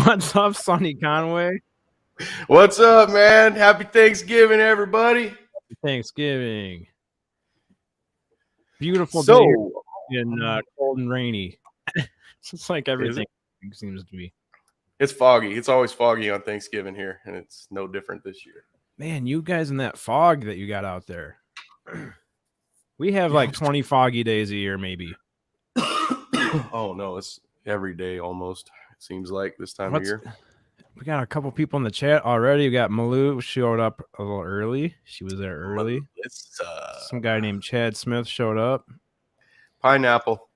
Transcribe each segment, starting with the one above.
What's up, Sonny Conway? What's up, man? Happy Thanksgiving, everybody. Thanksgiving. Beautiful So, day in cold and rainy. It's like everything seems to be. It's foggy. It's always foggy on Thanksgiving here, and it's no different this year. Man, you guys in that fog that you got out there. We have like 20 foggy days a year, maybe. Oh, no, it's every day almost, it seems like, this time of year. We got a couple people in the chat already. We got Malou showed up a little early. She was there early. Some guy named Chad Smith showed up. Pineapple.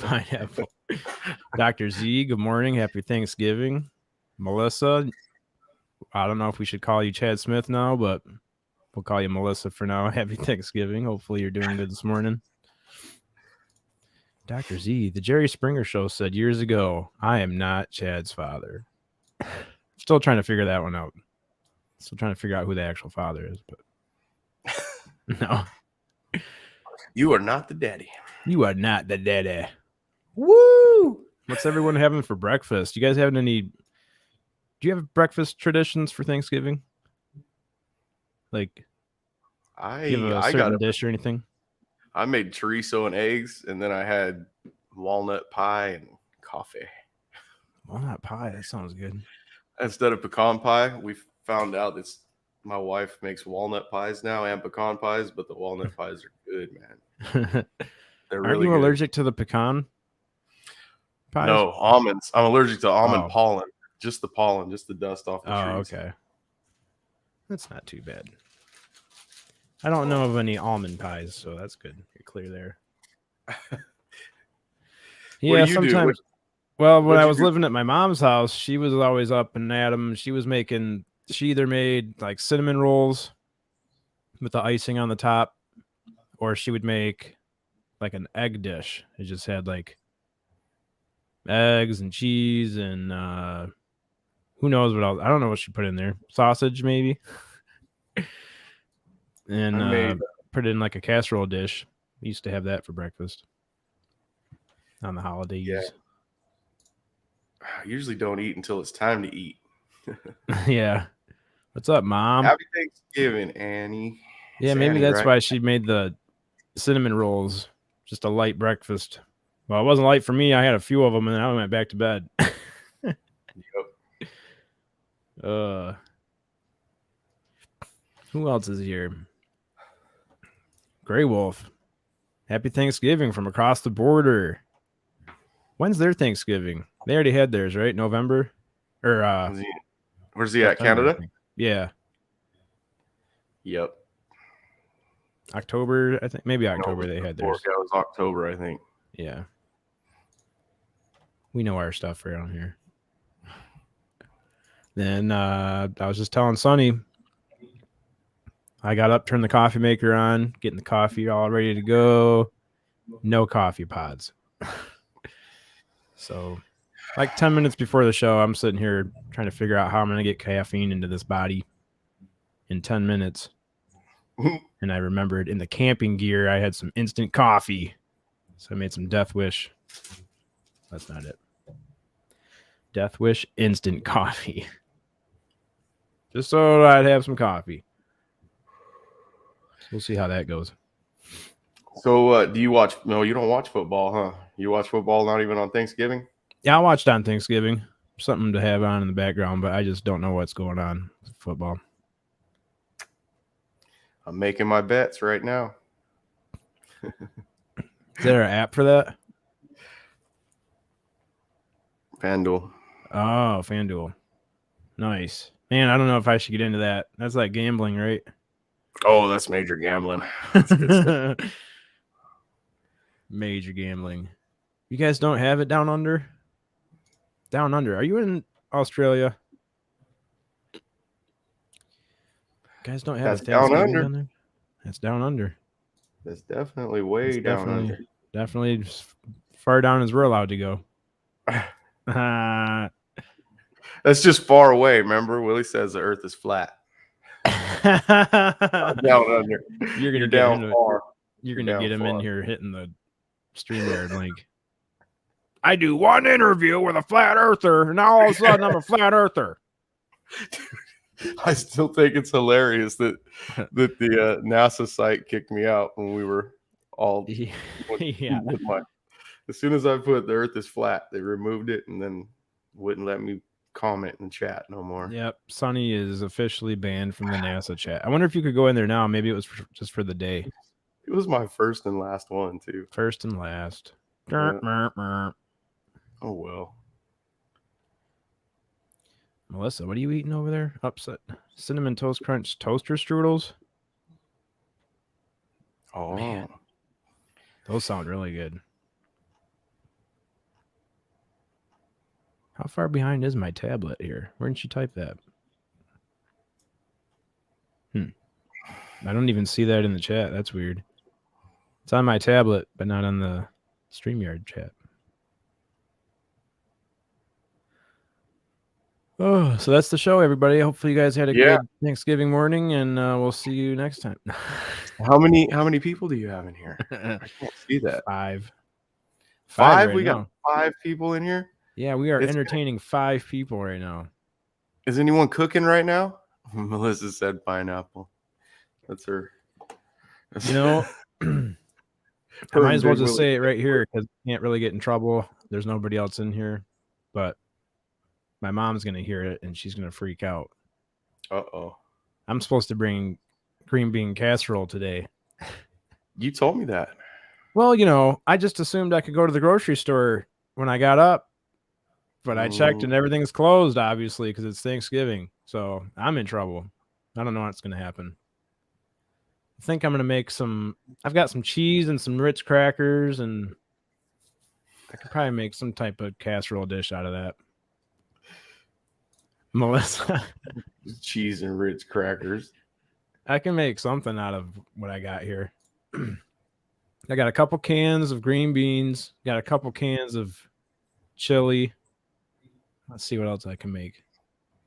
Pineapple. Dr. Z, good morning. Happy Thanksgiving. Melissa, I don't know if we should call you Chad Smith now, but we'll call you Melissa for now. Happy Thanksgiving. Hopefully you're doing good this morning. Dr. Z, the Jerry Springer show said years ago, I am not Chad's father. Still trying to figure that one out. Still trying to figure out who the actual father is, but no. You are not the daddy. You are not the daddy. Woo! What's everyone having for breakfast? You guys having any? Do you have breakfast traditions for Thanksgiving? Like, you have a certain dish or anything? I made chorizo and eggs, and then I had walnut pie and coffee. Walnut pie, that sounds good. Instead of pecan pie, we found out that my wife makes walnut pies now and pecan pies, but the walnut pies are good, man. They're really Aren't you allergic to the pecan pies? No, almonds. I'm allergic to almond pollen. Just the pollen, just the dust off the trees. Oh, okay. That's not too bad. I don't know of any almond pies, so that's good. You're clear there. Yeah, sometimes. Well, when I was living at my mom's house, she was always up and at 'em. She either made like cinnamon rolls with the icing on the top, or she would make like an egg dish. It just had like eggs and cheese and who knows what else. I don't know what she put in there. Sausage, maybe. And put it in like a casserole dish. We used to have that for breakfast on the holidays. Yeah. I usually don't eat until it's time to eat. Yeah. What's up, Mom? Happy Thanksgiving, Annie. Yeah, maybe that's why she made the cinnamon rolls. Just a light breakfast. Well, it wasn't light for me. I had a few of them, and then I went back to bed. Yep. Who else is here? Grey Wolf. Happy Thanksgiving from across the border. When's their Thanksgiving? They already had theirs, right? November? Or where's he at? Canada? Yeah. Yep. October, I think. Maybe October they had theirs. Yeah, it was October, I think. Yeah. We know our stuff around here. Then I was just telling Sonny, I got up, turned the coffee maker on, getting the coffee all ready to go. No coffee pods. So, like 10 minutes before the show, I'm sitting here trying to figure out how I'm going to get caffeine into this body in 10 minutes. And I remembered in the camping gear, I had some instant coffee. So I made some Death Wish. That's not it. Death Wish instant coffee. Just so I'd have some coffee. We'll see how that goes. So do you watch? No, you don't watch football, huh? You watch football not even on Thanksgiving? Yeah, I watched on Thanksgiving. Something to have on in the background, but I just don't know what's going on with football. I'm making my bets right now. Is there an app for that? FanDuel. Oh, FanDuel. Nice. Man, I don't know if I should get into that. That's like gambling, right? Oh, that's major gambling. That's good stuff. Major gambling. You guys don't have it down under? Down under. Are you in Australia? You guys don't have that's a down under. Down there? That's down under. That's definitely way down under. Definitely far down as we're allowed to go. That's just far away. Remember, Willie says the Earth is flat. Down under. You're down far. You're gonna get him in here hitting the StreamYard link. I do one interview with a flat earther, and now all of a sudden I'm a flat earther. I still think it's hilarious that the NASA site kicked me out when we were all Yeah. As soon as I put the Earth is flat, they removed it and then wouldn't let me comment and chat no more. Yep, Sonny is officially banned from the NASA chat. I wonder if you could go in there now. Maybe it was just for the day. It was my first and last one too. First and last. Yeah. Oh well. Melissa, what are you eating over there? Upset cinnamon toast crunch toaster strudels. Oh, man, those sound really good. How far behind is my tablet here? Where didn't you type that? I don't even see that in the chat. That's weird. It's on my tablet, but not on the StreamYard chat. Oh, so that's the show, everybody. Hopefully you guys had a good Thanksgiving morning, and we'll see you next time. How many people do you have in here? I can't see that. Five. Five? Right We now. got 5 people in here? Yeah, we are entertaining 5 people right now. Is anyone cooking right now? Melissa said pineapple. That's her. You know, I might as well just say it right here because I can't really get in trouble. There's nobody else in here, but my mom's going to hear it and she's going to freak out. Uh-oh. I'm supposed to bring green bean casserole today. You told me that. Well, you know, I just assumed I could go to the grocery store when I got up, but I checked and everything's closed, obviously, because it's Thanksgiving. So I'm in trouble. I don't know what's going to happen. I think I'm going to make I've got some cheese and some Ritz crackers, and I could probably make some type of casserole dish out of that. Melissa. Cheese and Ritz crackers. I can make something out of what I got here. I got a couple cans of green beans, got a couple cans of chili. Let's see what else I can make.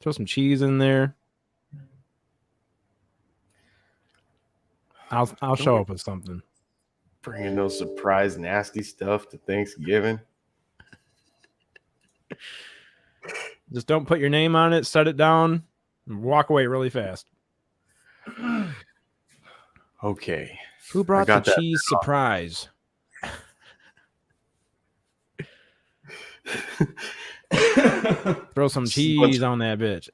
Throw some cheese in there. I'll show up with something. Bringing no surprise nasty stuff to Thanksgiving. Just don't put your name on it, set it down, and walk away really fast. Okay. Who brought the cheese surprise? Throw some cheese on that bitch.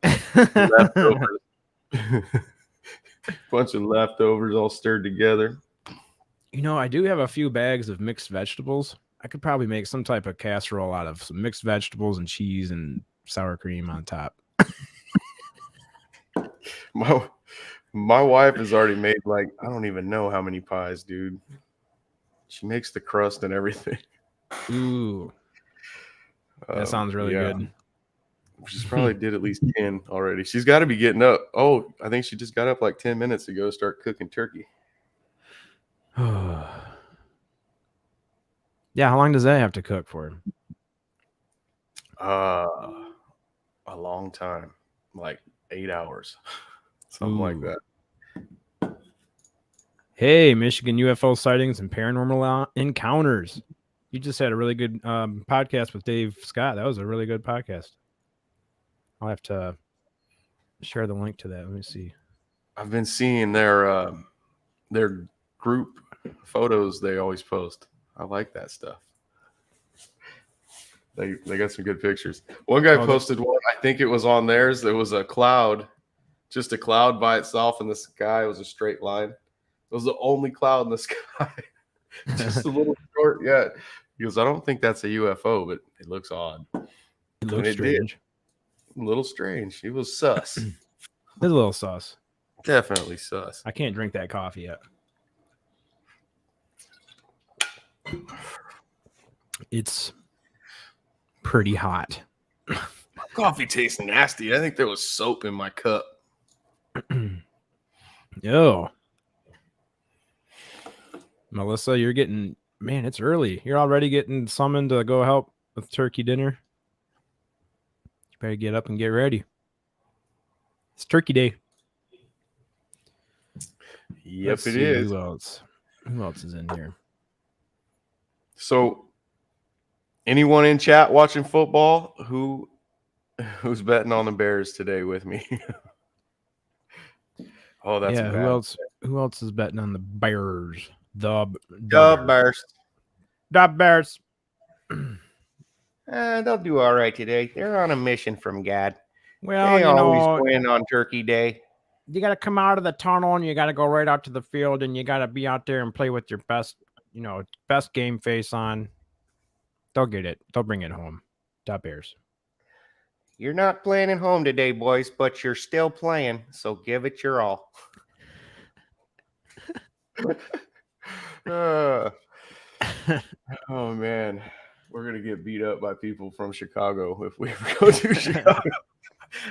Bunch of leftovers all stirred together. You know, I do have a few bags of mixed vegetables. I could probably make some type of casserole out of some mixed vegetables and cheese and sour cream on top. My wife has already made I don't even know how many pies, dude. She makes the crust and everything. Ooh. That sounds really good. She's probably did at least 10 already. She's got to be getting up. Oh, I think she just got up like 10 minutes ago to start cooking turkey. Yeah, how long does that have to cook for? A long time. Like 8 hours. Something like that. Hey, Michigan UFO sightings and paranormal encounters. You just had a really good podcast with Dave Scott. That was a really good podcast. I'll have to share the link to that. Let me see. I've been seeing their group photos they always post. I like that stuff. They got some good pictures. One guy posted one. I think it was on theirs. There was a cloud, just a cloud by itself in the sky. It was a straight line. It was the only cloud in the sky. Just a little short. Yeah. He goes, I don't think that's a UFO, but it looks odd. It looks strange. A little strange. It was sus. It's a little sus. Definitely sus. I can't drink that coffee yet. It's pretty hot. Coffee tastes nasty. I think there was soap in my cup. Yo. Melissa, you're getting, man, it's early. You're already getting summoned to go help with turkey dinner. You better get up and get ready. It's turkey day. Yep, it is. Who else is in here? So Anyone in chat watching football who's betting on the Bears today with me? Oh, that's bad. Who else is betting on the Bears? The Bears. The Bears. They'll do all right today. They're on a mission from God. Well, they always win on Turkey Day. You got to come out of the tunnel and you got to go right out to the field and you got to be out there and play with your best game face on. They'll get it. They'll bring it home. The Bears. You're not playing at home today, boys, but you're still playing, so give it your all. Oh, man. We're going to get beat up by people from Chicago if we ever go to Chicago.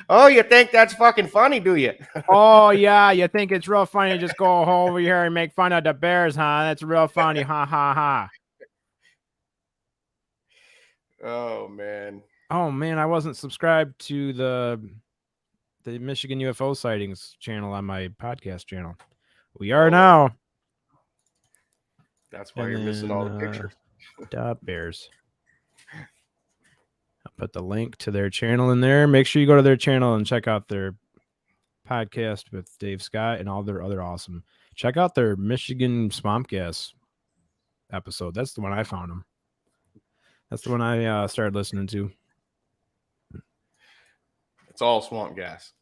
Oh, you think that's fucking funny, do you? Oh, yeah. You think it's real funny to just go over here and make fun of the Bears, huh? That's real funny. Ha, ha, ha. Oh, man. Oh, man. I wasn't subscribed to the Michigan UFO Sightings channel on my podcast channel. We are now. That's why you're missing all the pictures. The Bears. I'll put the link to their channel in there. Make sure you go to their channel and check out their podcast with Dave Scott and all their other awesome. Check out their Michigan Swamp Gas episode. That's the one I found them. That's the one I started listening to. It's all swamp gas.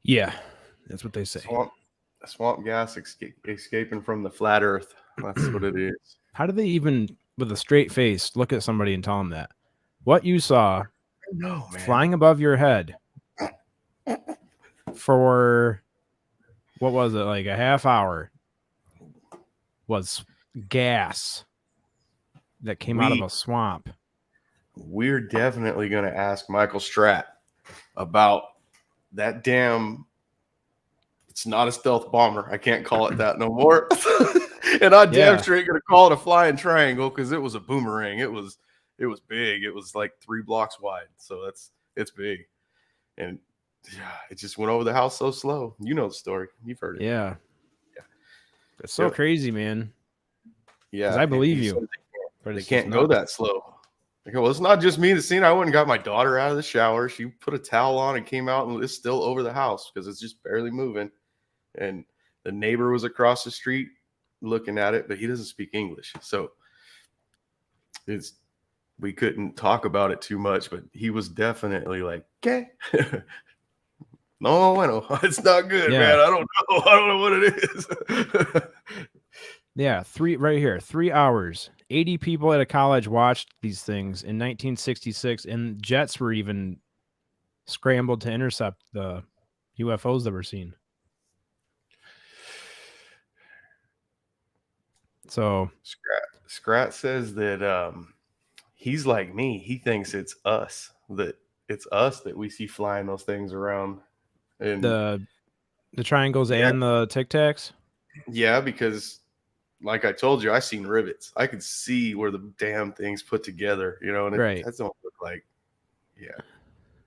Yeah, that's what they say. Swamp gas escaping from the flat earth. That's what it is. How do they even, with a straight face, look at somebody and tell them that? What you saw flying above your head for, what was it, like a half hour, was gas that came out of a swamp. We're definitely going to ask Michael Stratt about that damn. It's not a stealth bomber. I can't call it that no more. And I damn sure ain't going to call it a flying triangle because it was a boomerang. It was big. It was like 3 blocks wide. So it's big. And it just went over the house so slow. You know the story. You've heard it. Yeah. It's so crazy, man. Yeah. I believe you. But they can't go that slow. Okay, well, it's not just me that's seen. I went and got my daughter out of the shower. She put a towel on and came out, and it's still over the house because it's just barely moving. And the neighbor was across the street looking at it, but he doesn't speak English. So we couldn't talk about it too much, but he was definitely like, okay. No, I know. It's not good, man. I don't know what it is. Yeah, 3 hours. 80 people at a college watched these things in 1966, and jets were even scrambled to intercept the UFOs that were seen. So Scrat says that he's like me. He thinks it's us that we see flying those things around. And the triangles and the Tic Tacs. Yeah, because like I told you, I seen rivets. I could see where the damn things put together, and that don't look like,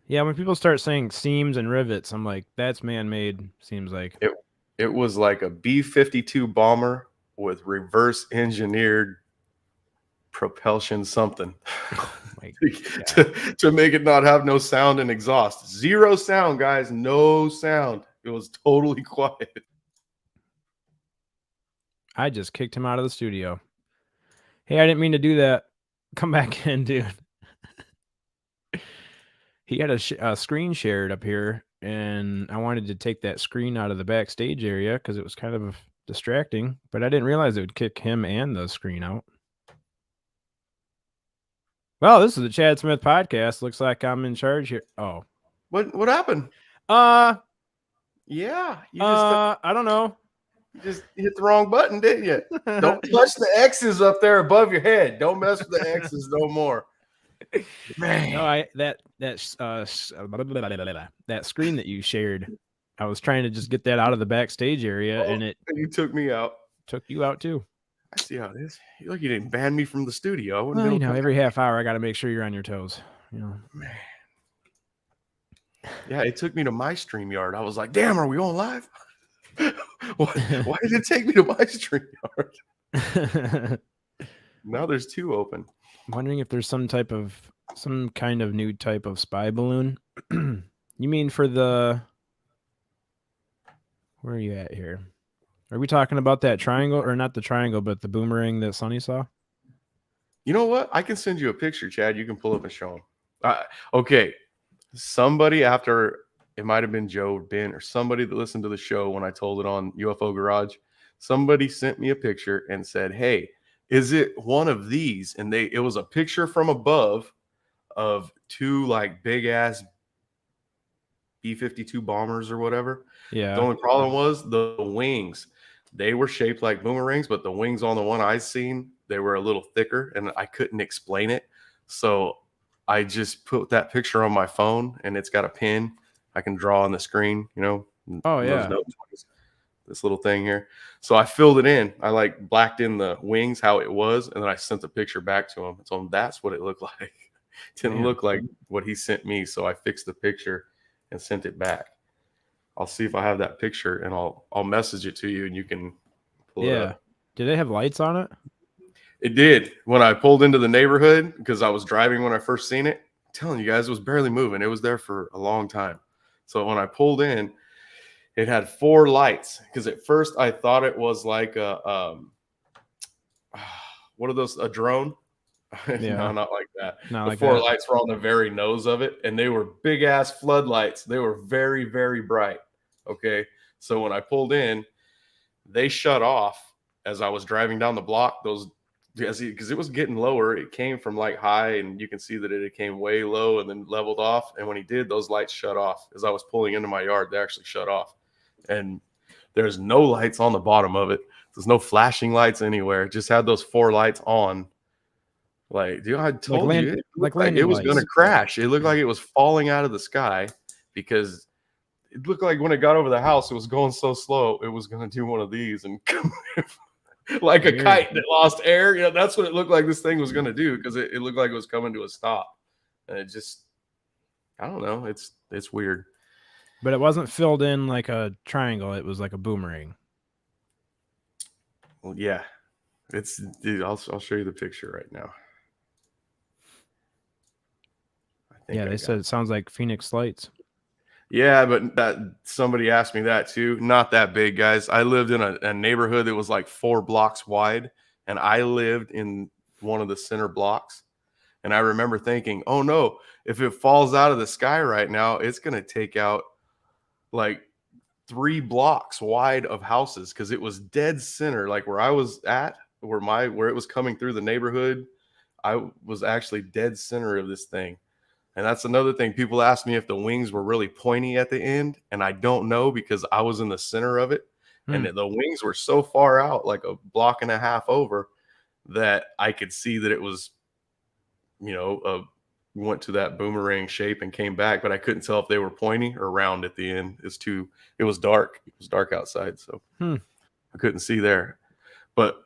Yeah, when people start saying seams and rivets, I'm like, that's man-made, seems like. It was like a B-52 bomber with reverse engineered propulsion something to make it not have no sound and exhaust. Zero sound, guys. No sound. It was totally quiet. I just kicked him out of the studio. Hey, I didn't mean to do that. Come back in, dude. He had a screen shared up here, and I wanted to take that screen out of the backstage area because it was kind of distracting, but I didn't realize it would kick him and the screen out. Well, this is the Chad Smith podcast. Looks like I'm in charge here. Oh. What happened? Yeah. I don't know. You just hit the wrong button, didn't you? Don't touch the X's up there above your head. Don't mess with the X's no more. Man. No, that screen that you shared, I was trying to just get that out of the backstage area, and you took me out. Took you out too. I see how it is. You didn't ban me from the studio. Every half hour I got to make sure you're on your toes. Man. Yeah, it took me to my StreamYard. I was like, damn, are we on live? Why did it take me to my StreamYard? Now there's 2 open. I'm wondering if there's some kind of new type of spy balloon. You mean for the... Where are you at here? Are we talking about that triangle, or not the triangle, but the boomerang that Sonny saw? You know what? I can send you a picture, Chad. You can pull up and show them. Okay. Somebody after, it might have been Joe or Ben or somebody that listened to the show when I told it on UFO Garage. Somebody sent me a picture and said, "Hey, is it one of these?" And it was a picture from above of 2 like big ass B-52 bombers or whatever. Yeah. The only problem was the wings. They were shaped like boomerangs, but the wings on the one I seen, they were a little thicker, and I couldn't explain it. So I just put that picture on my phone, and it's got a pin I can draw on the screen, you know. Oh, yeah. This little thing here. So I filled it in. I like blacked in the wings how it was, and then I sent the picture back to him. So that's what it looked like. It didn't look like what he sent me. So I fixed the picture and sent it back. I'll see if I have that picture, and I'll message it to you, and you can pull it up. Did they have lights on it? It did. When I pulled into the neighborhood, because I was driving when I first seen it, I'm telling you guys, it was barely moving. It was there for a long time. So when I pulled in, it had 4 lights. Because at first I thought it was like a what are those? A drone? Yeah. No, not like that. Not the like 4 that. lights were on the very nose of it, and they were big ass floodlights. They were very, very bright. Okay. So when I pulled in, they shut off as I was driving down the block. Those, because it was getting lower. It came from like high, and you can see that it came way low and then leveled off. And when he did, those lights shut off. As I was pulling into my yard, they actually shut off. And there's no lights on the bottom of it. There's no flashing lights anywhere. It just had those 4 lights on. Like, dude, I told you, it looked like it was going to crash. It looked like it was falling out of the sky, because it looked like when it got over the house, it was going so slow, it was going to do one of these and like a kite that lost air. You know, that's what it looked like this thing was going to do, because it looked like it was coming to a stop. And it just, I don't know. It's weird. But it wasn't filled in like a triangle. It was like a boomerang. Well, yeah. Dude, I'll show you the picture right now. Yeah, they said it sounds like Phoenix Lights. Yeah, but that somebody asked me that too. Not that big, guys. I lived in a neighborhood that was like 4 blocks wide, and I lived in one of the center blocks. And I remember thinking, oh no, if it falls out of the sky right now, it's going to take out like 3 blocks wide of houses, because it was dead center. Like where I was at, where it was coming through the neighborhood, I was actually dead center of this thing. And that's another thing. People ask me if the wings were really pointy at the end, and I don't know, because I was in the center of it. And the wings were so far out, like a block and a half over, that I could see that it was, you know, went to that boomerang shape and came back, but I couldn't tell if they were pointy or round at the end. It was dark. It was dark outside, so I couldn't see there. But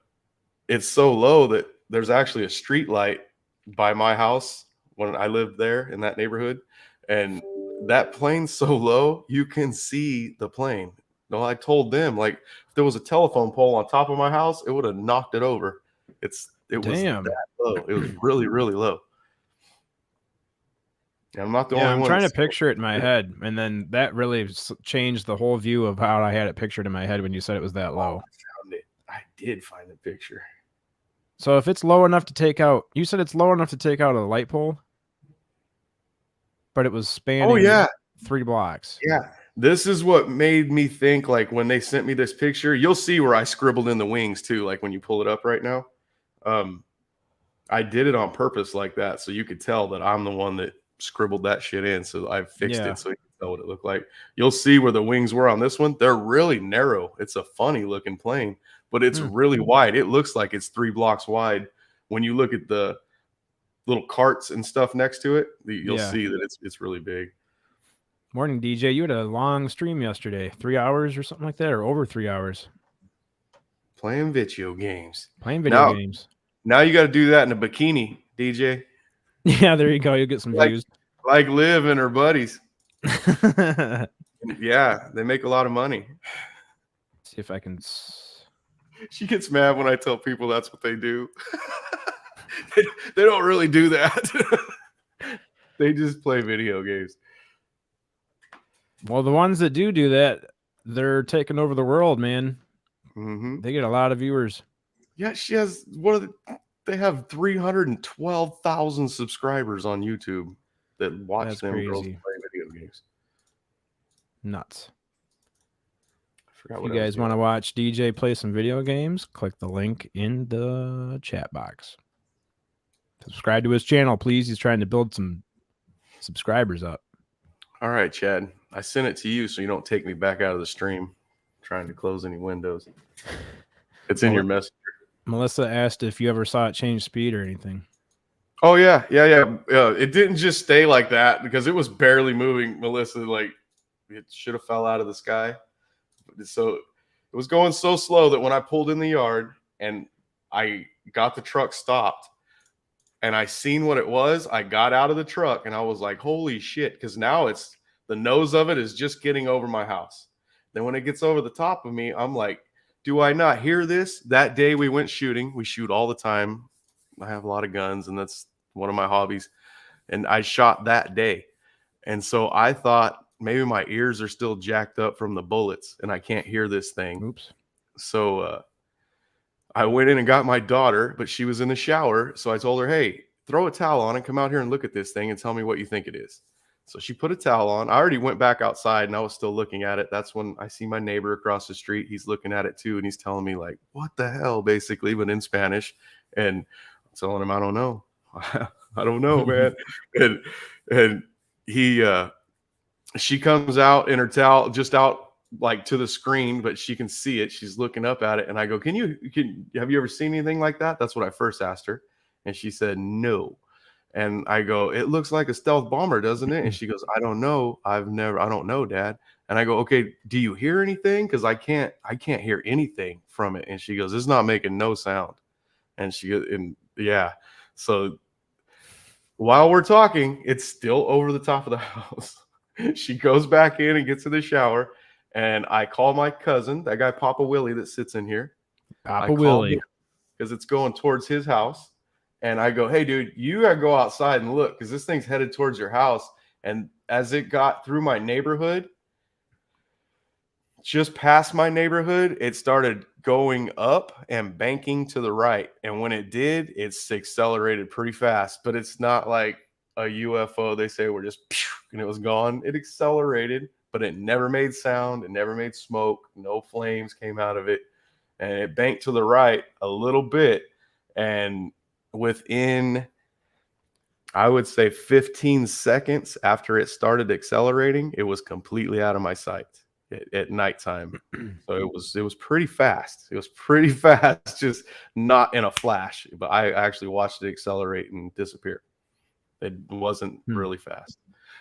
it's so low that there's actually a street light by my house when I lived there in that neighborhood, and that plane's so low you can see the plane. No, I told them, like, if there was a telephone pole on top of my house, it would have knocked it over. It was that low. It was really, really low. And I'm not the only one. I'm trying to picture it in my head, and then that really changed the whole view of how I had it pictured in my head when you said it was that low. I did find the picture. So if it's low enough to take out, you said it's low enough to take out a light pole, but it was spanning 3 blocks. Yeah. This is what made me think, like, when they sent me this picture, you'll see where I scribbled in the wings too. Like when you pull it up right now, I did it on purpose like that, so you could tell that I'm the one that scribbled that shit in. So I fixed it so you can tell what it looked like. You'll see where the wings were on this one. They're really narrow. It's a funny looking plane, but it's really wide. It looks like it's 3 blocks wide. When you look at the little carts and stuff next to it, you'll see that it's really big. Morning, DJ. You had a long stream yesterday, 3 hours or something like that, or over 3 hours. Playing video games. Games. Now you got to do that in a bikini, DJ. Yeah, there you go. You'll get some views. Like Liv and her buddies. Yeah, they make a lot of money. See if I can. She gets mad when I tell people that's what they do. They don't really do that. They just play video games. Well, the ones that do that, they're taking over the world, man. Mm-hmm. They get a lot of viewers. Yeah, she has they have 312,000 subscribers on YouTube that watch That's them girls crazy. play video games. Nuts. I forgot If what you I was guys want to watch DJ play some video games, click the link in the chat box. Subscribe to his channel, please. He's trying to build some subscribers up. All right, Chad. I sent it to you so you don't take me back out of the stream. I'm trying to close any windows. It's in your messenger. Melissa asked if you ever saw it change speed or anything. Oh yeah. It didn't just stay like that because it was barely moving, Melissa. Like it should have fell out of the sky. So it was going so slow that when I pulled in the yard and I got the truck stopped and I seen what it was, I got out of the truck and I was like, holy shit. Because now it's the nose of it is just getting over my house. Then when it gets over the top of me, I'm like, do I not hear this? That day we went shooting. We shoot all the time. I have a lot of guns and that's one of my hobbies. And I shot that day. And so I thought maybe my ears are still jacked up from the bullets and I can't hear this thing. Oops. So I went in and got my daughter, but she was in the shower. So I told her, hey, throw a towel on and come out here and look at this thing and tell me what you think it is. So she put a towel on. I already went back outside and I was still looking at it. That's when I see my neighbor across the street. He's looking at it too. And he's telling me like, what the hell, basically, but in Spanish. And I'm telling him, I don't know. I don't know, man. and she comes out in her towel, just out like to the screen, but she can see it. She's looking up at it. And I go, have you ever seen anything like that? That's what I first asked her. And she said, no. And I go, it looks like a stealth bomber, doesn't it? And she goes, I don't know. I don't know, Dad. And I go, okay, do you hear anything? Because I can't hear anything from it. And she goes, it's not making no sound. And yeah. So while we're talking, it's still over the top of the house. She goes back in and gets in the shower. And I call my cousin, that guy Papa Willie that sits in here. Papa Willie. Because it's going towards his house. And I go, hey, dude, you got to go outside and look because this thing's headed towards your house. And as it got through my neighborhood, just past my neighborhood, it started going up and banking to the right. And when it did, it's accelerated pretty fast. But it's not like a UFO. They say we're just and it was gone. It accelerated, but it never made sound. It never made smoke. No flames came out of it. And it banked to the right a little bit. And within, I would say 15 seconds after it started accelerating, it was completely out of my sight at nighttime. So it was pretty fast. It was pretty fast, just not in a flash. But I actually watched it accelerate and disappear. It wasn't really fast.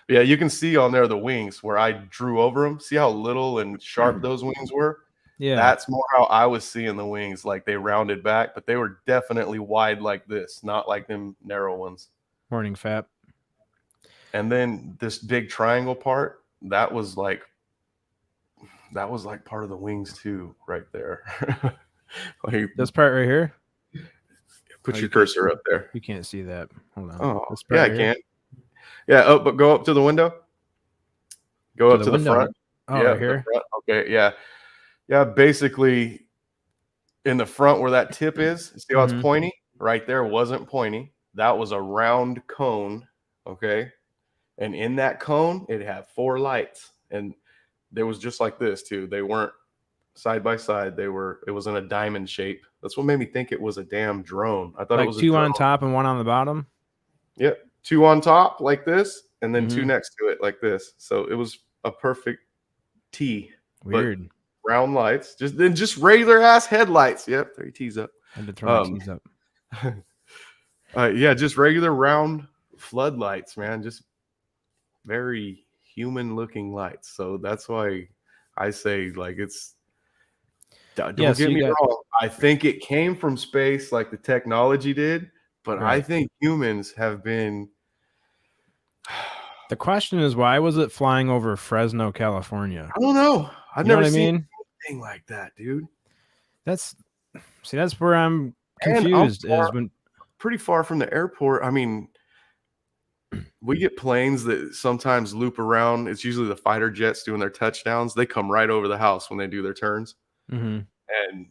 But yeah, you can see on there the wings where I drew over them. See how little and sharp those wings were? Yeah, that's more how I was seeing the wings, like they rounded back, but they were definitely wide like this, not like them narrow ones. Morning, Fap. And then this big triangle part, that was like part of the wings too, right there. Like, this part right here. Put your cursor up there. You can't see that. Hold on. Oh, yeah, I can't. Yeah, but go up to the window. Go up to the front. Oh, yeah, right here. Okay, yeah. Yeah, basically in the front where that tip is, see how it's pointy? Right there wasn't pointy. That was a round cone, okay? And in that cone, it had 4 lights. And they was just like this too. They weren't side by side. It was in a diamond shape. That's what made me think it was a damn drone. I thought like it was 2 on top and 1 on the bottom? Yep. 2 on top like this, and then 2 next to it like this. So it was a perfect T. Weird. Round lights, just regular ass headlights. Yep, 3 T's up. I had to throw my T's up. Yeah, just regular round floodlights, man. Just very human looking lights. So that's why I say like it's. Don't get me wrong. I think it came from space, like the technology did, but I think humans have been. The question is, why was it flying over Fresno, California? I don't know. I've never seen anything like that, dude. That's See, that's where I'm And confused. Is when pretty far from the airport. I mean, we get planes that sometimes loop around. It's usually the fighter jets doing their touchdowns. They come right over the house when they do their turns. Mhm. And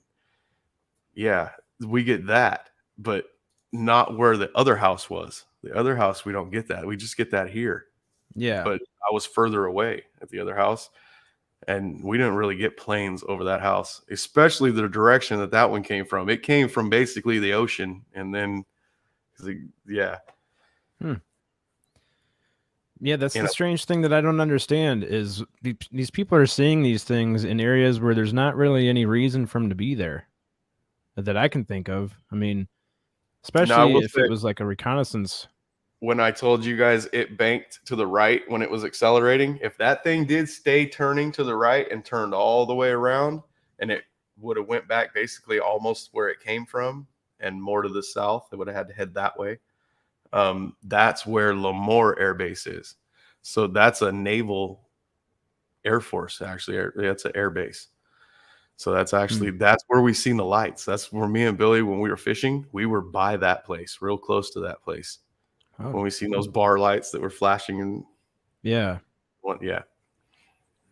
yeah, we get that, but not where the other house was. The other house, we don't get that. We just get that here. Yeah. But I was further away at the other house, and we didn't really get planes over that house, especially the direction that one came from. It came from basically the ocean, and then, yeah. Yeah, that's the strange thing that I don't understand is these people are seeing these things in areas where there's not really any reason for them to be there that I can think of. I mean, especially if it was like a reconnaissance. When I told you guys it banked to the right when it was accelerating, if that thing did stay turning to the right and turned all the way around, and it would have went back basically almost where it came from and more to the south, it would have had to head that way. That's where Lemoore Air Base is. So that's a naval Air Force, actually. That's an air base. So that's actually, that's where we seen the lights. That's where me and Billy, when we were fishing, we were by that place, real close to that place. Oh. When we seen those bar lights that were flashing. And yeah. Yeah.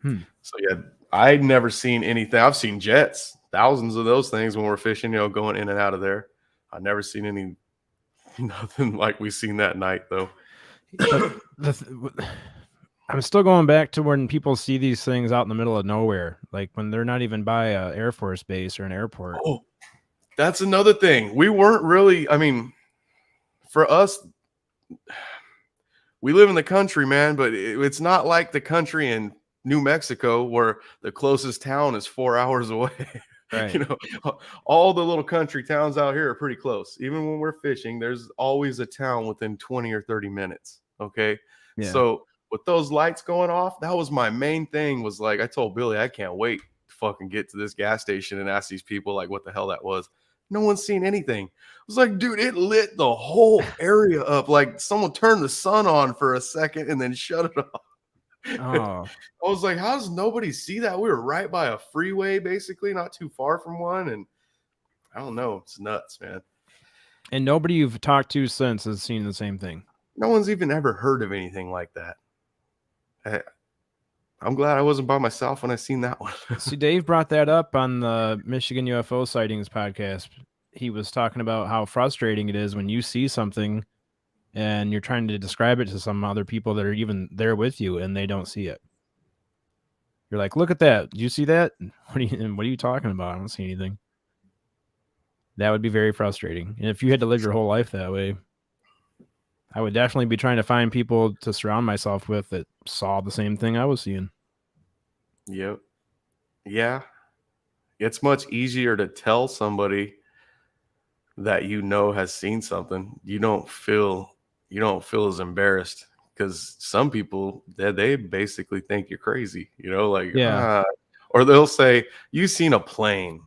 So yeah, I'd never seen anything. I've seen jets, thousands of those things when we're fishing, going in and out of there. I've never seen nothing like we seen that night, though. I'm still going back to when people see these things out in the middle of nowhere, like when they're not even by an Air Force base or an airport. Oh, that's another thing. We weren't really, I mean, for us, we live in the country, man, but it's not like the country in New Mexico where the closest town is 4 hours away. Right. All the little country towns out here are pretty close. Even when we're fishing, there's always a town within 20 or 30 minutes. Okay. Yeah. So with those lights going off, that was my main thing, was like, I told Billy, I can't wait to fucking get to this gas station and ask these people like what the hell that was. No one's seen anything. I was like, dude, it lit the whole area up. Like someone turned the sun on for a second and then shut it off. Oh. I was like, how does nobody see that? We were right by a freeway, basically, not too far from one. And I don't know. It's nuts, man. And nobody you've talked to since has seen the same thing. No one's even ever heard of anything like that. I'm glad I wasn't by myself when I seen that one. See, Dave brought that up on the Michigan UFO Sightings podcast. He was talking about how frustrating it is when you see something and you're trying to describe it to some other people that are even there with you and they don't see it. You're like, look at that. Did you see that? What are you talking about? I don't see anything. That would be very frustrating. And if you had to live your whole life that way, I would definitely be trying to find people to surround myself with that saw the same thing I was seeing. Yep. Yeah. It's much easier to tell somebody that has seen something. You don't feel as embarrassed, because some people, they basically think you're crazy, like, yeah. Or they'll say, you seen a plane,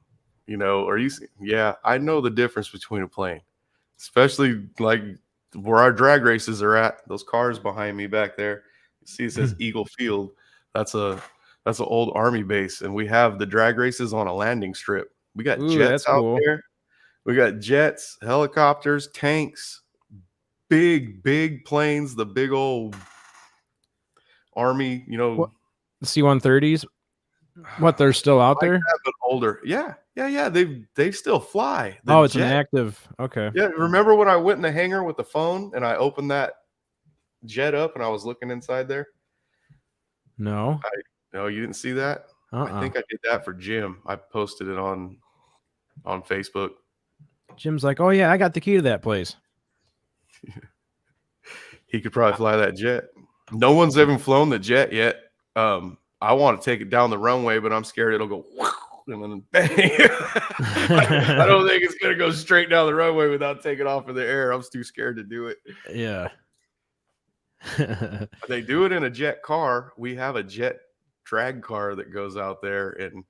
or yeah, I know the difference between a plane, especially like where our drag races are at. Those cars behind me back there, you see it says Eagle Field. That's an old Army base, and we have the drag races on a landing strip. We got jets out there. We got jets, helicopters, tanks, big planes, the big old Army, What? The C-130s. What, they're still out there? That, but older. Yeah. They still fly. It's an active. Okay. Yeah. Remember when I went in the hangar with the phone and I opened that jet up and I was looking inside there? No. No, you didn't see that? I think I did that for Jim. I posted it on Facebook. Jim's like, oh yeah, I got the key to that place. He could probably fly that jet. No one's ever flown the jet yet. I want to take it down the runway, but I'm scared it'll go and then bang. I don't think it's gonna go straight down the runway without taking off in the air. I'm too scared to do it. Yeah. They do it in a jet car. We have a jet drag car that goes out there, and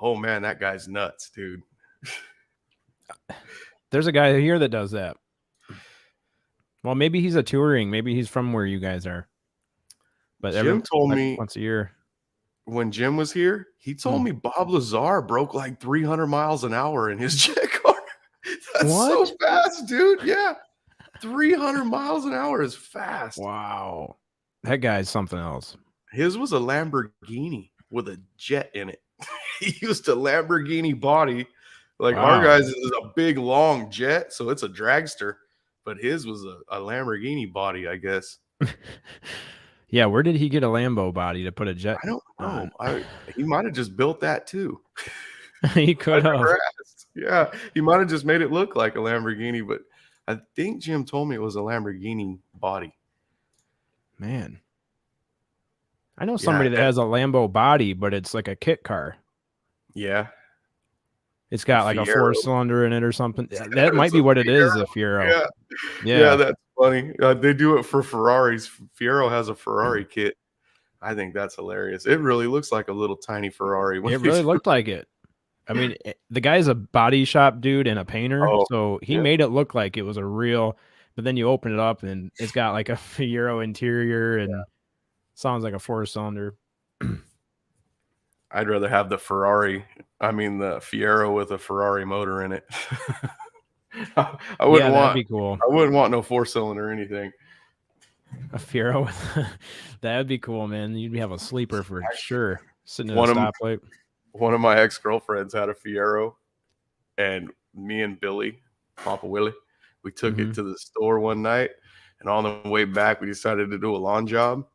oh man, that guy's nuts, dude. There's a guy here that does that. Well, maybe he's maybe he's from where you guys are. But Jim told me once a year. when Jim was here, he told me Bob Lazar broke like 300 miles an hour in his jet car. That's so fast, dude. Yeah. 300 miles an hour is fast. Wow. That guy's something else. His was a Lamborghini with a jet in it. He used a Lamborghini body. Like our guys is a big, long jet, so it's a dragster. But his was a Lamborghini body, I guess. Yeah, where did he get a Lambo body to put a jet? I don't know. He might have just built that too. He could have. Yeah, he might have just made it look like a Lamborghini, but I think Jim told me it was a Lamborghini body. Man. I know somebody that has a Lambo body, but it's like a kit car. Yeah. It's got like a 4-cylinder in it or something. That might be what it is, a Fiero. Yeah, that's funny. They do it for Ferraris. Fiero has a Ferrari kit. I think that's hilarious. It really looks like a little tiny Ferrari. It really looked like it. I mean, the guy's a body shop dude and a painter, so he made it look like it was a real. But then you open it up and it's got like a Fiero interior and sounds like a 4-cylinder. I'd rather have the the Fiero with a Ferrari motor in it. I wouldn't want. That'd be cool. I wouldn't want no 4-cylinder or anything. A Fiero, that'd be cool, man. You'd have a sleeper for sure. Sitting at a stoplight. One of my ex-girlfriends had a Fiero, and me and Billy, Papa Willie, we took it to the store one night, and on the way back, we decided to do a lawn job.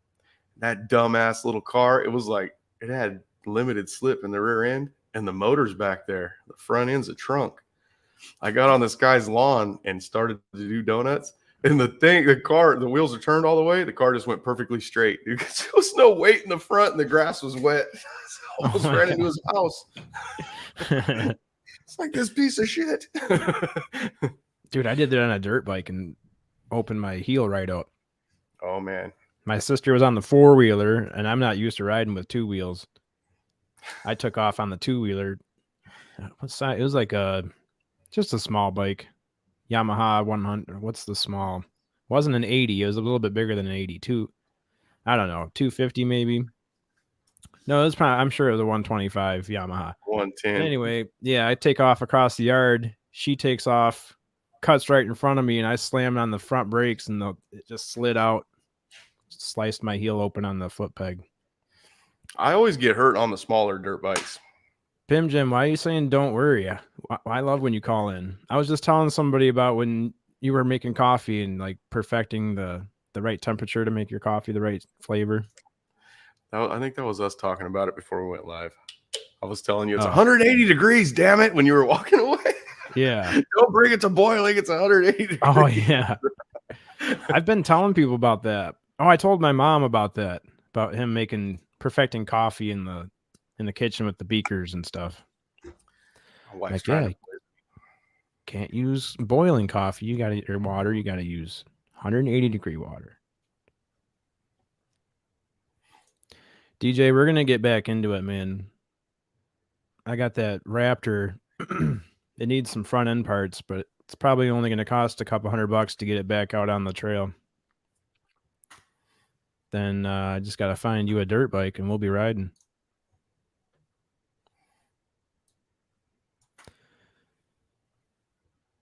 That dumbass little car, it was like it had limited slip in the rear end, and the motor's back there. The front end's a trunk. I got on this guy's lawn and started to do donuts. And the wheels are turned all the way. The car just went perfectly straight. Dude, there was no weight in the front, and the grass was wet. I almost ran into his house. It's like this piece of shit. Dude, I did that on a dirt bike and opened my heel right up. Oh, man. My sister was on the 4-wheeler, and I'm not used to riding with 2 wheels. I took off on the 2-wheeler. What size? It was like just a small bike. Yamaha 100. What's the small? It wasn't an 80. It was a little bit bigger than an 82. I don't know, 250 maybe. No, it was probably. I'm sure it was a 125 Yamaha. 110. Anyway, yeah, I take off across the yard. She takes off, cuts right in front of me, and I slammed on the front brakes, and it just slid out, sliced my heel open on the foot peg. I always get hurt on the smaller dirt bikes. Pim Jim, why are you saying don't worry? I love when you call in. I was just telling somebody about when you were making coffee and like perfecting the right temperature to make your coffee the right flavor. I think that was us talking about it before we went live. I was telling you it's 180 degrees, damn it, when you were walking away. Yeah. Don't bring it to boiling. It's 180 degrees. Oh, yeah. I've been telling people about that. Oh, I told my mom about that, about him perfecting coffee in the kitchen with the beakers and stuff. Like, can't use boiling coffee. Or water. You got to use 180 degree water. DJ, we're going to get back into it, man. I got that Raptor. It needs some front end parts, but it's probably only going to cost a couple $100 to get it back out on the trail. Then I just got to find you a dirt bike and we'll be riding.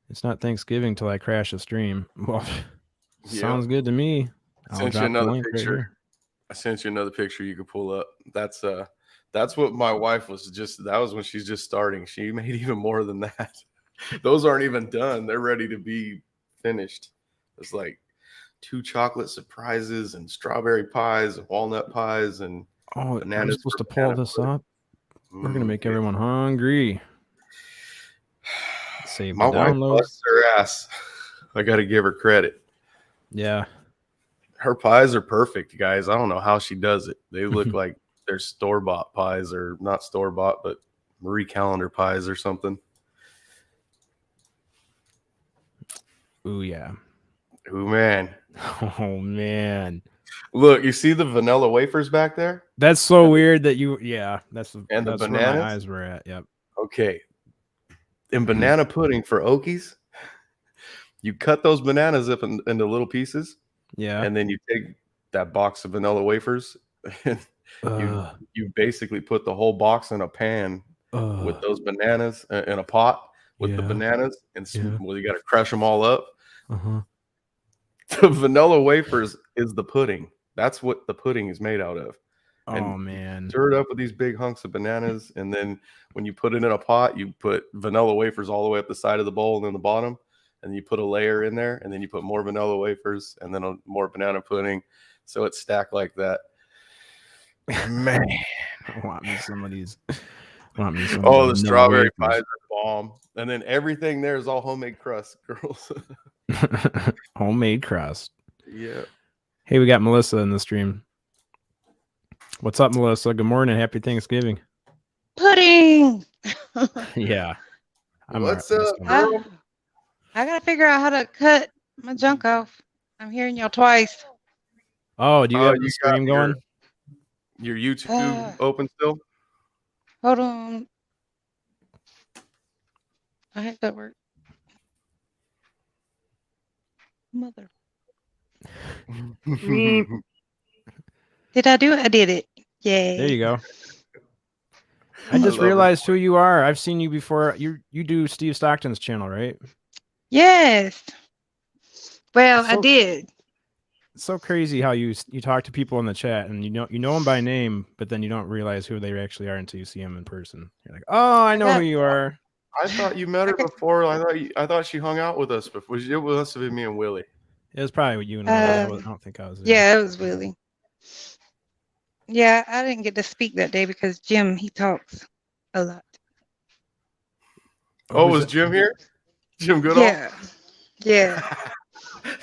It's not Thanksgiving till I crash a stream. Well, sounds good to me. I sent you another picture. I sent you another picture you could pull up. That's what my wife was that was when she's just starting. She made even more than that. Those aren't even done. They're ready to be finished. It's like 2 chocolate surprises and strawberry pies and walnut pies and bananas. I'm supposed to pull this up. We're gonna make everyone hungry. Save my wife busts her ass. I got to give her credit. Yeah. Her pies are perfect, guys. I don't know how she does it. They look like they're store-bought pies, or not store-bought, but Marie Callender pies or something. Ooh, yeah. Ooh, man. Oh, man. Look, you see the vanilla wafers back there? That's so weird that that's the bananas? Where my eyes were at. Yep. Okay. In banana pudding for Okies, you cut those bananas up into little pieces. Yeah. And then you take that box of vanilla wafers and You basically put the whole box in a pan with those bananas in a pot with the bananas, and well, you got to crush them all up. The vanilla wafers is the pudding. That's what the pudding is made out of. And man, stir it up with these big hunks of bananas, and then when you put it in a pot, you put vanilla wafers all the way up the side of the bowl and then the bottom, and you put a layer in there, and then you put more vanilla wafers and then more banana pudding, so it's stacked like that. Man, I want me some of these. Some the strawberry pies are bomb, and then everything there is all homemade crust, girls. Homemade crust. Yeah. Hey, we got Melissa in the stream. What's up, Melissa? Good morning. Happy Thanksgiving. Pudding. Yeah. What's up, girl? I gotta figure out how to cut my junk off. I'm hearing y'all twice. Oh, do you have the stream going? Your YouTube open still? Hold on. I have that work. Mother. Did I do it? I did it. Yay. There you go. I just realized who you are. I've seen you before. You do Steve Stockton's channel, right? Yes. Well, I did. It's so crazy how you talk to people in the chat and you know them by name, but then you don't realize who they actually are until you see them in person. You're like, oh, I know who you are. I thought you met her before. I thought she hung out with us before. It must have been me and Willie. It was probably you and I don't think I was there. Yeah, it was Willie. Yeah, I didn't get to speak that day because Jim, he talks a lot. Oh, was Jim here? Jim Goodall? Yeah.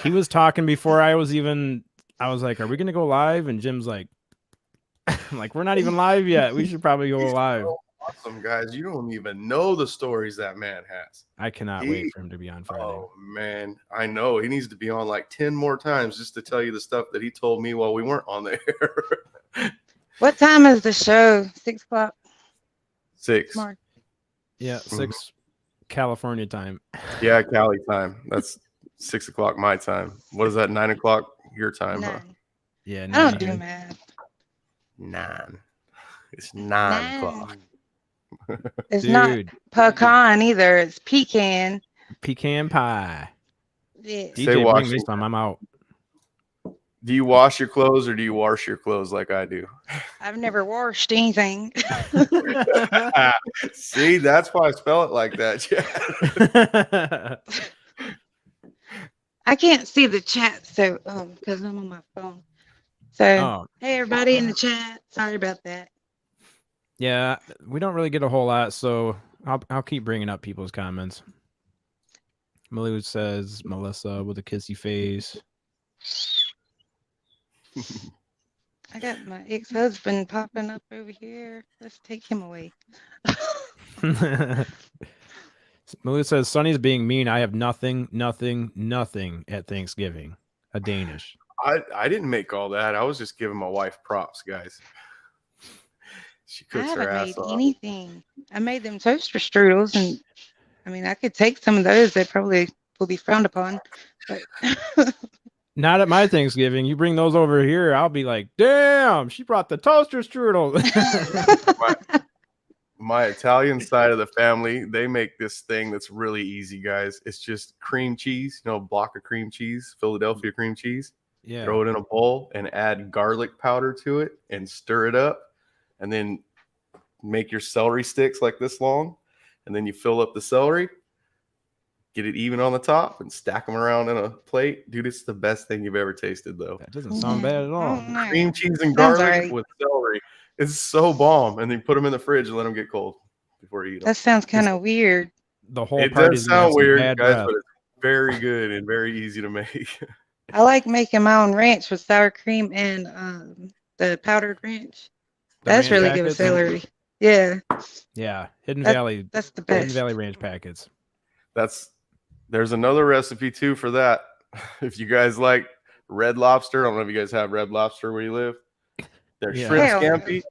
He was talking before I was like, are we going to go live? And Jim's like, we're not even live yet. We should probably go live. So awesome, guys. You don't even know the stories that man has. I cannot wait for him to be on Friday. Oh, man. I know. He needs to be on like 10 more times just to tell you the stuff that he told me while we weren't on the air. What time is the show? 6 o'clock? 6. Mark. Yeah, 6 California time. Yeah, Cali time. That's 6 o'clock my time. What is that, 9 o'clock your time? 9. Huh? Yeah, 9. I don't do math. 9. It's 9 o'clock. It's not pecan either. It's pecan. Pecan pie. Yeah. DJ, bring me some. I'm out. Do you wash your clothes or do you wash your clothes like I do? I've never washed anything. See, that's why I spell it like that. I can't see the chat, so because I'm on my phone. So hey, everybody in the chat. Sorry about that. Yeah, we don't really get a whole lot, so I'll keep bringing up people's comments. Malou says Melissa with a kissy face. I got my ex-husband popping up over here. Let's take him away. Malou says Sonny's being mean. I have nothing at Thanksgiving. A Danish. I didn't make all that. I was just giving my wife props, guys. She cooks her ass off. Anything. I made them toaster strudels, and I mean, I could take some of those. They probably will be frowned upon, but not at my Thanksgiving. You bring those over here, I'll be like, damn, she brought the toaster strudel. my Italian side of the family, they make this thing that's really easy, guys. It's just cream cheese, a block of cream cheese, Philadelphia cream cheese. Yeah. Throw it in a bowl and add garlic powder to it and stir it up. And then make your celery sticks like this long. And then you fill up the celery, get it even on the top, and stack them around in a plate. Dude, it's the best thing you've ever tasted, though. That doesn't sound bad at all. Cream cheese and garlic with celery. It's so bomb. And then put them in the fridge and let them get cold before you eat them. That sounds kind of weird. The whole it party does sound weird, guys, but it's very good and very easy to make. I like making my own ranch with sour cream and the powdered ranch. That's really good with celery. Yeah. Yeah. Hidden Valley. That's the best. Hidden Valley ranch packets. There's another recipe too for that. If you guys like Red Lobster, I don't know if you guys have Red Lobster where you live. Their shrimp scampi.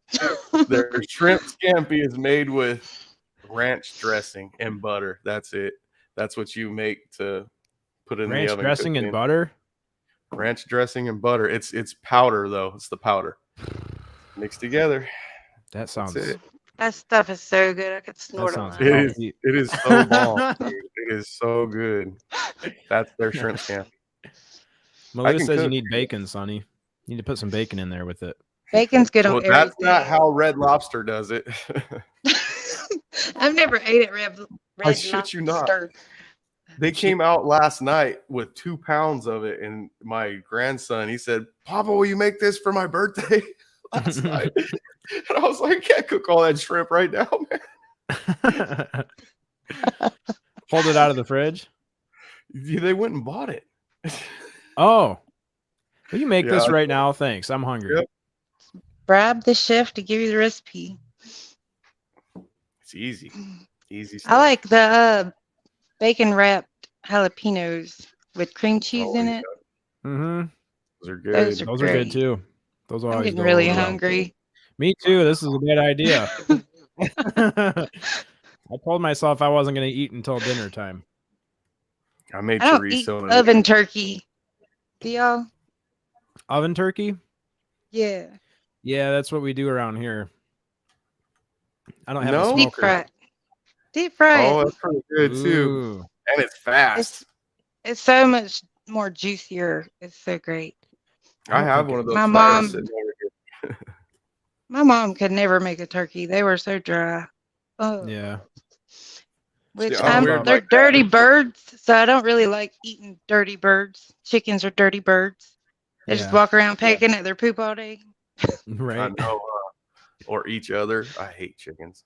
Their shrimp scampi is made with ranch dressing and butter. That's it. That's what you make to put in the oven. Ranch dressing and butter. Ranch dressing and butter. It's powder though. It's the powder. mixed together. That sounds. That's it. That stuff is so good. I could snort on sounds that. It is so bomb. Dude. It is so good. That's their shrimp scampi. Melissa says you need bacon, Sonny. You need to put some bacon in there with it. Bacon's good on everything. That's not how Red Lobster does it. I've never ate it, Red I shit you not. They came out last night with 2 pounds of it, and my grandson, he said, "Papa, will you make this for my birthday?" last night. And I was like, I can't cook all that shrimp right now, man. Hold it out of the fridge. They went and bought it. Oh, will you make this right now? Thanks. I'm hungry. Yep. Bribe the chef to give you the recipe. It's easy. Easy stuff. I like the bacon wrapped jalapenos with cream cheese in it. Mm-hmm. Those are good. Those Those are good too. Those are I'm always getting really hungry. Me too. This is a bad idea. I told myself I wasn't going to eat until dinner time. I made I don't eat chorizo. oven turkey. Do y'all? Oven turkey? Yeah. Yeah, that's what we do around here. I don't have a smoker. Deep fry. Deep fry. Oh, that's pretty good too. And it's fast. It's so much more juicier. It's so great. I have one of those. My mom could never make a turkey. They were so dry. Oh. Yeah. Which they're dirty birds, so I don't really like eating dirty birds. Chickens are dirty birds. They just walk around pecking at their poop all day. Right. I know. Or each other. I hate chickens.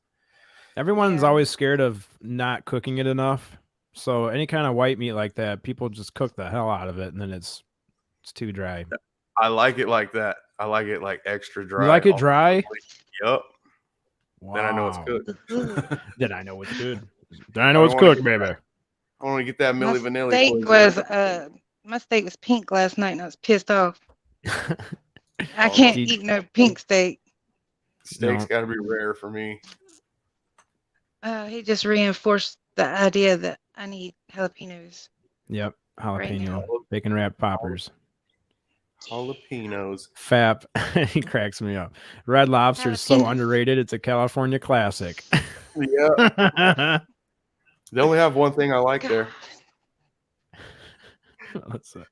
Everyone's always scared of not cooking it enough. So any kind of white meat like that, people just cook the hell out of it, and then it's too dry. I like it like that. I like it like extra dry. You like it dry? Yep. Wow. Then I know it's good. Then I know it's good. Then I know it's cooked, baby. I want to get that Milli Vanilli. My steak was pink last night, and I was pissed off. I can't eat no pink steak. Steak's got to be rare for me. He just reinforced the idea that I need jalapenos. Yep, jalapeno bacon wrapped poppers. Jalapenos. Fap. He cracks me up. Red Lobster is so underrated. It's a California classic. Yeah. They only have one thing I like there.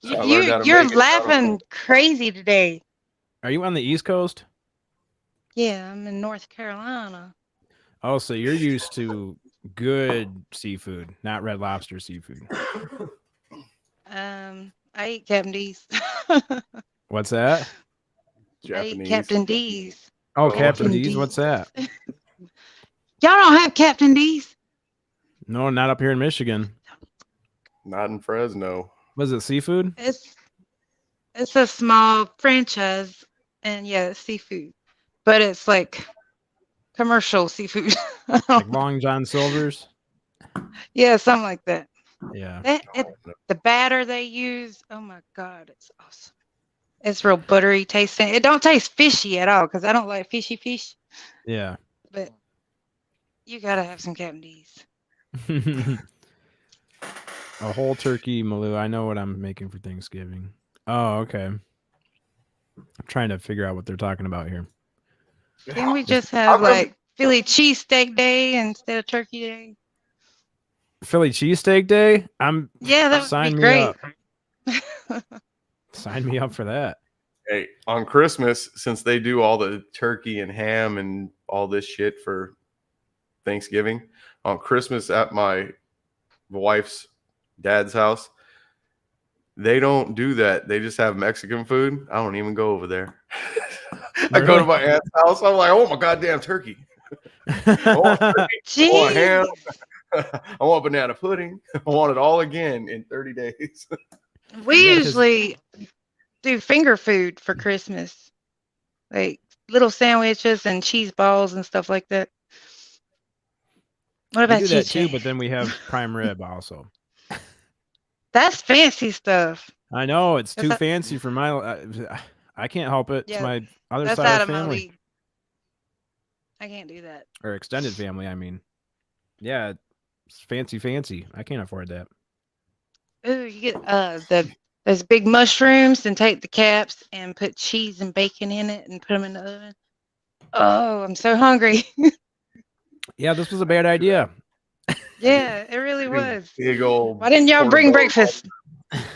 You're laughing crazy today. Are you on the East Coast? Yeah, I'm in North Carolina. Oh, so you're used to good seafood, not Red Lobster seafood. I eat Captain D's. What's that? Japanese. I eat Captain D's. Oh, Captain D's. What's that? Y'all don't have Captain D's? No, not up here in Michigan. Not in Fresno. Was it seafood? It's a small franchise, and it's seafood, but it's like commercial seafood. Like Long John Silver's? Yeah, something like that. Yeah. The batter they use, oh my God, it's awesome. It's real buttery tasting. It don't taste fishy at all because I don't like fishy fish. Yeah. But you gotta have some Captain D's. A whole turkey, Malou. I know what I'm making for Thanksgiving. Oh, okay. I'm trying to figure out what they're talking about here. Can we just have like Philly cheesesteak day instead of turkey day? Philly cheesesteak day? That would be great. Sign me up for that. Hey, on Christmas, since they do all the turkey and ham and all this shit for Thanksgiving, on Christmas at my wife's dad's house, they don't do that. They just have Mexican food. I don't even go over there. I go to my aunt's house. I'm like, oh my goddamn turkey. I want turkey. I want ham. I want banana pudding. I want it all again in 30 days. We usually do finger food for Christmas, like little sandwiches and cheese balls and stuff like that. What about we do that too? But then we have prime rib also. That's fancy stuff. I know it's too fancy for my. I can't help it. It's my other side of the family. I can't do that. Or extended family, I mean. Yeah, it's fancy. I can't afford that. Ooh, you get those big mushrooms and take the caps and put cheese and bacon in it and put them in the oven. Oh, I'm so hungry. Yeah, this was a bad idea. Yeah, it really was. Big old. Why didn't y'all bring breakfast?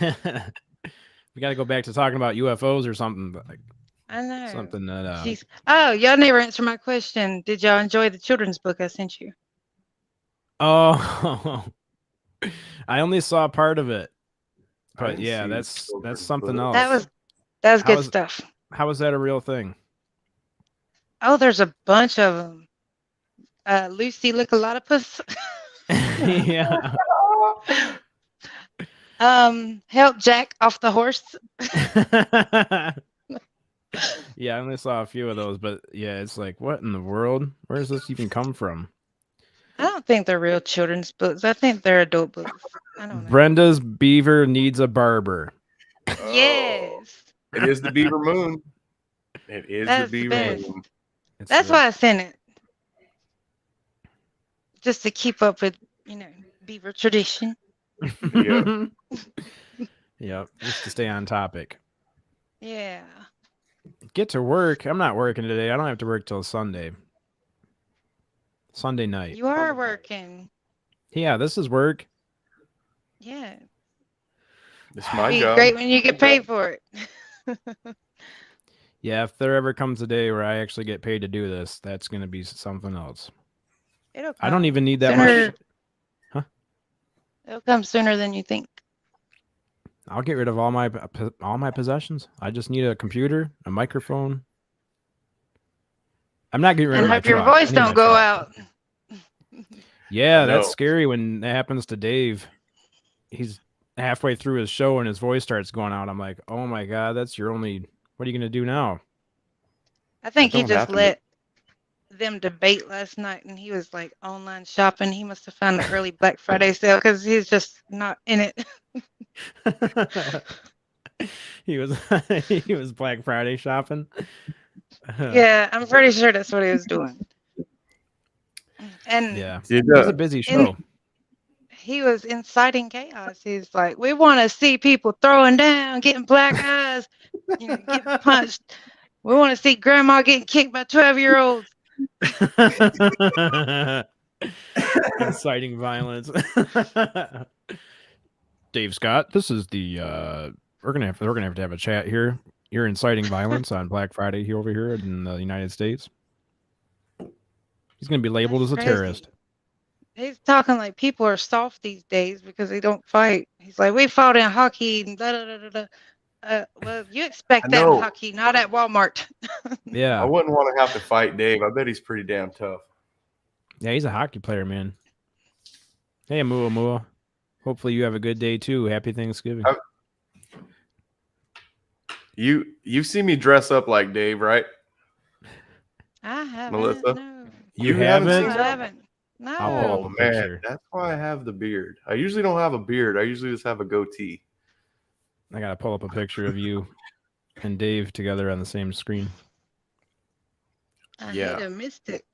We got to go back to talking about UFOs or something. But like I know. something that. Jeez. Oh, y'all never answered my question. Did y'all enjoy the children's book I sent you? Oh, I only saw part of it, but yeah, that's something else. That was good stuff. How is that a real thing? Oh, there's a bunch of them. Lucy Lickalotopus. Yeah. Help Jack off the horse. Yeah, I only saw a few of those, but yeah, it's like, what in the world? Where does this even come from? I don't think they're real children's books. I think they're adult books. I don't know. Brenda's beaver needs a barber. Yes. It is the Beaver Moon. It is That's the the Beaver best. Moon. That's why I sent it. Just to keep up with, beaver tradition. Yeah. Yep, just to stay on topic. Yeah. Get to work. I'm not working today. I don't have to work till Sunday night. You are working. Yeah, this is work. Yeah. It's my Be job. great when you get paid for it. Yeah, if there ever comes a day where I actually get paid to do this, that's going to be something else. It'll come. I don't even need that sooner. much. Huh? It'll come sooner than you think. I'll get rid of all my possessions. I just need a computer, a microphone. I'm not getting rid And of my hope your truck. voice I need my don't go truck. out. Yeah, that's No. scary when that happens to Dave. He's halfway through his show and his voice starts going out. I'm like, oh my God, that's your only. What are you going to do now? I think he don't just have to let them debate last night, and he was like online shopping. He must have found an early Black Friday sale because he's just not in it. he was Black Friday shopping. Yeah, I'm pretty sure that's what he was doing. And Yeah, It it was a does. busy show. he was inciting chaos. He's like, we want to see people throwing down, getting black eyes, getting punched. We want to see grandma getting kicked by 12-year-olds. Inciting violence. Dave Scott, this is the we're gonna have to have a chat here. You're inciting violence on Black Friday here over here in the United States. He's gonna be labeled as a terrorist. He's talking like people are soft these days because they don't fight. He's like, we fought in hockey and da da da da da. Well, you expect that in hockey, not at Walmart. Yeah, I wouldn't want to have to fight Dave. I bet he's pretty damn tough. yeah, he's a hockey player, man. Hey, Mua. Hopefully you have a good day too. Happy Thanksgiving. You see me dress up like Dave, right? I haven't. Melissa? No. You haven't haven't? seen I that? haven't. No. I'll pull up Oh a man, picture. that's why I have the beard. I usually don't have a beard. I usually just have a goatee. I gotta pull up a picture of you and Dave together on the same screen. I Yeah. hate have missed it.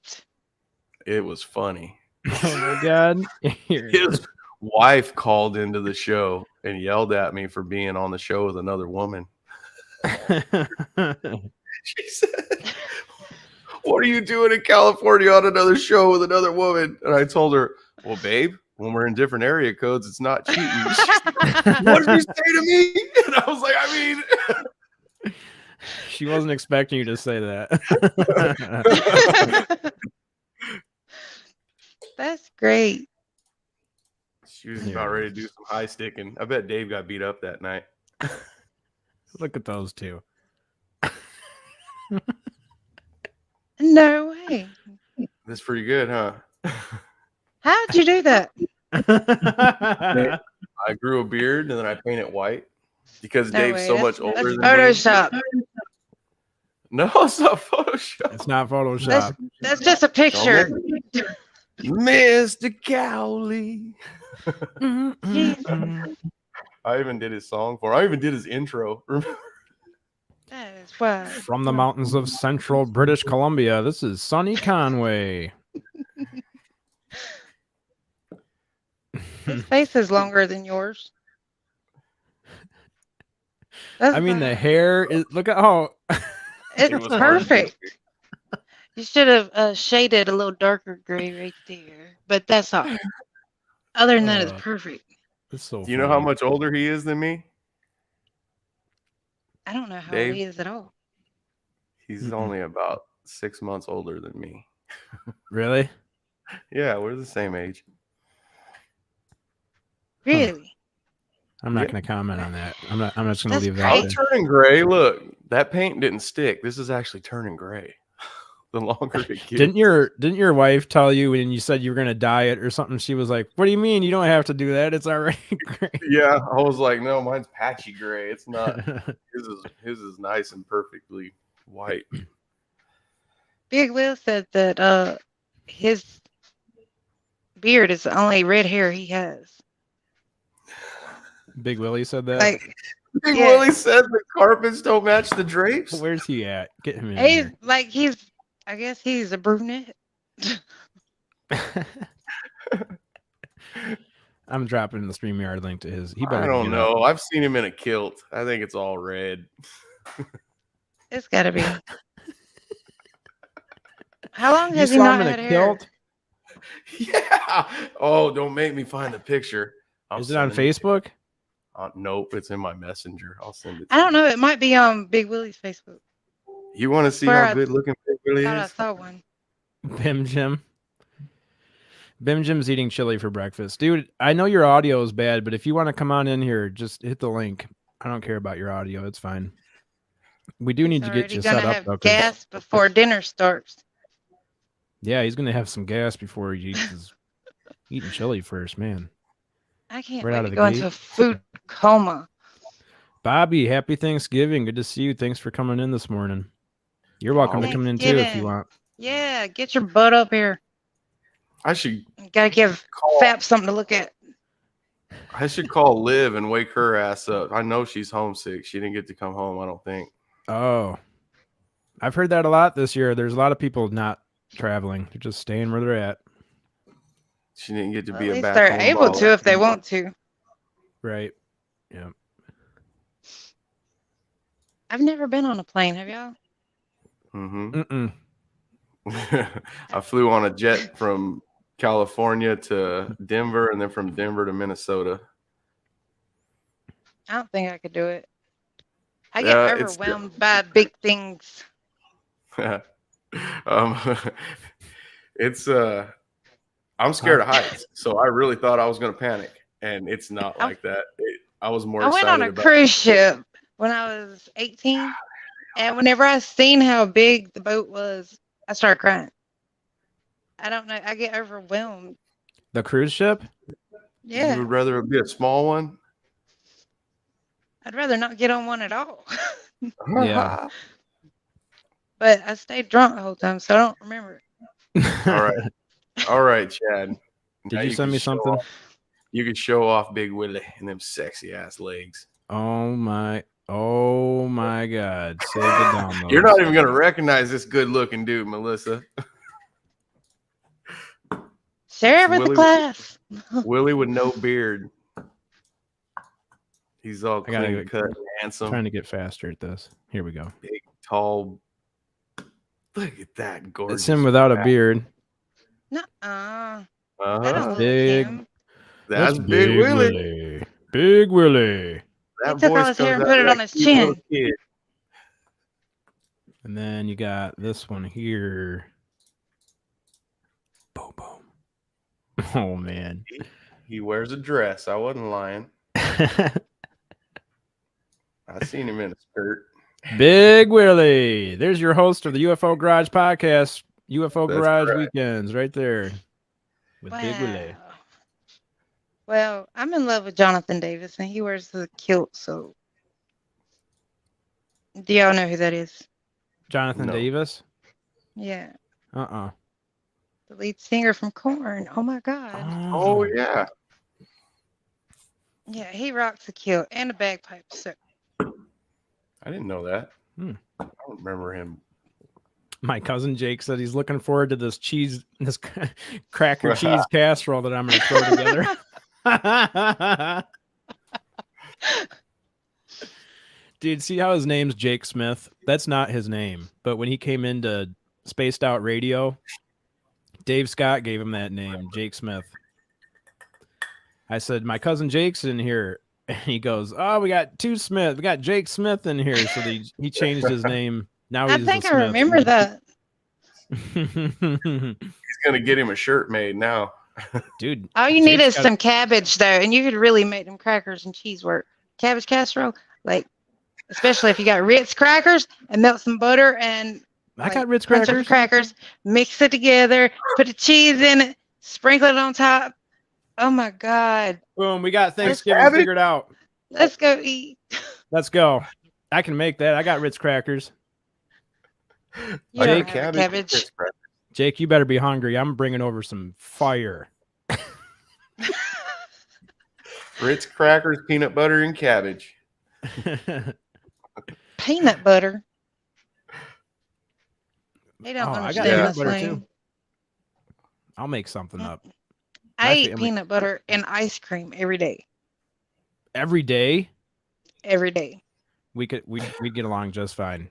It was funny. Oh my God! His wife called into the show and yelled at me for being on the show with another woman. She said, "What are you doing in California on another show with another woman?" And I told her, "Well, babe, when we're in different area codes, it's not cheating." What did you say to me? And I was like, I mean, She wasn't expecting you to say that. That's great. she was about ready to do some high sticking. I bet Dave got beat up that night. Look at those two. No way. That's pretty good, huh? How'd you do that? I grew a beard and then I paint it white because No Dave's way. so That's- much older that's than me. Photoshop. No, it's not Photoshop. It's not Photoshop. That's just a picture. Mr. Cowley. Mm-mm-mm. I even did his song for him. I even did his intro. That is why. From the mountains of central British Columbia, this is Sonny Conway. His face is longer than yours. That's I mean, the fine. hair is. Look at how. It's It was hard. perfect. You should have shaded a little darker gray right there, but that's all. Other than that, it's perfect. It's so Do you know how much older he is than me? I don't know how Dave? old he is at all. He's only about 6 months older than me. Really? Yeah, we're the same age. Really? I'm not going to comment on that. I'm just going to That's leave great. that. I'm turning gray. Look, that paint didn't stick. This is actually turning gray. The longer it gets. Didn't your wife tell you when you said you were going to dye it or something? She was like, "What do you mean? You don't have to do that. It's already gray." Yeah, I was like, no, mine's patchy gray. It's not. His is nice and perfectly white. Big Will said that his beard is the only red hair he has. Big Willie said that. Like, Big yeah. Willie said the carpets don't match the drapes. Where's he at? Get him in he's here. like I guess he's a brunette. I'm dropping the StreamYard link to his. He better. I don't get up. know. I've seen him in a kilt. I think it's all red. It's got to be. How long You has he saw not him in had a hair? kilt? Yeah. Oh, don't make me find the picture. Is it on Facebook? Nope, it's in my messenger. I'll send it. I don't know. It might be on Big Willie's Facebook. You want to see Where how I good looking Big Willie Thought I is? saw one. Bim Jim. Bim Jim's eating chili for breakfast. Dude, I know your audio is bad, but if you want to come on in here, just hit the link. I don't care about your audio. It's fine. We do need to get you set up. Have though, 'cause- gas before dinner starts. Yeah, he's going to have some gas before he eats his eating chili first, man. I can't Right wait out to of the go gate. into a food coma. Bobby, happy Thanksgiving. Good to see you. Thanks for coming in this morning. You're welcome to come in too if you Thanksgiving. want. Yeah, get your butt up here. I should Gotta give call. Fap something to look at. I should call Liv and wake her ass up. I know she's homesick. She didn't get to come home, I don't think. Oh, I've heard that a lot this year. There's a lot of people not traveling. They're just staying where they're at. She didn't get to Well, be at a least back they're home able mom. to if they want to. Right. Yeah. I've never been on a plane. Have y'all? Mm-hmm. I flew on a jet from California to Denver and then from Denver to Minnesota. I don't think I could do it. I get It's overwhelmed by big things. It's I'm scared of heights, so I really thought I was going to panic, and it's not like that. I was more I went excited on a about cruise ship when I was 18, and whenever I seen how big the boat was, I started crying. I don't know. I get overwhelmed. The cruise ship? Yeah. You would rather it be a small one? I'd rather not get on one at all. Yeah. But I stayed drunk the whole time, so I don't remember it. All right, Chad. Did Now you send can me show something? You could show off Big Willie and them sexy ass legs. Oh my God. Save the download. You're not even going to recognize this good looking dude, Melissa. Share it with the class. Willie with no beard. He's all I gotta clean cut and handsome. trying to get faster at this. Here we go. Big, tall. Look at that gorgeous. It's him without a beard. Nuh-uh. Uh-huh. Big. That's Big Willie. Big Willie. That He took all voice his hair and comes put out it on like his cute little chin. kid. And then you got this one here. Boom, boom. Oh, man. He wears a dress. I wasn't lying. I seen him in a skirt. Big Willie. There's your host of the UFO Garage podcast. UFO That's Garage correct. Weekends right there with Big Willie. Wow. Well, I'm in love with Jonathan Davis, and he wears the kilt, so. Do y'all know who that is? Jonathan No. Davis? Yeah. Uh-uh. The lead singer from Korn. Oh, my God. Oh, yeah. Yeah, he rocks a kilt and a bagpipe. So. I didn't know that. Hmm. I don't remember him. My cousin Jake said he's looking forward to this cracker cheese casserole that I'm going to throw together. Dude, see how his name's Jake Smith? That's not his name. But when he came into spaced out radio. Dave Scott gave him that name, Jake Smith. I said, my cousin Jake's in here. And he goes, oh, we got two Smith. We got Jake Smith in here. So he changed his name. Now I he's think a I Smith. remember that. He's gonna get him a shirt made now. Dude. All you need is some cabbage, though, and you could really make them crackers and cheese work. Cabbage casserole, like, especially if you got Ritz crackers and melt some butter and I got Ritz crunch up the crackers, mix it together, put the cheese in it, sprinkle it on top. Oh my God. Boom, we got Thanksgiving figured out. Let's go eat. Let's go. I can make that. I got Ritz crackers. You don't have cabbage. Jake, you better be hungry. I'm bringing over some fire. Ritz crackers, peanut butter, and cabbage. Peanut butter. They don't I got understand peanut butter this too. I'll make something up. I eat peanut butter and ice cream every day. Every day? Every day. We'd get along just fine.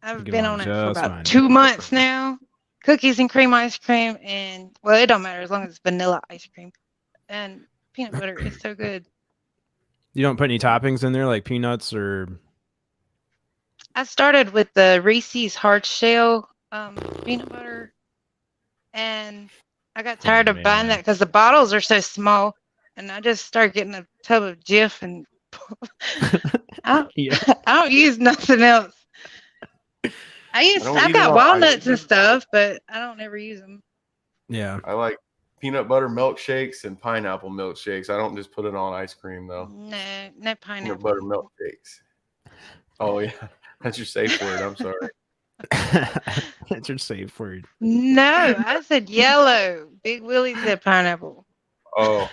I've been on it for about 2 months now. Cookies and cream ice cream, and well, it don't matter as long as it's vanilla ice cream. And peanut butter is so good. You don't put any toppings in there like peanuts or? I started with the Reese's hard shell peanut butter, and I got tired of buying that because the bottles are so small, and I just started getting a tub of Jif, and I don't use nothing else. I've got walnuts and stuff, but I don't ever use them. Yeah. I like peanut butter milkshakes and pineapple milkshakes. I don't just put it on ice cream though. No pineapple. Peanut butter milkshakes. Oh yeah. That's your safe word. I'm sorry. That's your safe word. No, I said yellow. Big Willie said pineapple. Oh.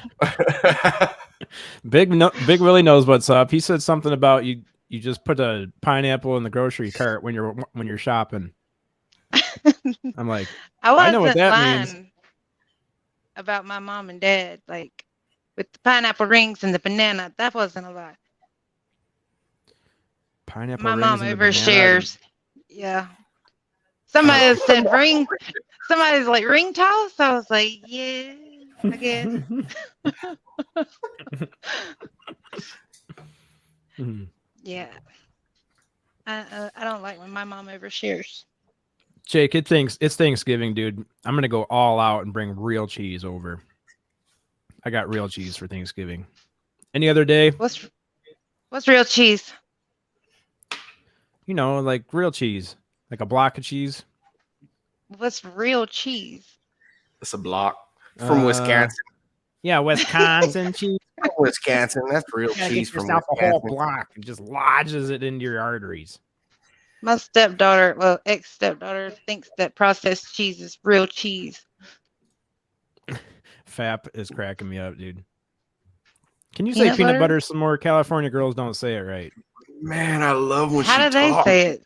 Big Willie knows what's up. He said something about you just put a pineapple in the grocery cart when you're shopping. I'm like, I know what that means. About my mom and dad, like with the pineapple rings and the banana, that wasn't a lie. Pineapple. My mom overshares. Yeah. Somebody said ring. Somebody's like ring toss. I was like, yeah, I guess. Yeah. I don't like when my mom overshares. Jake, it's Thanksgiving, dude. I'm gonna go all out and bring real cheese over. I got real cheese for Thanksgiving. Any other day? What's real cheese? You know, like real cheese, like a block of cheese. What's real cheese? It's a block from Wisconsin. Yeah, Wisconsin cheese. Wisconsin, that's real cheese from Wisconsin. Wisconsin. A whole block and just lodges it into your arteries. My ex-stepdaughter thinks that processed cheese is real cheese. FAP is cracking me up, dude. Can you say peanut butter some more? California girls don't say it right. Man, I love when How she do they talks. say it?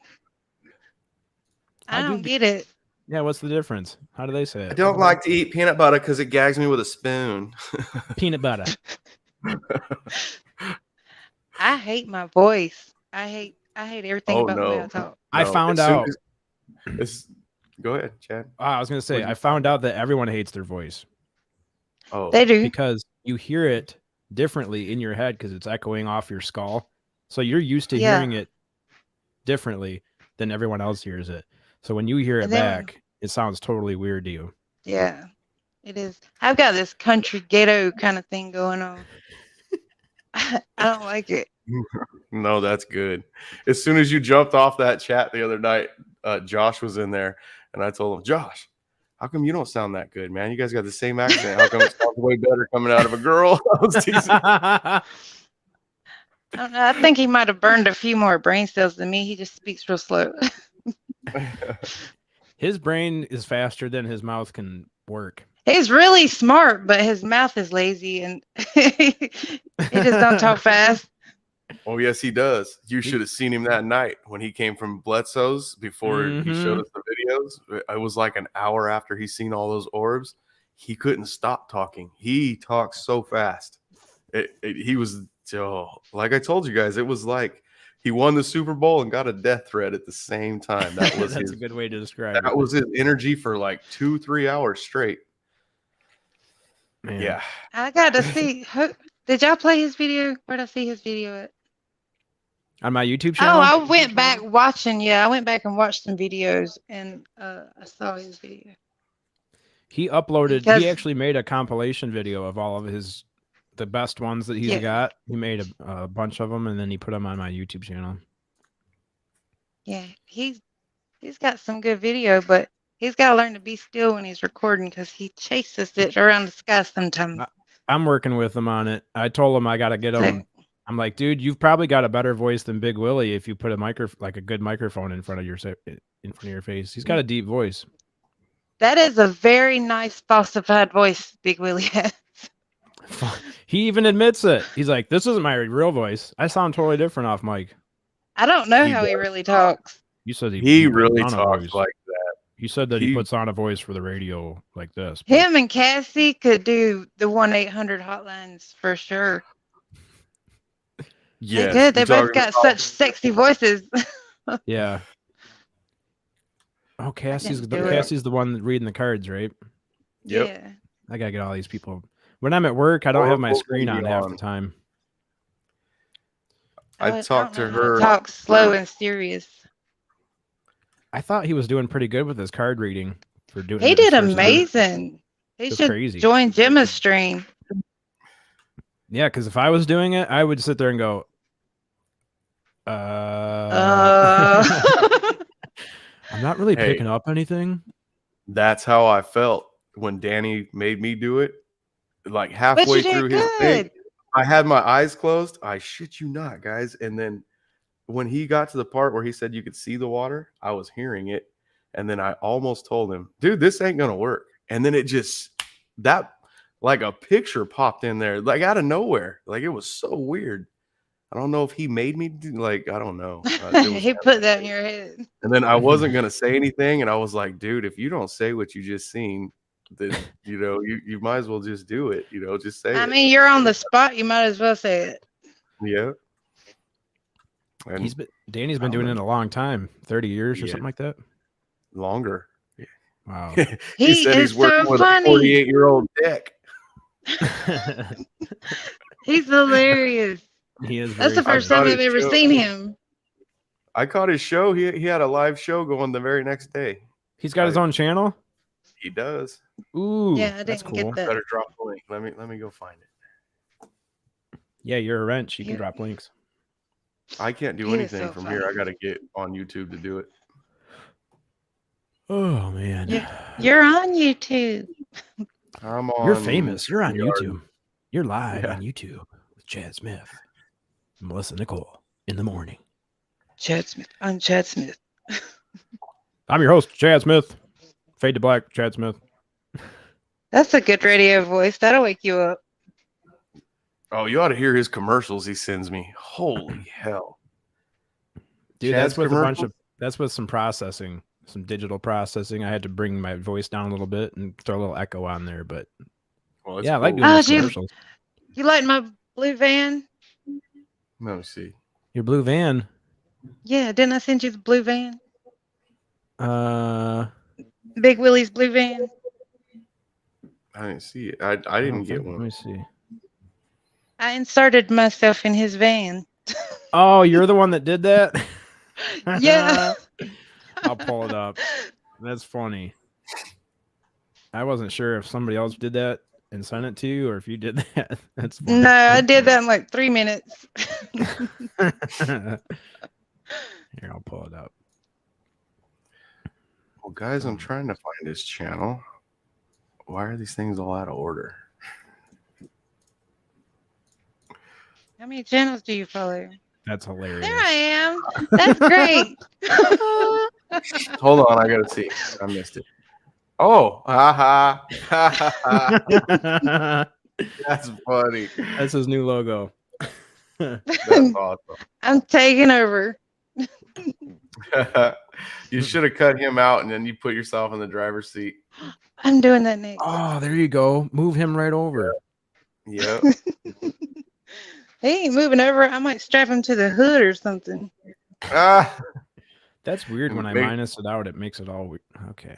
I don't get it. Yeah, what's the difference? How do they say it? I don't like to eat peanut butter because it gags me with a spoon. Peanut butter. I hate my voice. I hate everything about the way I talk. I found out. Go ahead, Chad. I was going to say, I found out that everyone hates their voice. Oh, they do. Because you hear it differently in your head because it's echoing off your skull. So you're used to hearing it differently than everyone else hears it. So when you hear it back, it sounds totally weird to you. Yeah, it is. I've got this country ghetto kind of thing going on. I don't like it. No, that's good. As soon as you jumped off that chat the other night, Josh was in there, and I told him, Josh, how come you don't sound that good, man? You guys got the same accent. How come it sounds way better coming out of a girl? I was teasing. I don't know. I think he might have burned a few more brain cells than me. He just speaks real slow. His brain is faster than his mouth can work. He's really smart, but his mouth is lazy, and he just don't talk fast. Oh, yes, he does. You should have seen him that night when he came from Bledsoe's before he showed us the videos. It was like an hour after he seen all those orbs. He couldn't stop talking. He talks so fast. He was, like I told you guys, it was like He won the Super Bowl and got a death threat at the same time. That was That's a good way to describe it. That was his energy for like 2-3 hours straight. Man. Yeah. I got to see. Did y'all play his video? Where'd I see his video at? On my YouTube channel? Oh, I went back watching. Yeah, I went back and watched some videos, and I saw his video. He uploaded. Because- he actually made a compilation video of all of the best ones that he's got. He made a bunch of them, and then he put them on my YouTube channel. Yeah, he's got some good video, but he's got to learn to be still when he's recording because he chases it around the sky sometimes. I'm working with him on it. I told him I got to get him. I'm like, dude, you've probably got a better voice than Big Willie if you put a good microphone in front of your face. He's got a deep voice. That is a very nice falsified voice Big Willie has. He even admits it. He's like, this isn't my real voice. I sound totally different off mic. I don't know how he really talks. You said he really talks like that. He said that he puts on a voice for the radio like this. Him and Cassie could do the 1-800 hotlines for sure. Yeah, they could. They both got such sexy voices. Yeah. Oh, Cassie's the one reading the cards, right? Yep. Yeah. I gotta get all these people. When I'm at work, I don't have my screen on half the time. I talked to her. Talk slow and serious. I thought he was doing pretty good with his card reading for doing. He did amazing. He should crazy. join Gemma's stream. Yeah, because if I was doing it, I would sit there and go, I'm not really picking up anything. That's how I felt when Danny made me do it. Like halfway through his thing, I had my eyes closed. I shit you not, guys. And then when he got to the part where he said you could see the water, I was hearing it. And then I almost told him, dude, this ain't going to work. And then it just, like a picture popped in there, like out of nowhere. Like it was so weird. I don't know if he made me do, like, I don't know. He put that in your head. And then I wasn't going to say anything. And I was like, dude, if you don't say what you just seen, then, you might as well just do it. Just say it. I mean, you're on the spot. You might as well say it. Yeah. And Danny's been doing it a long time, 30 years or something like that. Longer. Yeah. Wow. he said he's working with a 48-year-old dick. He's hilarious. He is. That's the first time I've ever seen him. I caught his show. He had a live show going the very next day. He's got his own channel. He does. Ooh, yeah, I didn't that's cool. get that. Better drop the link. Let me go find it. Yeah, you're a wrench. You can drop links. I can't do anything from here. I got to get on YouTube to do it. Oh man, you're on YouTube. I'm on. You're famous. You're on YouTube. You're live on YouTube with Chad Smith, Melissa Nicole in the morning. Chad Smith. I'm Chad Smith. I'm your host, Chad Smith. Fade to black, Chad Smith. That's a good radio voice. That'll wake you up. Oh, you ought to hear his commercials he sends me. Holy hell. Dude, that's with some processing, some digital processing. I had to bring my voice down a little bit and throw a little echo on there, but well, I like doing those commercials. You like my blue van? Let me see. Your blue van? Yeah, didn't I send you the blue van? Big Willie's blue van. I didn't see it. I didn't get one. Let me see. I inserted myself in his van. Oh, you're the one that did that? Yeah. I'll pull it up. That's funny. I wasn't sure if somebody else did that and sent it to you or if you did that. That's funny. No, I did that in like 3 minutes. Here, I'll pull it up. Well, guys, I'm trying to find his channel. Why are these things all out of order? How many channels do you follow? That's hilarious. There I am. That's great. Hold on, I gotta see. I missed it. Oh, haha. That's funny. That's his new logo. That's awesome. I'm taking over. You should have cut him out and then you put yourself in the driver's seat. I'm doing that next. Oh, there you go. Move him right over. Yeah. He ain't moving over. I might strap him to the hood or something. Ah, That's weird. When I Maybe- minus it out, it makes it all weird. Okay.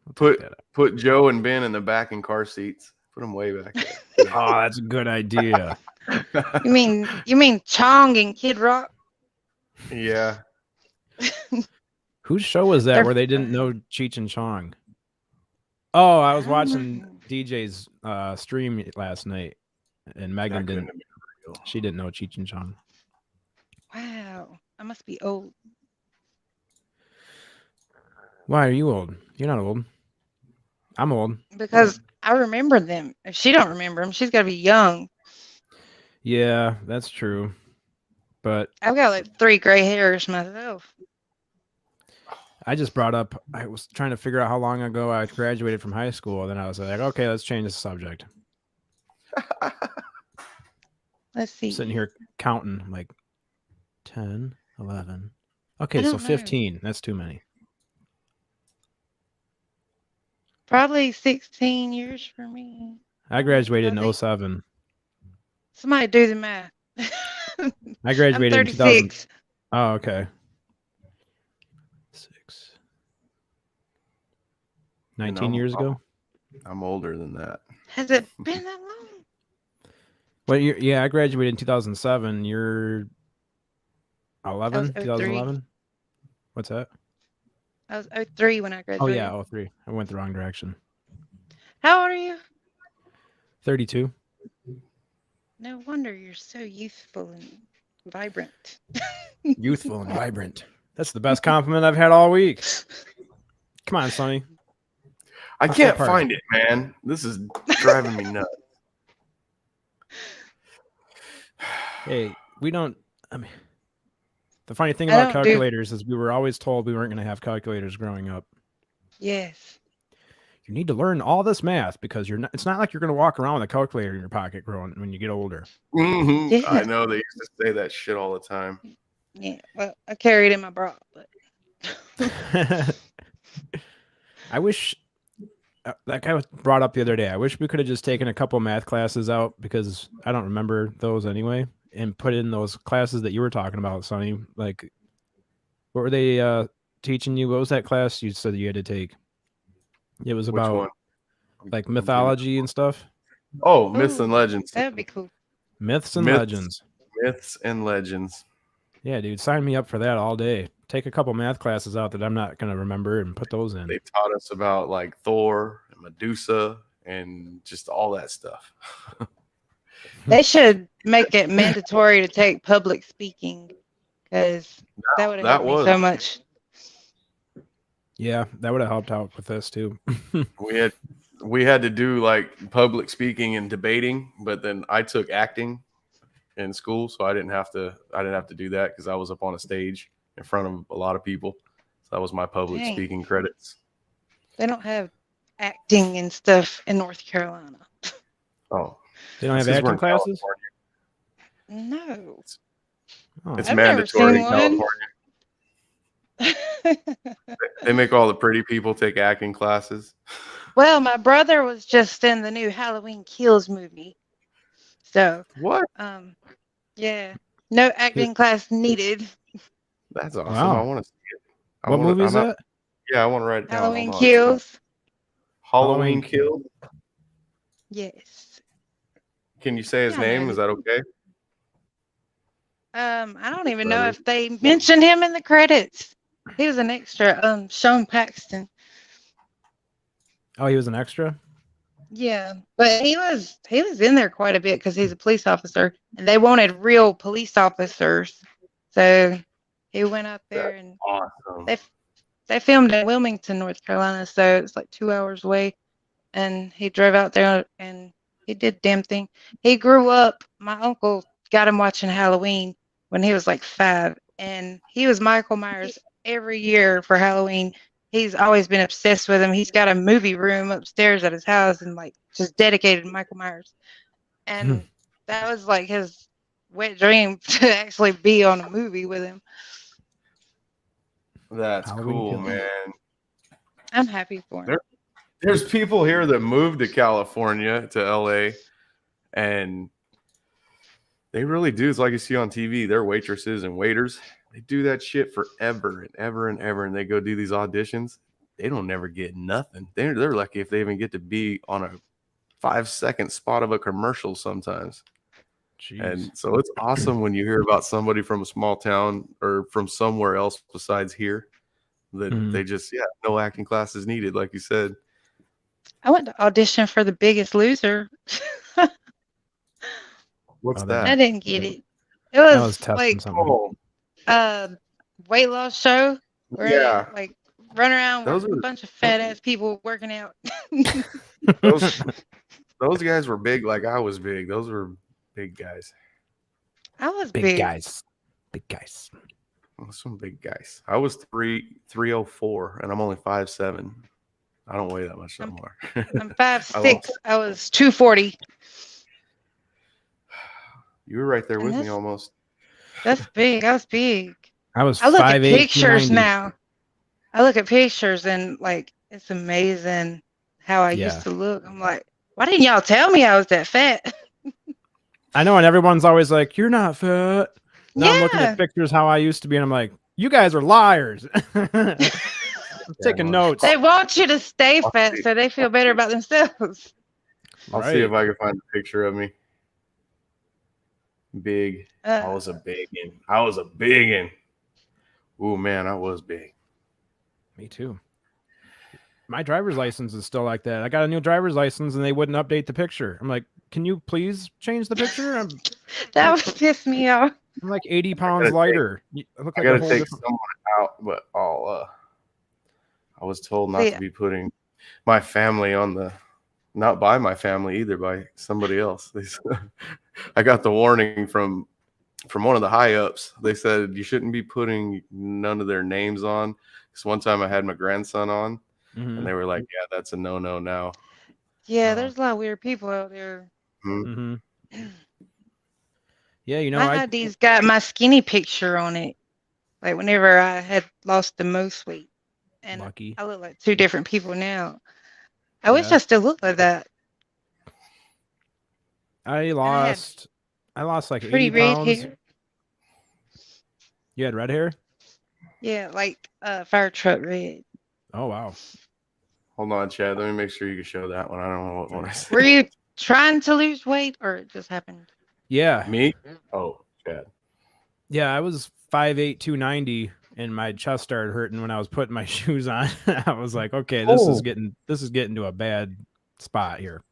I'll take that out. Put Joe and Ben in the back in car seats. Put them way back there. Oh, that's a good idea. You mean Chong and Kid Rock? Yeah. Whose show was that They're where they didn't know Cheech and Chong? Oh, I was I don't watching know. DJ's stream last night, and Megan That couldn't didn't. have been real. She didn't know Cheech and Chong. Wow, I must be old. Why are you old? You're not old. I'm old. Because I remember them. If she don't remember them, she's got to be young. Yeah, that's true. But I've got like 3 gray hairs myself. I just brought up, I was trying to figure out how long ago I graduated from high school. And then I was like, okay, let's change the subject. Let's see. Sitting here counting like 10, 11. Okay, I so don't know. 15. That's too many. Probably 16 years for me. I graduated I in think- 07. Somebody do the math. I I'm graduated in 2000. 36. Oh, okay. 6. 19 years ago? I'm older than that. Has it been that long? Well, yeah, I graduated in 2007. You're 11? 03. 2011? What's that? I was 03 when I Oh, graduated. yeah, 03. I went the wrong direction. How old are you? 32. No wonder you're so youthful and vibrant. Youthful and vibrant. That's the best compliment I've had all week. Come on, Sonny. I Not can't that part. find it, man. This is driving me nuts. Hey, we don't. I mean, the funny thing I about don't do- calculators is we were always told we weren't going to have calculators growing up. Yes. You need to learn all this math because you're not. It's not like you're going to walk around with a calculator in your pocket growing when you get older. Mhm. Yeah. I know they used to say that shit all the time. Yeah. Well, I carry it in my bra, but I wish that guy was brought up the other day. I wish we could have just taken a couple math classes out because I don't remember those anyway, and put in those classes that you were talking about, Sonny. Like, what were they teaching you? What was that class you said you had to take? It was Which about one? like mythology and stuff. Oh, myths and Ooh, legends. that'd be cool. Myths and Myths. legends. Myths and legends. Yeah, dude, sign me up for that all day. Take a couple math classes out that I'm not going to remember and put those in. They taught us about like Thor and Medusa and just all that stuff. They should make it mandatory to take public speaking because that would have that helped me was. so much. Yeah, that would have helped out with this too. We had to do like public speaking and debating, but then I took acting in school, so I didn't have to do that because I was up on a stage in front of a lot of people. So that was my public Dang. speaking credits. They don't have acting and stuff in North Carolina. Oh, They don't have This is acting where classes? No. Oh. it's I've never mandatory in seen one. California. They make all the pretty people take acting classes. Well, my brother was just in the new Halloween Kills movie. So, What? yeah, no acting class needed. That's awesome. Wow. I want to see it. What movie is that? Yeah, I want to write it down. Halloween Hold on. Kills. Halloween Kill. Yes. Can you say his Yeah, name? man. Is that okay? I don't even know Brother. if they mentioned him in the credits. He was an extra. Sean Paxton. Oh, he was an extra? Yeah, but he was in there quite a bit because he's a police officer, and they wanted real police officers. So he went out there and Awesome. they filmed in Wilmington, North Carolina, so it's like 2 hours away. And he drove out there and he did damn thing. He grew up. My uncle got him watching Halloween when he was like 5, and he was Michael Myers every year for Halloween. He's always been obsessed with him. He's got a movie room upstairs at his house and like just dedicated to Michael Myers. And that was like his wet dream to actually be on a movie with him. That's Halloween cool, Kill. man. I'm happy for him. There's people here that moved to California, to LA, and They really do. It's like you see on TV. They're waitresses and waiters. They do that shit forever and ever and ever, and they go do these auditions. They don't never get nothing. They're lucky if they even get to be on a 5-second spot of a commercial sometimes. Jeez. And so it's awesome when you hear about somebody from a small town or from somewhere else besides here that they just, no acting classes needed, like you said. I went to audition for The Biggest Loser. What's Oh, that? I didn't get it. It I was testing like something. weight loss show where Yeah. they, like run around Those with are- a bunch of fat ass people working out. Those guys were big like I was big. Those were big guys. I was Big big. guys. Big guys. Some big guys. I was 304 and I'm only 5'7". I don't weigh that much no more. I'm 5'6". I was 240. You were right there And with me that's- almost. That's big. I was big. I was I look at 5'8", pictures 290. now. I look at pictures and like it's amazing how I used to look. I'm like, why didn't y'all tell me I was that fat? I know, and everyone's always like, "You're not fat." Now I'm looking Yeah. at pictures how I used to be, and I'm like, "You guys are liars." I'm taking notes. They want you to stay fat so they feel better about themselves. I'll see if I can find a picture of me. Big. I was a biggin. I was a biggin. Ooh, man, I was big. Me too. My driver's license is still like that. I got a new driver's license and they wouldn't update the picture. I'm like, can you please change the picture? That would piss me off. I'm like 80 pounds lighter. I look like I a gotta whole take different... someone out, but I was told not to be putting my family on the, not by my family either, by somebody else. I got the warning from one of the high ups. They said you shouldn't be putting none of their names on. Because one time I had my grandson on, and they were like, "Yeah, that's a no-no now." Yeah, there's a lot of weird people out there. Yeah, you know, my ID's got my skinny picture on it. Like whenever I had lost the most weight, and lucky. I look like two different people now. I wish I still looked like that. I lost like pretty 80 red pounds. hair. You had red hair? Yeah, like fire truck red. Oh wow. Hold on, Chad. Let me make sure you can show that one. I don't know what one I said. Were you trying to lose weight or it just happened? Yeah. Me? Oh, Chad. Yeah, I was 5'8", 290, and my chest started hurting when I was putting my shoes on. I was like, okay, this is getting to a bad spot here.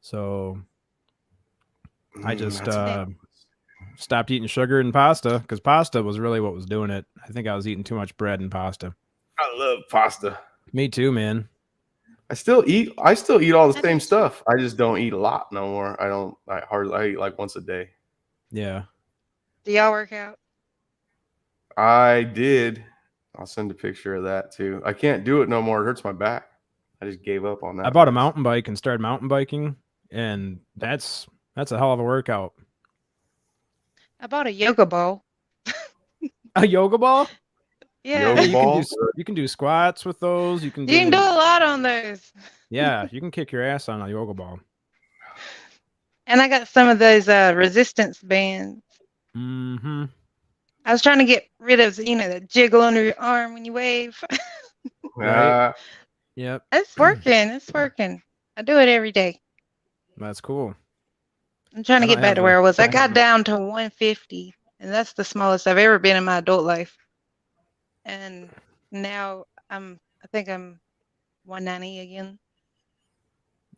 So I just stopped eating sugar and pasta because pasta was really what was doing it. I think I was eating too much bread and pasta. I love pasta. Me too, man. I still eat all the same stuff. I just don't eat a lot no more. I eat like once a day. Yeah. Do y'all work out? I did. I'll send a picture of that too. I can't do it no more. It hurts my back. I just gave up on that. I bought a mountain bike and started mountain biking, and that's a hell of a workout. I bought a yoga ball. A yoga ball? Yeah. Yoga you can do squats with those. You can do a lot on those. Yeah, you can kick your ass on a yoga ball. And I got some of those resistance bands. Mm-hmm. I was trying to get rid of, the jiggle under your arm when you wave. Right. Yep. It's working. It's working. I do it every day. That's cool. I'm trying to get back to where I was. I got down to 150, and that's the smallest I've ever been in my adult life. And now I think I'm 190 again.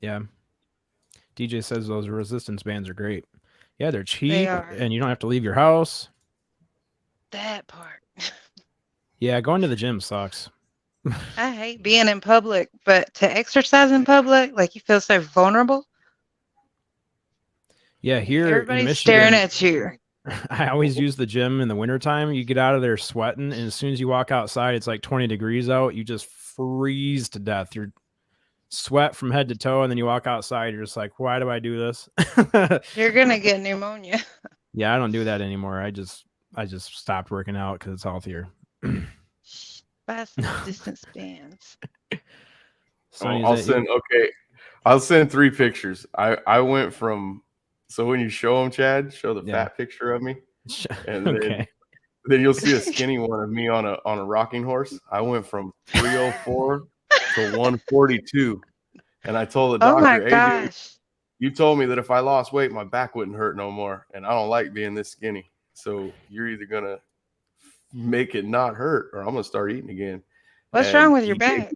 Yeah. DJ says those resistance bands are great. Yeah, they're cheap, and you don't have to leave your house. That part. Yeah, going to the gym sucks. I hate being in public, but to exercise in public, like you feel so vulnerable. Yeah, here everybody's in Michigan, staring at you. I always use the gym in the wintertime. You get out of there sweating, and as soon as you walk outside, it's like 20 degrees out. You just freeze to death. You're sweat from head to toe, and then you walk outside. You're just like, why do I do this? You're gonna get pneumonia. Yeah, I don't do that anymore. I just stopped working out because it's healthier. Buy some distance bands. I'll send 3 pictures. I went from So when you show them, Chad, show the fat picture of me, and then you'll see a skinny one of me on a rocking horse. I went from 304 to 142, and I told the doctor, Oh my "Hey, gosh. dude, you told me that if I lost weight, my back wouldn't hurt no more, and I don't like being this skinny. So you're either gonna make it not hurt, or I'm gonna start eating again." What's wrong with your back?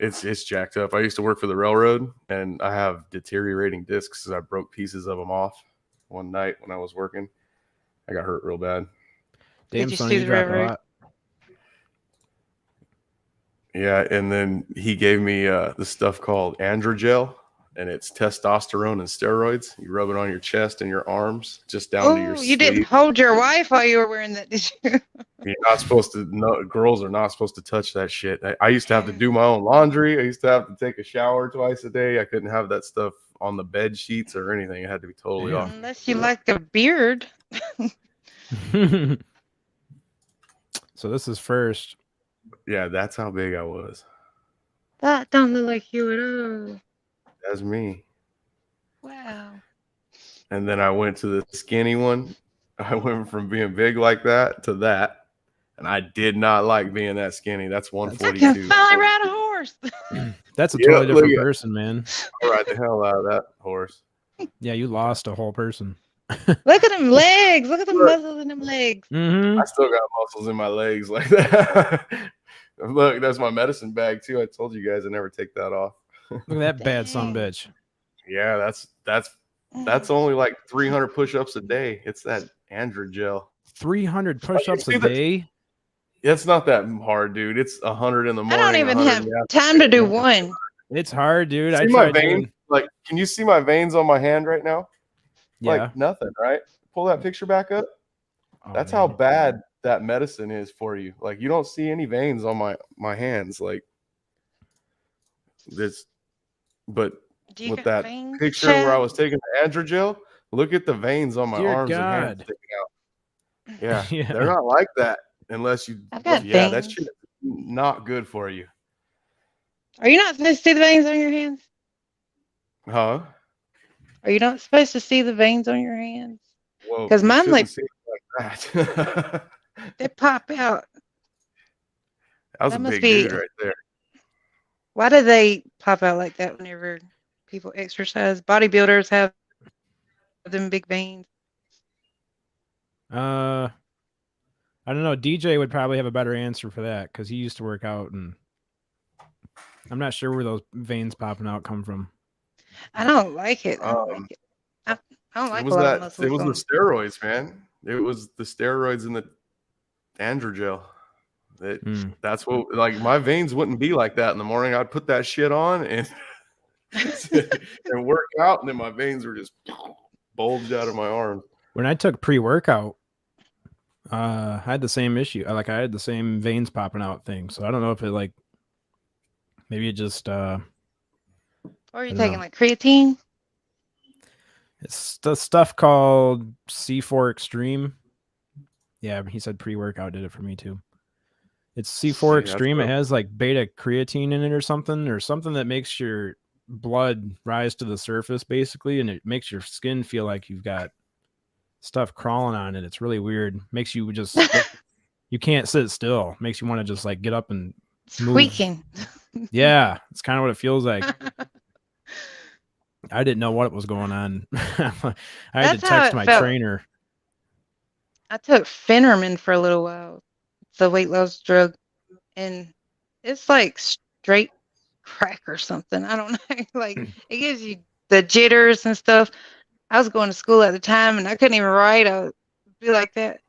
It's jacked up. I used to work for the railroad, and I have deteriorating discs because I broke pieces of them off one night when I was working. I got hurt real bad. Damn, Sonny, you dropped a lot. Yeah, and then he gave me this stuff called androgel, and it's testosterone and steroids. You rub it on your chest and your arms, just down to your sleeve. You didn't hold your wife while you were wearing that, did you? You're not supposed to. No, girls are not supposed to touch that shit. I used to have to do my own laundry. I used to have to take a shower twice a day. I couldn't have that stuff on the bed sheets or anything. It had to be totally off. Unless you like a beard. So this is first. Yeah, that's how big I was. That don't look like you at all. That's me. Wow. And then I went to the skinny one. I went from being big like that to that. And I did not like being that skinny. That's 142. I can finally ride a horse. That's a totally different person, man. I ride the hell out of that horse. Yeah, you lost a whole person. Look at them legs. Look at the muscles in them legs. I still got muscles in my legs like that. Look, that's my medicine bag too. I told you guys I never take that off. Look at that bad son bitch. Yeah, that's only like 300 push-ups a day. It's that androgel. 300 push-ups a day? It's not that hard, dude. It's 100 in the morning. I don't even have time to do one. It's hard, dude. See my veins? Like, can you see my veins on my hand right now? Yeah. Like nothing, right? Pull that picture back up. Oh, that's how bad that medicine is for you. Like, you don't see any veins on my hands. Like this, but with that picture where I was taking the androgel, look at the veins on my arms and hands sticking out. Yeah, they're not like that unless you. That shit is not good for you. Are you not supposed to see the veins on your hands? Huh? Are you not supposed to see the veins on your hands? Well, because mine like that. They pop out. That was a big dude right there. Why do they pop out like that whenever people exercise? Bodybuilders have them big veins. I don't know. DJ would probably have a better answer for that because he used to work out, and I'm not sure where those veins popping out come from. I don't like it. I don't like it. I don't like a lot of muscles. It was the steroids, man. It was the steroids and the androgel. That's what, like, my veins wouldn't be like that in the morning. I'd put that shit on and and work out, and then my veins were just bulged out of my arms. When I took pre-workout, I had the same issue. I had the same veins popping out thing. So I don't know if it maybe it just. Or are you taking like creatine? It's the stuff called C4 Extreme. Yeah, he said pre-workout did it for me too. It's C4 Extreme. It has like beta creatine in it or something that makes your blood rise to the surface basically, and it makes your skin feel like you've got stuff crawling on it. It's really weird. Makes you just you can't sit still. Makes you want to just like get up and move. Squeaking. Yeah, it's kind of what it feels like. I didn't know what was going on. I had to text my trainer. I took Phenermin for a little while. It's a weight loss drug, and it's like straight crack or something. I don't know. Like, it gives you the jitters and stuff. I was going to school at the time, and I couldn't even write. I would be like that.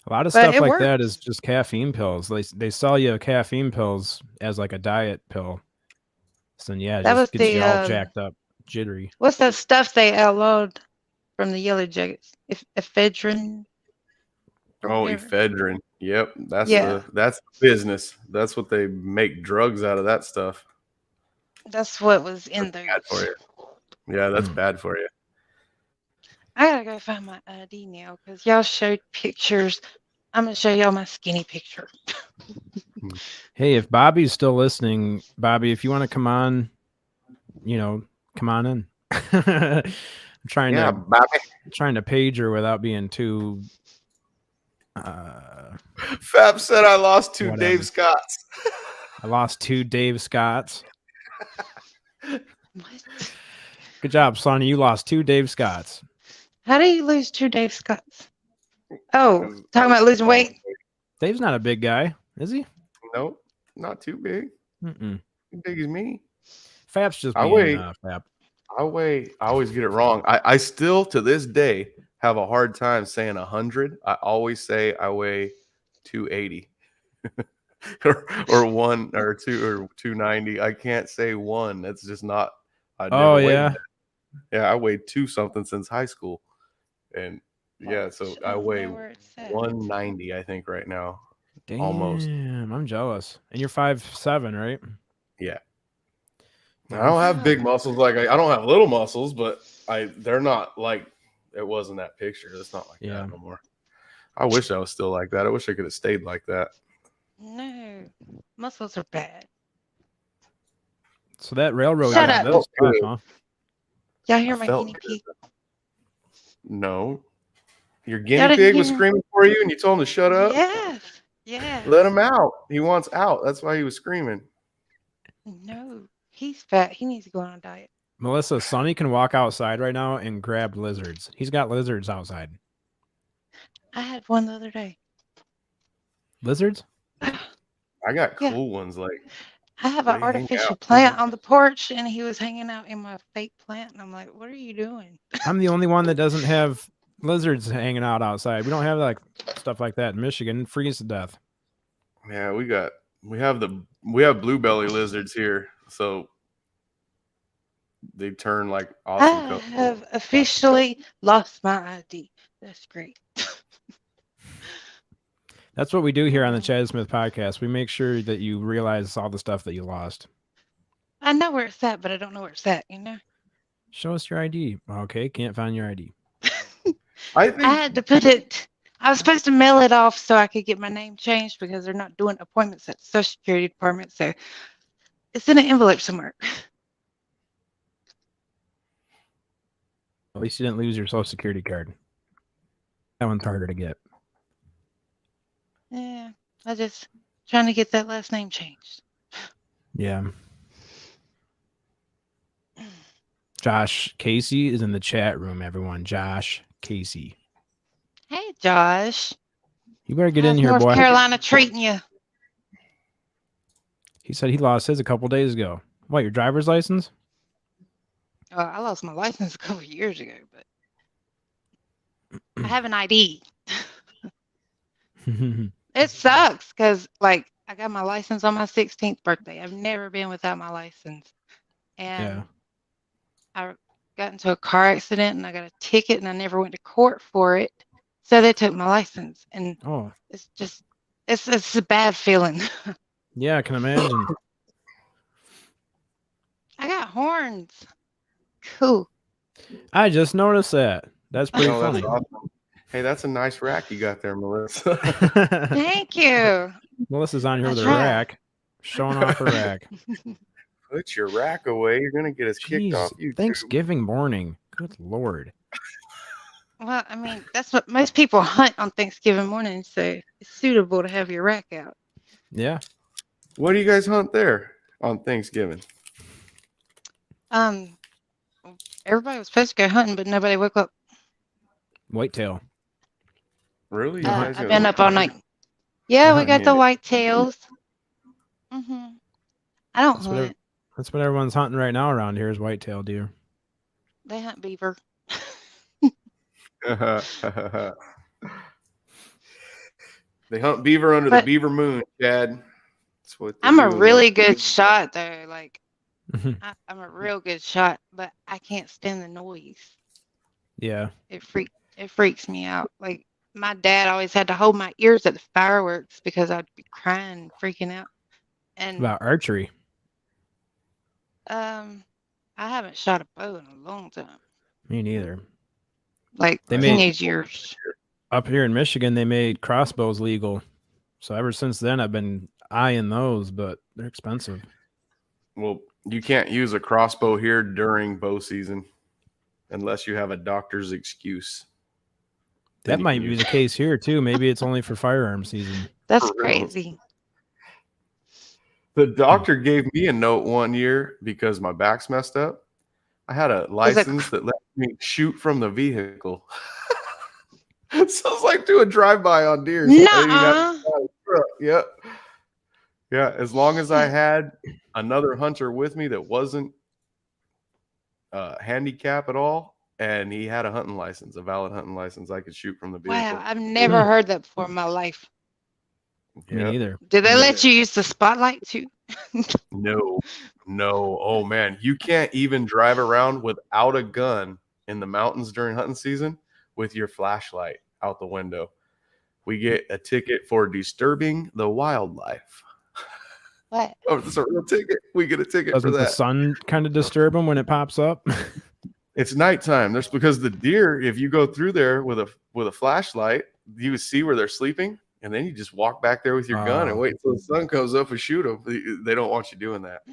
A lot of stuff like that is just caffeine pills. They sell you caffeine pills as like a diet pill. So yeah, it just gets you all jacked up, jittery. What's that stuff they outlawed from the Yellow Jackets? Ephedrine. Oh, ephedrine. Yep, that's the business. That's what they make drugs out of. That stuff. That's what was in there. Bad for you. Yeah, that's bad for you. I gotta go find my ID now because y'all showed pictures. I'm gonna show y'all my skinny picture. Hey, if Bobby's still listening, Bobby, if you want to come on, come on in. trying Yeah, to Bobby. trying to page her without being too. Fab said I lost 2 Whatever. Dave Scotts. I lost 2 Dave Scotts. What? Good job, Sonny. You lost 2 Dave Scotts. How do you lose 2 Dave Scotts? Oh, talking about losing weight? Dave's not a big guy, is he? Nope, not too big. Mm-mm. Too big as me. Fab's just I being weigh- Fab. I always get it wrong. I still to this day have a hard time saying 100. I always say I weigh 280 or 1 or 2 or 290. I can't say 1. That's just not. I never weighed Yeah. that. Yeah, I weighed 2 something since high school, and yeah, so I weigh 190. I think right now. Damn, Almost. I'm jealous. And you're 5'7", right? Yeah. I don't have big muscles like I don't have little muscles, but they're not like it was in that picture. It's not like that no more. I wish I was still like that. I wish I could have stayed like that. No, muscles are bad. So that railroad. Shut up. That was tough, huh? Y'all hear I my felt guinea good. pig? No. Your Y'all guinea didn't pig was hear- screaming for you and you told him to shut up? Yes. Yeah. Let him out. He wants out. That's why he was screaming. No, he's fat. He needs to go on a diet. Melissa, Sonny can walk outside right now and grab lizards. He's got lizards outside. I had one the other day. Lizards? I got Yeah. cool ones like I have They an hang artificial out. plant on the porch, and he was hanging out in my fake plant, and I'm like, "What are you doing?" I'm the only one that doesn't have lizards hanging out outside. We don't have like stuff like that in Michigan. Freeze to death. yeah, we have blue belly lizards here, so they turn like I awesome colors. have officially lost my ID. That's great. That's what we do here on the Chad Smith podcast. We make sure that you realize all the stuff that you lost. I know where it's at, but I don't know where it's at. You know. Show us your ID. Okay, can't find your ID. I think I had to put it. I was supposed to mail it off so I could get my name changed because they're not doing appointments at the Social Security Department. So it's in an envelope somewhere. At least you didn't lose your Social Security card. That one's harder to get. Yeah, I just trying to get that last name changed. Yeah. Josh Casey is in the chat room, everyone. Josh Casey. Hey, Josh. You better get in How's here, North boy. Carolina treating you? He said he lost his a couple days ago. What, your driver's license? I lost my license a couple years ago, but I have an ID. It sucks because, like, I got my license on my 16th birthday. I've never been without my license. And I got into a car accident and I got a ticket and I never went to court for it. So they took my license. And it's just, it's a bad feeling. Yeah, I can imagine. I got horns. Cool. I just noticed that. That's pretty Oh, funny. that's awesome. Hey, that's a nice rack you got there, Melissa. Thank you. Melissa's on here with That's her right. rack, showing off her rack. Put your rack away. You're gonna get us kicked off Jeez, YouTube. Thanksgiving morning. Good Lord. Well, I mean, that's what most people hunt on Thanksgiving morning, so it's suitable to have your rack out. Yeah. What do you guys hunt there on Thanksgiving? Everybody was supposed to go hunting, but nobody woke up. Whitetail. Really? You I've guys been go- up all night. Yeah, we hunting got the it. whitetails. I don't That's hunt. That's what everyone's hunting right now around here is whitetail deer. They hunt beaver. They hunt beaver under the But- beaver moon, Chad. That's what they I'm a do. really good shot, though. Like, I'm a real good shot, but I can't stand the noise. Yeah. It freaks me out. Like, my dad always had to hold my ears at the fireworks because I'd be crying and freaking out. And About archery. I haven't shot a bow in a long time. Me neither. Like They made- teenage years. Up here in Michigan, they made crossbows legal. So ever since then, I've been eyeing those, but they're expensive. Well, you can't use a crossbow here during bow season. unless you have a doctor's excuse. That might be the case here too. Maybe it's only for firearm season. That's crazy. The doctor gave me a note one year because my back's messed up. I had a license that let me shoot from the vehicle. So it's like do a drive-by on deer. Yep. Yeah, as long as I had another hunter with me that wasn't handicapped at all, and he had a hunting license, a valid hunting license, I could shoot from the vehicle. Wow, I've never heard that before in my life. Me neither. Did they let you use the spotlight too? No. Oh man, you can't even drive around without a gun in the mountains during hunting season with your flashlight out the window. We get a ticket for disturbing the wildlife. What? Oh, it's a real ticket. We get a ticket Doesn't for that. the sun kind of disturb them when it pops up? It's nighttime. There's because the deer, if you go through there with a flashlight, you see where they're sleeping, and then you just walk back there with your gun and wait until the sun comes up and shoot them. They don't want you doing that.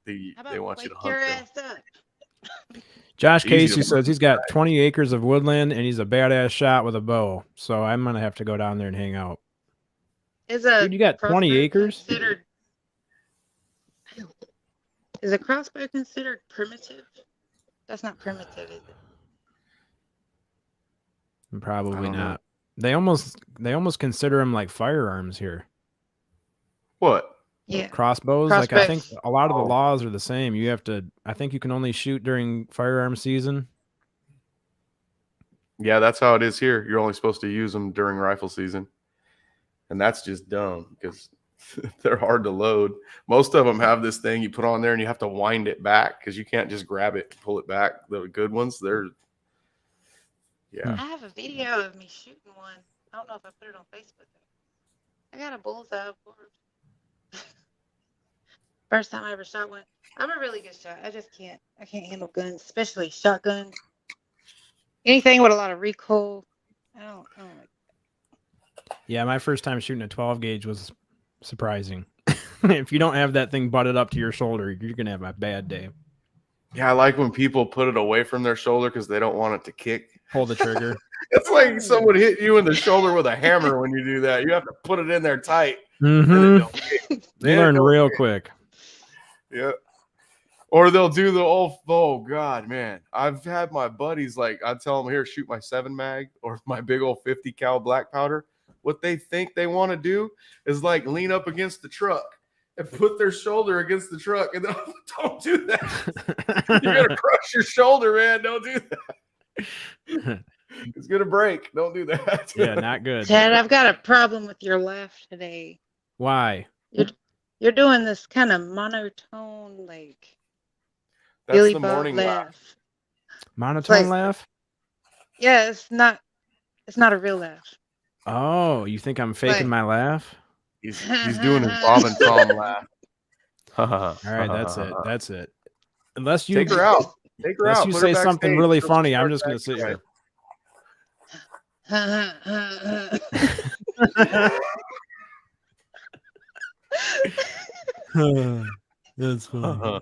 They want you to hunt them. Josh Casey says he's got 20 acres of woodland and he's a badass shot with a bow. So I'm gonna have to go down there and hang out. Dude, you got 20 acres? Is a crossbow considered primitive? That's not primitive, is it? Probably not. They almost consider them like firearms here. What? Yeah. Crossbows. Like I think a lot of the laws are the same. I think you can only shoot during firearm season. Yeah, that's how it is here. You're only supposed to use them during rifle season. And that's just dumb because they're hard to load. Most of them have this thing you put on there and you have to wind it back because you can't just grab it and pull it back. The good ones, I have a video of me shooting one. I don't know if I put it on Facebook. I got a bullseye for it. First time I ever shot one. I'm a really good shot. I can't handle guns, especially shotguns. Anything with a lot of recoil. I don't like that. Yeah, my first time shooting a 12 gauge was surprising. If you don't have that thing butted up to your shoulder, you're gonna have a bad day. Yeah, I like when people put it away from their shoulder because they don't want it to kick. Pull the trigger. It's like someone hit you in the shoulder with a hammer when you do that. You have to put it in there tight. Mm-hmm. They learn real quick. Yeah. Or they'll do the oh God, man. I've had my buddies I tell them, here, shoot my 7 mag or my big old 50 cal black powder. What they think they want to do is lean up against the truck and put their shoulder against the truck. And don't do that. You're going to crush your shoulder, man. Don't do that. It's going to break. Don't do that. Yeah, not good. Ted, I've got a problem with your laugh today. Why? You're doing this kind of monotone, That's Billy the Bob morning laugh. Monotone laugh? Yeah, it's not a real laugh. Oh, you think I'm faking my laugh? He's doing his Bob and Tom laugh. All right, that's it. Unless you take her out. Unless you say something really funny, I'm just gonna sit here. That's funny.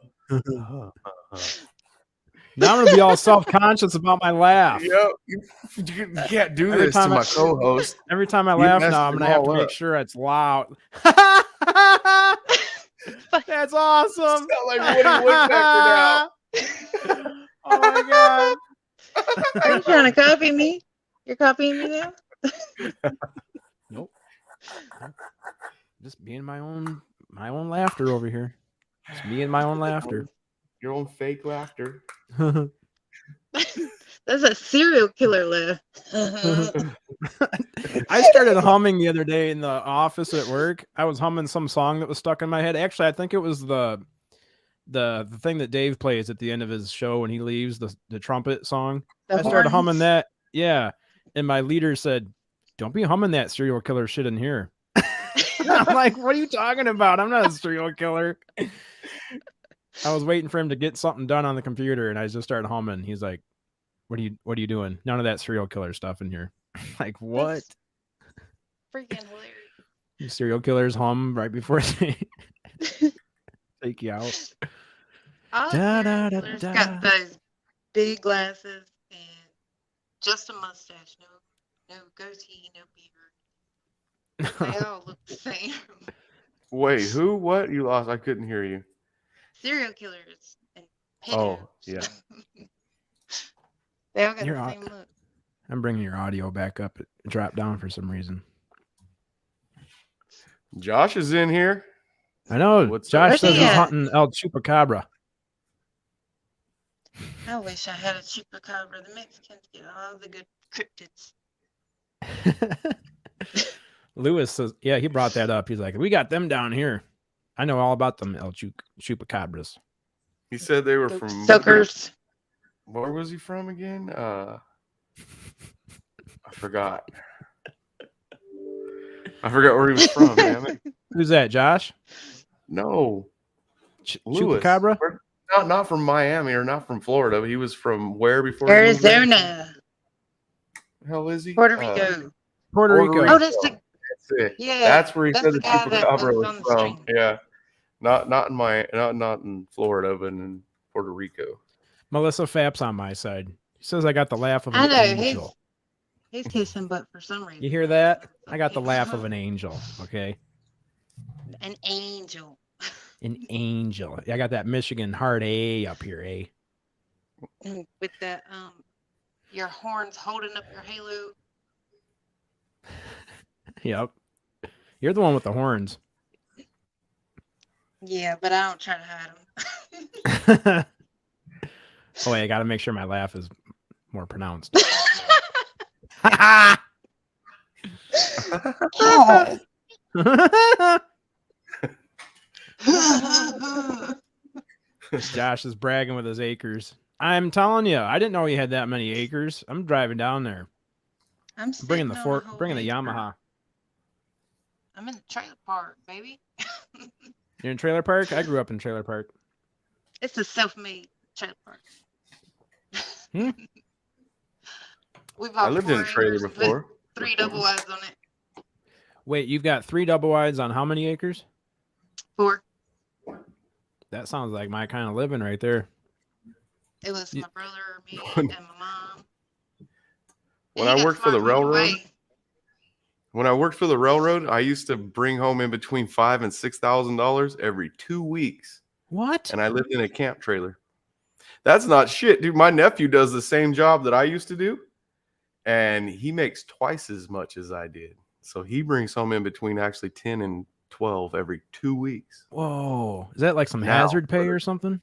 Now I'm gonna be all self-conscious about my laugh. Yep. You can't do this to my co-host. Every time I laugh now, I'm gonna have to make sure it's loud. That's awesome. Like Woody Woodpecker now. Oh my god. Are you trying to copy me? You're copying me now? Nope. Just being my own laughter over here. Just me and my own laughter. Your own fake laughter. That's a serial killer laugh. I started humming the other day in the office at work. I was humming some song that was stuck in my head. Actually, I think it was the thing that Dave plays at the end of his show when he leaves, the trumpet song. I started humming that. Yeah. And my leader said, "Don't be humming that serial killer shit in here." I'm like, "What are you talking about? I'm not a serial killer." I was waiting for him to get something done on the computer, and I just started humming. He's like, What are you doing? None of that serial killer stuff in here." Like, what? That's freaking hilarious. You serial killers hum right before they take you out. Got those big glasses just a mustache. No goatee, no beard. They all look the same. Wait, who? What? You lost? I couldn't hear you. Serial killers and pedos. Oh, yeah. They all got the same look. I'm bringing your audio back up. It dropped down for some reason. Josh is in here. I know. What's Josh up? says he's Yeah. hunting El Chupacabra. I wish I had a chupacabra. The Mexicans get all the good cryptids. Lewis says, yeah, he brought that up. He's like, we got them down here. I know all about them El Chupacabras. He said they were from Suckers. Where was he from again? I forgot. I forgot where he was from. Damn it. Who's that, Josh? No, Lewis. Chupacabra? Not from Miami or not from Florida. But he was from where before? He moved there? Arizona. The hell is he? Puerto Rico. Puerto Rico. Oh, that's the That's it. yeah. That's where he that's said the the guy that chupacabra was was on the from. stream. Yeah, not in Florida, but in Puerto Rico. Melissa Fapp's on my side. He says I got the laugh of I an know angel. he's kissing butt for some reason. You hear that? I got the laugh of an angel. Okay. An angel. An angel. I got that Michigan hard A up here, eh? With that your horns holding up your halo. Yep. You're the one with the horns. Yeah, but I don't try to hide them. Oh, wait, I got to make sure my laugh is more pronounced. Josh is bragging with his acres. I'm telling you, I didn't know he had that many acres. I'm driving down there. I'm Bringing the sitting on a Ford, bringing the whole Yamaha. acre. I'm in the trailer park, baby. You're in trailer park? I grew up in trailer park. It's a self-made trailer park. Hmm? We I bought lived in 4 a trailer acres, put before. 3 double wides on it. Wait, you've got 3 double wides on how many acres? 4. That sounds like my kind of living right there. It was You- my brother, me, and my mom. When And I he got worked for the smart and moved railroad, away. when I worked for the railroad, I used to bring home in between $5,000 and $6,000 every 2 weeks, What? and I lived in a camp trailer. That's not shit, dude. My nephew does the same job that I used to do, and he makes twice as much as I did. So he brings home in between actually 10 and 12 every 2 weeks. Whoa. Is that like some Now, hazard pay or something?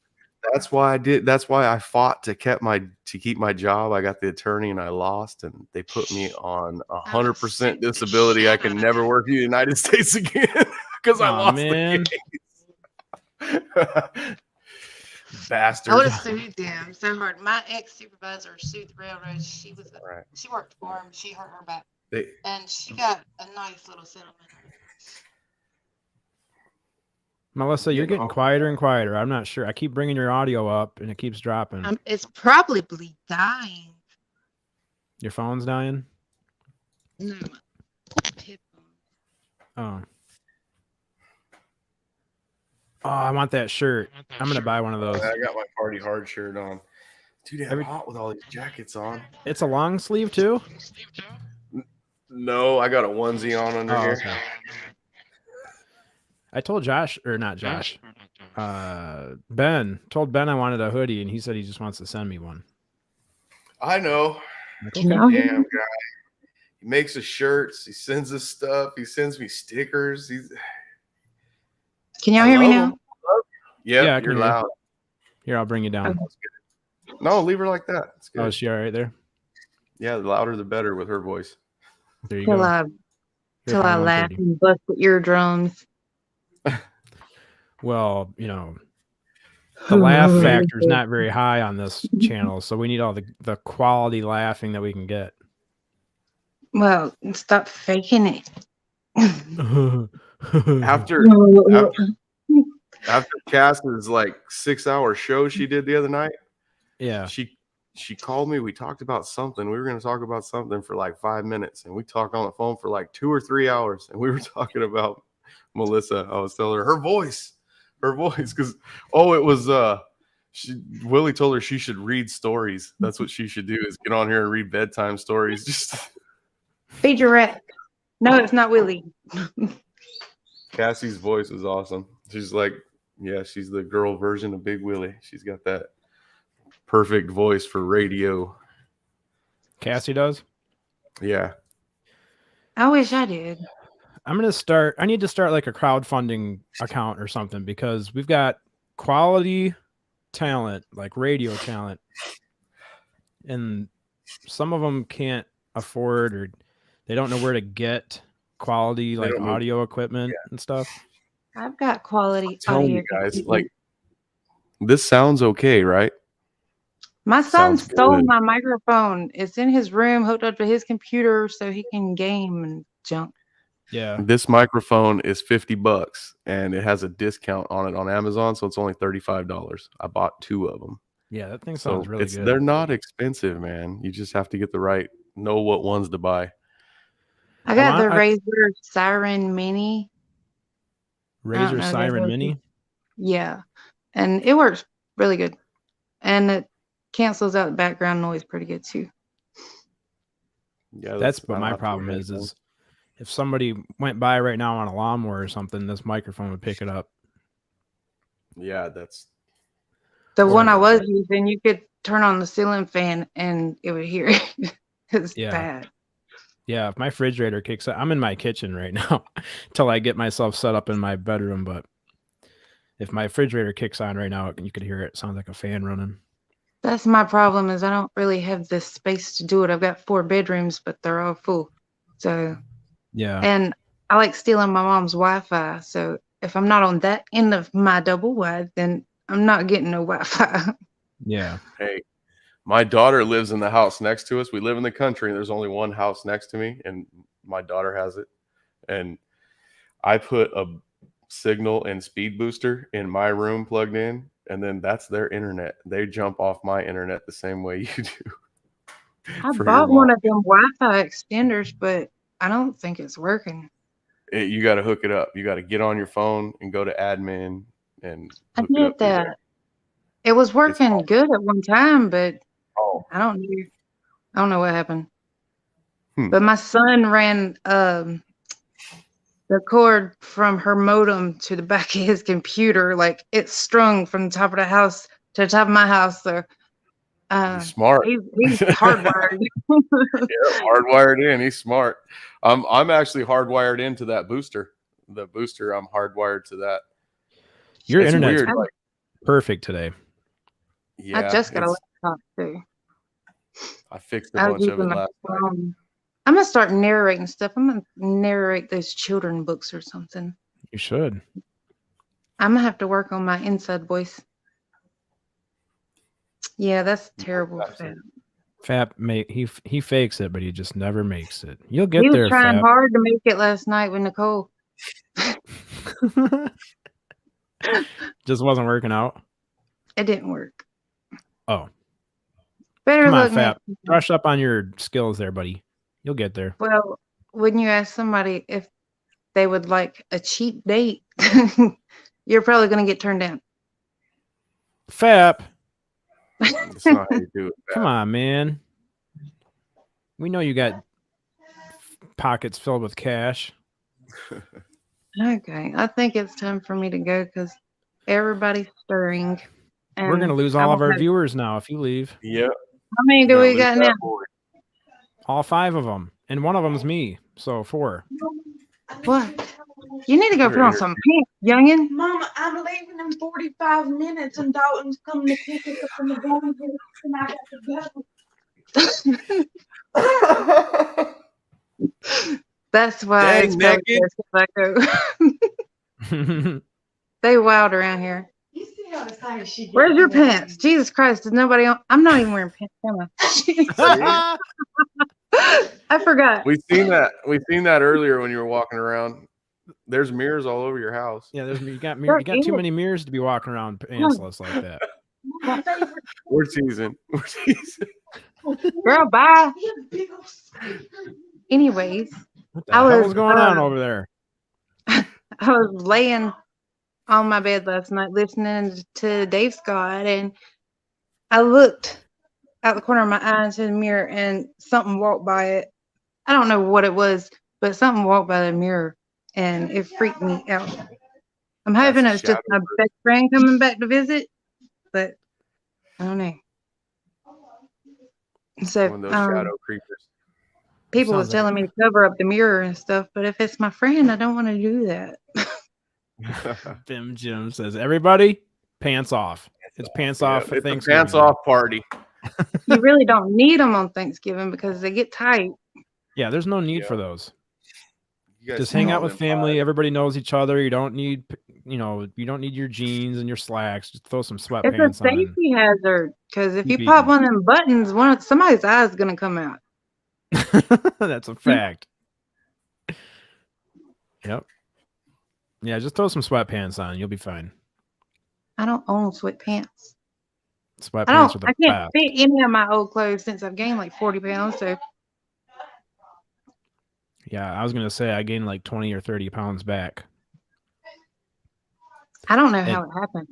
That's why I fought to keep my job. I got the attorney and I lost, and they put me on 100% disability. I can never work in the United States again because I Aw, lost man. the case. Bastard. I would have sued them so hard. My ex-supervisor sued the railroad. She worked for him. She hurt her back. And she got a nice little settlement. Melissa, you're getting quieter and quieter. I'm not sure. I keep bringing your audio up and it keeps dropping. It's probably dying. Your phone's dying? No. Hip Oh. Oh, I want that shirt. I'm going to buy one of those. I got my party hard shirt on. Dude, I'm Every- hot with all these jackets on. It's a long sleeve too? No, I got a onesie on under Oh, here. okay. I told Josh, or not Josh, Ben, told Ben I wanted a hoodie and he said he just wants to send me one. I know. Like, You okay. know? Damn guy. He makes us shirts. He sends us stuff. He sends me stickers. Can y'all hear me now? Yeah, Yeah, I can you're hear you. loud. Here, I'll bring you down. No, leave her like that. It's good. Oh, is she all right there? Yeah, the louder the better with her voice. There you Till go. I Here, till I phone laugh 130. and bust the eardrums. Well, you know, the laugh factor is not very high on this channel, so we need all the quality laughing that we can get. Well, stop faking it. After Cass's like 6-hour show she did the other night, Yeah. she called me. We talked about something. We were going to talk about something for like 5 minutes, and we talked on the phone for like 2 or 3 hours, and we were talking about Melissa. I was telling her her voice because it was Willie told her she should read stories. That's what she should do, is get on here and read bedtime stories. Just Feed your rat. No, it's not Willie. Cassie's voice is awesome. She's like, yeah, she's the girl version of Big Willie. She's got that perfect voice for radio. Cassie does. Yeah. I wish I did. I need to start like a crowdfunding account or something, because we've got quality talent, like radio talent, and some of them can't afford, or they don't know where to get quality like audio equipment and stuff. I've got quality Tell audio. you guys, like, this sounds okay, right? My son Sounds stole good. my microphone. It's in his room, hooked up to his computer so he can game and junk. Yeah. This microphone is $50 and it has a discount on it on Amazon, so it's only $35. I bought 2 of them. Yeah, that thing sounds really good. They're not expensive, man. You just have to get know what ones to buy. I got the Razer Siren Mini. Razer Siren Mini? Yeah. And it works really good. And it cancels out the background noise pretty good too. Yeah, that's what my problem is if somebody went by right now on a lawnmower or something, this microphone would pick it up. Yeah, that's the one I was using. You could turn on the ceiling fan and it would hear it. It's bad. Yeah, if my refrigerator kicks up, I'm in my kitchen right now until I get myself set up in my bedroom. But if my refrigerator kicks on right now, you could hear it. It sounds like a fan running. That's my problem, is I don't really have the space to do it. I've got 4 bedrooms, but they're all full. So yeah. And I like stealing my mom's Wi-Fi. So if I'm not on that end of my double wide, then I'm not getting no Wi-Fi. Yeah. Hey, my daughter lives in the house next to us. We live in the country, and there's only one house next to me, and my daughter has it. And I put a signal and speed booster in my room plugged in, and then that's their internet. They jump off my internet the same way you do. I bought one of them Wi-Fi extenders, but I don't think it's working. You got to hook it up. You got to get on your phone and go to admin and I did that. It was working good at one time, but I don't know what happened. But my son ran the cord from her modem to the back of his computer, like it's strung from the top of the house to the top of my house. So he's smart. He's hardwired. Yeah, hardwired in. He's smart. I'm actually hardwired into that booster. The booster, I'm hardwired to that. Your internet's perfect today. Yeah, I just got a laptop too. I fixed a bunch of it last night. I'm gonna start narrating stuff. I'm gonna narrate those children books or something. You should. I'm gonna have to work on my inside voice. Yeah, that's terrible. Fap he fakes it, but he just never makes it. You'll get there. He was trying hard to make it last night with Nicole. Just wasn't working out. It didn't work. Oh. Better Come on, look, Fap. Brush up on your skills there, buddy. You'll get there. Well, when you ask somebody if they would like a cheap date, you're probably going to get turned down. Fap. That's not how you do it. Come on, man. We know you got pockets filled with cash. Okay, I think it's time for me to go because everybody's stirring. We're going to lose all of our viewers now if you leave. Yep. How many do we got now? All 5 of them. And one of them's me. So 4. What? You need to go put on some pants, youngin. Mama, I'm leaving in 45 minutes and Dalton's coming to pick us up from the bowling and I got to go. That's why it's I go. They wild around here. You see how excited she gets. Where's your pants? Jesus Christ, is nobody on? I'm not even wearing pants, am I? I forgot. We've seen that earlier when you were walking around. There's mirrors all over your house. Yeah, you got too many mirrors to be walking around pantsless like that. We're teasing. Girl, bye. Anyways, what the hell was going on over there? I was laying on my bed last night listening to Dave Scott, and I looked out the corner of my eye into the mirror, and something walked by it. I don't know what it was, but something walked by the mirror, and it freaked me out. I'm hoping it's just my best friend coming back to visit, but I don't know. So One of those shadow creepers. people was telling me to cover up the mirror and stuff, but if it's my friend, I don't want to do that. Bim Jim says, everybody, pants off. It's pants off for Thanksgiving. It's a pants off party. You really don't need them on Thanksgiving because they get tight. Yeah, there's no need for those. Just hang out with family. Everybody knows each other. You don't need, you don't need your jeans and your slacks. Just throw some sweatpants on. It's a safety hazard because if you pop one of them buttons, somebody's eye is gonna come out. That's a fact. Yep. Yeah, just throw some sweatpants on. You'll be fine. I don't own sweatpants. Sweatpants are the I can't fit any of my old clothes since I've gained like 40 pounds. So. Yeah, I was going to say I gained like 20 or 30 pounds back. I don't know how it happened.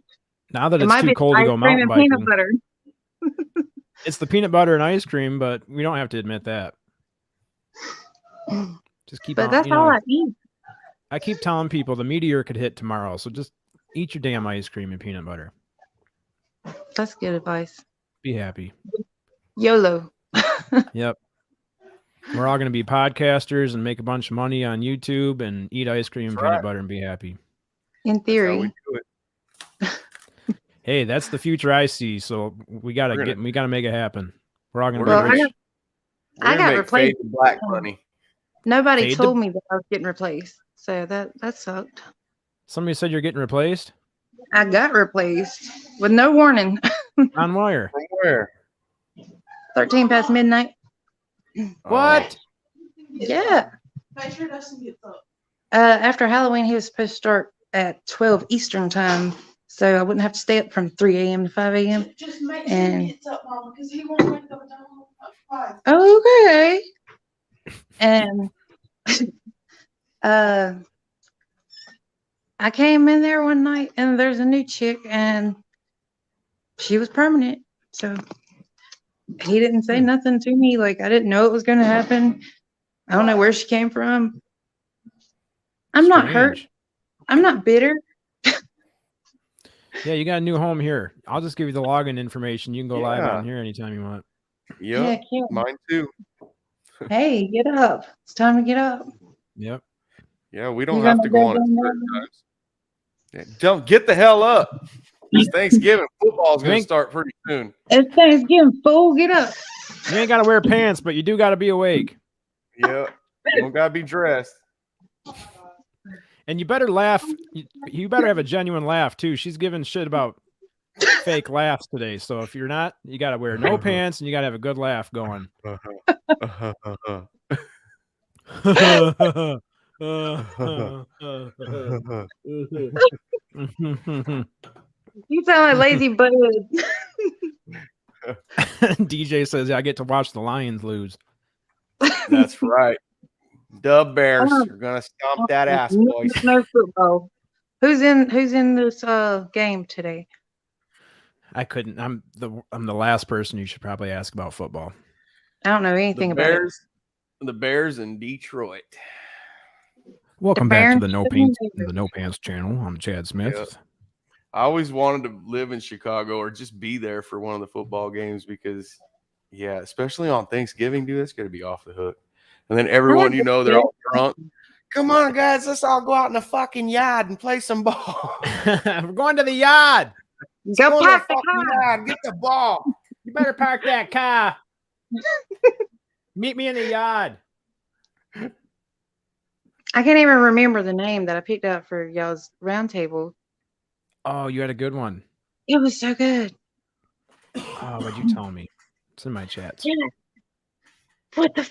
Now that it's too cold to go mountain biking. Peanut butter. It's the peanut butter and ice cream, but we don't have to admit that. Just keep on. But that's all I eat. I keep telling people the meteor could hit tomorrow, so just eat your damn ice cream and peanut butter. That's good advice. Be happy. YOLO. Yep. We're all going to be podcasters and make a bunch of money on YouTube and eat ice cream and peanut butter and be happy. In theory. That's how we do it. Hey, that's the future I see. So we gotta make it happen. We're all gonna be rich. I got replaced. Black money. Nobody told me that I was getting replaced, so that sucked. Somebody said you're getting replaced. I got replaced with no warning. On wire. From where? 13 past midnight. What? Yeah. Make sure Dustin gets up. After Halloween, he was supposed to start at 12 Eastern time, so I wouldn't have to stay up from 3 a.m. to 5 a.m. Just make sure he gets up, Mama, because he won't wake up until 5. Okay. And I came in there one night, and there's a new chick, and she was permanent. So he didn't say nothing to me. Like, I didn't know it was going to happen. I don't know where she came from. I'm not hurt. I'm not bitter. Yeah, you got a new home here. I'll just give you the login information. You can go live on here anytime you want. Yep. Mine too. Hey, get up. It's time to get up. Yep. Yeah, we don't have to go on at certain times. Yeah, don't get the hell up. It's Thanksgiving. Football's going to start pretty soon. It's Thanksgiving, fool. Get up. You ain't got to wear pants, but you do got to be awake. Yeah. You don't got to be dressed. And you better laugh. You better have a genuine laugh, too. She's giving shit about fake laughs today. So if you're not, you got to wear no pants and you got to have a good laugh going. You sound like Lazy Bud. DJ says, I get to watch the Lions lose. That's right. Dub Bears are gonna stomp that ass, boys. No football. Who's in this game today? I couldn't. I'm the last person you should probably ask about football. I don't know anything about it. The Bears in Detroit. Welcome back to the No Pants channel. I'm Chad Smith. Yep. I always wanted to live in Chicago or just be there for one of the football games because, yeah, especially on Thanksgiving, dude, that's gonna be off the hook. And then everyone, they're all drunk. Come on, guys, let's all go out in the fucking yard and play some ball. We're going to the yard. Go park the car. Yard. Get the ball. You better park that car. Meet me in the yard. I can't even remember the name that I picked out for y'all's roundtable. Oh, you had a good one. It was so good. Oh, what'd you tell me? It's in my chats. Yeah. What the?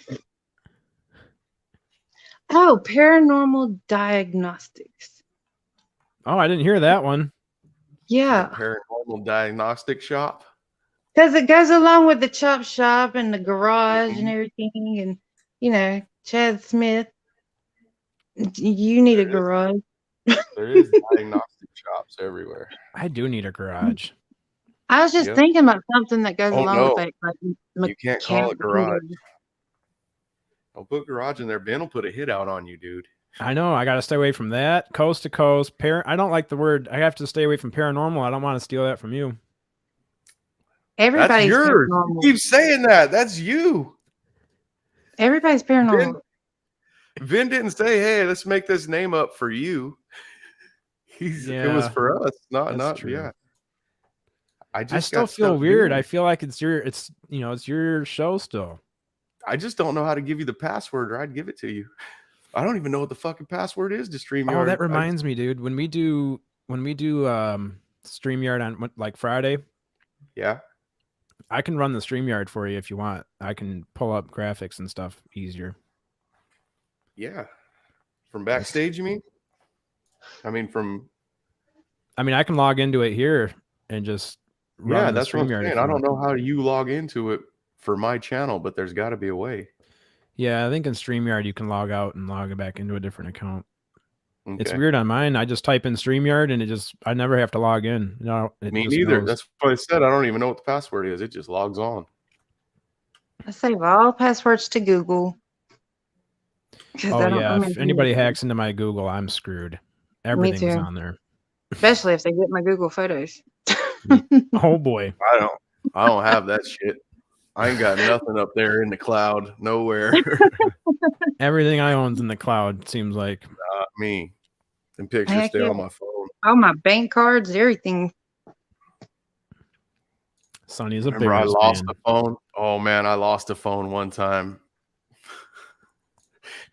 Paranormal Diagnostics. Oh, I didn't hear that one. Yeah. Paranormal Diagnostic Shop. Because it goes along with the chop shop and the garage and everything. And, Chad Smith, you need a garage. There is Diagnostic shops everywhere. I do need a garage. I was just thinking about something that goes Oh, along no. with it. Like You can't call it mechanical. garage. Don't put garage in there. Ben will put a hit out on you, dude. I know. I got to stay away from that. Coast to coast. I don't like the word. I have to stay away from paranormal. I don't want to steal that from you. Everybody's That's yours. paranormal. You keep saying that. That's you. Everybody's paranormal. Vin didn't say, "Hey, let's make this name up for you." It was for us, not true. yeah. I still feel weird. I feel like it's your show still. I just don't know how to give you the password, or I'd give it to you. I don't even know what the fucking password is to StreamYard. Oh, that reminds me, dude. When we do StreamYard on like Friday, yeah, I can run the StreamYard for you if you want. I can pull up graphics and stuff easier. Yeah, from backstage, you mean? I mean, I can log into it here and just run that's what I'm StreamYard. saying. I don't know how you log into it for my channel, but there's got to be a way. Yeah, I think in StreamYard you can log out and log it back into a different account. Okay. It's weird on mine. I just type in StreamYard and I never have to log in. No, me neither. That's what I said. I don't even know what the password is. It just logs on. I save all passwords to Google. Oh yeah, if anybody hacks into my Google, I'm screwed. Everything's on there. Especially if they get my Google Photos. Oh boy. I don't have that shit. I ain't got nothing up there in the cloud, nowhere. Everything I own's in the cloud, seems like. Not me. And pictures stay on my phone. All my bank cards, everything. Sonny is a Remember I lost a phone? Oh man, I lost a phone one time.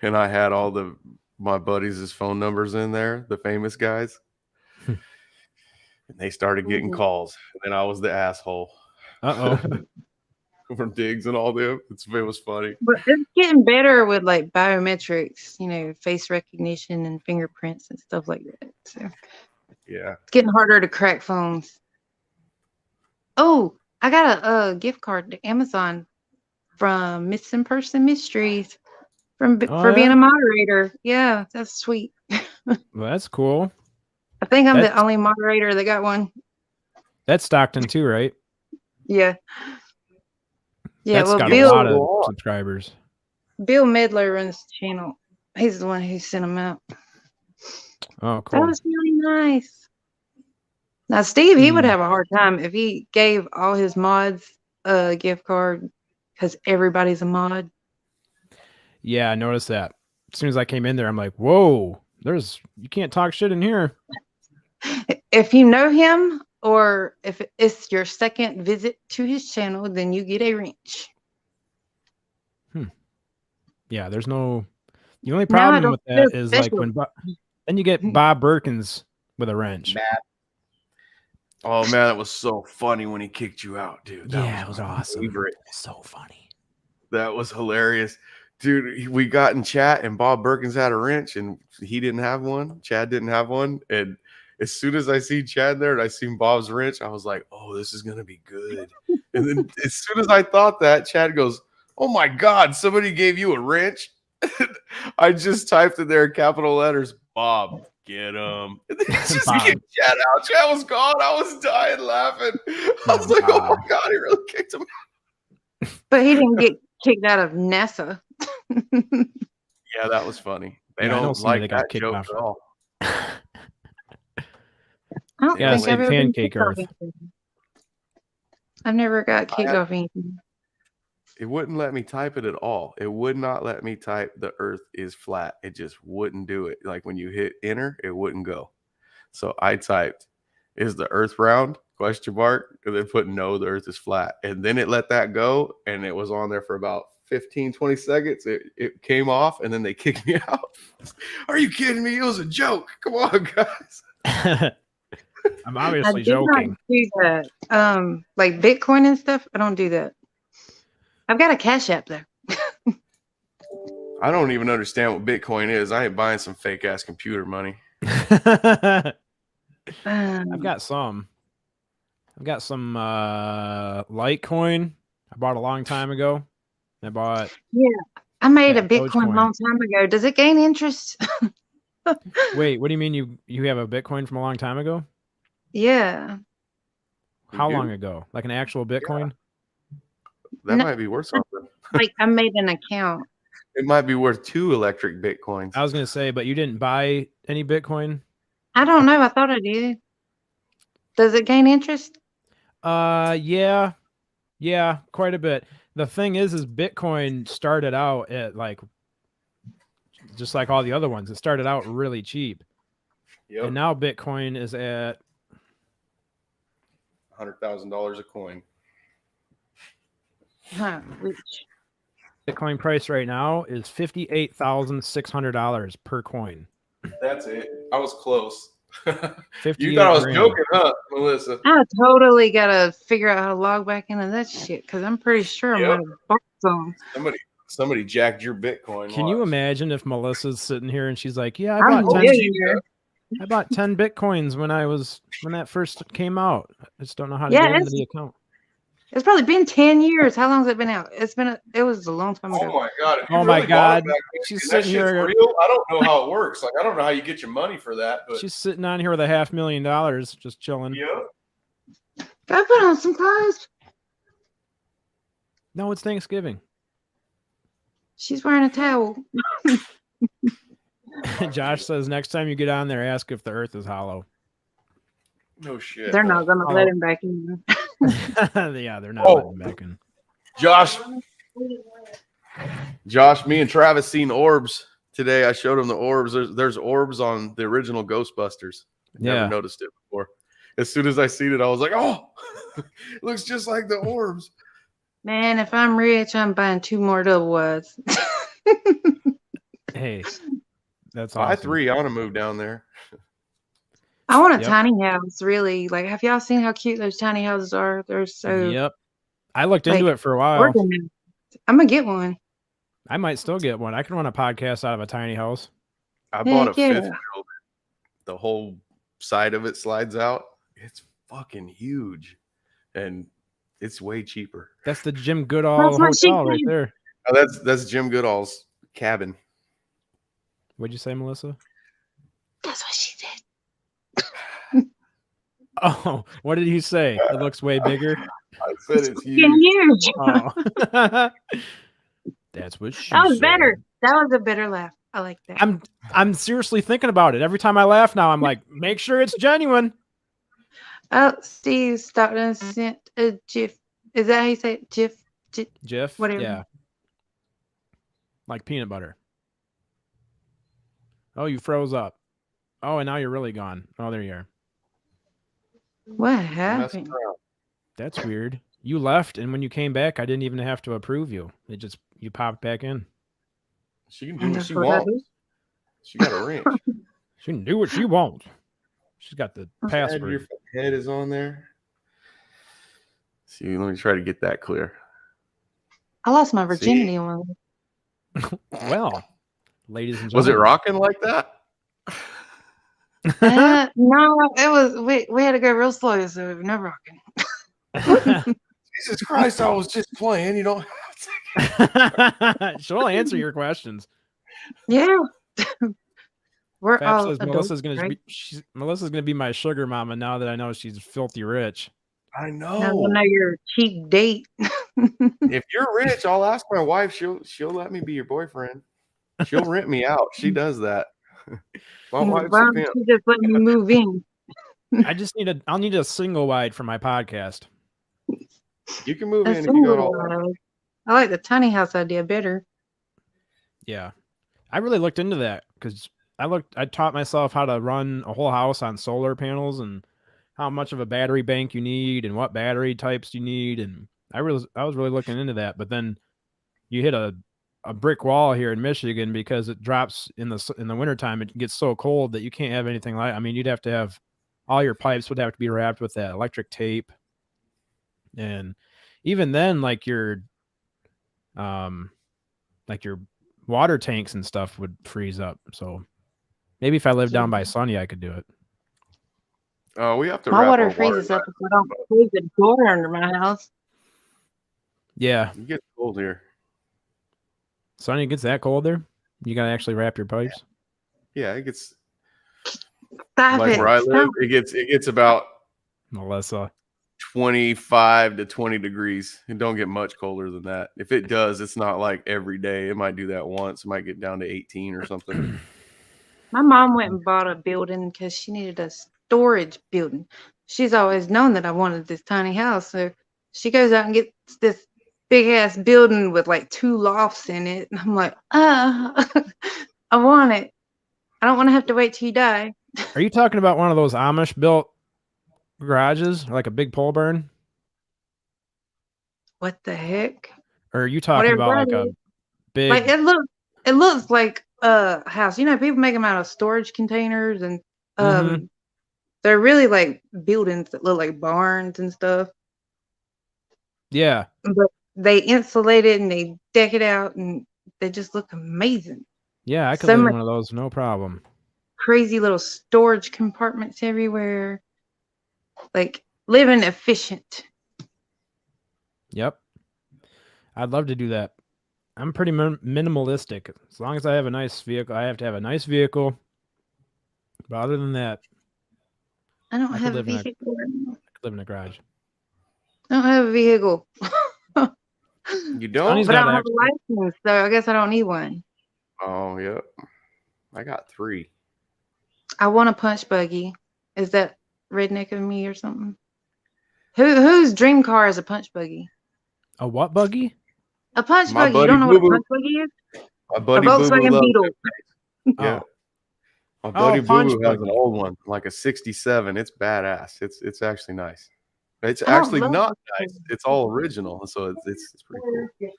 And I had all my buddies' phone numbers in there, the famous guys. And they started getting calls. And then I was the asshole. From Diggs and all them. It was funny. But it's getting better with like biometrics, face recognition and fingerprints and stuff like that. So yeah. It's getting harder to crack phones. Oh, I got a gift card to Amazon from Missing Person Mysteries for being a moderator. Yeah, that's sweet. Well, that's cool. I think I'm the only moderator that got one. That's Stockton too, right? Yeah. Yeah, that's got Bill, a lot of subscribers. Bill Medler runs the channel. He's the one who sent them out. Oh, cool. That was really nice. Now, Steve, he would have a hard time if he gave all his mods a gift card because everybody's a mod. Yeah, I noticed that. As soon as I came in there, I'm like, whoa, you can't talk shit in here. If you know him or if it's your second visit to his channel, then you get a wrench. Yeah, there's no... The only problem with that is like when... Then you get Bob Birkins with a wrench. Oh man, that was so funny when he kicked you out, dude. That was awesome. Favorite. So funny. That was hilarious. Dude, we got in chat and Bob Birkins had a wrench and he didn't have one. Chad didn't have one. And as soon as I see Chad there and I seen Bob's wrench, I was like, oh, this is going to be good. And then as soon as I thought that, Chad goes, oh my God, somebody gave you a wrench? I just typed in there capital letters, Bob, get him. And then just kicked Chad out. Chad was gone. I was dying laughing. I was like, oh my God, he really kicked him out. But he didn't get kicked out of NASA. Yeah, that was funny. They don't like that joke at all. I don't think I've ever been Pancake Earth. I've never got kicked off anything. It wouldn't let me type it at all. It would not let me type the Earth is flat. It just wouldn't do it. Like when you hit enter, it wouldn't go. So I typed, is the Earth round? ? And then put no, the Earth is flat. And then it let that go. And it was on there for about 15, 20 seconds. It came off and then they kicked me out. Are you kidding me? It was a joke. Come on, guys. I'm obviously joking. Do that. Like Bitcoin and stuff. I don't do that. I've got a Cash App though. I don't even understand what Bitcoin is. I ain't buying some fake ass computer money. I've got some Litecoin I bought a long time ago. I bade I made a Bitcoin a long time ago. Does it gain interest? Wait, what do you mean you have a Bitcoin from a long time ago? Yeah. How long ago? Like an actual Bitcoin? That No. might be worth something. Like I made an account. It might be worth 2 electric Bitcoins. I was gonna say, but you didn't buy any Bitcoin? I don't know. I thought I did. Does it gain interest? Yeah, quite a bit. The thing is Bitcoin started out at like, just like all the other ones, it started out really cheap. Yep. And now Bitcoin is at $100,000 a coin. Huh. Which Bitcoin price right now is $58,600 per coin. That's it. I was close. You 58 thought I was grand. joking, huh, Melissa? I totally gotta figure out how to log back into that shit because I'm pretty sure I might have bought some. Somebody jacked your Bitcoin. Can you imagine if Melissa's sitting here and she's like, "Yeah, I'm a millionaire. I bought 10 Bitcoins when that first came out. I just don't know how to get into the account." It's probably been 10 years. How long has it been out? It was a long time ago. Oh my god! Oh my god! She's sitting here. Real? I don't know how it works. Like I don't know how you get your money for that. But she's sitting on here with $500,000 just chilling. Yeah. Gotta put on some clothes. No, it's Thanksgiving. She's wearing a towel. Josh says next time you get on there, ask if the earth is hollow. No shit. They're not gonna let him back in. Yeah, they're not letting him back in. Josh, me and Travis seen orbs today. I showed him the orbs. There's orbs on the original Ghostbusters. Never noticed it before. As soon as I seen it, I was like, "Oh, it looks just like the orbs." Man, if I'm rich, I'm buying 2 more double wides. Hey, that's Buy awesome. 3. I want to move down there. I want a tiny house, really. Like, have y'all seen how cute those tiny houses are? They're so. Yep. I looked into it for a while. I'm gonna get one. I might still get one. I can run a podcast out of a tiny house. I bought a 5th building. The whole side of it slides out. It's fucking huge, and it's way cheaper. That's the Jim Goodall hotel right there. Oh, that's Jim Goodall's cabin. What'd you say, Melissa? That's what she said. Oh, what did he say? It looks way bigger. I said it's huge. Oh. That's what she That was said. better. That was a better laugh. I like that. I'm seriously thinking about it. Every time I laugh now, I'm like, make sure it's genuine. Oh, Steve Stockton sent a GIF. Is that how you say it? GIF? GIF? Whatever. Yeah. Like peanut butter. Oh, you froze up. Oh, and now you're really gone. Oh, there you are. What happened? That's weird. You left, and when you came back, I didn't even have to approve you. You popped back in. She can do what she wants. She got a wrench. She can do what she wants. She's got the password. Your head is on there. See, let me try to get that clear. I lost my virginity one. Well, ladies and gentlemen. Was it rocking like that? No, it was. We had to go real slow, so no rocking. Jesus Christ! I was just playing. You don't. She'll answer your questions. Yeah. We're Fab all says adults, Melissa's gonna be my sugar mama now that I know she's filthy rich. I know. Now I know you're a cheap date. If you're rich, I'll ask my wife. She'll let me be your boyfriend. She'll rent me out. She does that. My wife's a pimp. She just let me move in. I'll need a single wide for my podcast. You can move in if you go to all. I like the tiny house idea better. Yeah. I really looked into that because I taught myself how to run a whole house on solar panels and how much of a battery bank you need and what battery types you need. And I was really looking into that, but then you hit a brick wall here in Michigan because it drops in the wintertime. It gets so cold that you can't have anything like, I mean, you'd have to have all your pipes would have to be wrapped with that electric tape. And even then, like your water tanks and stuff would freeze up. So maybe if I lived down by Sonny, I could do it. Oh, we have to. My water freezes up if I don't close the door under my house. Yeah, it gets cold here. Sonny, it gets that cold there. You gotta actually wrap your pipes. Yeah, it gets Stop like it. where I live. Stop. It gets about Melissa. 25 to 20 degrees. It don't get much colder than that. If it does, it's not like every day. It might do that once. It might get down to 18 or something. My mom went and bought a building because she needed a storage building. She's always known that I wanted this tiny house. So she goes out and gets this big ass building with like 2 lofts in it. And I'm like, I want it. I don't want to have to wait till you die. Are you talking about one of those Amish built garages, like a big pole barn? What the heck? Or are you talking about like a big? Like it looks like a house. You know, people make them out of storage containers, and they're really like buildings that look like barns and stuff. Yeah. But they insulate it and they deck it out, and they just look amazing. Yeah, I could live in one of those, no problem. Crazy little storage compartments everywhere. Like living efficient. Yep. I'd love to do that. I'm pretty minimalistic. As long as I have a nice vehicle, I have to have a nice vehicle. But other than that, I don't have a vehicle. I could live in a garage. I don't have a vehicle. You don't? But I don't have a license, so I guess I don't need one. Oh, yeah. I got 3. I want a punch buggy. Is that redneck of me or something? Whose dream car is a punch buggy? A what buggy? A punch buggy. You don't know what a punch buggy is? My buddy a Volkswagen Beetle. Yeah. My buddy Boo Boo has an old one, like a 67. It's badass. It's actually nice. It's actually not nice. It's all original, so it's pretty cool.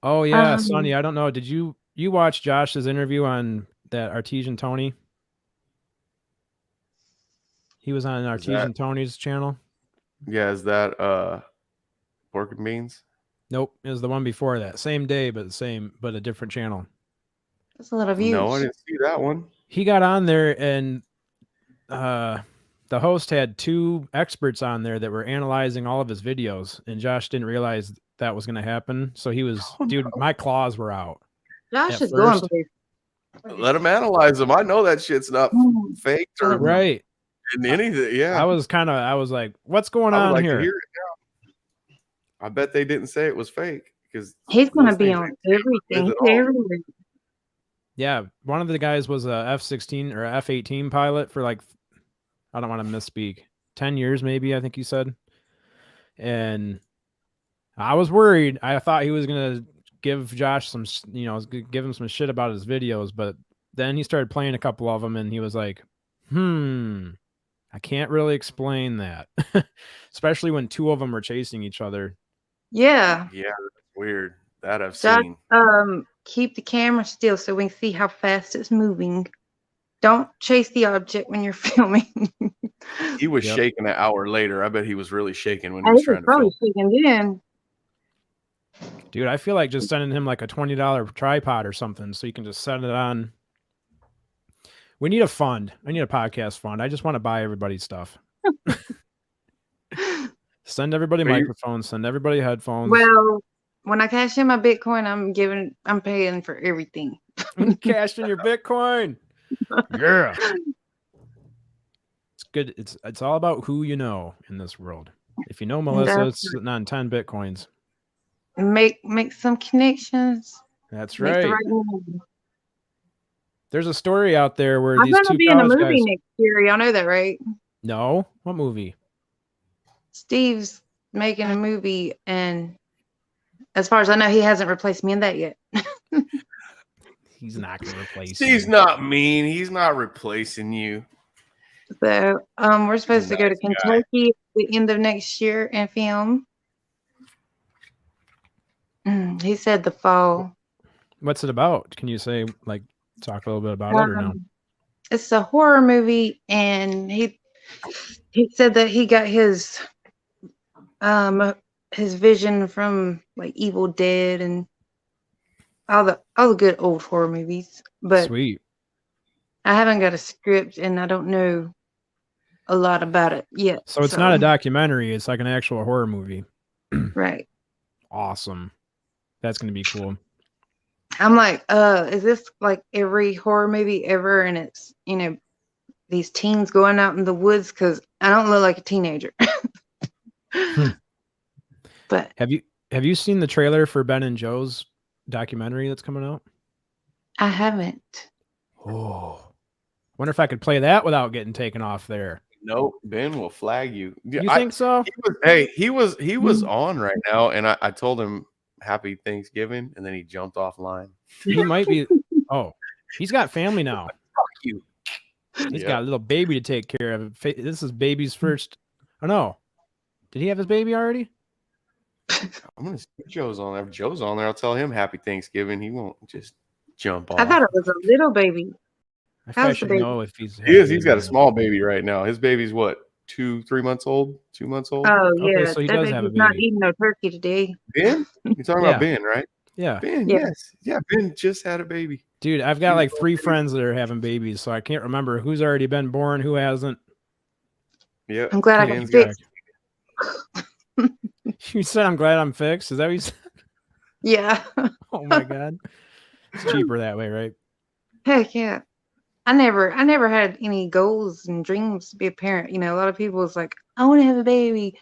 Oh yeah, Sonny. I don't know. Did you watch Josh's interview on that Artesian Tony? He was on Artesian Tony's channel. Yeah, is that Pork and Beans? Nope, it was the one before that. Same day, but a different channel. That's a lot of views. No, I didn't see that one. He got on there, and the host had 2 experts on there that were analyzing all of his videos, and Josh didn't realize that was going to happen. So he was, my claws were out. Josh is going to let him analyze them. I know that shit's not faked or right. Anything. Yeah, I was like, what's going on here? I bet they didn't say it was fake because he's going to be on everything. Everywhere. Yeah, one of the guys was a F-16 or F-18 pilot for like, I don't want to misspeak, 10 years maybe, I think you said. And I was worried. I thought he was going to give Josh some, give him some shit about his videos, but then he started playing a couple of them and he was like, I can't really explain that. Especially when 2 of them are chasing each other. Yeah. Yeah, that's weird. That I've seen. Keep the camera still so we can see how fast it's moving. Don't chase the object when you're filming. He was shaking an hour later. I bet he was really shaking when he was trying to film. Shaking then. Dude, I feel like just sending him like a $20 tripod or something so you can just set it on. We need a fund. I need a podcast fund. I just want to buy everybody stuff. Send everybody microphones. Send everybody headphones. Well, when I cash in my Bitcoin, I'm paying for everything. Cash in your Bitcoin. Yeah. It's good. It's all about who you know in this world. If you know Melissa, it's sitting on 10 Bitcoins. Make some connections. That's right. There's a story out there where these 2 guys. I'm going to be in a movie next year. Y'all know that, right? No. What movie? Steve's making a movie, and as far as I know, he hasn't replaced me in that yet. He's not going to replace you. Steve's not mean. He's not replacing you. So we're supposed to go to Kentucky at the end of next year and film. He said the fall. What's it about? Can you say, like, talk a little bit about it or no? It's a horror movie, and he said that he got his vision from like Evil Dead and all the good old horror movies. But sweet. I haven't got a script, and I don't know a lot about it yet. So it's not a documentary. It's like an actual horror movie. Right. Awesome. That's going to be cool. I'm like, is this like every horror movie ever? And it's, these teens going out in the woods because I don't look like a teenager. But have you seen the trailer for Ben and Joe's documentary that's coming out? I haven't. Oh, wonder if I could play that without getting taken off there. No, Ben will flag you. You think so? He was on right now, and I told him Happy Thanksgiving, and then he jumped offline. He might be. Oh, he's got family now. Fuck you. He's got a little baby to take care of. This is baby's first. Oh no, did he have his baby already? I'm gonna see Joe's on there. If Joe's on there, I'll tell him Happy Thanksgiving. He won't just jump off. I thought it was a little baby. I should know if he's. He's got a small baby right now. His baby's what, 2-3 months old? 2 months old? Oh yeah, okay, so he does have a baby. Not eating no turkey today. Ben? You're talking about Ben, right? Yeah. Ben, Yeah. yes. Yeah, Ben just had a baby. Dude, I've got like 3 friends that are having babies, so I can't remember who's already been born, who hasn't. Yeah. I'm glad I can fix. You said I'm glad I'm fixed? Is that what you said? Yeah. Oh my god. It's cheaper that way, right? Heck yeah. I never had any goals and dreams to be a parent. A lot of people was like, I want to have a baby.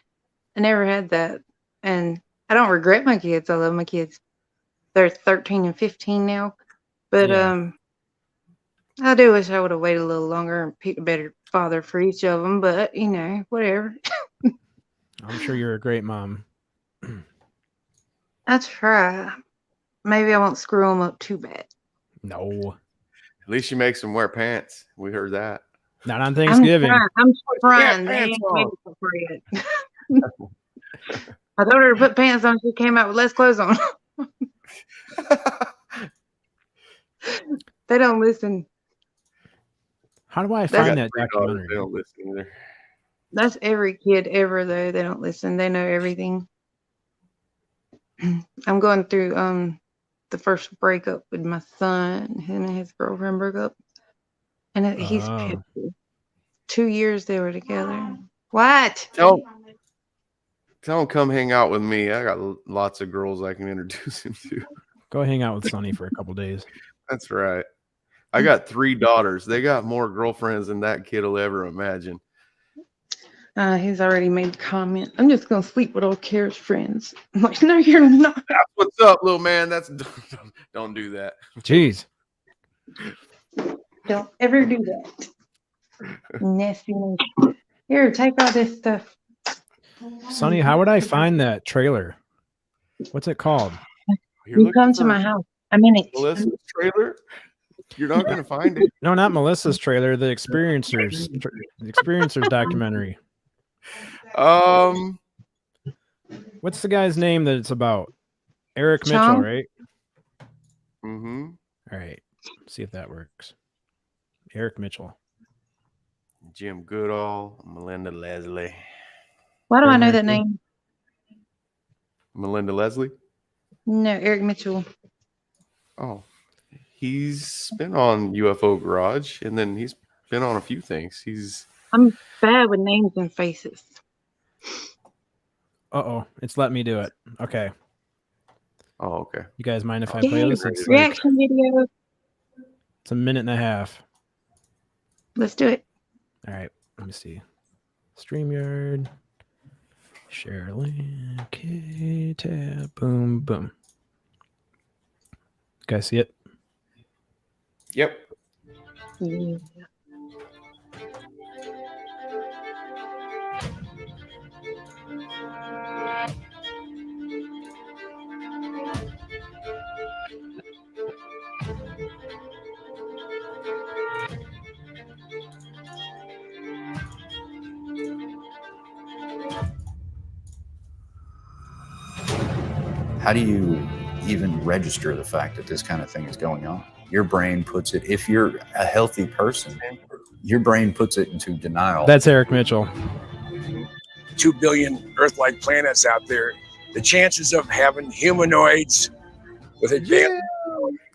I never had that. And I don't regret my kids. I love my kids. They're 13 and 15 now. But I do wish I would have waited a little longer and picked a better father for each of them. But, whatever. I'm sure you're a great mom. I try. Maybe I won't screw them up too bad. No. At least you make them wear pants. We heard that. Not on Thanksgiving. I'm trying. They ain't made it for yet. I told her to put pants on. She came out with less clothes on. They don't listen. How do I find that documentary? They don't listen either. That's every kid ever, though. They don't listen. They know everything. I'm going through the first breakup with my son. Him and his girlfriend broke up. And he's pissed. 2 years they were together. What? Tell him come hang out with me. I got lots of girls I can introduce him to. Go hang out with Sonny for a couple days. That's right. I got 3 daughters. They got more girlfriends than that kid will ever imagine. He's already made a comment. I'm just going to sleep with old Kara's friends. I'm like, no, you're not. That's what's up, little man. Don't do that. Jeez. Don't ever do that. Nasty. Here, take all this stuff. Sonny, how would I find that trailer? What's it called? You come to my house. I'm in it. Melissa's trailer? You're not going to find it. No, not Melissa's trailer. The Experiencers documentary. What's the guy's name that it's about? Eric Mitchell, right? Mm-hmm. All right. See if that works. Eric Mitchell. Jim Goodall, Melinda Leslie. Why do I know that name? Melinda Leslie? No, Eric Mitchell. Oh. He's been on UFO Garage, and then he's been on a few things. I'm bad with names and faces. Uh-oh. It's let me do it. Okay. Oh, okay. You guys mind if I play this? It's reaction video. It's 1.5 minutes. Let's do it. All right. Let me see. StreamYard. Share link. Okay, tab. Boom, boom. You guys see it? Yep. Yeah. How do you even register the fact that this kind of thing is going on? Your brain puts it, if you're a healthy person, your brain puts it into denial. That's Eric Mitchell. 2 billion Earth-like planets out there. The chances of having humanoids with advanced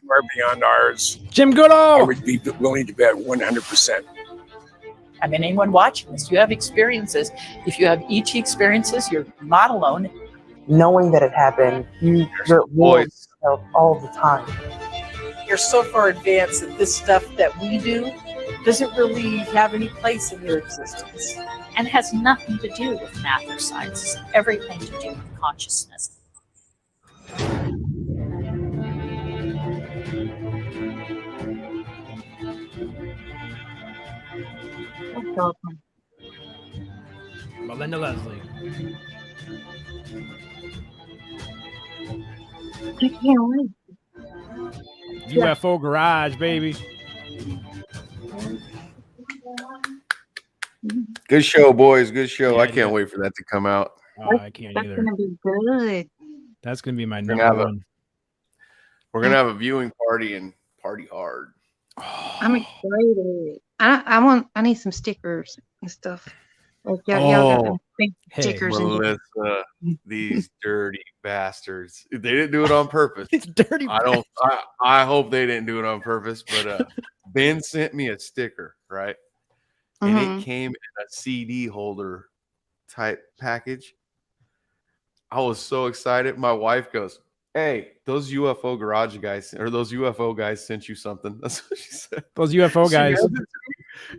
far beyond ours. Jim Goodall! I would be willing to bet 100%. I mean, anyone watching this, you have experiences. If you have ET experiences, you're not alone. Knowing that it happened, you get all the time. you're so far advanced that this stuff that we do doesn't really have any place in your existence, and has nothing to do with math or science. It's everything to do with consciousness. That's awesome. Melinda Leslie. I can't wait. UFO Garage, baby. Good show, boys. Good show. Yeah, I can't wait for that to come out. Oh, I can't That's either. gonna be good. That's gonna be my We're number gonna have one. We're gonna have a viewing party and party hard. I'm excited. I need some stickers and stuff. Like y'all got them pink Hey, stickers and Melissa, these dirty bastards. They didn't do it on purpose. It's dirty. I hope they didn't do it on purpose, but Ben sent me a sticker, right? And it came in a CD holder type package. I was so excited. My wife goes, "Hey, those UFO Garage guys or those UFO guys sent you something." That's what she said. Those UFO guys.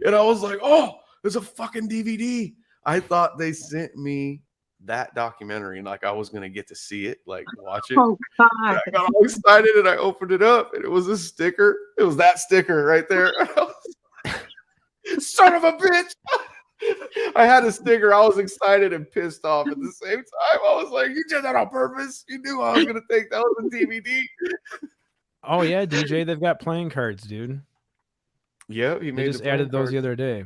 And I was like, "Oh, there's a fucking DVD." I thought they sent me that documentary and like I was gonna get to see it, like watch it. oh God. I got all excited and I opened it up and it was a sticker. It was that sticker right there. Son of a bitch. I had a sticker. I was excited and pissed off at the same time. I was like, "You did that on purpose. You knew I was gonna think that was a DVD." Oh yeah, DJ, they've got playing cards, dude. Yeah, he They made just added those the other day.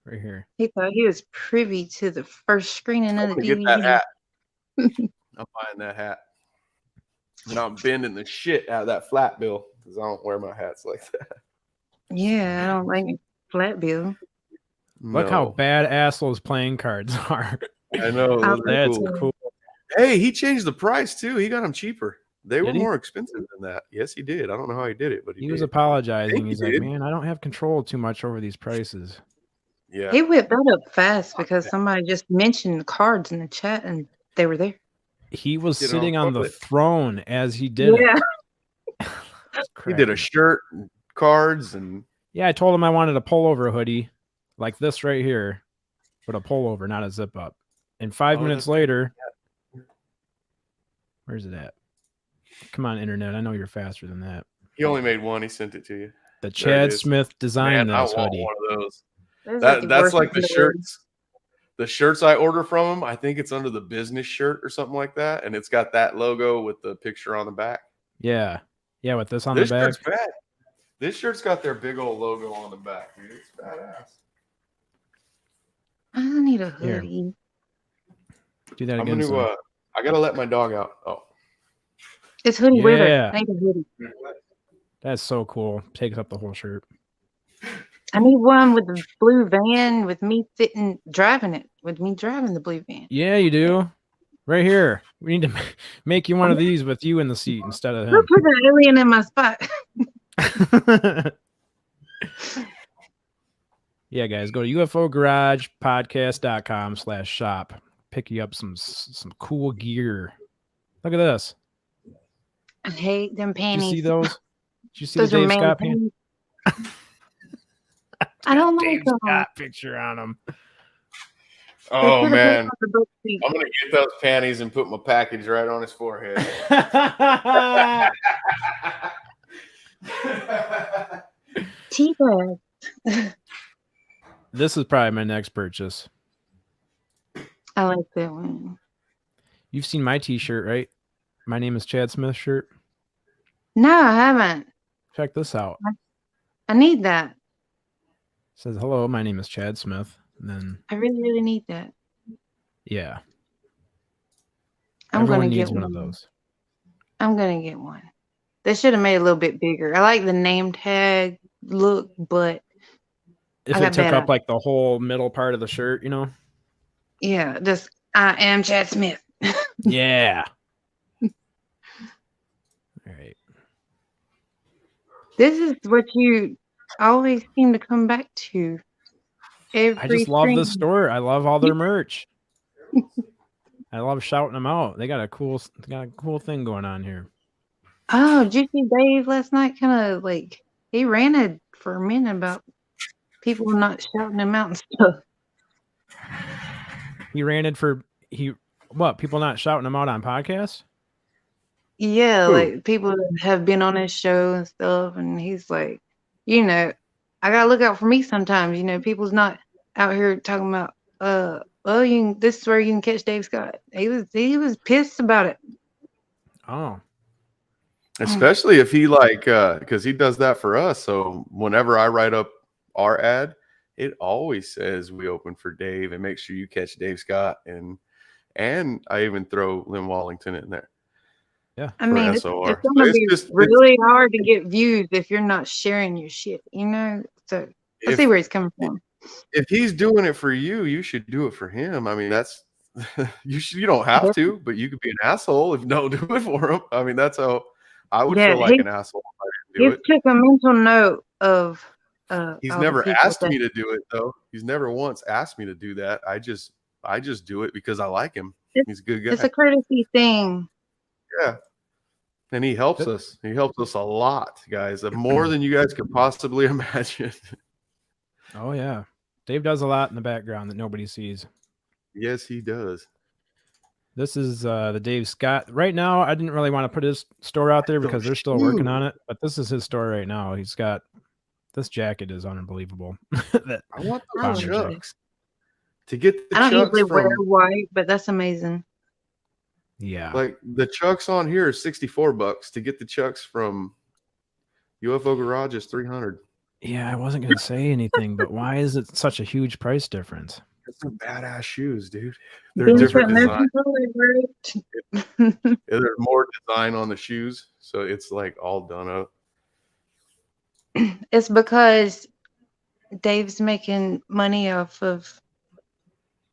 Right here. He thought he was privy to the first screening of the Get DVD. that hat. I'm buying that hat. And I'm bending the shit out of that flat bill because I don't wear my hats like that. Yeah, I don't like flat bill. Look how badass those playing cards are. I know. That's cool. cool. Hey, he changed the price too. He got them cheaper. They were Did he? more expensive than that. Yes, he did. I don't know how he did it, but He was apologizing. He's like, did. "Man, I don't have control too much over these prices." Yeah. He whipped that up fast because somebody just mentioned the cards in the chat and they were there. He was Did it sitting on on the public. throne as he did Yeah. it. He did a shirt, and cards, and Yeah, I told him I wanted a pullover hoodie like this right here, but a pullover, not a zip up. And 5 minutes that's- later, where's it at? Come on, internet. I know you're faster than that. he only made one. He sent it to you. The There it Chad is. Smith designed Man, I this want hoodie. one of those. That's That's like the worst shirts. The shirts I order from him, I think it's under the business shirt or something like that, and it's got that logo with the picture on the back. Yeah. Yeah, with this on This the back. shirt's bad. This shirt's got their big old logo on the back, dude. It's badass. I need a Here. hoodie. Do that I'm again. gonna. son. I gotta let my dog out. Oh, It's hoodie weather. Yeah. I need a hoodie. That's so cool. Takes up the whole shirt. I need one with the blue van with me sitting driving it, with me driving the blue van. Yeah, you do. Right here. We need to make you one of these with you in the seat instead of Who him. put an alien in my spot? Yeah, guys, go to UFOGaragePodcast.com/shop. Pick you up some cool gear. Look at this. I hate them Did panties. you see those? Did you see Those the are Dave man Scott panties? panties. I don't like Dave them. Scott picture on them. oh They put a man! bit on the book seat. I'm gonna get those panties and put my package right on his forehead. Teabag. This is probably my next purchase. I like that one. You've seen my t-shirt, right? My name is Chad Smith shirt. No, I haven't. Check this out. I need that. It says, "Hello, my name is Chad Smith." And then, I really, really need that. yeah. I'm Everyone gonna needs get one one. of those. I'm gonna get one. They should have made it a little bit bigger. I like the name tag look, but If I it got took bad up eyes. like the whole middle part of the shirt, you know? yeah, just I am Chad Smith. Yeah. All right. This is what you always seem to come back to. Every I just love this stream. store. I love all their merch. I love shouting them out. They got a cool thing going on here. Oh, did you see Dave last night? Kind of like he ranted for a minute about people not shouting him out and stuff. He ranted for people not shouting him out on podcasts? Yeah, like people that have been on his show and stuff, and he's like, I gotta look out for me sometimes. People's not out here talking about, this is where you can catch Dave Scott. He was pissed about it. Oh. Especially if he because he does that for us. So whenever I write up our ad, it always says we open for Dave and make sure you catch Dave Scott, and I even throw Lynn Wallington in there. Yeah, I mean, it's gonna be really hard to get views if you're not sharing your shit. So I see where he's coming from. If he's doing it for you, you should do it for him. I mean, that's you don't have to, but you could be an asshole if you don't do it for him. I mean, that's how I would feel like an asshole if I didn't do it. He took a mental note of. He's never asked me to do it though. He's never once asked me to do that. I just do it because I like him. He's a good guy. It's a courtesy thing. Yeah. And he helps us. He helps us a lot, guys. More than you guys could possibly imagine. Oh yeah. Dave does a lot in the background that nobody sees. Yes, he does. This is the Dave Scott. Right now, I didn't really want to put his store out there because they're still working on it, but this is his store right now. He's got this jacket is unbelievable. I want those chucks. To get the I don't chucks usually wear white, but that's amazing. Yeah. Like the chucks on here are $64. To get the chucks from UFO Garage is $300. Yeah, I wasn't gonna say anything, but why is it such a huge price difference? It's some badass shoes, dude. They're different design. There's more design on the shoes, so it's like all done up. It's because Dave's making money off of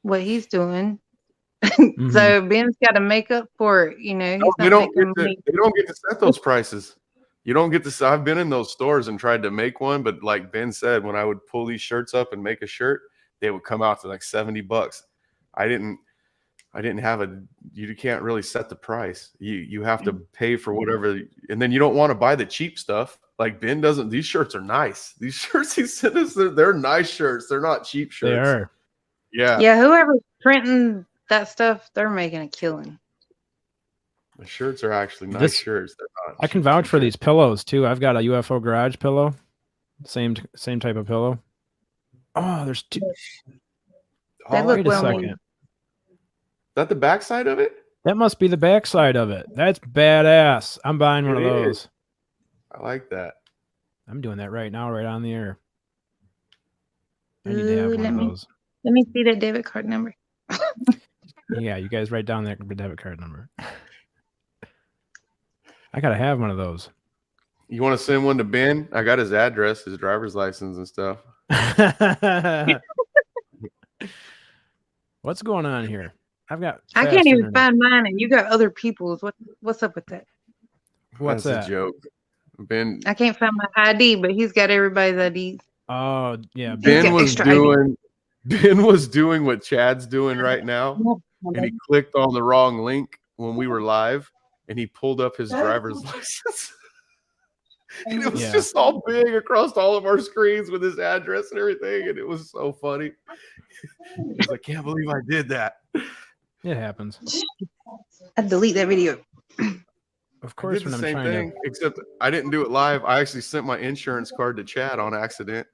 what he's doing. So Ben's got to make up for it, They don't get to set those prices. You don't get to. I've been in those stores and tried to make one, but like Ben said, when I would pull these shirts up and make a shirt, they would come out to like $70. I didn't have you can't really set the price. You have to pay for whatever, and then you don't want to buy the cheap stuff. Like Ben doesn't. These shirts are nice. These shirts he sent us, they're nice shirts. They're not cheap shirts. They are. Yeah. Yeah. Whoever's printing that stuff, they're making a killing. The shirts are actually nice shirts. They're not. I can vouch for these pillows too. I've got a UFO Garage pillow, same type of pillow. Oh, there's two. They look wait a second. Is that the backside of it? That must be the backside of it. That's badass. I'm buying one of those. I like that. I'm doing that right now, right on the air. I need to have one of those. Let me see that debit card number. Yeah, you guys write down that debit card number. I gotta have one of those. You want to send one to Ben? I got his address, his driver's license, and stuff. What's going on here? I can't even find mine, and you got other people's. What's up with that? What's That's a joke. Ben. I can't find my ID, but he's got everybody's IDs. Oh yeah, Ben was doing what Chad's doing right now, and he clicked on the wrong link when we were live, and he pulled up his driver's license. And it was just all big across all of our screens with his address and everything, and it was so funny. He's like, I can't believe I did that. It happens. I delete that video. Of course, when I'm trying to. Except I didn't do it live. I actually sent my insurance card to Chad on accident.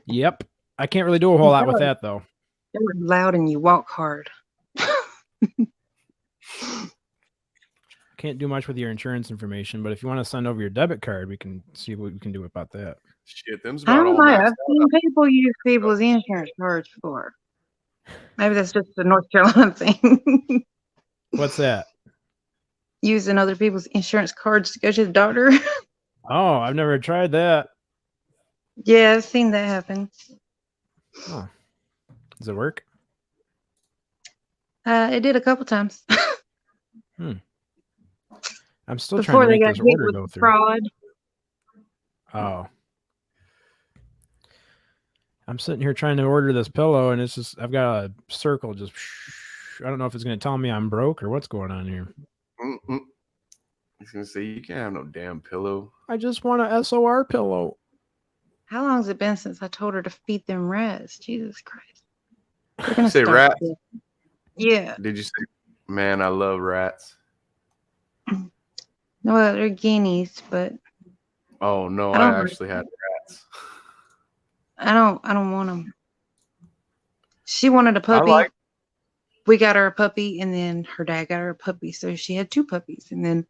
Yep. I can't really do a whole lot with that, though. You're loud and you walk hard. Can't do much with your insurance information, but if you want to send over your debit card, we can see what we can do about that. Shit, them's I don't know. I've seen people use people's insurance cards before. Maybe that's just a North Carolina thing. What's that? Using other people's insurance cards to go to the doctor. Oh, I've never tried that. Yeah, I've seen that happen. Oh. Does it work? It did a couple times. I'm still trying to make this order go through. Fraud. Oh. I'm sitting here trying to order this pillow, and it's just, I've got a circle just, I don't know if it's going to tell me I'm broke or what's going on here. He's gonna say you can't have no damn pillow. I just want a SOR pillow. How long has it been since I told her to feed them rats? Jesus Christ. They're You gonna say start rats? with it. Yeah. Did you say, man, I love rats? Well, they're guineas, but Oh no, I don't I actually had rats. I don't want them. She wanted a I puppy. like. We got her a puppy, and then her dad got her a puppy, so she had 2 puppies, and then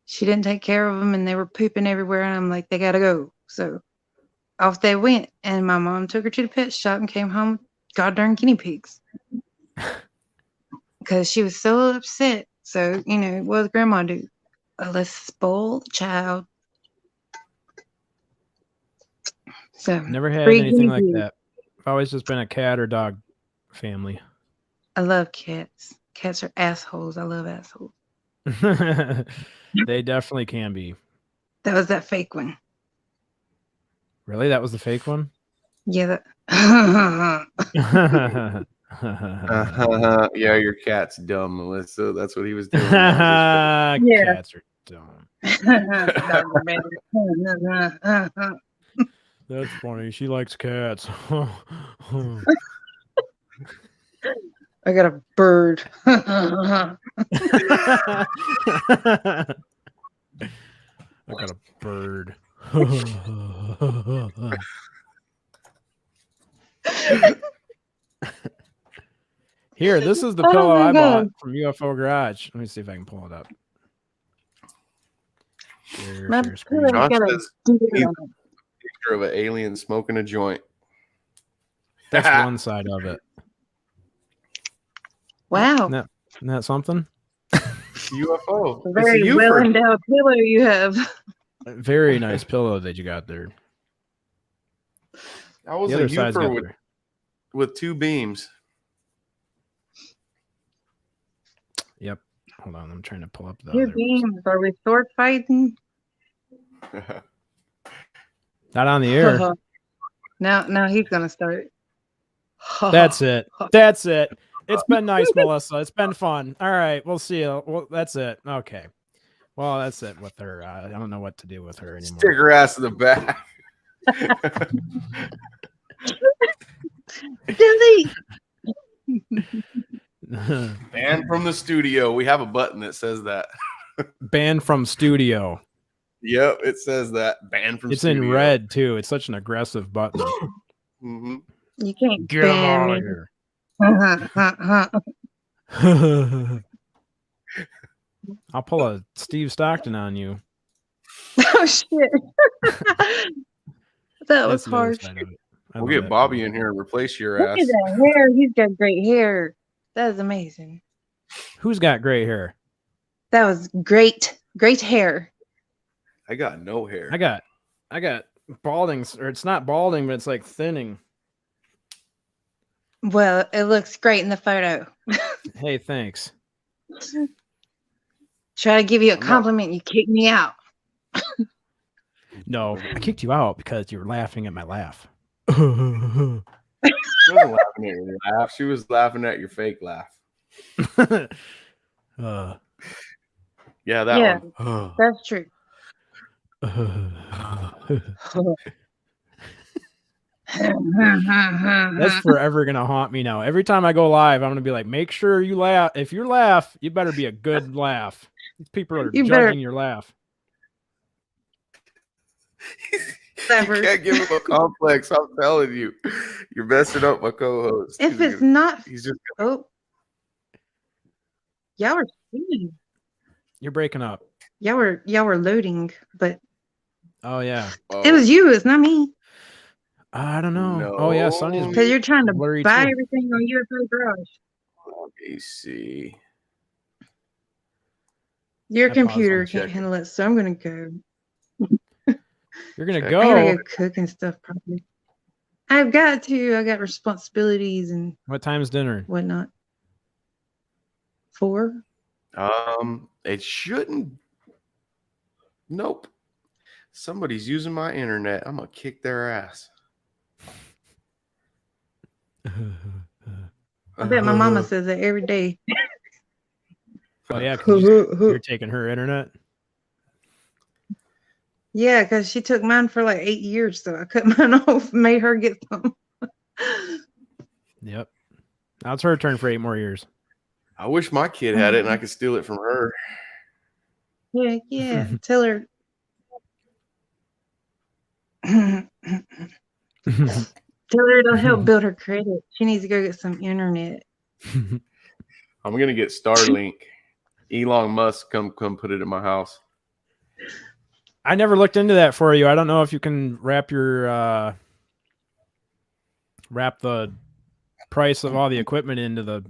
she didn't take care of them, and they were pooping everywhere, and I'm like, they gotta go. So off they went, and my mom took her to the pet shop and came home with goddamn guinea pigs because she was so upset. So what does grandma do? Let's spoil the child. So Never had free anything guinea like pig. that. I've always just been a cat or dog family. I love cats. Cats are assholes. I love assholes. They definitely can be. That was that fake one. Really? That was the fake one? Yeah. Yeah, your cat's dumb, Melissa. That's what he was doing. Yeah. Cats are dumb. Dogs are better. That's funny. She likes cats. I got a bird. I got a bird. Here, this is the pillow I bought from UFO Garage. Let me see if I can pull it up. Share screen. Josh says he's a picture of an alien smoking a joint. That's one side of it. Wow. Isn't that something? UFO. Very well endowed pillow you have. Very nice pillow that you got there. That was The a other side's got UFO with 2 beams. Yep. Hold on. I'm trying to pull up the 2 other. beams. Are we sword fighting? Not on the air. Now he's gonna start. That's it. That's it. It's been nice, Melissa. It's been fun. All right. We'll see you. Well, that's it. Okay. Well, that's it with her. I don't know what to do with her anymore. Stick her ass in the back. Dilly. Banned from the studio. We have a button that says that. Banned from studio. Yep, it says that. Banned from It's studio. in red too. It's such an aggressive button. Mm-hmm. You can't Get him ban out me. of here. I'll pull a Steve Stockton on you. Oh shit. That was That's the other harsh. side of it. I We'll love get that Bobby pillow. in here and replace your Look ass. at that hair. He's got great hair. That is amazing. Who's got gray hair? That was great. Great hair. I got no hair. I got balding, or it's not balding, but it's like thinning. Well, it looks great in the photo. Hey, thanks. Try to give you a compliment. You kick me out. No, I kicked you out because you were laughing at my laugh. She wasn't laughing at your laugh. She was laughing at your fake laugh. Yeah, that one. That's true. That's forever gonna haunt me now. Every time I go live, I'm gonna be like, make sure you laugh. If you laugh, you better be a good laugh. These people are judging your laugh. You can't give him a complex. I'm telling you, you're messing up my co-host. If it's not, he's just. Oh, y'all were singing. You're breaking up. Y'all were loading, but Oh yeah. it was you. It's not me. I don't know. Oh yeah, Sonny's Because you're trying to blurry buy too. everything on UFO Garage. Let me see. Your I paused computer on can't checking. handle it, so I'm gonna go. You're gonna I go. gotta go cook and stuff. Probably. I've got to. I got responsibilities and What time's dinner? whatnot. 4. It shouldn't. Nope. Somebody's using my internet. I'm gonna kick their ass. I bet my mama says that every day. Oh yeah, 'cause you're taking her internet. Yeah, because she took mine for like 8 years, so I cut mine off, made her get some. Yep. Now it's her turn for 8 more years. I wish my kid had it and I could steal it from her. Yeah, yeah. Tell her. Tell her it'll help build her credit. She needs to go get some internet. I'm gonna get Starlink. Elon Musk come put it in my house. I never looked into that for you. I don't know if you can wrap your wrap the price of all the equipment into the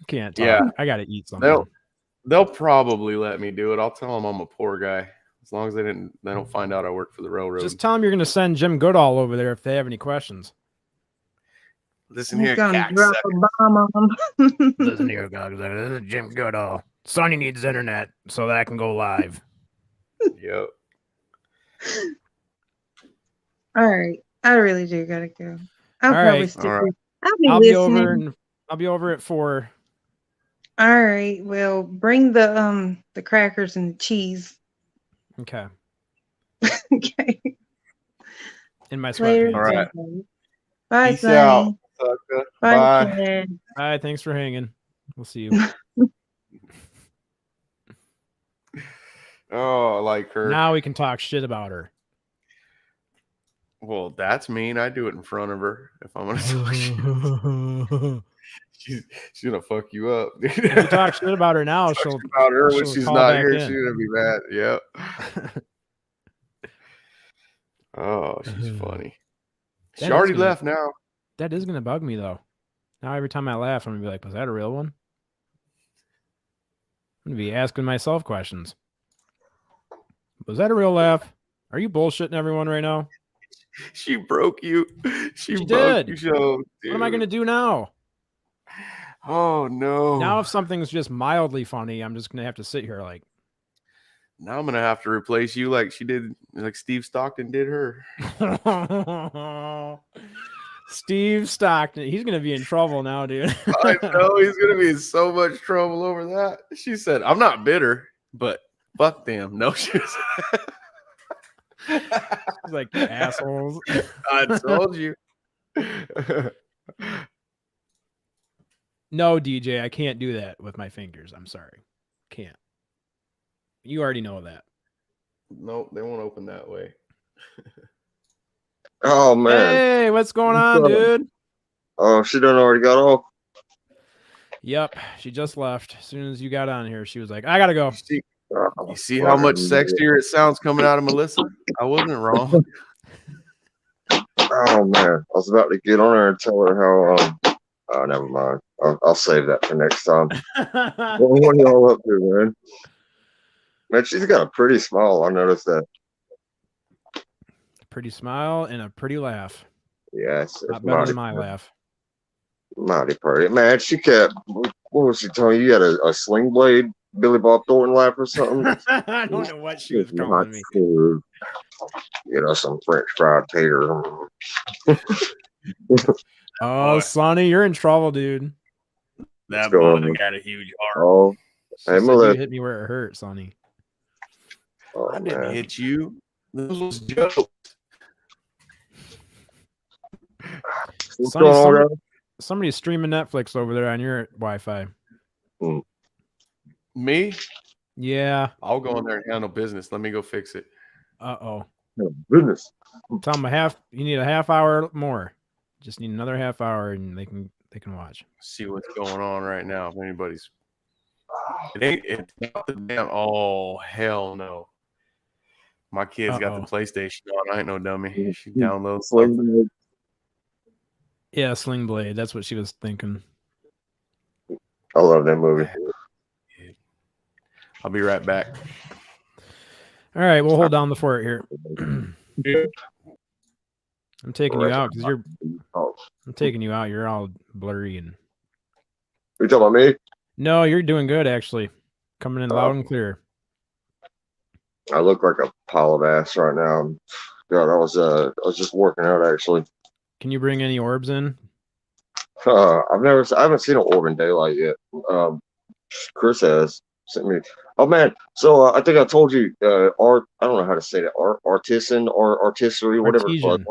can't talk. Yeah. I gotta eat something. They'll probably let me do it. I'll tell them I'm a poor guy. As long as they don't find out I work for the railroad. Just tell them you're gonna send Jim Goodall over there if they have any questions. Listen He's here, gonna drop a bomb on them. Listen here, guys. This is Jim Goodall. Sonny needs internet so that I can go live. Yep. All right. I really do gotta go. I'll All probably right. stick All right. with. I'll be over at 4. All right. Well, bring the crackers and the cheese. Okay. Okay. In my Later. sweatpants. All right. Bye, Peace out, Sonny. sucker. Bye. Bye. Dad. All right. Thanks for hanging. We'll see you. Oh, I like her. Now we can talk shit about her. Well, that's mean. I do it in front of her if I'm gonna talk shit. She's gonna fuck you up. If you talk shit about her now, Talk she'll shit about her when she'll she's call not back here. in. She's gonna be mad. Yep. Oh, she's funny. She That is already gonna- left now. That is gonna bug me though. Now every time I laugh, I'm gonna be like, "Was that a real one?" I'm gonna be asking myself questions. Was that a real laugh? Are you bullshitting everyone right now? She broke you. She broke did. you, Joe. What am I gonna dude. do now? Oh no. Now if something's just mildly funny, I'm just gonna have to sit here like, Now I'm gonna have to replace you like she did, like Steve Stockton did her. Steve Stockton. He's gonna be in trouble now, dude. I know he's gonna be in so much trouble over that. She said, "I'm not bitter, but fuck them." No, she was. He's like, "You assholes." I told you. No, DJ, I can't do that with my fingers. I'm sorry. Can't. You already know that. Nope, they won't open that way. Oh man. Hey, what's going on, dude? Oh, she done already got off. Yep, she just left. As soon as you got on here, she was like, "I gotta go." You see how much sexier it sounds coming out of Melissa? I wasn't wrong. Oh man, I was about to get on her and tell her how. Oh, never mind. I'll save that for next time. What are y'all up to, man? Man, she's got a pretty smile. I noticed that. Pretty smile and a pretty laugh. Yeah, it's Not better mighty, than my laugh. mighty pretty. Man, she kept. What was she telling you? You had a sling blade, Billy Bob Thornton laugh or something? I don't know what she was Not calling me. food. You know, some French fried tater. Oh, Sonny, you're in trouble, dude. That going boy on? got a huge heart. Oh, She hey, said Melissa. you hit me where it hurt, Sonny. Oh, I didn't man. hit you. This was jokes. What's Sonny, going on, guys? somebody's streaming Netflix over there on your Wi-Fi. Me? Yeah. I'll go in there and handle business. Let me go fix it. Uh-oh. Oh, goodness. Tell them you need a half hour more. Just need another half hour and they can watch. See what's going on right now. If anybody's, it's not the damn. Oh hell no! My kid's got the PlayStation on. I ain't no dummy. She downloads something. Yeah, Sling Blade. That's what she was thinking. I love that movie. I'll be right back. All right, we'll hold down the fort here. I'm taking you out because I'm taking you out. You're all blurry and. You talking about me? No, you're doing good actually. Coming in loud and clear. I look like a pile of ass right now. God, I was just working out actually. Can you bring any orbs in? I haven't seen an orb in daylight yet. Chris has sent me. Oh man, so I think I told you, art. I don't know how to say that. Artisan or artistry, whatever. Artesian.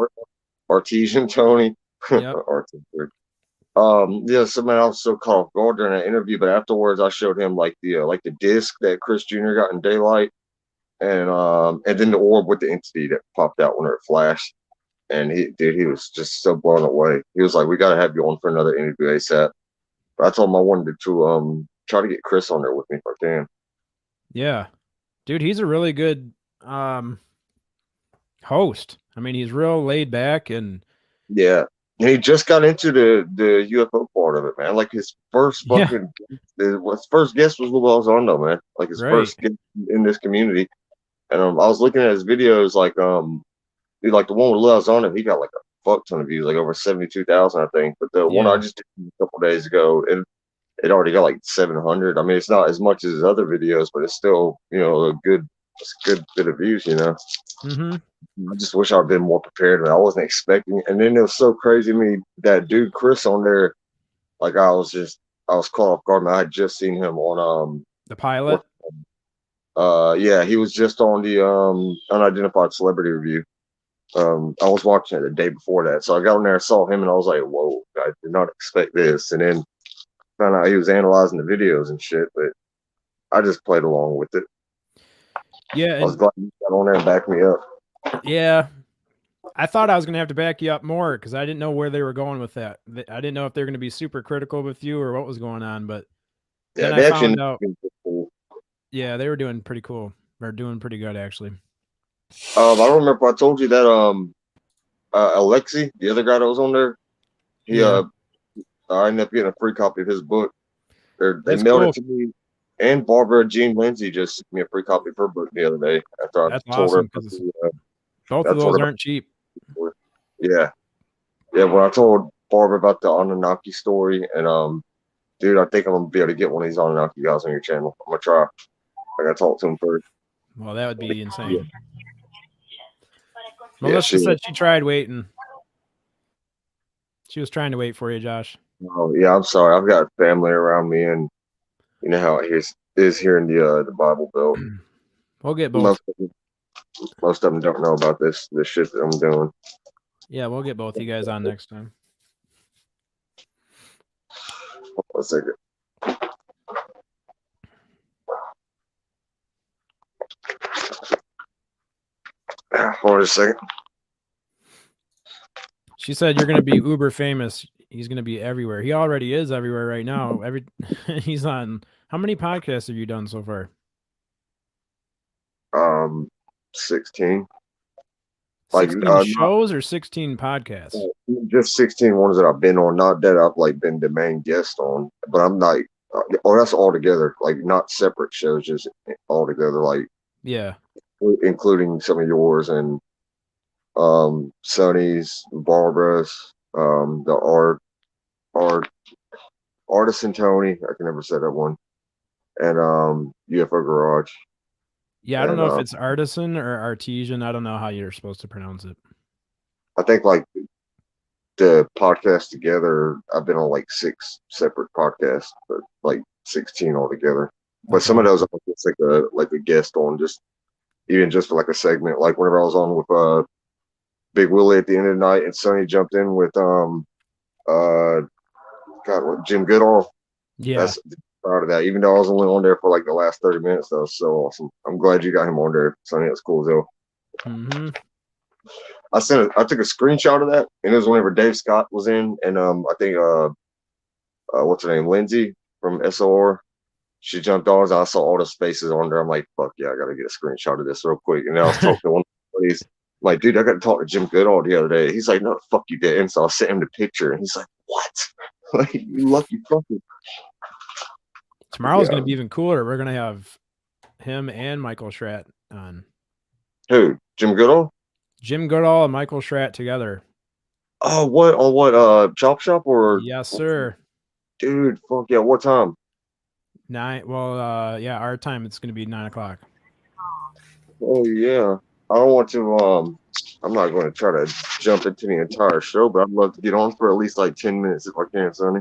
Artesian Tony. Yep. Artisan. Yeah, so man, I was so caught off guard during that interview, but afterwards I showed him like the disc that Chris Jr. got in daylight, and then the orb with the entity that popped out when it flashed. And he was just so blown away. He was like, "We got to have you on for another interview ASAP." But I told him I wanted to try to get Chris on there with me if I can. Yeah, dude, he's a really good host. I mean, he's real laid back and yeah. And he just got into the UFO part of it, man. Like his first fucking his first guest was Lou Elizondo, man. Like his first guest in this community. And I was looking at his videos, like dude, like the one with Lou Elizondo, he got like a fuck ton of views, like over 72,000, I think. But the one I just did a couple days ago, it already got like 700. I mean, it's not as much as his other videos, but it's still, a good bit of views, Mm-hmm. I just wish I'd been more prepared, but I wasn't expecting. And then it was so crazy to me that dude Chris on there, like I was caught off guard. Man, I had just seen him on the pilot. Yeah, he was just on the unidentified celebrity review. I was watching it the day before that, so I got on there and saw him, and I was like, "Whoa, I did not expect this." And then found out he was analyzing the videos and shit, but I just played along with it. Yeah, I was glad you got on there and backed me up. Yeah, I thought I was going to have to back you up more because I didn't know where they were going with that. I didn't know if they were going to be super critical with you or what was going on, but then I found out. Yeah, they were doing pretty cool. They're doing pretty good, actually. I don't remember if I told you that Alexi, the other guy that was on there, I ended up getting a free copy of his book. They mailed it to me, and Barbara Jean Lindsay just sent me a free copy of her book the other day after I told her. Both of those aren't cheap. Yeah. When I told Barbara about the Anunnaki story, and dude, I think I'm gonna be able to get one of these Anunnaki guys on your channel. I'm gonna try. I gotta talk to him first. Well, that would be insane. Melissa said she tried waiting. She was trying to wait for you, Josh. Oh yeah, I'm sorry. I've got family around me, and you know how it is here in the Bible Belt. We'll get both. Most of them don't know about this shit that I'm doing. Yeah, we'll get both of you guys on next time. Hold on a second. Hold on a second. She said you're going to be uber famous. He's going to be everywhere. He already is everywhere right now. He's on. How many podcasts have you done so far? 16. 16 shows or 16 podcasts? Just 16 ones that I've been on. Not that I've been the main guest on, but I'm like, that's all together. Like not separate shows, just all together. Like including some of yours and Sonny's, Barbara's, the Artisan Tony. I can never say that one, and UFO Garage. Yeah, I don't know if it's artisan or artesian. I don't know how you're supposed to pronounce it. I think like the podcast together, I've been on like 6 separate podcasts, but like 16 altogether. But some of those I'm just like a guest on, just for like a segment. Like whenever I was on with Big Willie at the end of the night, and Sonny jumped in with Jim Goodall. Yeah. That's proud of that. Even though I was only on there for like the last 30 minutes, that was so awesome. I'm glad you got him on there, Sonny. That's cool as hell. Mm-hmm. I took a screenshot of that, and it was whenever Dave Scott was in, and I think what's her name, Lindsay from SOR. She jumped on, and I saw all the spaces on there. I'm like, fuck yeah, I gotta get a screenshot of this real quick. And then I was talking to one of the buddies, I'm like, dude, I got to talk to Jim Goodall the other day. He's like, no, fuck you didn't. So I sent him the picture, and he's like, what? Like, you lucky fucker. Tomorrow's going to be even cooler. We're going to have him and Michael Schratt on. Who? Jim Goodall? Jim Goodall and Michael Schratt together. Oh, what? On what? Chop Shop or? Yes, sir. Dude, fuck yeah. What time? 9. Well, yeah, our time. It's going to be 9 o'clock. Oh yeah. I don't want to. I'm not going to try to jump into the entire show, but I'd love to get on for at least like 10 minutes if I can, Sonny.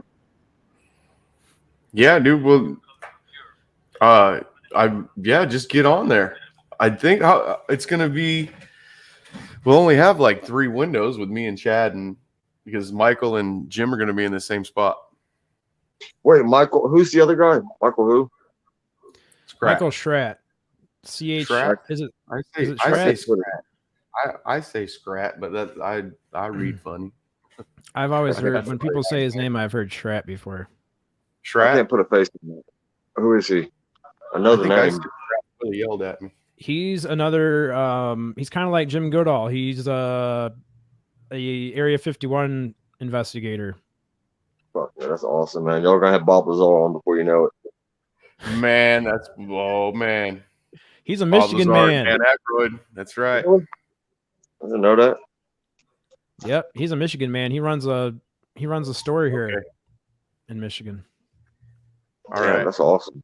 Yeah, dude. Well, Just get on there. I think it's gonna be. We'll only have like 3 windows with me and Chad, and because Michael and Jim are gonna be in the same spot. Wait, Michael, who's the other guy? Michael who? Michael Schratt. Schratt? Is it I say Scrat. I say Scrat, but that I read funny. I've always heard when people say his name, I've heard Schratt before. Schratt? I can't put a face on it. Who is he? Another name. Really yelled at me. He's another. He's kind of like Jim Goodall. He's a Area 51 investigator. Fuck yeah, that's awesome, man. Y'all gonna have Bob Lazar on before you know it. Man, man. He's a Michigan man. Dan Aykroyd. That's right. I didn't know that. Yep, he's a Michigan man. He runs a store here in Michigan. All right, that's awesome.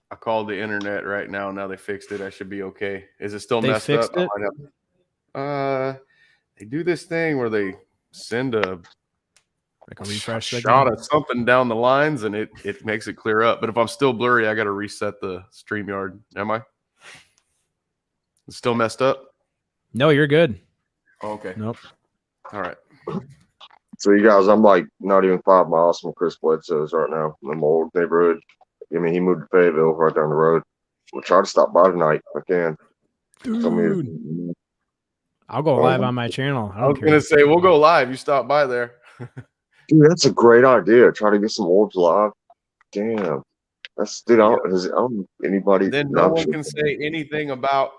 I called the internet right now. Now they fixed it. I should be okay. Is it still They messed fixed up? it? They do this thing where they send a refresh shot of something down the lines, and it makes it clear up. But if I'm still blurry, I got to reset the StreamYard. Am I? It's still messed up? No, you're good. Oh, okay. Nope. All right. So you guys, I'm like not even 5 miles from Chris Bledsoe's right now in my old neighborhood. I mean, he moved to Fayetteville right down the road. We'll try to stop by tonight if I can. Dude. I'll go live on my channel. I was going to say, we'll go live. You stop by there. Dude, that's a great idea. Try to get some orbs live. Damn. That's, dude, I don't anybody. Then no one can say anything about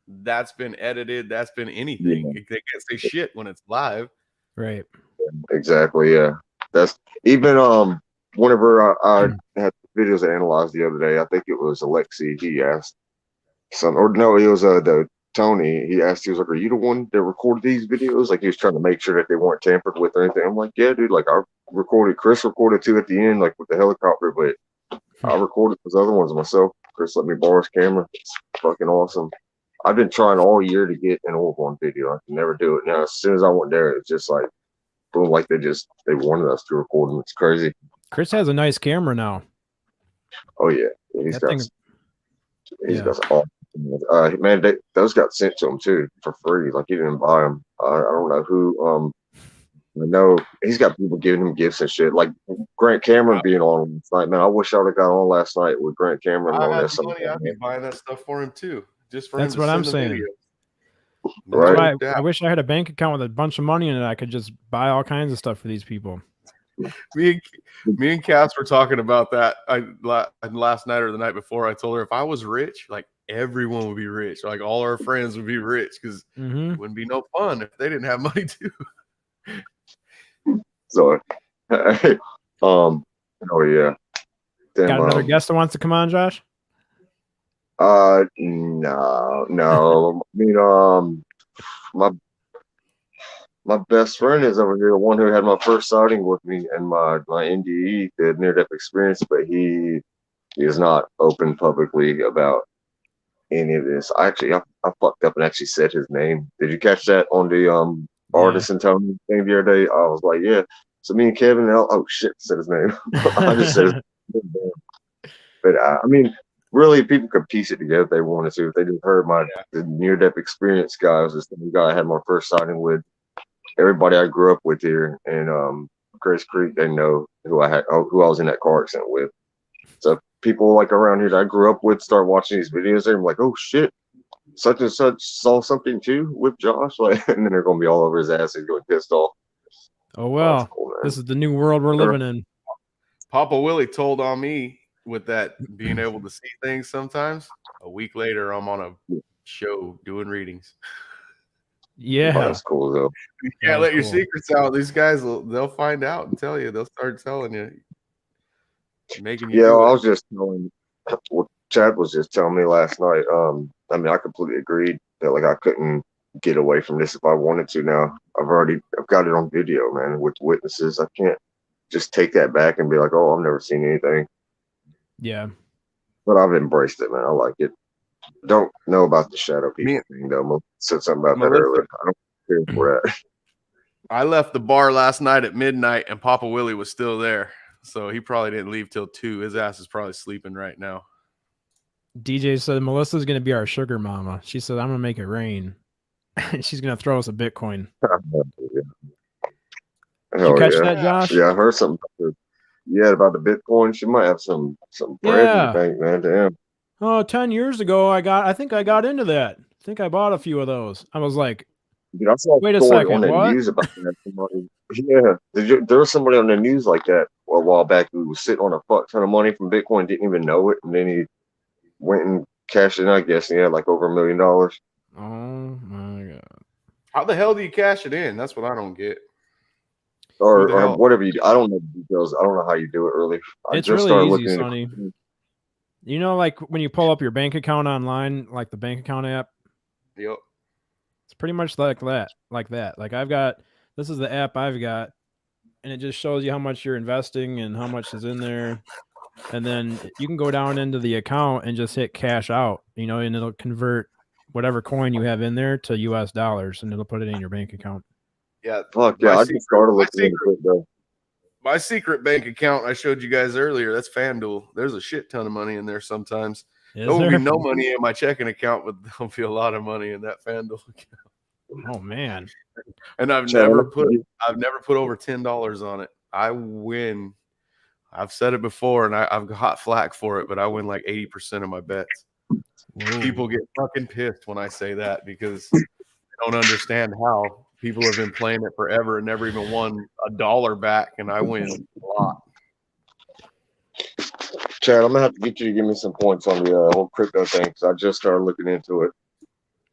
that's been edited. That's been anything. Yeah. They can't say shit when it's live. Right. Exactly. Yeah. That's even, whenever I had videos analyzed the other day, I think it was Alexi. He asked it was the Tony. He asked, he was like, "Are you the one that recorded these videos?" Like he was trying to make sure that they weren't tampered with or anything. I'm like, "Yeah, dude. Like Chris recorded 2 at the end, like with the helicopter, but I recorded those other ones myself. Chris let me borrow his camera. It's fucking awesome. I've been trying all year to get an orb on video. I can never do it. Now, as soon as I went there, it's just like, boom, like they wanted us to record them. It's crazy. Chris has a nice camera now. Oh yeah, he's got all. Man, those got sent to him too for free. Like he didn't buy them. I don't know who. I know he's got people giving him gifts and shit. Like Grant Cameron being on last night. Man, I wish I would have got on last night with Grant Cameron on there. I'd be buying that stuff for him too. Just for that's him what to I'm send saying. Video. Right. I wish I had a bank account with a bunch of money in it. I could just buy all kinds of stuff for these people. Me and Cass were talking about that last night or the night before. I told her if I was rich, like everyone would be rich. Like all our friends would be rich because it wouldn't be no fun if they didn't have money too. So, oh yeah. Damn, got another guest that wants to come on, Josh? No. I mean, my best friend is over here, the one who had my first sighting with me and my NDE, the near-death experience, but he is not open publicly about any of this. I fucked up and actually said his name. Did you catch that on the Artist and Tony thing the other day? I was like, yeah. So me and Kevin, oh shit, said his name. I just said his name. But I mean, really, people could piece it together if they wanted to. If they just heard the near-death experience guy was the same guy I had my first sighting with. Everybody I grew up with here in Grace Creek, they know who I was in that car accident with. So people like around here that I grew up with start watching these videos. They're like, "Oh shit, such and such saw something too with Josh," like, and then they're gonna be all over his ass and going pissed off. Oh well, cool, this is the new world we're living in. Papa Willie told on me with that being able to see things sometimes. A week later, I'm on a show doing readings. Yeah, that's cool though. You can't let your secrets out. These guys they'll find out and tell you. They'll start telling you, making you. Yeah, I was just telling what Chad was just telling me last night. I mean, I completely agreed that like I couldn't get away from this if I wanted to. Now I've got it on video, man, with witnesses. I can't just take that back and be like, "Oh, I've never seen anything." Yeah, but I've embraced it, man. I like it. Don't know about the shadow people thing though. Melissa said something about that earlier. I don't care for that. I left the bar last night at midnight, and Papa Willie was still there, so he probably didn't leave till 2. His ass is probably sleeping right now. DJ said Melissa's gonna be our sugar mama. She said I'm gonna make it rain. She's gonna throw us a Bitcoin. Did you catch that, Josh? Yeah, I heard something. About the Bitcoin. She might have some bread in the bank, man. Damn. Oh, 10 years ago, I think I got into that. I think I bought a few of those. I was like, dude, I saw wait a story second, on the what? news about that. There was somebody on the news like that a while back who was sitting on a fuck ton of money from Bitcoin, didn't even know it, and then he went and cashed it in, I guess, and he had like over $1 million. Oh my god! How the hell do you cash it in? That's what I don't get. Or whatever you do. I don't know the details. I don't know how you do it really. It's really easy, Sonny. You know, like when you pull up your bank account online, like the bank account app. Yep. It's pretty much like that. Like this is the app I've got, and it just shows you how much you're investing and how much is in there. And then you can go down into the account and just hit cash out, and it'll convert whatever coin you have in there to US dollars, and it'll put it in your bank account. Yeah. Fuck yeah. I just started looking into it though. My secret bank account I showed you guys earlier, that's FanDuel. There's a shit ton of money in there sometimes. There will be no money in my checking account, but there'll be a lot of money in that FanDuel account. Oh man. And I've never put over $10 on it. I win. I've said it before and I've got flack for it, but I win like 80% of my bets. Whoa. People get fucking pissed when I say that because they don't understand how people have been playing it forever and never even won $1 back, and I win a lot. Chad, I'm gonna have to get you to give me some points on the whole crypto thing because I just started looking into it.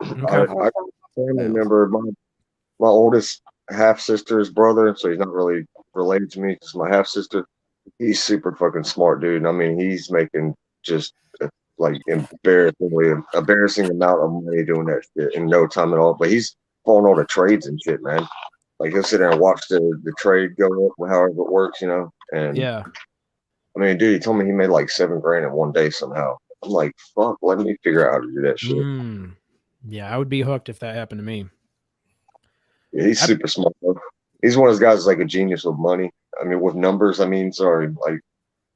Okay. I remember my oldest half sister's brother, so he's not really related to me because my half sister, he's super fucking smart, dude. And I mean, he's making just like embarrassing amount of money doing that shit in no time at all. But he's following all the trades and shit, man. Like he'll sit there and watch the trade go up, however it works, And yeah, I mean, dude, he told me he made like $7,000 in one day somehow. I'm like, fuck, let me figure out how to do that shit. Yeah, I would be hooked if that happened to me. Yeah, he's super smart. Though. He's one of those guys who's like a genius with money. I mean, with numbers. I mean, sorry, like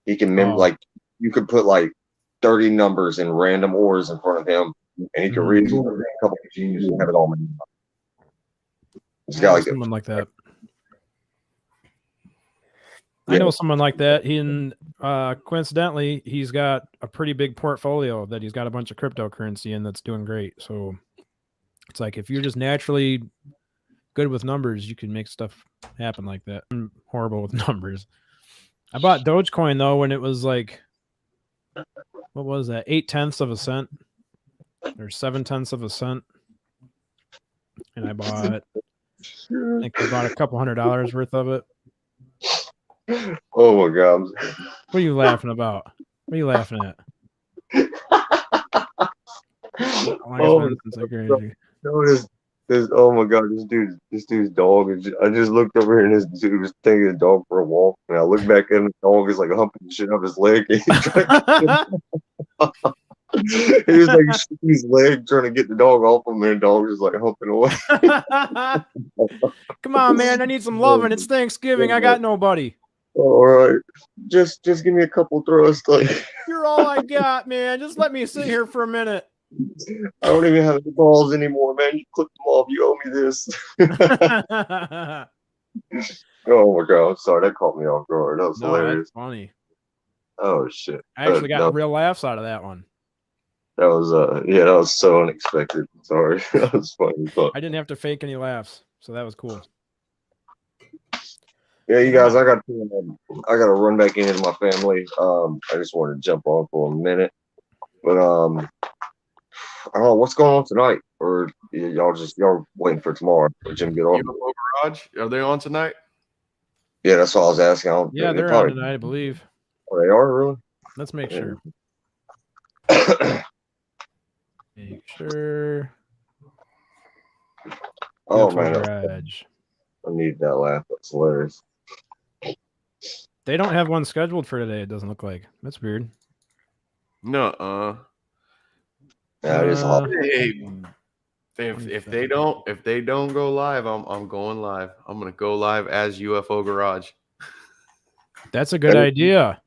he can like you could put like 30 numbers in random orders in front of him, and he can read a couple of geniuses and have it all made up. He's got like someone like that. I know someone like that. Coincidentally, he's got a pretty big portfolio that he's got a bunch of cryptocurrency in that's doing great. So it's like if you're just naturally good with numbers, you can make stuff happen like that. I'm horrible with numbers. I bought Dogecoin though when it was like, what was that? 0.8 of a cent or 0.7 of a cent, and I think I bought a couple $100 worth of it. Oh my god! What are you laughing about? What are you laughing at? Oh my god! This dude's dog. I just looked over here and this dude was taking his dog for a walk, and I look back at him. The dog is like humping the shit up his leg. He was like shaking his leg trying to get the dog off him, and the dog was like humping away. Come on, man! I need some loving. It's Thanksgiving. I got nobody. All right, just give me a couple thrusts. Like you're all I got, man. Just let me sit here for a minute. I don't even have any balls anymore, man. You clipped them off. You owe me this. Oh my god! I'm sorry, that caught me off guard. That was hilarious. That's funny. Oh shit! I actually got real laughs out of that one. That was that was so unexpected. Sorry, that was funny. But I didn't have to fake any laughs, so that was cool. Yeah, you guys, I got to run back into my family. I just wanted to jump on for a minute, but I don't know what's going on tonight, or y'all waiting for tomorrow for Jim to get on. UFO Garage, are they on tonight? Yeah, that's what I was asking. Yeah, they're on tonight, I believe. Oh, they are really. Let's make sure. Make sure. Oh UFO man, Garage. I need that laugh. That's hilarious. They don't have one scheduled for today. It doesn't look like. That's weird. No. Yeah, it is hot. If they don't go live, I'm going live. I'm gonna go live as UFO Garage. That's a good idea.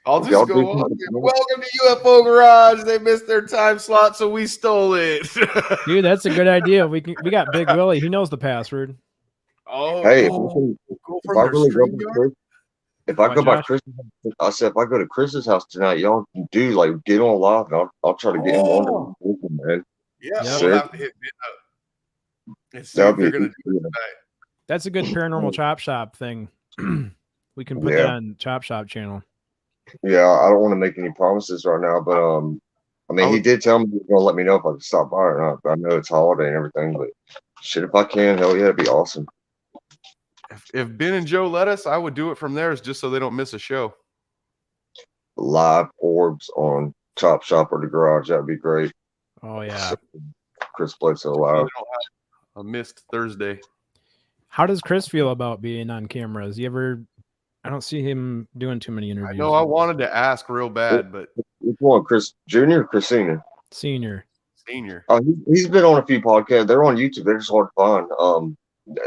I'll just go on. Welcome to UFO Garage. They missed their time slot, so we stole it. Dude, that's a good idea. We got Big Willie. He knows the password. Oh, Hey, if I go by Chris, I said if I go to Chris's house tonight, y'all can do like get on live, and I'll try to get him on there, man. Yeah, we'll have to hit it up. And see if they're gonna do it tonight. That's a good Paranormal Chop Shop thing. We can put that on Chop Shop channel. Yeah, I don't want to make any promises right now, but I mean, he did tell me he was gonna let me know if I could stop by or not. But I know it's holiday and everything, but shit, if I can, hell yeah, it'd be awesome. If Ben and Joe let us, I would do it from theirs just so they don't miss a show. Live orbs on Chop Shop or the Garage, that'd be great. Oh yeah, Chris Bledsoe live. A missed Thursday. How does Chris feel about being on camera? I don't see him doing too many interviews. I know I wanted to ask real bad, but which one, Chris Jr. or Chris Senior? Senior. Oh, he's been on a few podcasts. They're on YouTube. They're just hard to find.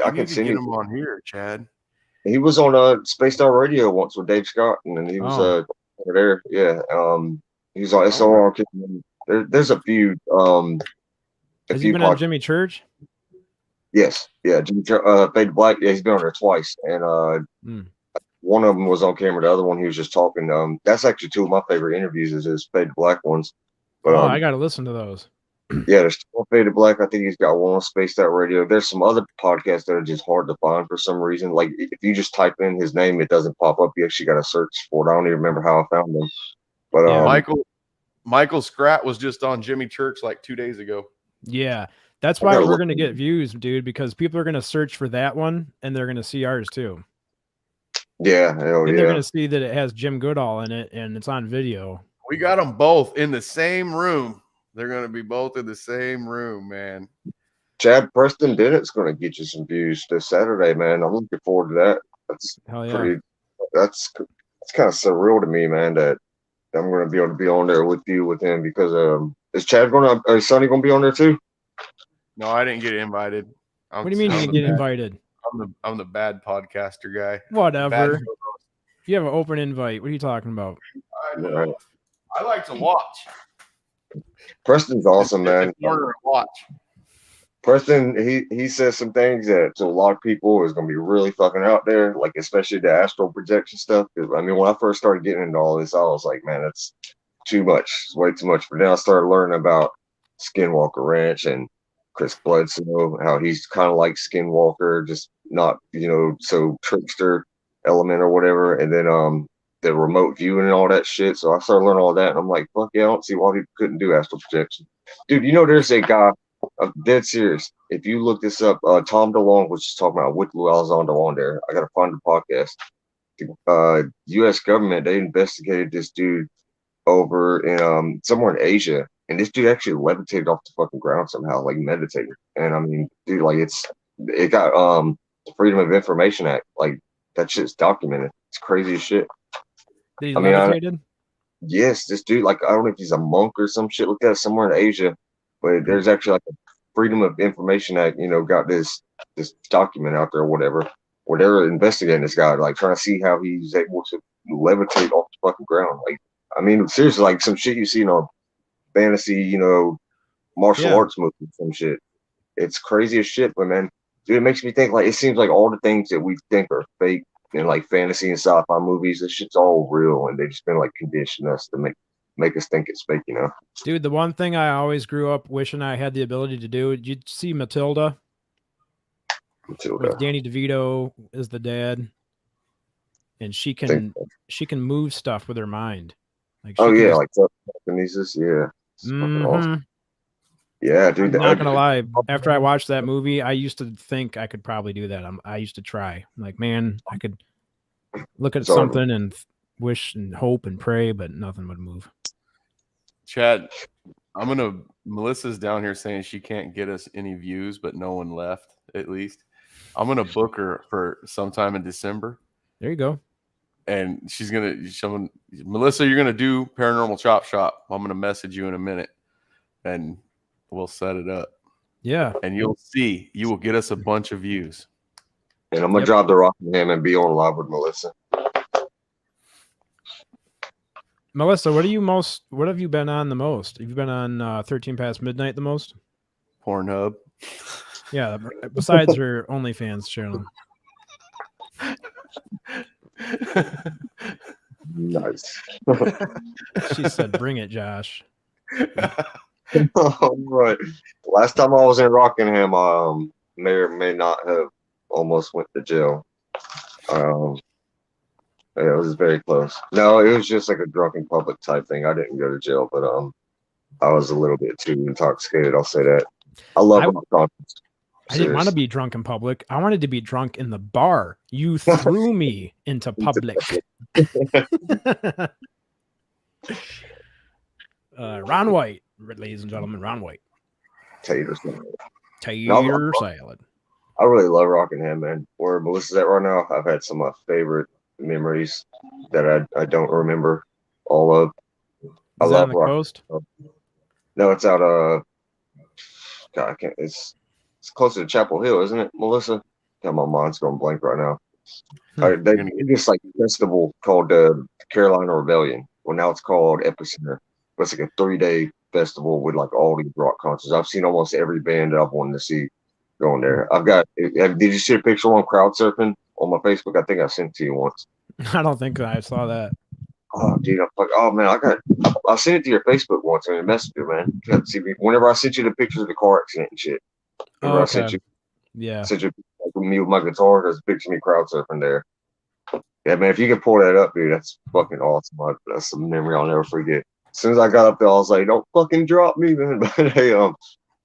I can send get him on here, Chad. He was on Spaced Out Radio once with Dave Scott, and then he was over there. Yeah. He's like it's all there's a few. Has he been on Jimmy Church? Yes. Yeah. Jimmy Fade Black. Yeah, he's been on there twice, and one of them was on camera. The other one he was just talking. That's actually two of my favorite interviews. Is his Fade Black ones. But I got to listen to those. Yeah, there's one Faded Black. I think he's got one on Spaced Out Radio. There's some other podcasts that are just hard to find for some reason. Like if you just type in his name, it doesn't pop up. You actually got to search for it. I don't even remember how I found them. But Michael Scratt was just on Jimmy Church like 2 days ago. Yeah, that's why we're going to get views, dude, because people are going to search for that one and they're going to see ours too. Yeah, they're going to see that it has Jim Goodall in it and it's on video. We got them both in the same room. They're going to be both in the same room, man. Chad Preston Dennett's going to get you some views this Saturday, man. I'm looking forward to that. That's that's kind of surreal to me, man, that I'm going to be able to be on there with him because is Chad going to, is Sonny going to be on there too? No, I didn't get invited. What do you mean you didn't get invited? I'm the bad podcaster guy. Whatever. You have an open invite. What are you talking about? I know. Right. I like to watch. Preston's awesome, man. Watch. Preston, he says some things that to a lot of people is going to be really fucking out there, like especially the astral projection stuff. Because I mean, when I first started getting into all this, I was like, man, that's too much. It's way too much. But then I started learning about Skinwalker Ranch and Chris Bledsoe, how he's kind of like Skinwalker, just not, so trickster element or whatever. And then the remote viewing and all that shit. So I started learning all that, and I'm like, fuck yeah, I don't see why people couldn't do astral projection. Dude, there's a guy, I'm dead serious. If you look this up, Tom DeLonge was just talking about with Lou Elizondo on there. I got to find the podcast. The U.S. government, they investigated this dude over in somewhere in Asia, and this dude actually levitated off the fucking ground somehow, like meditating. And I mean, dude, like it got the Freedom of Information Act, like that shit's documented. It's crazy as shit. He levitated? Yes, this dude, like, I don't know if he's a monk or some shit like that somewhere in Asia, but there's actually like a Freedom of Information Act, got this document out there or whatever, where they're investigating this guy, like trying to see how he's able to levitate off the fucking ground. Like, I mean, seriously, like some shit you see in a fantasy, martial arts movie, some shit. It's crazy as shit, but man, dude, it makes me think like it seems like all the things that we think are fake in like fantasy and sci-fi movies, this shit's all real, and they just been like conditioning us to make us think it's fake, Dude, the one thing I always grew up wishing I had the ability to do, did you see Matilda? With Danny DeVito is the dad, and she can move stuff with her mind. Like like telekinesis, yeah. Awesome. Yeah, dude. I'm not gonna lie. After I watched that movie, I used to think I could probably do that. I used to try. I'm like, man, I could look at something and wish and hope and pray, but nothing would move. Chad, Melissa's down here saying she can't get us any views, but no one left. At least I'm gonna book her for sometime in December. There you go. And Melissa, you're gonna do Paranormal Chop Shop. I'm gonna message you in a minute, and we'll set it up. Yeah. And you'll see, you will get us a bunch of views. And I'm going to drop the Rockingham and be on live with Melissa. Melissa, what have you been on the most? Have you been on 13 Past Midnight the most? Pornhub. Yeah, besides your OnlyFans channel. Nice. She said, "Bring it, Josh." All right. Last time I was in Rockingham, may or may not have almost went to jail. Yeah, it was very close. No, it was just like a drunken public type thing. I didn't go to jail, but I was a little bit too intoxicated. I'll say that. I love rock concerts. I didn't want to be drunk in public. I wanted to be drunk in the bar. You threw me into public. Ron White, ladies and gentlemen, Ron White. Tater salad. Tater salad. I really love Rockingham, man. Where Melissa's at right now, I've had some of my favorite memories that I don't remember all of. I love on the coast? No, it's out God, I can't. It's closer to Chapel Hill, isn't it, Melissa? God, my mind's going blank right now. They just like a festival called Carolina Rebellion. Well, now it's called Epicenter. But it's like a 3-day festival with like all these rock concerts. I've seen almost every band that I've wanted to see going there. I've got. Did you see a picture on crowd surfing on my Facebook? I think I sent it to you once. I don't think I saw that. Oh, dude, man, I sent it to your Facebook once in a messenger, man. You got to see me whenever I sent you the pictures of the car accident and shit. Whenever I sent you, sent you like, me with my guitar. There's a picture of me crowd surfing there. Yeah, man, if you can pull that up, dude, that's fucking awesome. That's some memory I'll never forget. As soon as I got up there, I was like, "Don't fucking drop me, man!" But hey,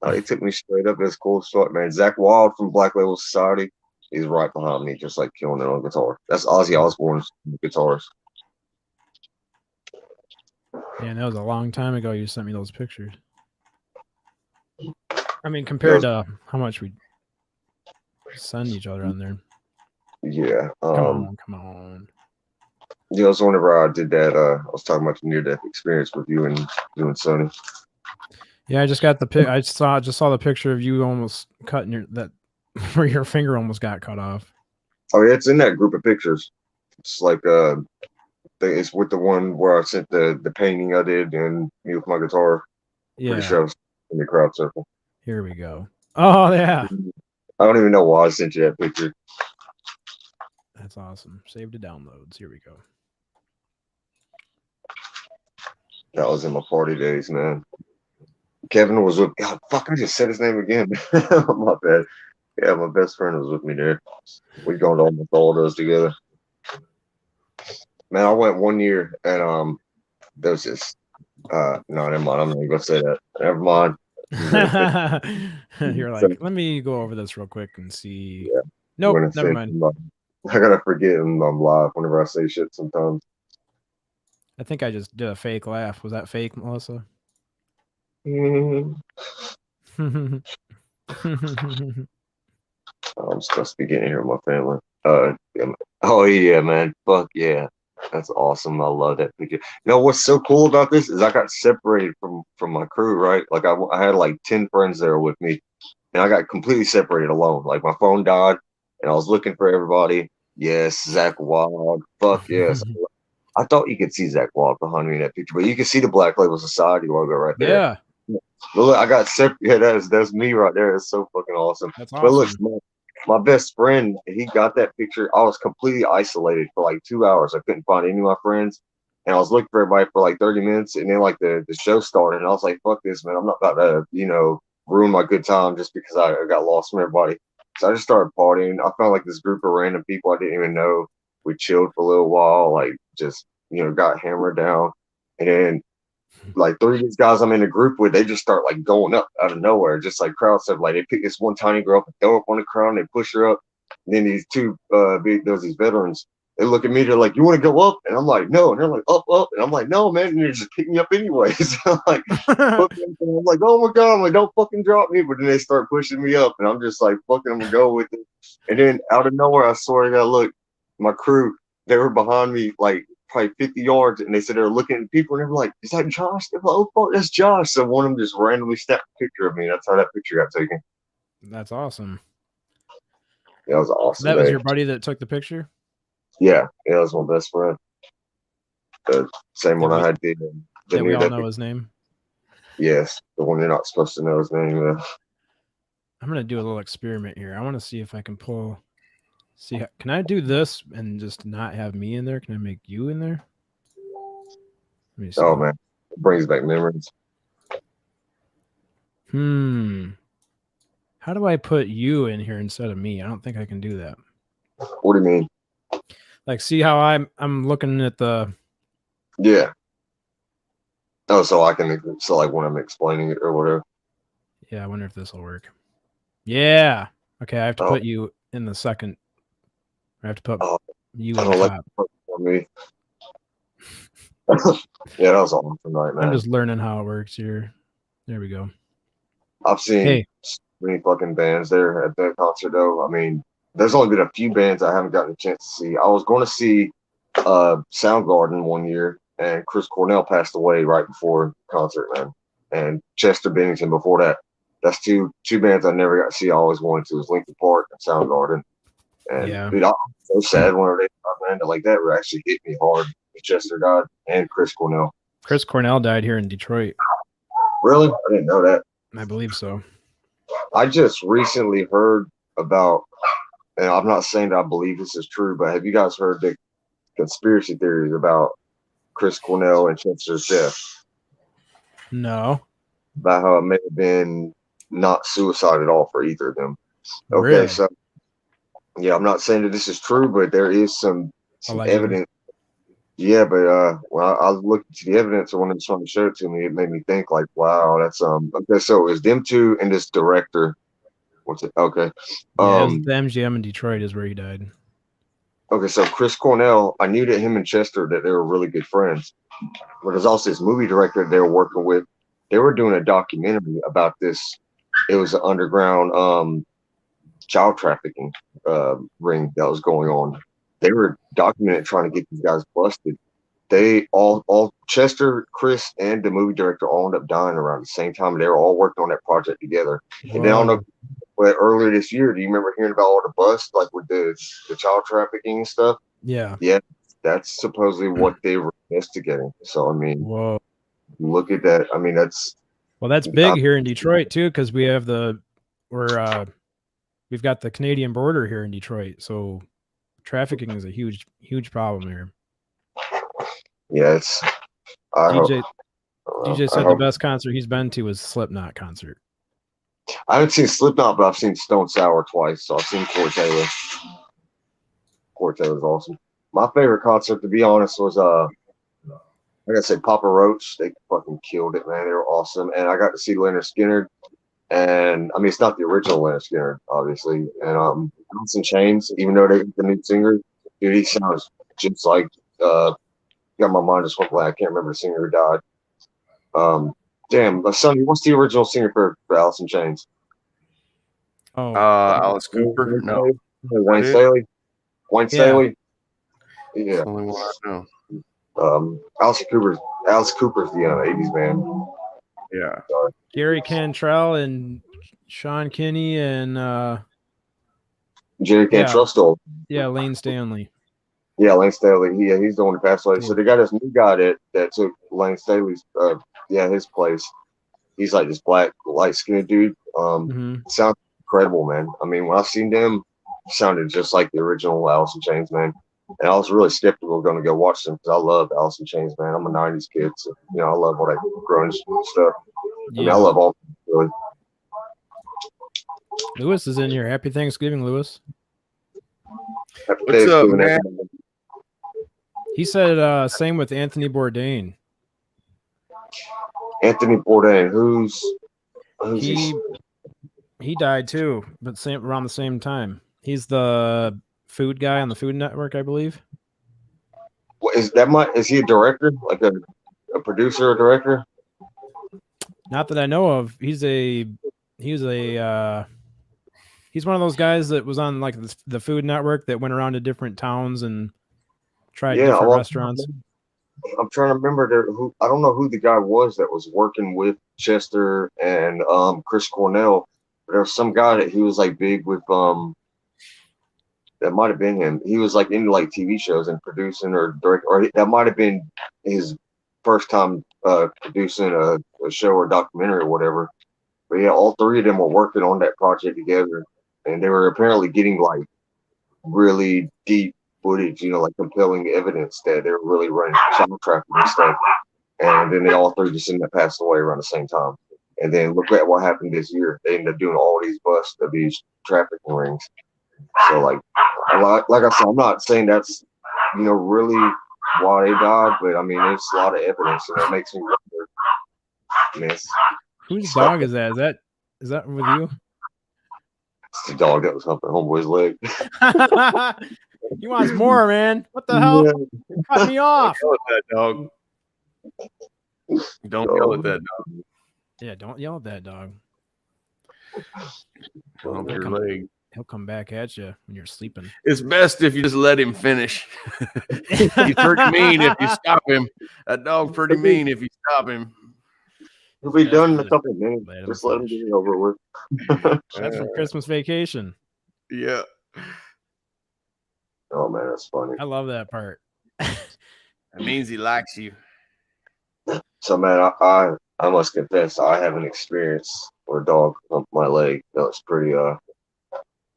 they took me straight up. That's cool stuff, man. Zach Wild from Black Label Society, he's right behind me, just like killing it on guitar. That's Ozzy Osbourne's guitars. Yeah, that was a long time ago. You sent me those pictures. I mean, compared to how much we send each other on there. Yeah. Come on. Yeah, it was whenever I did that. I was talking about the near-death experience with you and Sonny. Yeah, I just got the pic. I just saw the picture of you almost cutting where your finger almost got cut off. Oh yeah, it's in that group of pictures. It's like it's with the one where I sent the painting I did and me with my guitar. Yeah. Pretty sure I was in the crowd circle. Here we go. Oh yeah. I don't even know why I sent you that picture. That's awesome. Save to downloads. Here we go. That was in my party days, man. Kevin was with. God, fuck! I just said his name again. My bad. Yeah, my best friend was with me there. We gone to almost all those together. Man, I went 1 year and there was just no, never mind. I'm not even gonna say that. Never mind. You're like, let me go over this real quick and see. Yeah. Nope, never mind. I gotta forget I'm live whenever I say shit sometimes. I think I just did a fake laugh. Was that fake, Melissa? I'm supposed to be getting here with my family. Oh yeah, man. Fuck yeah. That's awesome. I love that picture. You know what's so cool about this is I got separated from my crew, right? Like I had like 10 friends there with me, and I got completely separated alone. Like my phone died, and I was looking for everybody. Yes, Zach Wild. Fuck yes. I thought you could see Zach Wild behind me in that picture, but you can see the Black Label Society logo right there. Yeah. Look, I got separated. Yeah, that's me right there. It's so fucking awesome. That's awesome. But look, my best friend, he got that picture. I was completely isolated for like 2 hours. I couldn't find any of my friends, and I was looking for everybody for like 30 minutes, and then like the show started, and I was like, "Fuck this, man! I'm not about to, ruin my good time just because I got lost from everybody." So I just started partying. I found like this group of random people I didn't even know. We chilled for a little while, like just got hammered down, and then like 3 of these guys I'm in a group with, they just start like going up out of nowhere, just like crowd stuff. Like they pick this one tiny girl up and throw her up on the crowd, and they push her up. And then these two, there's these veterans. They look at me, they're like, "You want to go up?" And I'm like, "No." And they're like, "Up." And I'm like, "No, man." And they just pick me up anyways. I'm like, "Oh my God!" I'm like, "Don't fucking drop me." But then they start pushing me up, and I'm just like, "Fucking, I'm gonna go with it." And then out of nowhere, I swear to God, look, my crew, they were behind me, like probably 50 yards, and they said they were looking at people, and they were like, "Is that Josh?" They're like, "Oh fuck, that's Josh." So one of them just randomly snapped a picture of me. That's how that picture got taken. That's awesome. Yeah, that was awesome. That was your buddy that took the picture? Yeah, that was my best friend. The same one I had. The we all know his name. Yes, the one you're not supposed to know his name. I'm gonna do a little experiment here. I want to see if I can pull. Can I do this and just not have me in there? Can I make you in there? Let me see. Oh man, it brings back memories. How do I put you in here instead of me? I don't think I can do that. What do you mean? Like, see how I'm looking at the. Yeah. Oh, so like when I'm explaining it or whatever. Yeah, I wonder if this will work. Yeah. Okay, I have to put you in the second. I have to put you in the top. Me. Yeah, that was awesome tonight, man. I'm just learning how it works here. There we go. I've seen so many fucking bands there at that concert, though. I mean, there's only been a few bands I haven't gotten a chance to see. I was going to see Soundgarden one year, and Chris Cornell passed away right before the concert, man. And Chester Bennington before that. That's two bands I never got to see. I always wanted to. Was Linkin Park and Soundgarden. And dude, I was so sad when they died, man. Like that actually hit me hard. Chester died and Chris Cornell. Chris Cornell died here in Detroit. Really? I didn't know that. I believe so. I just recently heard about, and I'm not saying that I believe this is true, but have you guys heard the conspiracy theories about Chris Cornell and Chester's death? No. About how it may have been not suicide at all for either of them. Okay, really? So yeah, I'm not saying that this is true, but there is some evidence. Yeah, but when I was looking to the evidence, or when they trying to show it to me, it made me think like, wow, that's okay. So it's them two and this director. What's it? Okay, the MGM in Detroit is where he died. Okay, so Chris Cornell, I knew that him and Chester that they were really good friends, but there's also this movie director they were working with. They were doing a documentary about this. It was an underground child trafficking ring that was going on. They were documenting trying to get these guys busted. They all Chester, Chris, and the movie director all ended up dying around the same time. They were all working on that project together. Whoa. And then I don't know, but earlier this year, do you remember hearing about all the busts, like with the child trafficking and stuff? Yeah. Yeah, that's supposedly what they were investigating. So I mean, whoa, look at that. I mean, that's big here in Detroit too, because we have we've got the Canadian border here in Detroit, so trafficking is a huge problem here. Yeah, DJ said the best concert he's been to was Slipknot concert. I haven't seen Slipknot, but I've seen Stone Sour twice, so I've seen Corey Taylor. Corey Taylor's awesome. My favorite concert, to be honest, was I gotta say Papa Roach. They fucking killed it, man. They were awesome, and I got to see Leonard Skinner. And I mean, it's not the original Leonard Skinner, obviously. And Alice in Chains, even though they're the new singer, dude, he sounds just like got my mind just went blank. I can't remember the singer who died. Damn, Sonny, what's the original singer for Alice in Chains? Oh, Alice Cooper. No, Wayne Staley. Wayne Staley. Yeah. Only one I know. Alice Cooper's the 80s man. Yeah. Gary Cantrell and Sean Kinney and Jerry Cantrell still. Yeah, Lane Stanley. Yeah, Lane Staley. Yeah, he's the one who passed away. So they got this new guy that took Lane Staley's his place. He's like this black, light-skinned dude. Sounds incredible, man. I mean, when I seen them, sounded just like the original Alice in Chains, man. And I was really skeptical going to go watch them because I love Alice in Chains, man. I'm a 90s kid, so, you know, I love all that grunge stuff. I mean, I love all really. Lewis is in here. Happy Thanksgiving, Lewis. Happy What's up, man? He said same with Anthony Bourdain. Anthony Bourdain, who's he died too, but around the same time. He's the food guy on the Food Network, I believe. What is he a director, like a producer or director? Not that I know of. He's one of those guys that was on like the Food Network that went around to different towns and tried different restaurants. I'm trying to remember I don't know who the guy was that was working with Chester and Chris Cornell. But there was some guy that he was like big with That might have been him. He was like into like TV shows and producing or direct, or that might have been his first time producing a show or documentary or whatever. But yeah, all three of them were working on that project together, and they were apparently getting like really deep footage, you know, like compelling evidence that they were really running child trafficking and stuff. And then they all three just ended up passing away around the same time. And then look at what happened this year. They ended up doing all these busts of these trafficking rings. So like I said, I'm not saying that's, you know, really why they died, but I mean, there's a lot of evidence, and it makes me wonder. I mean, whose dog is that? Is that with you? It's the dog that was humping homeboy's leg. He wants more, man. What the hell? Yeah. Cut me off. Don't yell at that dog. Don't yell at that dog. Yeah, don't yell at that dog. Hump your leg. He'll come back at you when you're sleeping. It's best if you just let him finish. He's pretty mean if you stop him. That dog's pretty mean if you stop him. He'll be done in a couple of minutes. Just let him get it over with. That's for Christmas vacation. Yeah. Oh man, that's funny. I love that part. That means he likes you. So man, I must confess, I have an experience where a dog humped my leg. That was pretty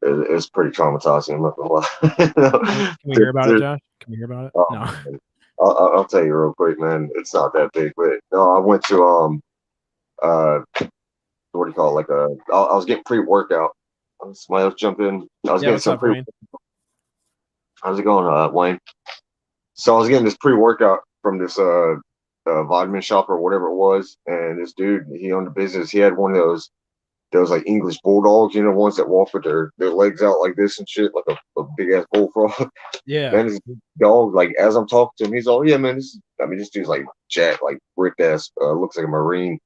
it was pretty traumatizing. I'm not gonna lie. Can we hear about it, Josh? Can we hear about it? Oh, No. man. I'll tell you real quick, man. It's not that big, but no, I went to what do you call it? Like I was getting pre-workout. Somebody else jump in. I was getting some pre. How's it going, Wayne? So I was getting this pre-workout from this vitamin shop or whatever it was, and this dude, he owned a business. He had one of those like English bulldogs, you know, ones that walk with their legs out like this and shit, like a big ass bullfrog. Yeah. And this dog, like as I'm talking to him, he's all, yeah, man. This dude's like jacked, like ripped ass, looks like a Marine.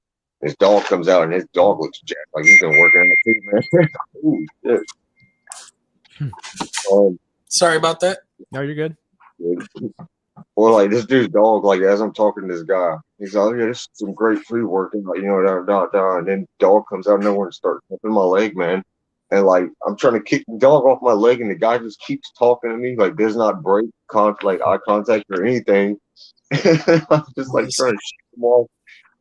His dog comes out, and his dog looks jacked, like he's been working out too, man. Ooh, shit. Sorry about that. No, you're good. Well, like this dude's dog, like as I'm talking to this guy, he's like, yeah, this is some great free working, like, you know, and then dog comes out of nowhere and starts humping my leg, man. And like I'm trying to kick the dog off my leg, and the guy just keeps talking to me, like does not break like eye contact or anything. I'm just like trying to shake him off.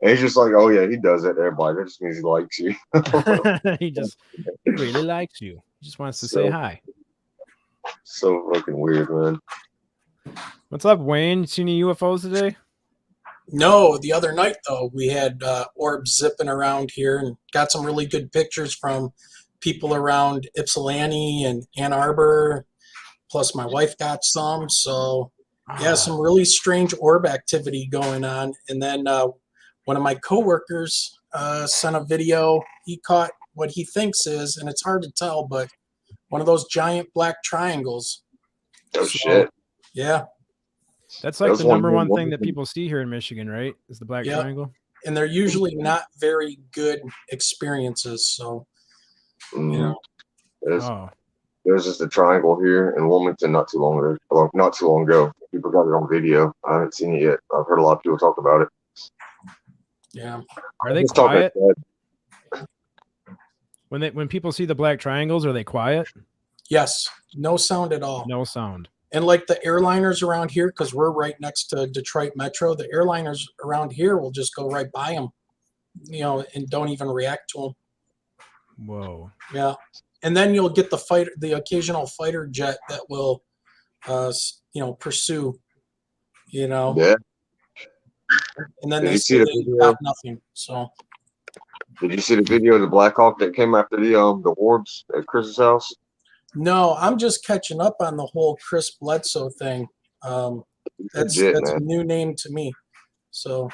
And he's just like, oh yeah, he does that to everybody. That just means he likes you. he really likes you. He just wants to say hi. So fucking weird, man. What's up, Wayne? Seen any UFOs today? No, the other night though, we had orbs zipping around here and got some really good pictures from people around Ypsilanti and Ann Arbor. Plus my wife got some. So yeah, some really strange orb activity going on. And then one of my coworkers sent a video. He caught what he thinks is, and it's hard to tell, but one of those giant black triangles. Oh, shit. Yeah. That's like the number one thing that people see here in Michigan, right? Is the black triangle. And they're usually not very good experiences. So, you know. There's just a triangle here in Wilmington not too long ago. People got it on video. I haven't seen it yet. I've heard a lot of people talk about it. Yeah. Are they quiet? When people see the black triangles, are they quiet? Yes. No sound at all. No sound. And like the airliners around here, because we're right next to Detroit Metro, the airliners around here will just go right by them, you know, and don't even react to them. Whoa. Yeah. And then you'll get the occasional fighter jet that will, pursue, you know. Yeah. And then they see they got nothing. So. Did you see the video of the Black Hawk that came after the orbs at Chris's house? No, I'm just catching up on the whole Chris Bledsoe thing. That's a new name to me. So.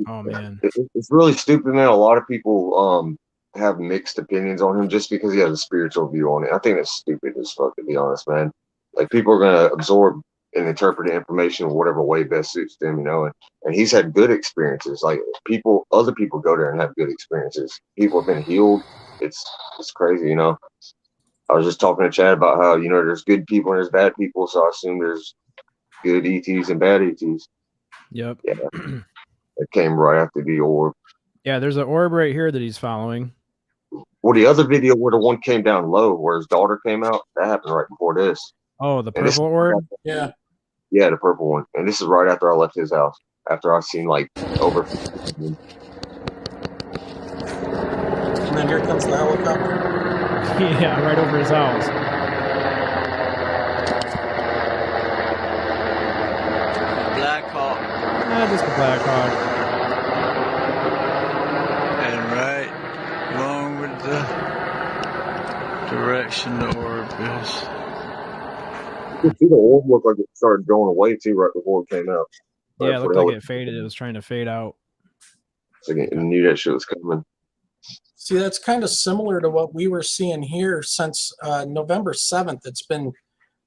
Oh man, it's really stupid, man. A lot of people have mixed opinions on him just because he has a spiritual view on it. I think that's stupid as fuck, to be honest, man. Like people are gonna absorb and interpret the information in whatever way best suits them, you know. And he's had good experiences. Like other people go there and have good experiences. People have been healed. It's crazy, you know. I was just talking to Chad about how, you know, there's good people and there's bad people, so I assume there's good ETs and bad ETs. Yep. Yeah. It came right after the orb. Yeah, there's an orb right here that he's following. Well, the other video where the one came down low, where his daughter came out, that happened right before this. Oh, the And this is purple right orb? after- Yeah. Yeah, the purple one. And this is right after I left his house. After I've seen like over. And then here comes the helicopter. Yeah, right over his house. Black Hawk. Just a Black Hawk. And right along with the direction the orb is. You can see the orb looked like it started going away too right before it came out. Yeah, it looked like it faded. It was trying to fade out. So I knew that shit was coming. See, that's kind of similar to what we were seeing here since November 7th. It's been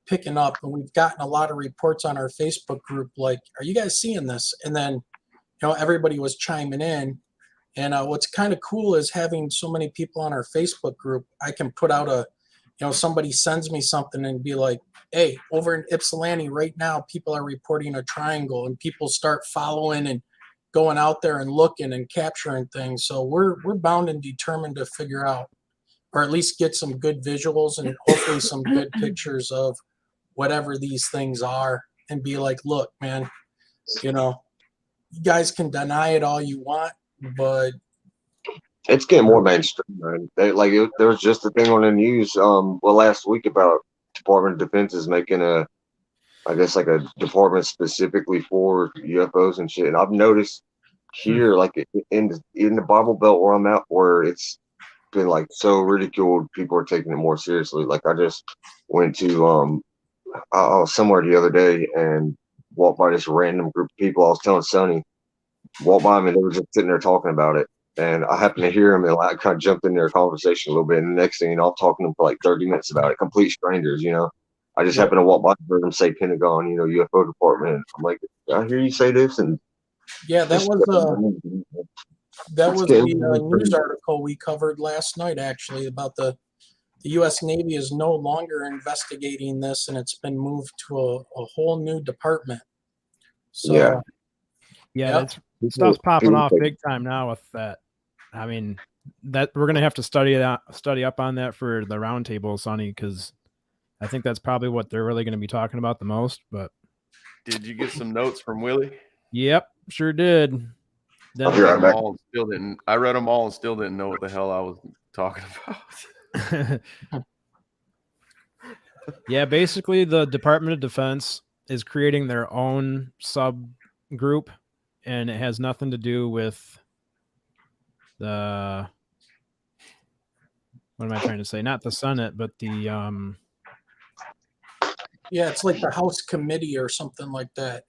picking up, and we've gotten a lot of reports on our Facebook group like, are you guys seeing this? And then, everybody was chiming in. And what's kind of cool is having so many people on our Facebook group. I can put out somebody sends me something and be like, hey, over in Ypsilanti right now, people are reporting a triangle, and people start following and going out there and looking and capturing things. So we're bound and determined to figure out, or at least get some good visuals and hopefully some good pictures of whatever these things are, and be like, look, man, you guys can deny it all you want, but it's getting more mainstream, man. There was just a thing on the news last week about Department of Defense is making a department specifically for UFOs and shit. And I've noticed here, like in the Bible Belt where I'm at, where it's been like so ridiculed, people are taking it more seriously. Like I just went to I was somewhere the other day and walked by this random group of people. I was telling Sonny, walked by them and they were just sitting there talking about it. And I happened to hear them and I kind of jumped in their conversation a little bit. And the next thing I'm talking to them for like 30 minutes about it, complete strangers, I just happened to walk by and heard them say Pentagon, UFO department. I'm like, I hear you say this. And yeah, that was the news article we covered last night, actually, about the U.S. Navy is no longer investigating this, and it's been moved to a whole new department. So, that's stuff's popping off big time now with that. I mean, that we're gonna have to study up on that for the roundtable, Sonny, because I think that's probably what they're really going to be talking about the most. But did you get some notes from Willie? Yep, sure did. I read them all and still didn't know what the hell I was talking about. Yeah, basically the Department of Defense is creating their own subgroup, and it has nothing to do with the, what am I trying to say? Not the Senate, but the yeah, it's like the House Committee or something like that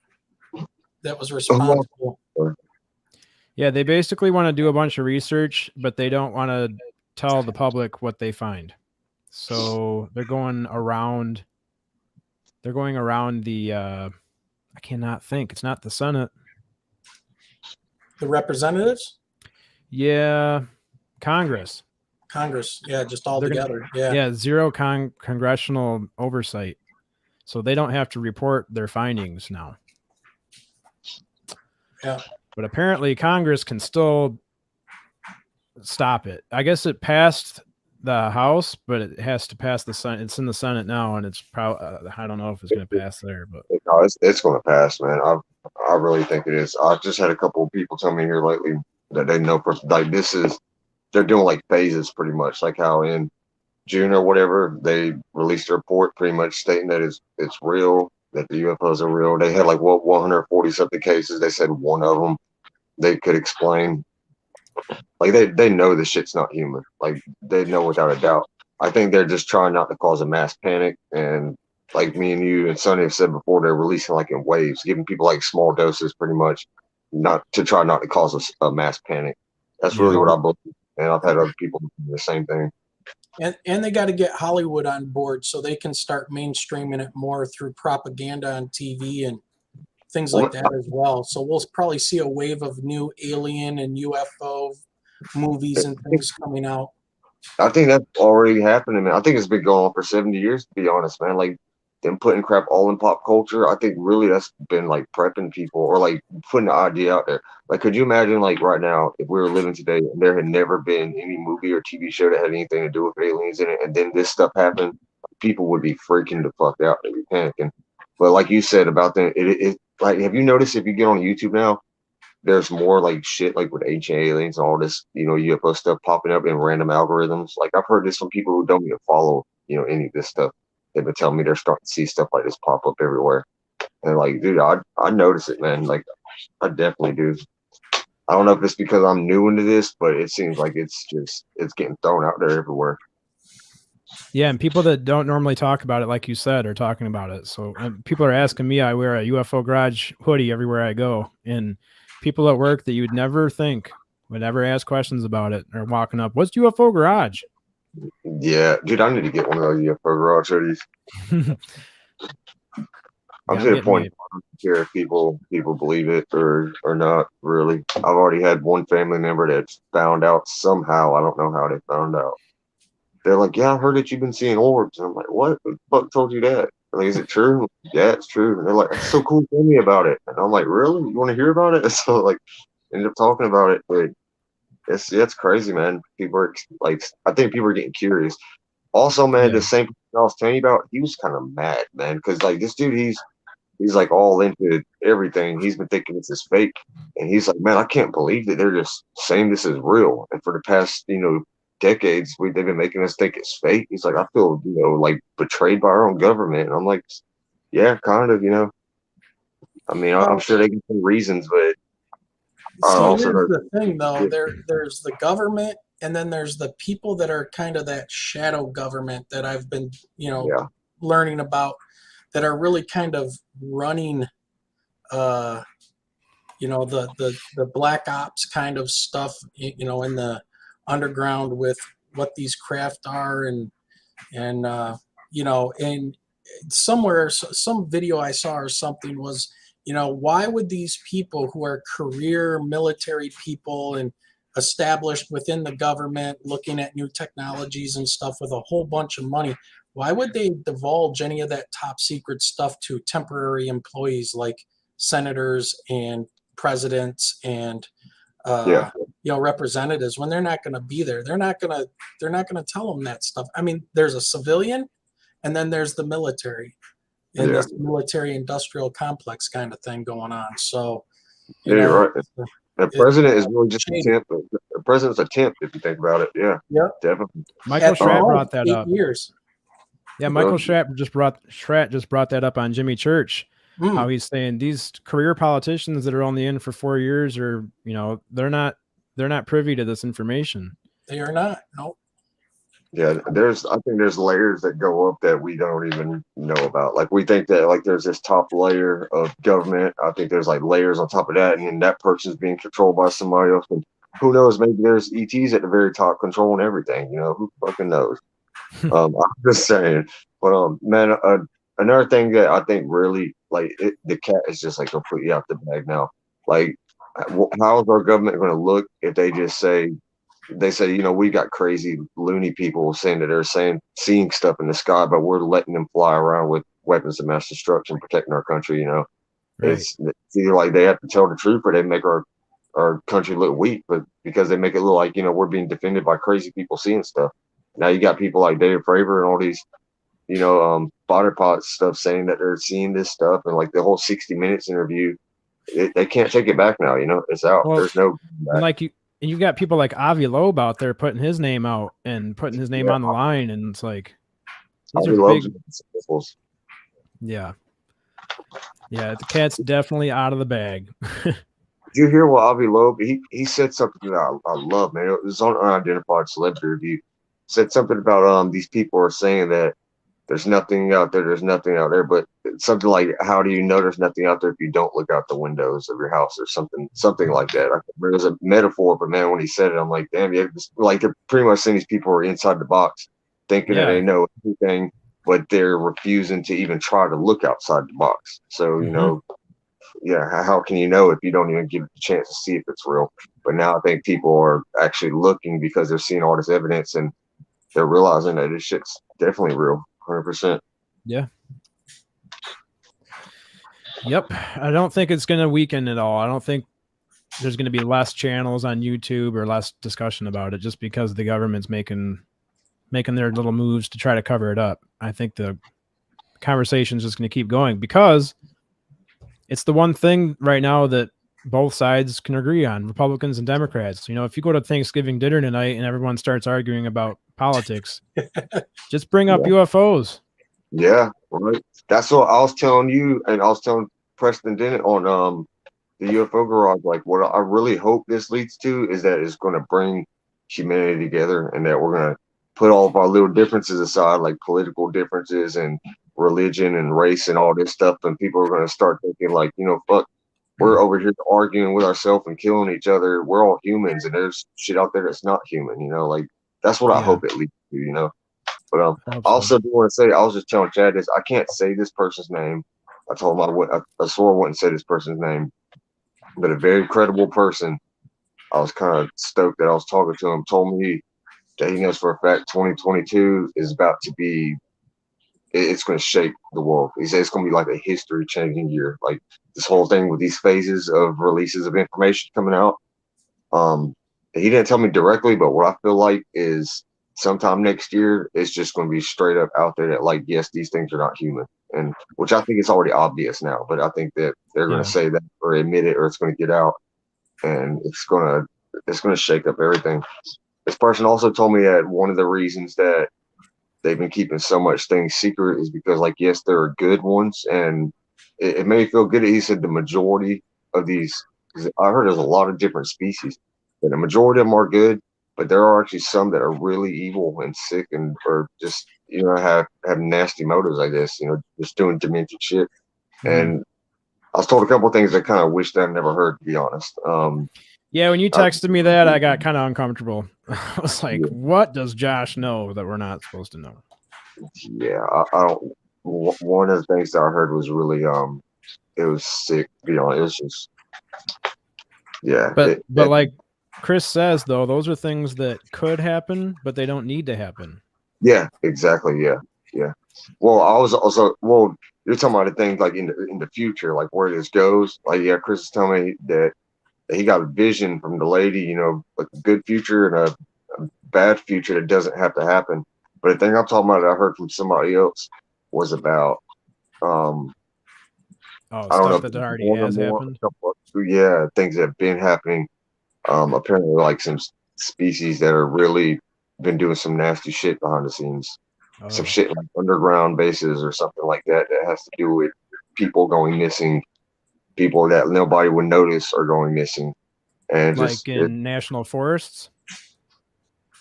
was responsible. Yeah, they basically want to do a bunch of research, but they don't want to tell the public what they find. So they're going around the I cannot think. It's not the Senate. The representatives? Yeah, Congress. Yeah, just all together. Yeah, zero congressional oversight. So they don't have to report their findings now. Yeah. But apparently Congress can still stop it. I guess it passed the House, but it has to pass the Senate. It's in the Senate now, and it's probably I don't know if it's going to pass there, but no, it's going to pass, man. I really think it is. I just had a couple of people tell me here lately that they know like they're doing like phases pretty much, like how in June or whatever they released a report pretty much stating that it's real, that the UFOs are real. They had like 140 something cases. They said one of them they could explain. Like they know this shit's not human. Like they know without a doubt. I think they're just trying not to cause a mass panic. And like me and you and Sonny have said before, they're releasing like in waves, giving people like small doses pretty much, not to cause a mass panic. That's really what I believe. And I've had other people do the same thing. And they got to get Hollywood on board so they can start mainstreaming it more through propaganda on TV and things like that as well. So we'll probably see a wave of new alien and UFO movies and things coming out. I think that's already happening, man. I think it's been going on for 70 years, to be honest, man. Like them putting crap all in pop culture. I think really that's been like prepping people or like putting the idea out there. Like, could you imagine like right now, if we were living today and there had never been any movie or TV show that had anything to do with aliens in it, and then this stuff happened? people would be freaking the fuck out. They'd be panicking. But like you said about it like, have you noticed if you get on YouTube now, there's more like shit like with ancient aliens and all this, UFO stuff popping up in random algorithms. Like I've heard this from people who don't even follow, any of this stuff. They've been telling me they're starting to see stuff like this pop up everywhere. And like, dude, I notice it, man. Like I definitely do. I don't know if it's because I'm new into this, but it seems like it's getting thrown out there everywhere. Yeah, and people that don't normally talk about it, like you said, are talking about it. So people are asking me. I wear a UFO Garage hoodie everywhere I go, and people at work that you would never think would ever ask questions about it are walking up. What's UFO Garage? Yeah, dude, I need to get one of those UFO Garage hoodies. I'm to the point. I don't care if people believe it or not. Really, I've already had one family member that found out somehow. I don't know how they found out. They're like, "Yeah, I heard that you've been seeing orbs." And I'm like, "What? Who the fuck told you that?" Like, is it true? Yeah, it's true. And they're like, "That's so cool. Tell me about it." And I'm like, "Really? You want to hear about it?" So like, ended up talking about it. But it's crazy, man. People are like, I think people are getting curious. Also, man, the same person I was telling you about, he was kind of mad, man, because like this dude, he's like all into everything. He's been thinking this is fake, and he's like, "Man, I can't believe that they're just saying this is real." And for the past, decades, they've been making us think it's fake. He's like, "I feel, like betrayed by our own government." And I'm like, "Yeah, kind of, I mean, I'm sure they can some reasons, but here's the thing, though. There's the government, and then there's the people that are kind of that shadow government that I've been, learning about, that are really kind of running, the black ops kind of stuff, in the underground with what these craft are, and somewhere, some video I saw or something was, why would these people who are career military people and established within the government, looking at new technologies and stuff with a whole bunch of money, why would they divulge any of that top secret stuff to temporary employees like senators and presidents and representatives when they're not going to be there? They're not going to tell them that stuff. I mean, there's a civilian, and then there's the military, and this military industrial complex kind of thing going on. So, you're right. The president is really just a temp. The president's a temp, if you think about it. Yeah, definitely. Michael Schratt brought that 8 up. years. Yeah, Michael Schratt just brought that up on Jimmy Church. How he's saying these career politicians that are only in for 4 years, or they're not privy to this information. They are not. Nope. Yeah, I think there's layers that go up that we don't even know about. Like we think that like there's this top layer of government. I think there's like layers on top of that, and then that person's being controlled by somebody else. And who knows? Maybe there's ETs at the very top controlling everything. Who fucking knows? I'm just saying. But man, another thing that I think really the cat is just like completely out the bag now. Like, how is our government going to look if they just say? They say, we got crazy loony people saying that they're seeing stuff in the sky, but we're letting them fly around with weapons of mass destruction, protecting our country. Right. It's either like they have to tell the truth or they make our country look weak, but because they make it look like, we're being defended by crazy people seeing stuff. Now you got people like Dave Fravor and all these, spotter pot stuff saying that they're seeing this stuff, and like the whole 60 Minutes interview, they can't take it back now. It's out. Well, there's no back. And you've got people like Avi Loeb out there putting his name out and putting his name on the line, and it's like these are big. Yeah, the cat's definitely out of the bag. Did you hear what Avi Loeb? He said something that I love, man. It was on Unidentified Celebrity Review. Said something about these people are saying that there's nothing out there. There's nothing out there, but something like, how do you know there's nothing out there if you don't look out the windows of your house or something like that? I remember it was a metaphor, but man, when he said it, I'm like, damn, yeah, like they're pretty much saying these people are inside the box, thinking that they know everything, but they're refusing to even try to look outside the box. So how can you know if you don't even give it a chance to see if it's real? But now I think people are actually looking because they're seeing all this evidence and they're realizing that this shit's definitely real. 100%. Yeah. Yep. I don't think it's going to weaken at all. I don't think there's going to be less channels on YouTube or less discussion about it just because the government's making their little moves to try to cover it up. I think the conversation is just going to keep going because it's the one thing right now that both sides can agree on, Republicans and Democrats. You know, if you go to Thanksgiving dinner tonight and everyone starts arguing about politics, just bring up UFOs. Yeah, right. That's what I was telling you, and I was telling Preston Dennett on the UFO Garage. Like, what I really hope this leads to is that it's going to bring humanity together, and that we're going to put all of our little differences aside, like political differences and religion and race and all this stuff, and people are going to start thinking like, you know, fuck, we're over here arguing with ourselves and killing each other. We're all humans, and there's shit out there that's not human. You know, like that's what I hope it leads to. You know, but I also do want to say, I was just telling Chad this. I can't say this person's name. I told him I swore I wouldn't say this person's name, but a very credible person. I was kind of stoked that I was talking to him. Told me that he knows for a fact 2022 is about to be. It's going to shake the world. He said it's going to be like a history-changing year. Like this whole thing with these phases of releases of information coming out. He didn't tell me directly, but what I feel like is sometime next year, it's just going to be straight up out there that like, yes, these things are not human, and which I think is already obvious now. But I think that they're going to say that or admit it, or it's going to get out, and it's going to shake up everything. This person also told me that one of the reasons that they've been keeping so much things secret is because, like, yes, there are good ones, and it made me feel good. He said the majority of these, because I heard there's a lot of different species, but the majority of them are good, but there are actually some that are really evil and sick and or just, you know, have nasty motives, I guess, you know, just doing demented shit. And I was told a couple of things I kind of wished I'd never heard, to be honest. Yeah, when you texted me that, I got kind of uncomfortable. I was like, what does Josh know that we're not supposed to know? Yeah, I don't. One of the things that I heard was really, it was sick. You know, it was just, yeah. But like Chris says, though, those are things that could happen, but they don't need to happen. Yeah, exactly. Yeah. Well, I was also, you're talking about the things like in the future, like where this goes. Like, yeah, Chris is telling me that he got a vision from the lady, you know, like a good future and a bad future that doesn't have to happen. But the thing I'm talking about that I heard from somebody else was about I don't know, that already has happened. Yeah, things that have been happening. Apparently, like some species that are really been doing some nasty shit behind the scenes. Some shit like underground bases or something like that has to do with people going missing. People that nobody would notice are going missing, and like just in national forests.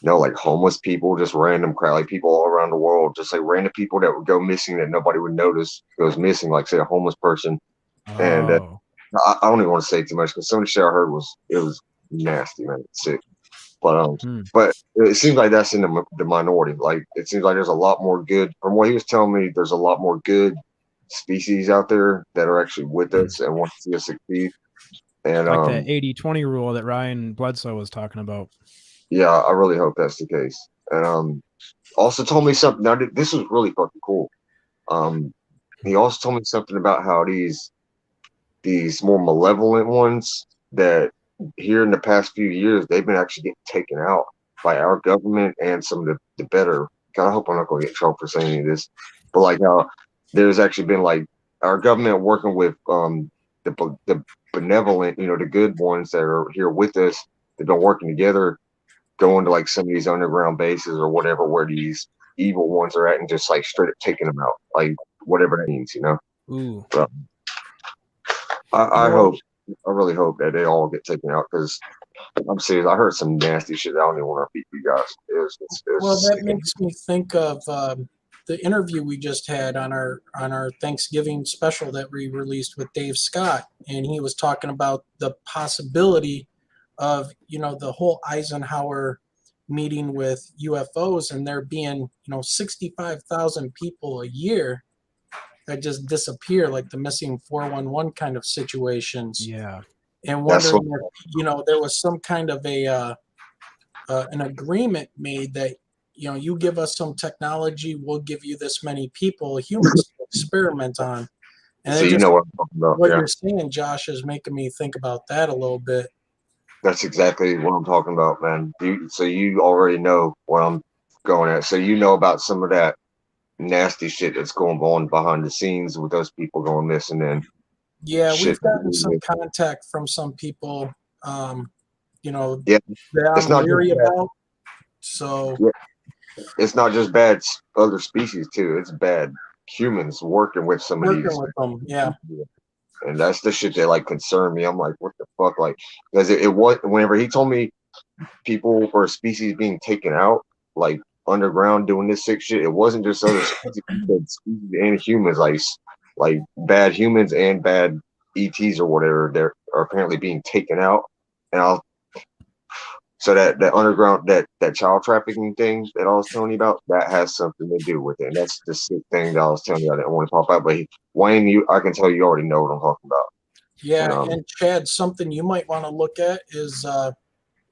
No, like homeless people, just random crowd, like people all around the world, just like random people that would go missing that nobody would notice goes missing, like say a homeless person. And I don't even want to say too much because some of the shit I heard was nasty, man, it's sick. But but it seems like that's in the minority. Like it seems like there's a lot more good. From what he was telling me, there's a lot more good species out there that are actually with us and want to see us succeed. And like that 80-20 rule that Ryan Bledsoe was talking about. Yeah, I really hope that's the case. And also told me something. Now this was really fucking cool. He also told me something about how these more malevolent ones that here in the past few years they've been actually getting taken out by our government and some of the better. God, I hope I'm not going to get in trouble for saying any of this, but like how there's actually been like our government working with the benevolent, you know, the good ones that are here with us. They've been working together, going to like some of these underground bases or whatever where these evil ones are at and just like straight up taking them out, like whatever that means, you know. Ooh. So, I really hope that they all get taken out because I'm serious. I heard some nasty shit. I don't even want to beat you guys. Well, that makes me think of the interview we just had on our Thanksgiving special that we released with Dave Scott, and he was talking about the possibility of, you know, the whole Eisenhower meeting with UFOs and there being, you know, 65,000 people a year that just disappear, like the missing 411 kind of situations. Yeah. And wondering if, you know, there was some kind of an agreement made that, you know, you give us some technology, we'll give you this many people, humans to experiment on. And so you know what I'm talking about. What you're saying, Josh, is making me think about that a little bit. That's exactly what I'm talking about, man. So you already know what I'm going at. So you know about some of that nasty shit that's going on behind the scenes with those people going missing and Yeah, shit. we've gotten some contact from some people, you know, Yeah, that it's I'm not leery just bad. about. So It's not just bad other species too. It's bad humans working with some of working these. with them, yeah. And that's the shit that like concern me. I'm like, what the fuck? Like, because it was whenever he told me people or species being taken out, like underground doing this sick shit, it wasn't just other species, he said species and humans, like bad humans and bad ETs or whatever. They're are apparently being taken out, and I'll. So that underground that child trafficking thing that I was telling you about, that has something to do with it. And that's the sick thing that I was telling you I didn't want to pop out. But Wayne, I can tell you already know what I'm talking about. Yeah, and Chad, something you might want to look at is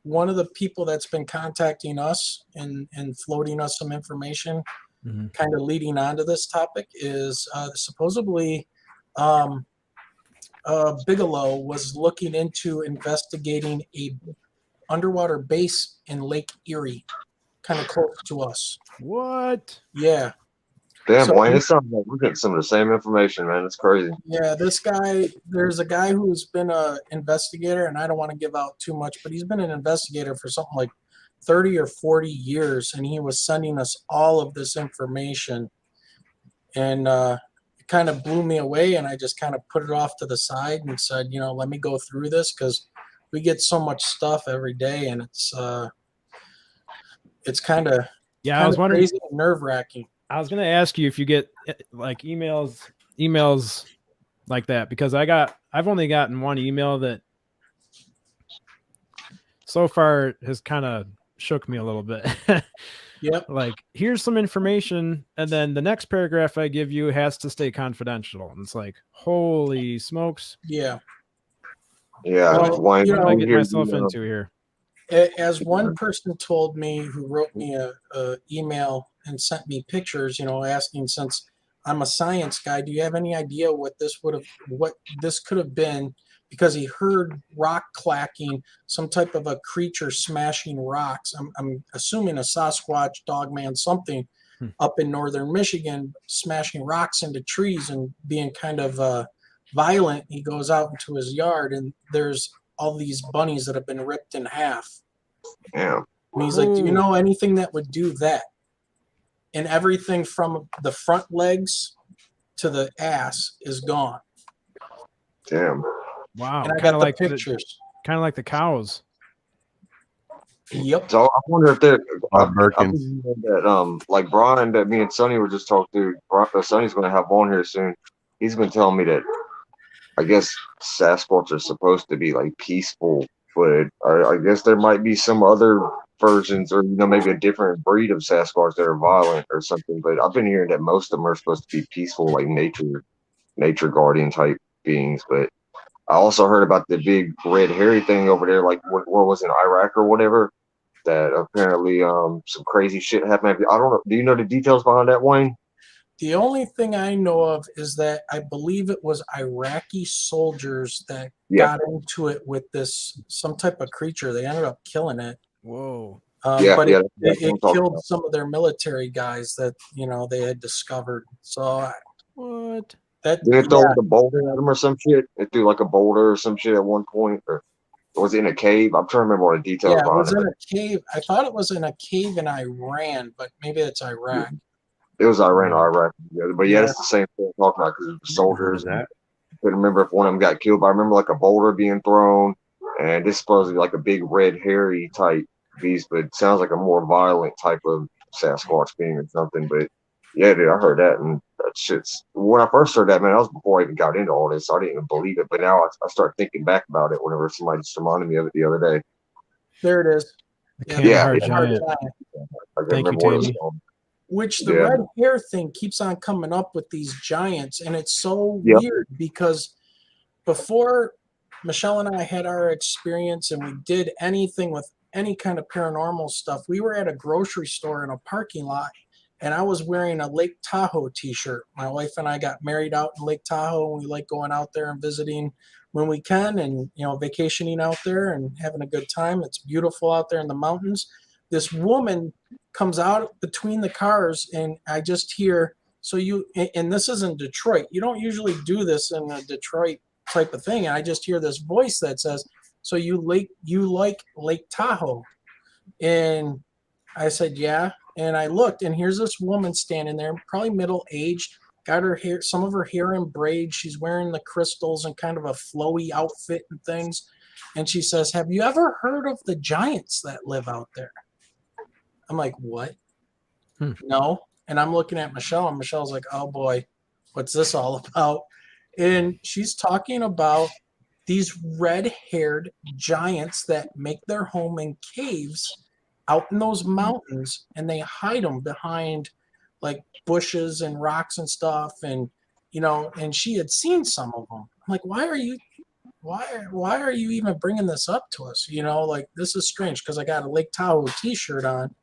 one of the people that's been contacting us and floating us some information, kind of leading on to this topic, is supposedly Bigelow was looking into investigating a underwater base in Lake Erie, kind of close to us. What? Yeah. Damn, Wayne, it sounds like we're getting some of the same information, man. It's crazy. Yeah, this guy, there's a guy who's been an investigator, and I don't want to give out too much, but he's been an investigator for something like 30 or 40 years, and he was sending us all of this information. And it kind of blew me away, and I just kind of put it off to the side and said, you know, let me go through this, because we get so much stuff every day, and it's kind of I was wondering, crazy and nerve-wracking. I was going to ask you if you get like emails like that, because I've only gotten one email that so far has kind of shook me a little bit. Yep. Like, here's some information, and then the next paragraph I give you has to stay confidential. And it's like, holy smokes. Yeah. Yeah. Well, Wayne, you know, I get myself into here. As one person told me, who wrote me a email and sent me pictures, you know, asking, since I'm a science guy, do you have any idea what this could have been? Because he heard rock clacking, some type of a creature smashing rocks. I'm assuming a Sasquatch, Dogman, something up in northern Michigan, smashing rocks into trees and being kind of violent. He goes out into his yard, and there's all these bunnies that have been ripped in half. Yeah. And he's like, do you know anything that would do that? And everything from the front legs to the ass is gone. Damn. Wow. And I Kind got of the like pictures. Kind of like the cows. Yep. So I wonder if they're Birkin. that like Brian that me and Sonny were just talking to. Sonny's going to have on here soon. He's been telling me that I guess Sasquatch are supposed to be like peaceful, but I guess there might be some other versions, or maybe a different breed of Sasquatch that are violent or something. But I've been hearing that most of them are supposed to be peaceful, like nature guardian type beings. But I also heard about the big red hairy thing over there, like what was in Iraq or whatever. That apparently some crazy shit happened. I don't know. Do you know the details behind that, Wayne? The only thing I know of is that I believe it was Iraqi soldiers that got into it with some type of creature. They ended up killing it. Whoa. But it killed some of their military guys that, they had discovered. So what? Did it throw the boulder at them or some shit? It threw like a boulder or some shit at one point, or was it in a cave? I'm trying to remember all the details. Yeah, it was in a cave. I thought it was in a cave in Iran, but maybe it's Iraq. It was Iran or Iraq. Yeah, but yeah, it's the same thing I'm talking about, because it was soldiers. I couldn't remember if one of them got killed, but I remember like a boulder being thrown, and this is supposedly like a big red hairy type beast, but it sounds like a more violent type of Sasquatch being or something. But yeah, dude, I heard that, and that shit's, when I first heard that, man, that was before I even got into all this, so I didn't even believe it. But now I start thinking back about it whenever somebody just reminded me of it the other day. There it is. Giant. Thank you, Tammy. Which the red hair thing keeps on coming up with these giants, and it's so weird because before Michelle and I had our experience and we did anything with any kind of paranormal stuff, we were at a grocery store in a parking lot, and I was wearing a Lake Tahoe t-shirt. My wife and I got married out in Lake Tahoe, and we like going out there and visiting when we can, and vacationing out there and having a good time. It's beautiful out there in the mountains. this woman comes out between the cars, and I just hear, and this is in Detroit. You don't usually do this in a Detroit type of thing. And I just hear this voice that says, so you like Lake Tahoe? And I said, yeah. And I looked, and here's this woman standing there, probably middle-aged, got her hair, some of her hair in braids. She's wearing the crystals and kind of a flowy outfit and things. And she says, have you ever heard of the giants that live out there? I'm like, what? No. And I'm looking at Michelle, and Michelle's like, oh boy, what's this all about? And she's talking about these red-haired giants that make their home in caves out in those mountains, and they hide them behind like bushes and rocks and stuff. And, you know, and she had seen some of them. I'm like, why are you even bringing this up to us? You know, like, this is strange, because I got a Lake Tahoe t-shirt on.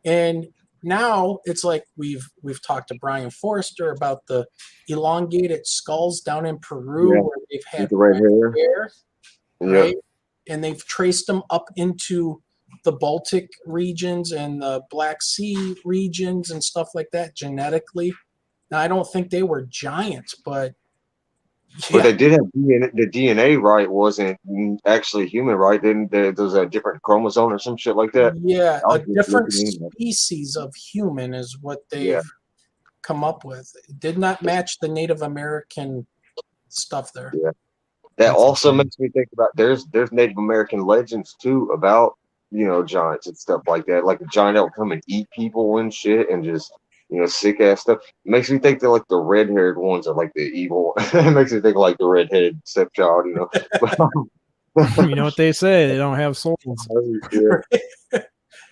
And now it's like we've talked to Brian Forrester about the elongated skulls down in Peru, where they've had red hair, right? And they've traced them up into the Baltic regions and the Black Sea regions and stuff like that genetically. Now, I don't think they were giants, but they did have DNA. The DNA, right, wasn't actually human, right? Didn't there was a different chromosome or some shit like that? Yeah, a different species of human is what they've come up with. It did not match the Native American stuff there. Yeah, that also makes me think about there's Native American legends too about, you know, giants and stuff like that. Like a giant that will come and eat people and shit, and just, you know, sick ass stuff. It makes me think that like the red haired ones are like the evil. It makes me think like the redheaded stepchild, you know. You know what they say? They don't have souls. Yeah.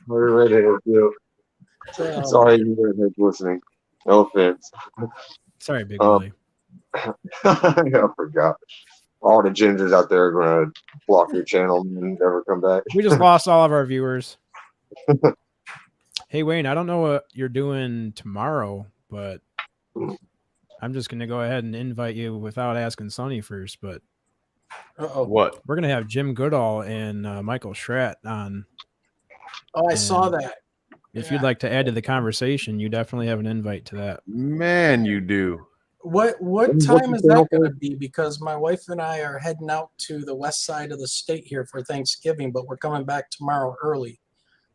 Redheaded, yeah. Sorry, you redheads listening. No offense. Sorry, Big Willie. Yeah, I forgot. All the gingers out there are gonna block your channel and never come back. We just lost all of our viewers. Hey, Wayne, I don't know what you're doing tomorrow, but I'm just going to go ahead and invite you without asking Sonny first. But what? We're going to have Jim Goodall and Michael Schratt on. Oh, I saw that. If you'd like to add to the conversation, you definitely have an invite to that. Man, you do. What time is that going to be? Because my wife and I are heading out to the west side of the state here for Thanksgiving, but we're coming back tomorrow early.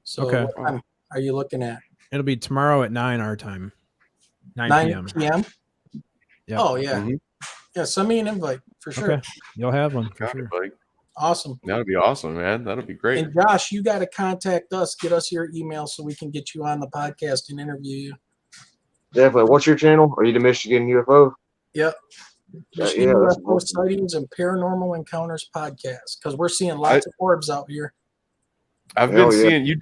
So what time are you looking at? It'll be tomorrow at 9 our time. 9 p.m. Yep. Oh yeah. Yeah, send me an invite for sure. Okay. You'll have one for sure. Buddy. Awesome. That'll be awesome, man. That'll be great. And Josh, you got to contact us, get us your email so we can get you on the podcast and interview you. Definitely. What's your channel? Are you the Michigan UFO? Yep. Michigan UFO Sightings and Paranormal Encounters podcast, because we're seeing lots of orbs out here. I've been seeing you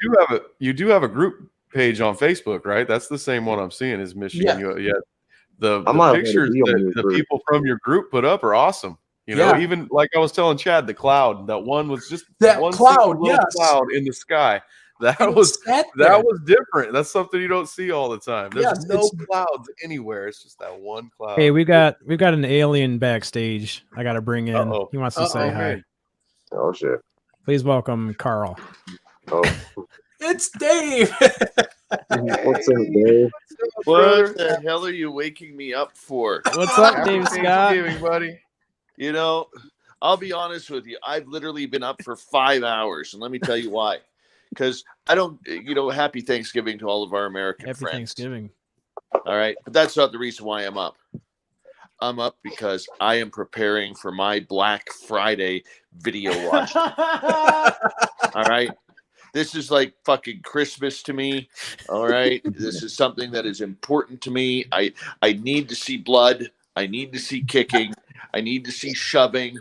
do have a group page on Facebook, right? That's the same one I'm seeing is Michigan. Yeah. The pictures that the people from your group put up are awesome. You know, even like I was telling Chad, the cloud, that one was just that one cloud, cloud in the sky. That was different. That's something you don't see all the time. There's no clouds anywhere. It's just that one cloud. Hey, we've got an alien backstage. I got to bring in. He wants to say hi. Oh shit! Please welcome Carl. Oh, it's Dave. What's up, Dave? What the hell are you waking me up for? What's up, Dave Scott? Buddy. You know, I'll be honest with you. I've literally been up for 5 hours, and let me tell you why. Because I don't, happy Thanksgiving to all of our American friends. Happy Thanksgiving. All right. But that's not the reason why I'm up. I'm up because I am preparing for my Black Friday video watch. All right. This is like fucking Christmas to me. All right. This is something that is important to me. I need to see blood. I need to see kicking. I need to see shoving.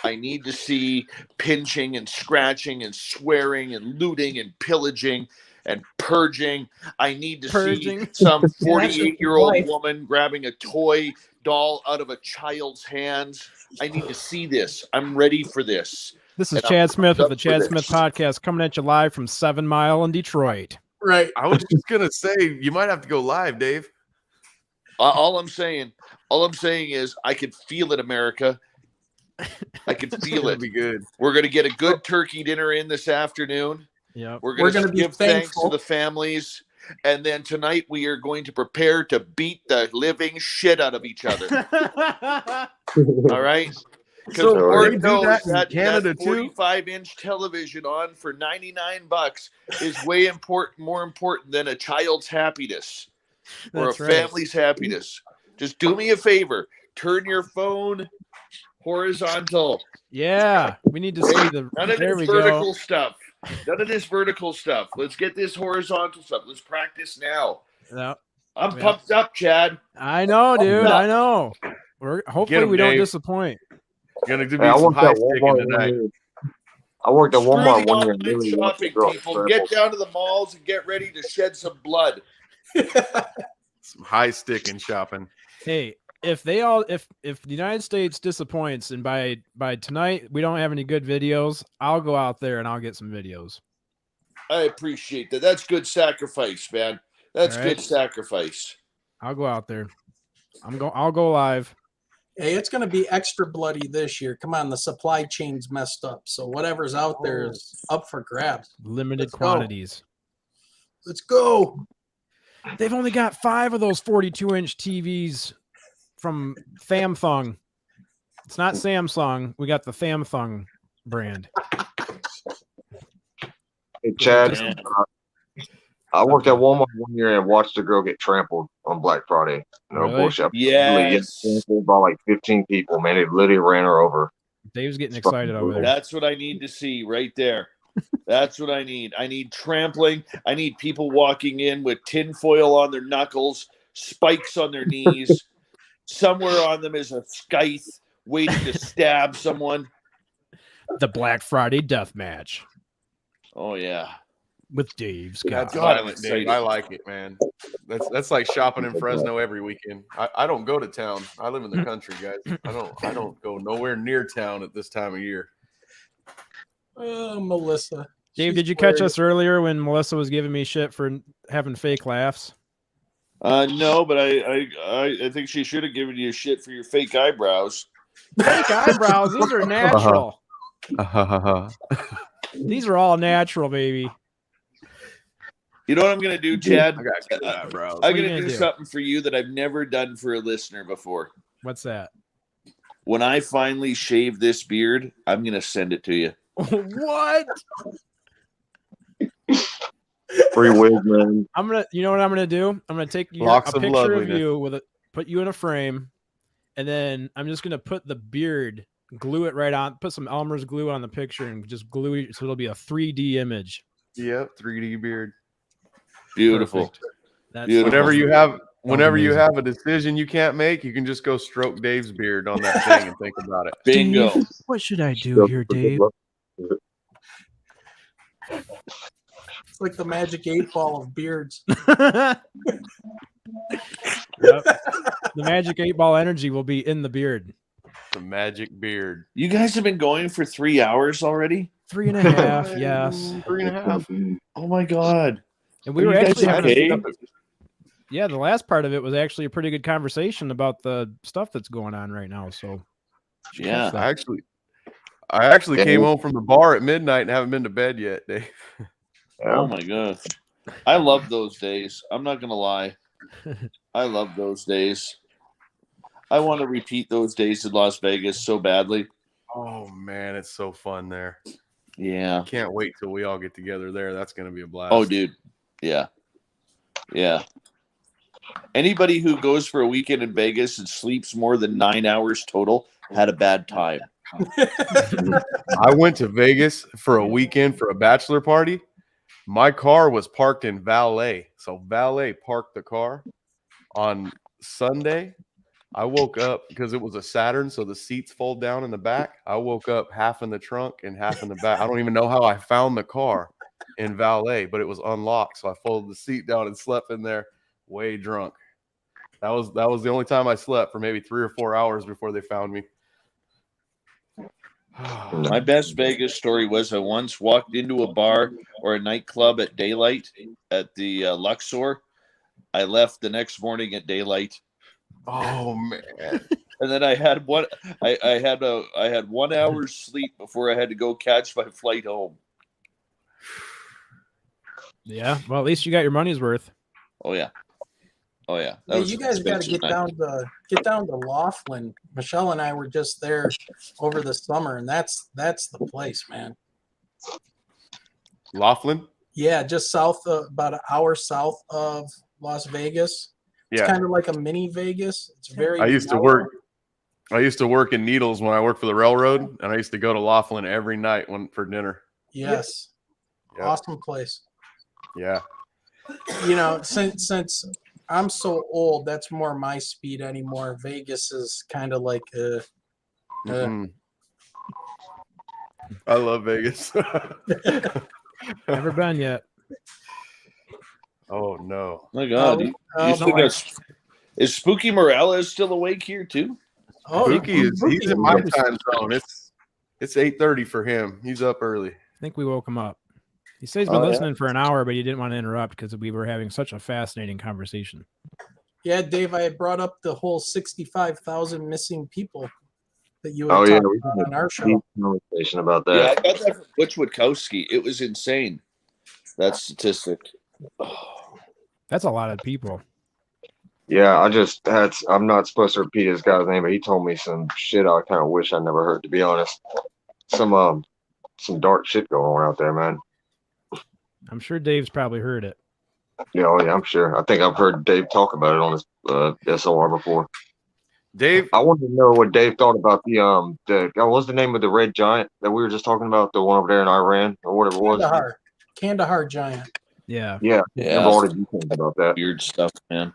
I need to see pinching and scratching and swearing and looting and pillaging and purging. I need to see some 48-year-old woman grabbing a toy doll out of a child's hands. I need to see this. I'm ready for this. This is Chad Smith of the Chad Smith Podcast coming at you live from 7 Mile in Detroit. Right. I was just going to say, you might have to go live, Dave. All I'm saying is I can feel it, America. I can feel it. Be good. We're going to get a good turkey dinner in this afternoon. Yeah, We're going to be give thanks to thankful. the families. And then tonight we are going to prepare to beat the living shit out of each other. All right? Because So Lord they do knows that in that Canada too? 45-inch television on for $99 is way more important than a child's happiness or That's a right. family's happiness. Just do me a favor. Turn your phone horizontal. Yeah, we need to see the. None of There this we vertical go. stuff. None of this vertical stuff. Let's get this horizontal stuff. Let's practice now. Yep. I'm Yep. pumped up, Chad. I know, dude. I know. Hopefully we don't Dave. disappoint. Gonna do Hey, I some worked high at sticking Walmart tonight. 1 year. I worked at Screw Walmart the 1 year and online literally watched the shopping, girl people. scramble. Get down to the malls and get ready to shed some blood. Some high sticking shopping. Hey, if the United States disappoints and by tonight we don't have any good videos, I'll go out there and I'll get some videos. I appreciate that. That's good sacrifice, man. That's All right. good sacrifice. I'll go out there. I'll go live. Hey, it's going to be extra bloody this year. Come on, the supply chain's messed up. So whatever's out there is up for grabs. Limited Let's go. quantities. Let's go. They've only got 5 of those 42-inch TVs from Samsung. It's not Samsung. We got the Samsung brand. Hey, Chad, Man. I worked at Walmart 1 year and watched a girl get trampled on Black Friday. No Really? bullshit. Yes. Trampled by like 15 people, man. They literally ran her over. Dave's getting excited over there. That's what I need to see right there. That's what I need. I need trampling. I need people walking in with tinfoil on their knuckles, spikes on their knees. Somewhere on them is a scythe waiting to stab someone. The Black Friday death match Oh, yeah. with Dave Scott. That's violent, Dave. I like it, man. That's like shopping in Fresno every weekend. I don't go to town. I live in the country, guys. I don't go nowhere near town at this time of year. Oh, Melissa. Dave, did you catch us earlier when Melissa was giving me shit for having fake laughs? No, but I think she should have given you shit for your fake eyebrows. Fake eyebrows? These are natural. These are all natural, baby. You know what I'm going to do, Chad? I got good eyebrows. I'm What are you going to gonna do do? something for you that I've never done for a listener before. What's that? When I finally shave this beard, I'm going to send it to you. What? Free wig, man. You know what I'm gonna do? I'm gonna take a Locks of picture of loveliness. you put you in a frame, and then I'm just gonna put the beard, glue it right on, put some Elmer's glue on the picture, and just glue it so it'll be a 3D image. Yep, 3D beard. Beautiful. Perfect. That's Beautiful. Whenever you amazing. have a decision you can't make, you can just go stroke Dave's beard on that thing and think about it. Bingo. Dave, what should I do here, Dave? It's like the magic 8-ball of beards. Yep. The magic 8-ball energy will be in the beard. The magic beard. You guys have been going for 3 hours already? 3.5, yes. 3.5. Oh my God. And we Are were you guys actually having okay? yeah, the last part of it was actually a pretty good conversation about the stuff that's going on right now. So Yeah. I actually came home from the bar at midnight and haven't been to bed yet, Dave. Oh my gosh. I love those days. I'm not going to lie. I love those days. I want to repeat those days in Las Vegas so badly. Oh man, it's so fun there. Yeah. Can't wait till we all get together there. That's going to be a blast. Oh, dude. Yeah. Yeah. Anybody who goes for a weekend in Vegas and sleeps more than 9 hours total had a bad time. I went to Vegas for a weekend for a bachelor party. My car was parked in valet. So valet parked the car on Sunday. I woke up because it was a Saturn, so the seats fold down in the back. I woke up half in the trunk and half in the back. I don't even know how I found the car in valet, but it was unlocked. So I folded the seat down and slept in there way drunk. That was the only time I slept for maybe 3 or 4 hours before they found me. My best Vegas story was I once walked into a bar or a nightclub at daylight at the Luxor. I left the next morning at daylight. Oh man! And then I had I had 1 hour's sleep before I had to go catch my flight home. Yeah. Well, at least you got your money's worth. Oh yeah. Oh yeah. Hey, you guys got to get down to Laughlin. Michelle and I were just there over the summer, and that's the place, man. Laughlin? Yeah, just south, about an hour south of Las Vegas. It's kind of like a mini Vegas. It's very. I used to work in Needles when I worked for the railroad, and I used to go to Laughlin every night for dinner. Yes. Yep. Awesome place. Yeah. You know, since I'm so old, that's more my speed anymore. Vegas is kind of like I love Vegas. Never been yet. Oh no! My God, is Spooky Morales still awake here too? Oh, he's in my time zone. It's 8:30 for him. He's up early. I think we woke him up. He said he's been listening for an hour, but he didn't want to interrupt because we were having such a fascinating conversation. Yeah, Dave, I had brought up the whole 65,000 missing people that you had talked about on our show. Conversation about that. Yeah, I got that from Butch Witkowski. It was insane. That statistic. That's a lot of people. Yeah, I'm not supposed to repeat this guy's name, but he told me some shit I kind of wish I never heard, to be honest. Some dark shit going on out there, man. I'm sure Dave's probably heard it. Yeah, I'm sure. I think I've heard Dave talk about it on his SOR before. Dave, I wanted to know what Dave thought about what was the name of the red giant that we were just talking about, the one over there in Iran or whatever it was? Kandahar giant. Yeah. Yeah. What did you think about that? Weird stuff, man.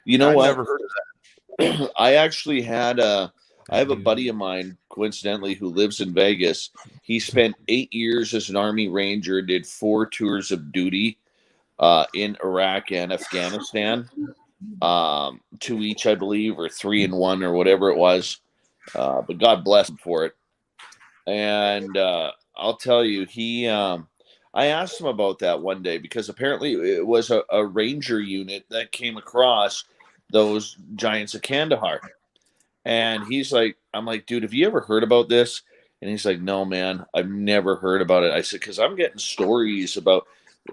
You know what? Never heard of that. I actually had I have a buddy of mine, coincidentally, who lives in Vegas. He spent 8 years as an Army Ranger, did 4 tours of duty in Iraq and Afghanistan. 2 each, I believe, or 3 in 1, or whatever it was. But God bless him for it. And I'll tell you, I asked him about that one day because apparently it was a Ranger unit that came across those giants of Kandahar. And he's like, I'm like, dude, have you ever heard about this? And he's like, no, man, I've never heard about it. I said, because I'm getting stories about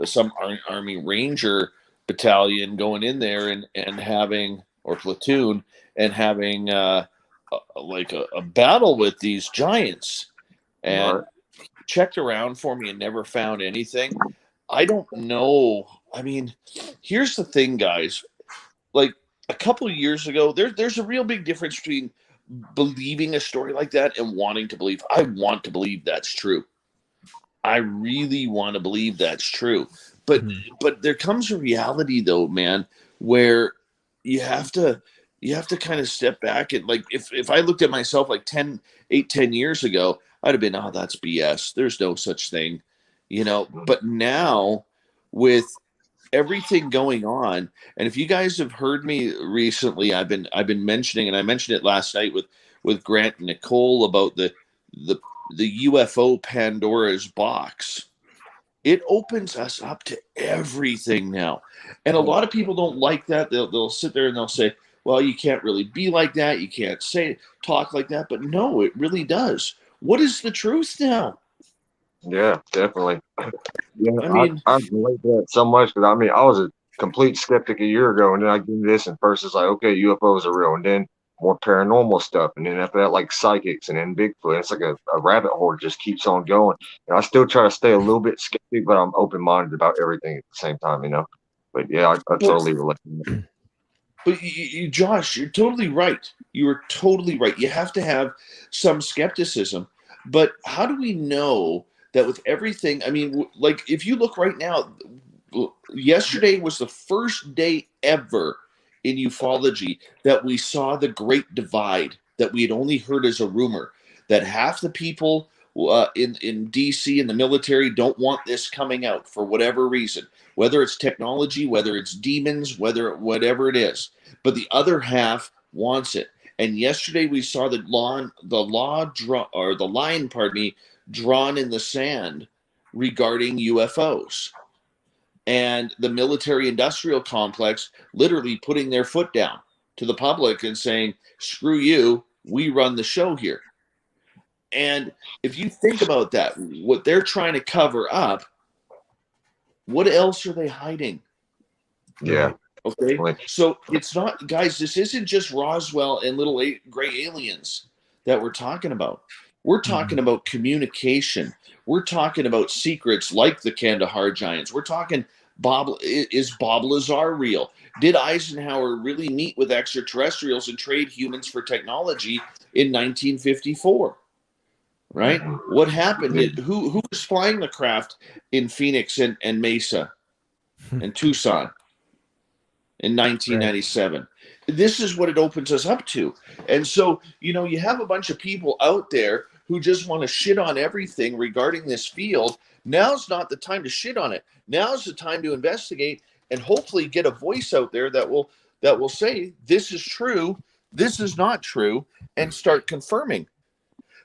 some Army Ranger battalion going in there and having, or platoon, and having like a battle with these giants. And checked around for me and never found anything. I don't know. I mean, here's the thing, guys. Like a couple of years ago, there's a real big difference between believing a story like that and wanting to believe. I want to believe that's true. I really want to believe that's true. But there comes a reality though, man, where you have to kind of step back and, like, if I looked at myself like 10 years ago, I'd have been, oh, that's BS. There's no such thing, you know. But now with everything going on, and if you guys have heard me recently, I've been mentioning, and I mentioned it last night with Grant and Nicole about the UFO Pandora's box. It opens us up to everything now. And a lot of people don't like that. They'll sit there and they'll say, well, you can't really be like that. You can't talk like that. But no, it really does. What is the truth now? Yeah, definitely. Yeah, I mean, I relate to that so much because I was a complete skeptic a year ago, and then I get this, and first it's like, okay, UFOs are real, and then more paranormal stuff, and then after that, like psychics, and then Bigfoot. It's like a rabbit hole just keeps on going. And I still try to stay a little bit skeptic, but I'm open minded about everything at the same time, you know. But yeah, I totally relate to that. But Josh, you're totally right. You are totally right. You have to have some skepticism. But how do we know that with everything? I mean, like, if you look right now, yesterday was the first day ever in ufology that we saw the Great Divide that we had only heard as a rumor, that half the people in DC and the military don't want this coming out for whatever reason, whether it's technology, whether it's demons, whatever it is. But the other half wants it. And yesterday we saw the line drawn in the sand regarding UFOs, and the military-industrial complex literally putting their foot down to the public and saying, "Screw you, we run the show here." And if you think about that, what they're trying to cover up What else are they hiding? Yeah. Okay. So it's not, guys, this isn't just Roswell and little gray aliens that we're talking about. We're talking about communication. We're talking about secrets like the Kandahar giants. We're talking is Bob Lazar real? Did Eisenhower really meet with extraterrestrials and trade humans for technology in 1954? Right? What happened? Who was flying the craft in Phoenix and Mesa and Tucson in 1997? This is what it opens us up to. And so, you have a bunch of people out there who just want to shit on everything regarding this field. Now's not the time to shit on it. Now's the time to investigate and hopefully get a voice out there that will say this is true, this is not true, and start confirming.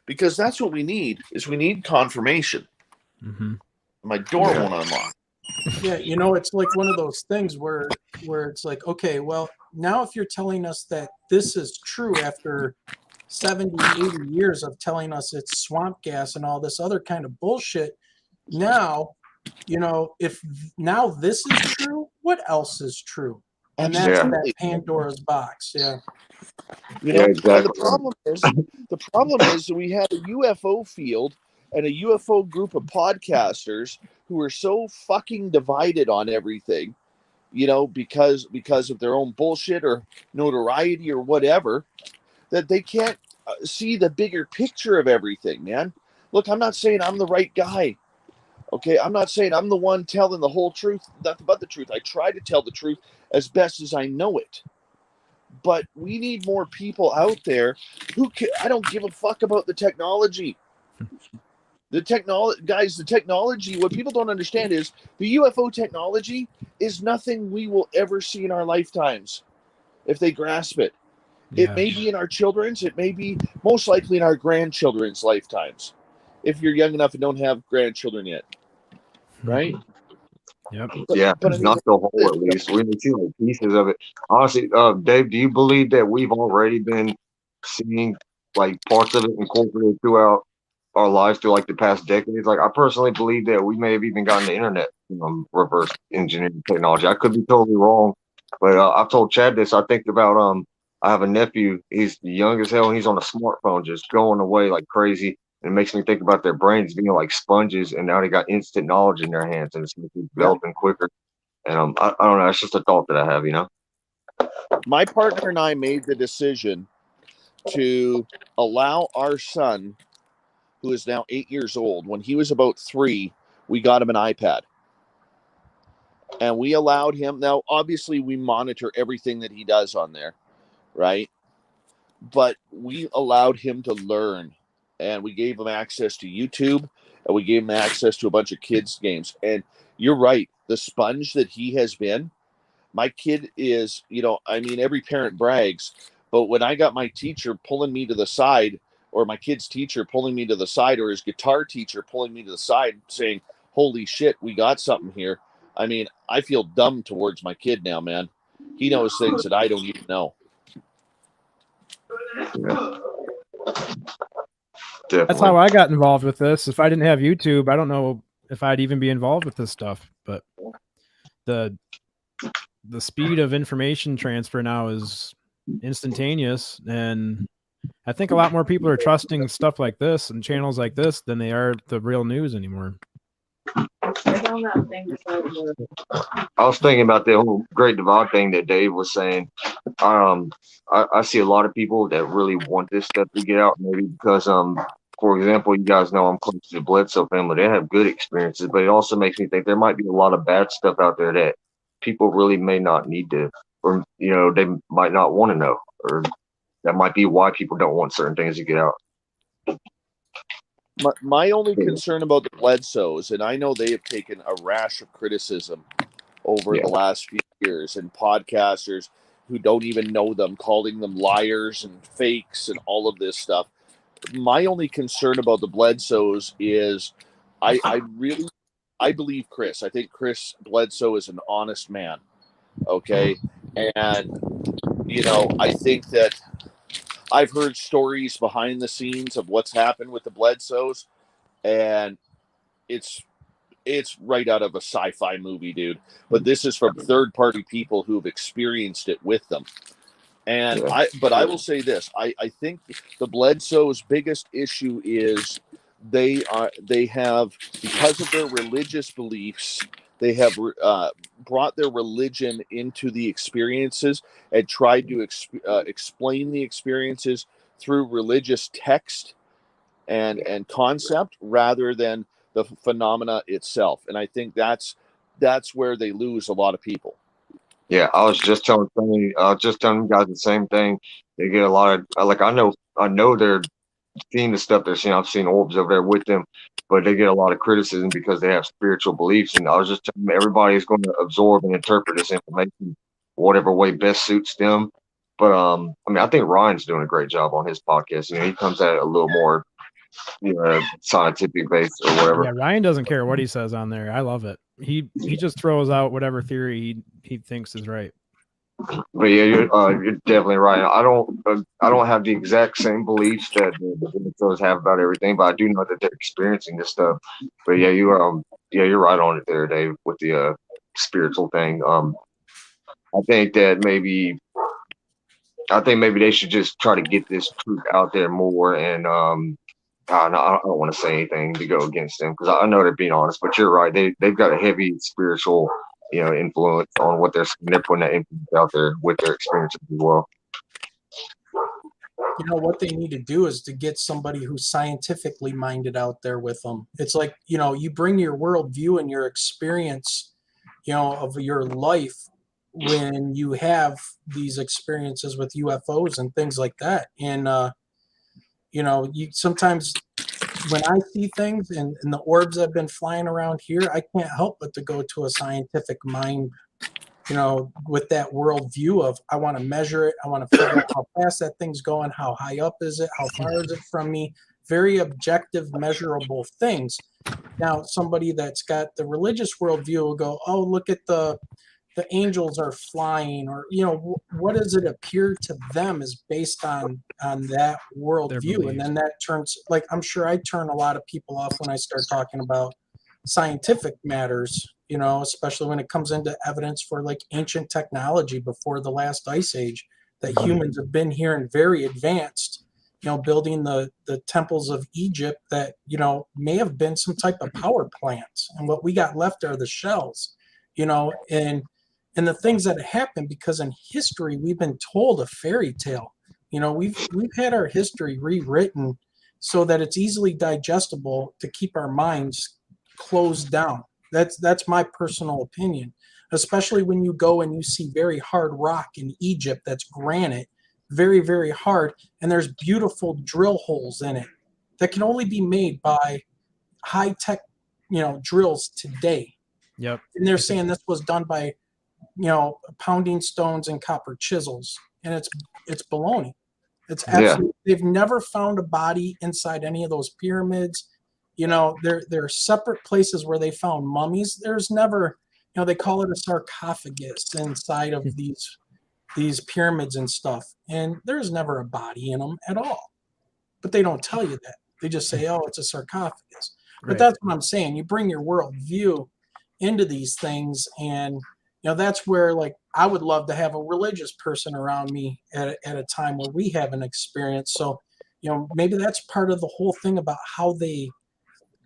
Because that's what we need, is we need confirmation. My door won't unlock. Yeah, it's like one of those things where it's like, okay, well, now if you're telling us that this is true after 70, 80 years of telling us it's swamp gas and all this other kind of bullshit, now, if now this is true, what else is true? And that's that Pandora's box. Yeah. Exactly. And the problem is that we have a UFO field and a UFO group of podcasters who are so fucking divided on everything, because of their own bullshit or notoriety or whatever, that they can't see the bigger picture of everything, man. Look, I'm not saying I'm the right guy. Okay, I'm not saying I'm the one telling the whole truth, nothing but the truth. I try to tell the truth as best as I know it. But we need more people out there I don't give a fuck about the technology. The technology, what people don't understand is the UFO technology is nothing we will ever see in our lifetimes if they grasp it. Yeah. It may be in our children's, it may be most likely in our grandchildren's lifetimes, if you're young enough and don't have grandchildren yet. Right? Yep. But not the whole, at least. We see like pieces of it. Honestly, Dave, do you believe that we've already been seeing like parts of it incorporated throughout our lives through like the past decades? Like, I personally believe that we may have even gotten the internet reverse engineering technology. I could be totally wrong, but I've told Chad this. I think about I have a nephew. He's young as hell, and he's on a smartphone, just going away like crazy. It makes me think about their brains being like sponges, and now they got instant knowledge in their hands, and it's developing quicker. And I don't know. It's just a thought that I have, My partner and I made the decision to allow our son, who is now 8 years old, when he was about 3, we got him an iPad. And we allowed him, now obviously we monitor everything that he does on there, right? But we allowed him to learn. And we gave him access to YouTube, and we gave him access to a bunch of kids' games. And you're right, the sponge that he has been, my kid is, every parent brags, but when I got my teacher pulling me to the side, or my kid's teacher pulling me to the side, or his guitar teacher pulling me to the side saying, holy shit, we got something here. I feel dumb towards my kid now, man. He knows things that I don't even know. Yeah. That's how I got involved with this. If I didn't have YouTube, I don't know if I'd even be involved with this stuff. But the speed of information transfer now is instantaneous, and I think a lot more people are trusting stuff like this and channels like this than they are the real news anymore. I was thinking about the whole Great Divide thing that Dave was saying. I see a lot of people that really want this stuff to get out, maybe because for example, you guys know I'm close to the Bledsoe family. They have good experiences, but it also makes me think there might be a lot of bad stuff out there that people really may not need to, or they might not want to know, or that might be why people don't want certain things to get out. My only concern about the Bledsoes, and I know they have taken a rash of criticism over the last few years, and podcasters who don't even know them, calling them liars and fakes and all of this stuff. My only concern about the Bledsoes is I believe Chris. I think Chris Bledsoe is an honest man. Okay. And, I think that I've heard stories behind the scenes of what's happened with the Bledsoes, and it's it's right out of a sci-fi movie, dude. But this is from third-party people who've experienced it with them. And I will say this: I think the Bledsoes' biggest issue is they have, because of their religious beliefs, they have brought their religion into the experiences and tried to explain the experiences through religious text and concept rather than the phenomena itself. And I think that's where they lose a lot of people. Yeah, I was just telling Sonny, you guys the same thing. They get a lot of like I know they're seeing the stuff they're seeing. I've seen orbs over there with them, but they get a lot of criticism because they have spiritual beliefs. And I was just telling them everybody's going to absorb and interpret this information whatever way best suits them. But I mean, I think Ryan's doing a great job on his podcast. You know, he comes at it a little more, you know, scientific based or whatever. Yeah, Ryan doesn't care what he says on there. I love it. He just throws out whatever theory he thinks is right. But yeah, you're definitely right. I don't have the exact same beliefs that the Bledsoes have about everything, but I do know that they're experiencing this stuff. But yeah, you're right on it there, Dave, with the spiritual thing. I think maybe they should just try to get this truth out there more. And I don't want to say anything to go against them because I know they're being honest. But you're right; they've got a heavy spiritual, you know, influence on what they're putting that influence out there with their experiences as well. You know, what they need to do is to get somebody who's scientifically minded out there with them. It's like, you know, you bring your worldview and your experience, you know, of your life when you have these experiences with UFOs and things like that. And, you know, you sometimes when I see things and the orbs that have been flying around here, I can't help but to go to a scientific mind, you know, with that world view of I want to measure it. I want to figure out how fast that thing's going, how high up is it, how far is it from me? Very objective, measurable things. Now, somebody that's got the religious worldview will go, oh, look at the angels are flying, or, you know, what does it appear to them is based on that worldview. And then that turns, like, I'm sure I turn a lot of people off when I start talking about scientific matters, you know, especially when it comes into evidence for like ancient technology before the last ice age, that humans have been here and very advanced, you know, building the temples of Egypt that, you know, may have been some type of power plants. And what we got left are the shells, you know, and the things that happen, because in history we've been told a fairy tale. You know, we've had our history rewritten so that it's easily digestible to keep our minds closed down. That's my personal opinion, especially when you go and you see very hard rock in Egypt that's granite, very, very hard, and there's beautiful drill holes in it that can only be made by high tech, you know, drills today. Yep. And they're saying this was done by, you know, pounding stones and copper chisels, and it's baloney. It's absolutely. They've never found a body inside any of those pyramids. You know, there are separate places where they found mummies. There's never, you know, they call it a sarcophagus inside of these pyramids and stuff, and there's never a body in them at all. But they don't tell you that. They just say, oh, it's a sarcophagus. But that's what I'm saying. You bring your worldview into these things, and you know, that's where, like, I would love to have a religious person around me at a time where we have an experience. So, you know, maybe that's part of the whole thing about how they,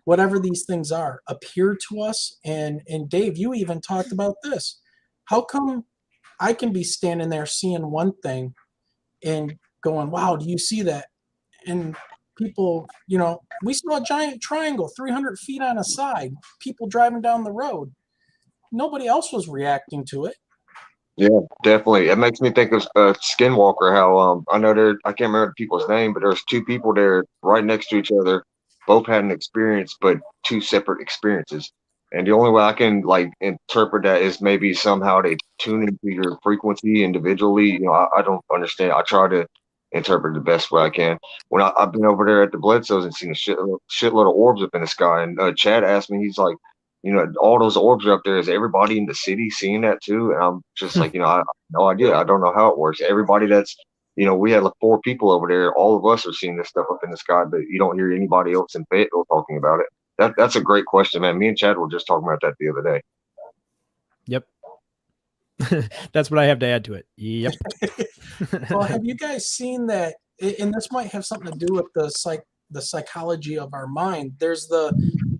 whatever these things are, appear to us. And Dave, you even talked about this. How come I can be standing there seeing one thing and going, wow, do you see that? And people, you know, we saw a giant triangle 300 feet on a side, people driving down the road. Nobody else was reacting to it. Yeah, definitely. It makes me think of Skinwalker. How I know I can't remember the people's name, but there's two people there right next to each other, both had an experience, but two separate experiences. And the only way I can like interpret that is maybe somehow they tune into your frequency individually. You know, I don't understand. I try to interpret the best way I can. When I've been over there at the Bledsoes and seen a shitload of orbs up in the sky, and Chad asked me, he's like, you know, all those orbs are up there. Is everybody in the city seeing that too? And I'm just like, you know, I have no idea. I don't know how it works. Everybody that's, you know, we had like 4 people over there. All of us are seeing this stuff up in the sky, but you don't hear anybody else in Fayetteville talking about it. That's a great question, man. Me and Chad were just talking about that the other day. Yep. That's what I have to add to it. Yep. Well, have you guys seen that? And this might have something to do with the psychology of our mind. There's the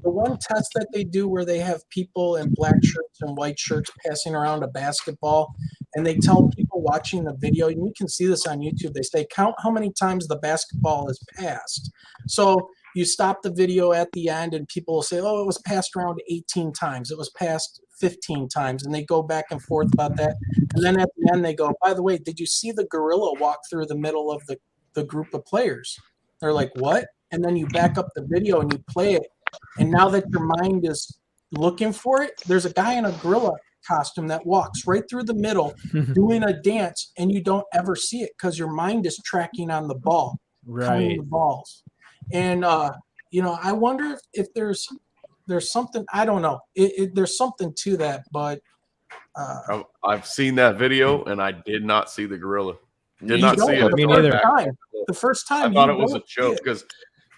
one test that they do where they have people in black shirts and white shirts passing around a basketball, and they tell people watching the video, and you can see this on YouTube, they say, count how many times the basketball is passed. So you stop the video at the end, and people will say, oh, it was passed around 18 times. It was passed 15 times, and they go back and forth about that. And then at the end, they go, by the way, did you see the gorilla walk through the middle of the group of players? They're like, what? And then you back up the video and you play it. And now that your mind is looking for it, there's a guy in a gorilla costume that walks right through the middle doing a dance, and you don't ever see it because your mind is tracking on the ball, counting the balls. And, I wonder if there's something, I don't know. There's something to that, but I've seen that video and I did not see the gorilla. Did You not don't. see it. Me neither. The first time I thought you it was a don't see joke it. because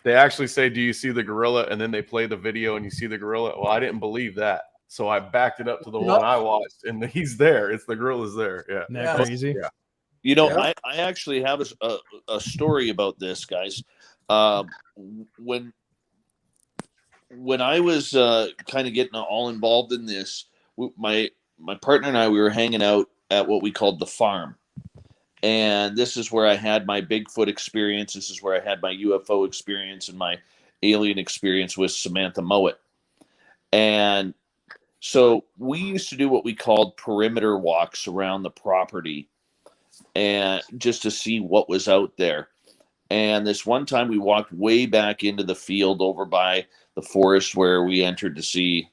they actually say, "Do you see the gorilla?" And then they play the video and you see the gorilla. Well, I didn't believe that, so I backed it up to the one I watched, and he's there. It's the gorilla's there. Yeah, Isn't that crazy? Yeah. You know, I actually have a story about this, guys. When I was kind of getting all involved in this, my partner and I, we were hanging out at what we called the farm. And this is where I had my Bigfoot experience. This is where I had my UFO experience and my alien experience with Samantha Mowat. And so we used to do what we called perimeter walks around the property, and just to see what was out there. And this one time we walked way back into the field over by the forest where we entered to see,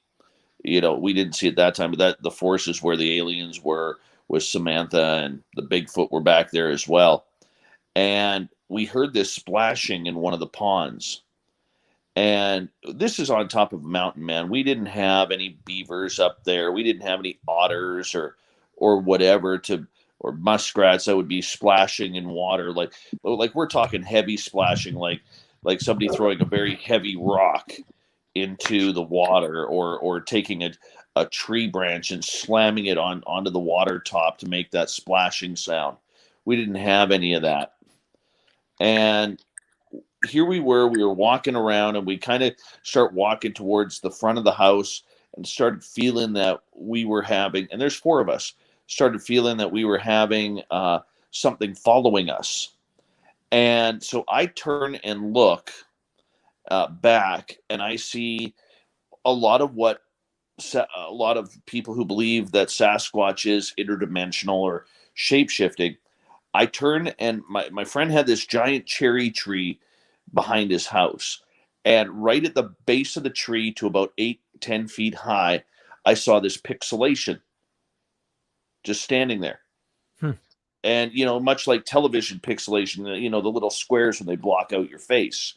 we didn't see it that time, but that the forest is where the aliens were, with Samantha, and the Bigfoot were back there as well. And we heard this splashing in one of the ponds. And this is on top of a mountain, man. We didn't have any beavers up there. We didn't have any otters or whatever or muskrats that would be splashing in water. Like we're talking heavy splashing, like somebody throwing a very heavy rock into the water, or taking a tree branch and slamming it onto the water top to make that splashing sound. We didn't have any of that. And here we were walking around, and we kind of start walking towards the front of the house and started feeling that we were having, and there's 4 of us, started feeling that we were having something following us. And so I turn and look back, and I see a lot of people who believe that Sasquatch is interdimensional or shape-shifting. I turn, and my friend had this giant cherry tree behind his house. And right at the base of the tree, to about 8-10 feet high, I saw this pixelation just standing there. And, much like television pixelation, the little squares when they block out your face.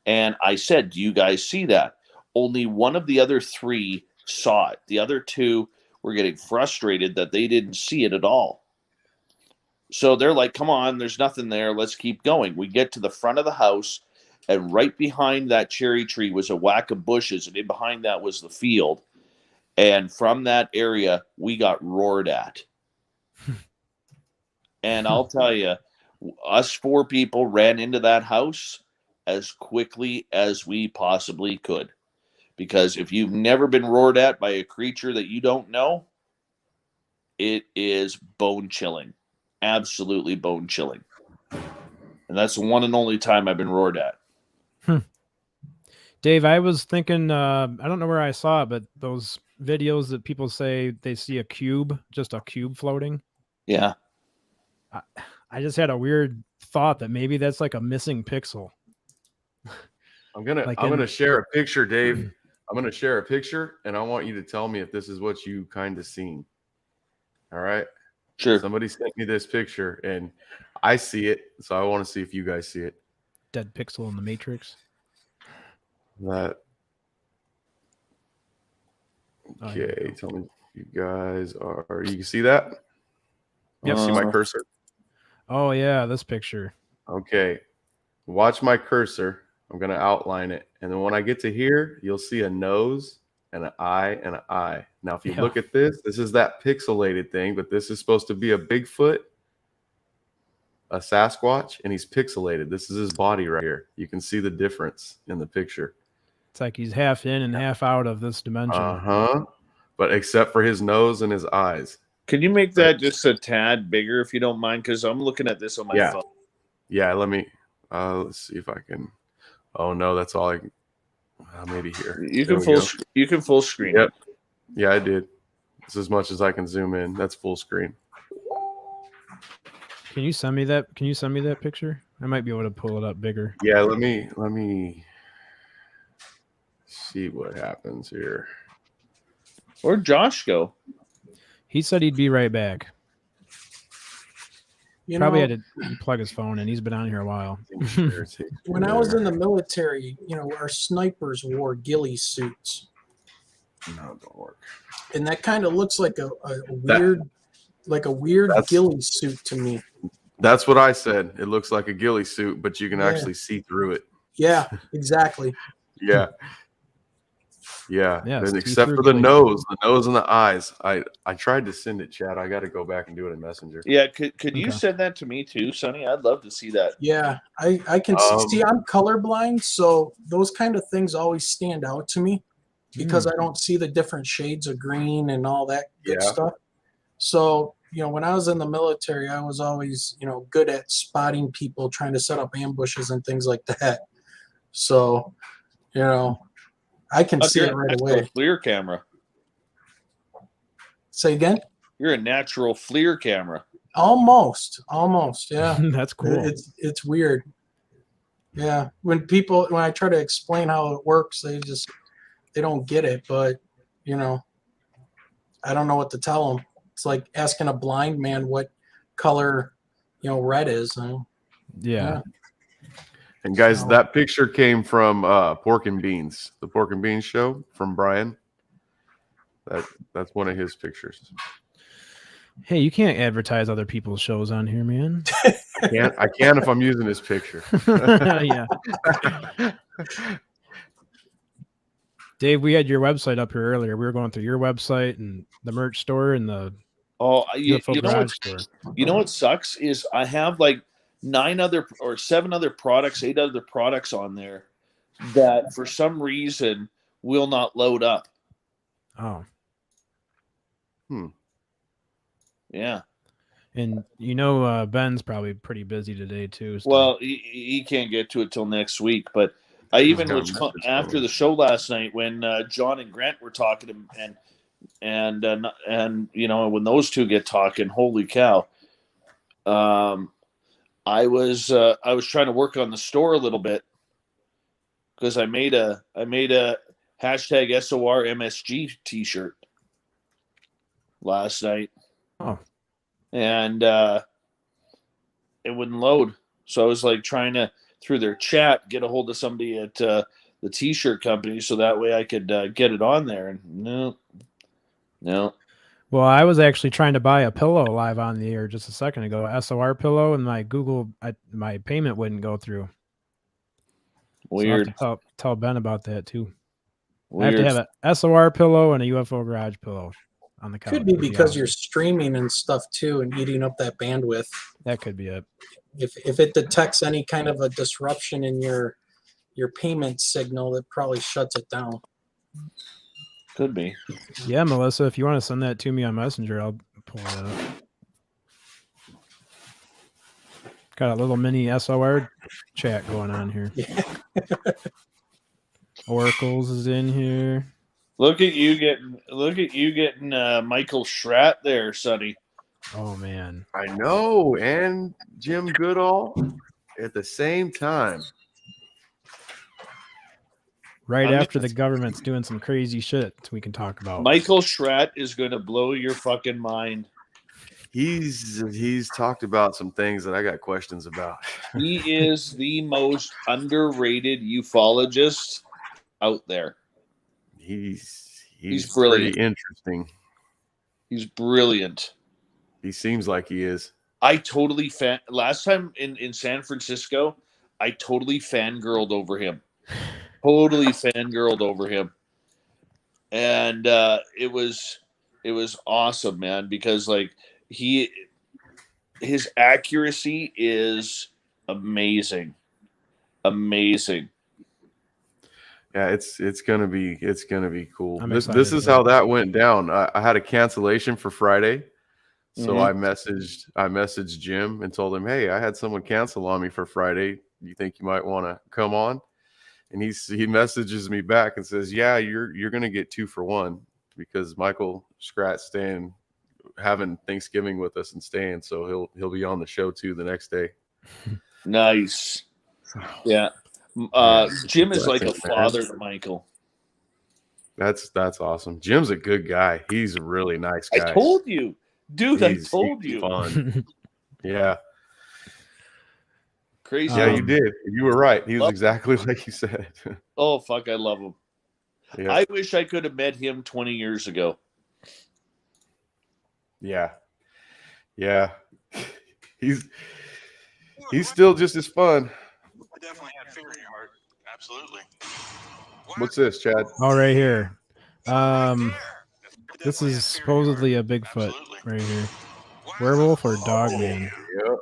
And I said, do you guys see that? Only one of the other 3 saw it. The other 2 were getting frustrated that they didn't see it at all. So they're like, come on, there's nothing there. Let's keep going. We get to the front of the house, and right behind that cherry tree was a whack of bushes, and in behind that was the field. And from that area, we got roared at. And I'll tell you, us 4 people ran into that house as quickly as we possibly could. Because if you've never been roared at by a creature that you don't know, it is bone-chilling. Absolutely bone-chilling. And that's the one and only time I've been roared at. Dave, I was thinking, I don't know where I saw it, but those videos that people say they see a cube, just a cube floating. Yeah. I just had a weird thought that maybe that's like a missing pixel. I'm gonna share a picture, Dave. I'm gonna share a picture, and I want you to tell me if this is what you kind of seen. All right. Sure. Somebody sent me this picture, and I see it, so I want to see if you guys see it. Dead pixel in the Matrix. That. Okay, tell me if you guys are. You can see that? Yep. See my cursor? Oh yeah, this picture. Okay. Watch my cursor. I'm going to outline it. And then when I get to here, you'll see a nose and an eye and an eye. Now, if you look at this is that pixelated thing, but this is supposed to be a Bigfoot, a Sasquatch, and he's pixelated. This is his body right here. You can see the difference in the picture. It's like he's half in and half out of this dimension. But except for his nose and his eyes. Can you make that just a tad bigger if you don't mind? Because I'm looking at this on my phone. Yeah, let me let's see if I can. Oh no, that's all I can. Maybe here. You can full screen. Yep. Yeah, I did. It's as much as I can zoom in. That's full screen. Can you send me that? Can you send me that picture? I might be able to pull it up bigger. Yeah, let me see what happens here. Where'd Josh go? He said he'd be right back. You Probably know, had to plug his phone in. He's been on here a while. when I was in the military, our snipers wore ghillie suits. No, it don't work. And that kind of looks like a weird ghillie suit to me. That's what I said. It looks like a ghillie suit, but you can actually see through it. Yeah, exactly. Yeah. Yes, except for the nose and the eyes. I tried to send it, Chad. I got to go back and do it in Messenger. Yeah, could you send that to me too, Sonny? I'd love to see that. Yeah, I can see. I'm colorblind, so those kind of things always stand out to me because I don't see the different shades of green and all that good stuff. So, when I was in the military, I was always, good at spotting people trying to set up ambushes and things like that. So, I can see it right away. FLIR camera. Say again? You're a natural FLIR camera. Almost, yeah. That's cool. It's weird. Yeah, when I try to explain how it works, they don't get it. But I don't know what to tell them. It's like asking a blind man what color red is. Yeah. And guys, that picture came from Pork and Beans, the Pork and Beans show from Brian. That's one of his pictures. Hey, you can't advertise other people's shows on here, man. I can if I'm using his picture. Yeah. Dave, we had your website up here earlier. We were going through your website and the merch store and the UFO Garage store. You know what sucks is I have like 8 other products on there that for some reason will not load up. Oh. Yeah. And Ben's probably pretty busy today too. So. Well, he can't get to it till next week. But I even was after the show last night when John and Grant were talking, and when those two get talking, holy cow! I was trying to work on the store a little bit because I made a hashtag SOR MSG t-shirt last night. Oh. And it wouldn't load. So I was like trying to, through their chat, get a hold of somebody at the t-shirt company so that way I could get it on there. And no. Well, I was actually trying to buy a pillow live on the air just a second ago, SOR pillow, and my payment wouldn't go through. Weird. So I have to tell Ben about that too. Weird. I have to have a SOR pillow and a UFO Garage pillow on the couch. Could be because you're streaming and stuff too and eating up that bandwidth. That could be it. If it detects any kind of a disruption in your payment signal, it probably shuts it down. Could be. Yeah, Melissa, if you want to send that to me on Messenger, I'll pull that up. Got a little mini SOR chat going on here. Oracles is in here. Look at you getting Michael Schratt there, Sonny. Oh man. I know, and Jim Goodall at the same time. Right after the government's doing some crazy shit we can talk about. Michael Schratt is going to blow your fucking mind. He's talked about some things that I got questions about. He is the most underrated ufologist out there. He's brilliant. Pretty interesting. He's brilliant. He seems like he is. I totally last time in San Francisco, I totally fangirled over him. Totally fangirled over him. And it was awesome, man, because like his accuracy is amazing. Amazing. Yeah, it's gonna be cool. I'm This excited is for how it. that went down. I had a cancellation for Friday, so Mhm. I messaged Jim and told him, hey, I had someone cancel on me for Friday. You think you might want to come on? And he messages me back and says, yeah, you're gonna get 2 for 1 because Michael Scrat's having Thanksgiving with us and staying, so he'll be on the show too the next day. Nice. Yeah. Jim is like a father to Michael. That's awesome. Jim's a good guy. He's a really nice guy. I told you, dude. He's told you. Fun. Yeah. Crazy. Yeah, you did. You were right. He was exactly like you said. Oh, fuck. I love him. Yeah. I wish I could have met him 20 years ago. Yeah. Yeah. He's still just as fun. I definitely had fear in your heart. Absolutely. What's this, Chad? Oh, right here. This is supposedly a Bigfoot right here. Werewolf or dog man? Yep.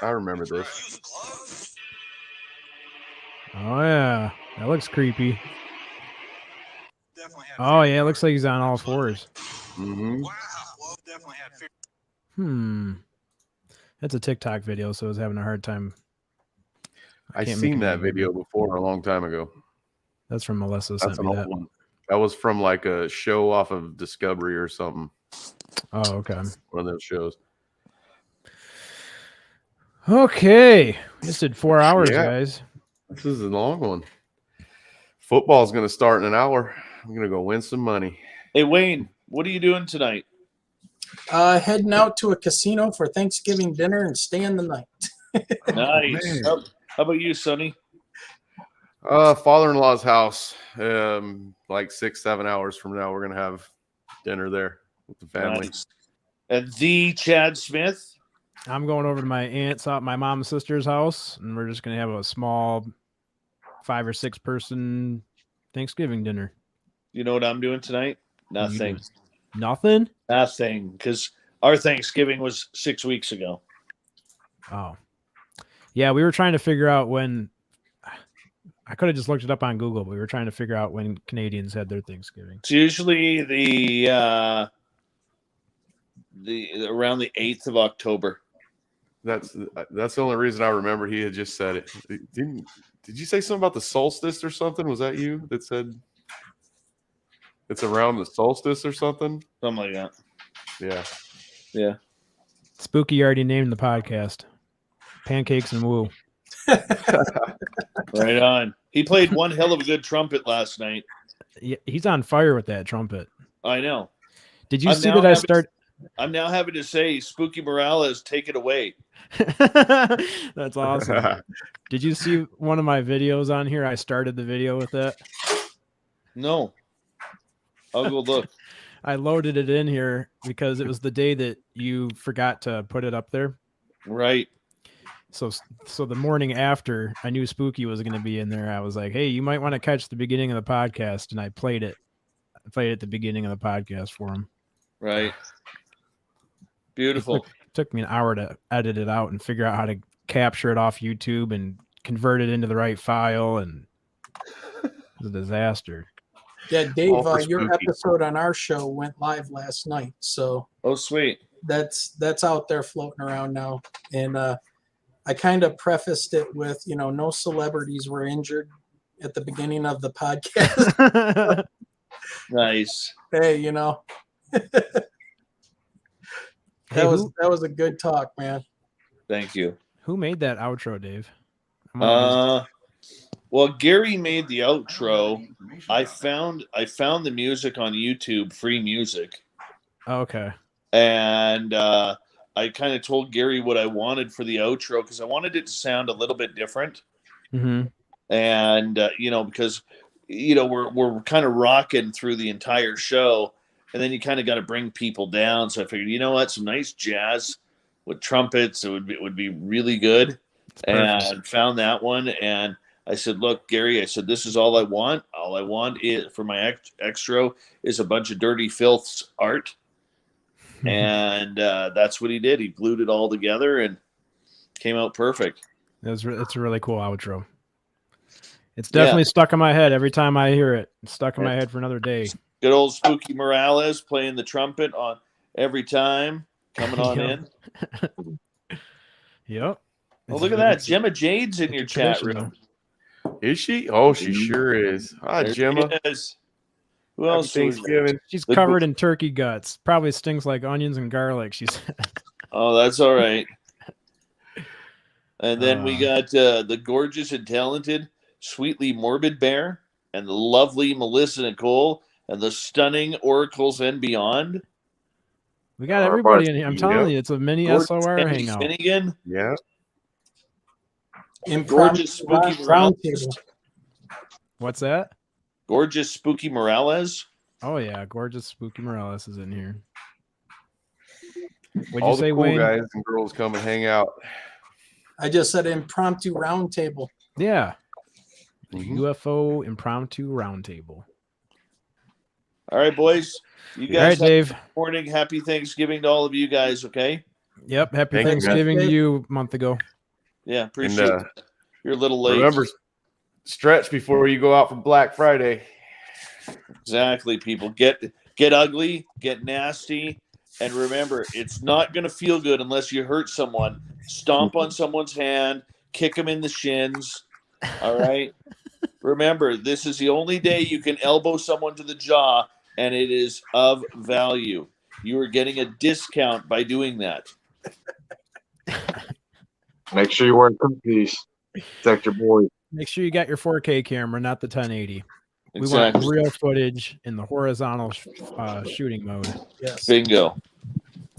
I remember this. Oh yeah, that looks creepy. Oh yeah, it looks like he's on all fours. Mm-hmm. That's a TikTok video, so I was having a hard time. I seen that video before a long time ago. That's from Melissa. That's Sent an me old that. one. That was from like a show off of Discovery or something. Oh, okay. One of those shows. Okay, just did 4 hours, guys. This is a long one. Football's going to start in an hour. I'm going to go win some money. Hey, Wayne, what are you doing tonight? Heading out to a casino for Thanksgiving dinner and staying the night. Nice. How about you, Sonny? Father-in-law's house. Like 6-7 hours from now, we're going to have dinner there with the family. Nice. And the Chad Smith? I'm going over to my aunt's, my mom's sister's house, and we're just gonna have a small 5 or 6 person Thanksgiving dinner. You know what I'm doing tonight? Nothing. Nothing? Nothing. Because our Thanksgiving was 6 weeks ago. Oh. Yeah, we were trying to figure out when. I could have just looked it up on Google, but we were trying to figure out when Canadians had their Thanksgiving. It's usually the around the 8th of October. That's the only reason I remember he had just said it. Did you say something about the solstice or something? Was that you that said it's around the solstice or something? Something like that. Yeah. Yeah. Spooky already named the podcast. Pancakes and Woo. Right on. He played one hell of a good trumpet last night. Yeah, he's on fire with that trumpet. I know. Did you see that I start? I'm now having to say, Spooky Morales, take it away. That's awesome. Did you see one of my videos on here? I started the video with that. No. I'll go look. I loaded it in here because it was the day that you forgot to put it up there. Right. So the morning after, I knew Spooky was going to be in there. I was like, hey, you might want to catch the beginning of the podcast. And I played it. I played it at the beginning of the podcast for him. Right. Beautiful. It took me an hour to edit it out and figure out how to capture it off YouTube and convert it into the right file. And it was a disaster. Yeah, Dave, your episode on our show went live last night. So sweet. That's out there floating around now. And I kind of prefaced it with, no celebrities were injured at the beginning of the podcast. Nice. Hey, that was a good talk, man. Thank you. Who made that outro, Dave? Well, Gary made the outro. I found the music on YouTube, free music. Okay. And I kind of told Gary what I wanted for the outro because I wanted it to sound a little bit different. Mm-hmm. And because we're kind of rocking through the entire show, and then you kind of got to bring people down. So I figured, some nice jazz with trumpets, it would be really good. and found that one. And I said, look, Gary, I said, this is all I want. All I want is for my extra is a bunch of Dirty Filth's art. And that's what he did. He glued it all together and came out perfect. It's a really cool outro. It's definitely stuck in my head every time I hear it. It's stuck in my head for another day. Good old Spooky Morales playing the trumpet on every time, coming on in. Yep. Oh, look at that. Gemma Jade's in your chat room. Is she? Oh, she sure is. Hi, There Gemma. she is. Who else? Thanksgiving. She's covered in turkey guts. Probably stings like onions and garlic, she said. Oh, that's all right. And then we got the gorgeous and talented, sweetly morbid bear, and the lovely Melissa Nicole, and the stunning Oracles and Beyond. We got everybody in here. I'm telling you, it's a mini Gorgeous SOR Andy hangout. Finnegan. Yeah. Gorgeous Spooky Morales. What's that? Gorgeous Spooky Morales. Oh yeah, gorgeous Spooky Morales is in here. What'd All you say, the cool Wayne? guys and girls come and hang out. I just said impromptu roundtable. Yeah. UFO impromptu roundtable. All right, boys. You guys All right, have Dave. a good morning. Happy Thanksgiving to all of you guys, okay? Yep. Happy Thank you, Thanksgiving man. to you a month ago. Yeah, appreciate it. You're a little late. Remember, stretch before you go out for Black Friday. Exactly, people. Get ugly, get nasty, and remember, it's not going to feel good unless you hurt someone. Stomp on someone's hand, kick them in the shins. All right? Remember, this is the only day you can elbow someone to the jaw, and it is of value. You are getting a discount by doing that. Make sure you're wearing cookies. Protect your boy. Make sure you got your 4K camera, not the 1080. Exactly. We want real footage in the horizontal shooting mode. Yes. Bingo. All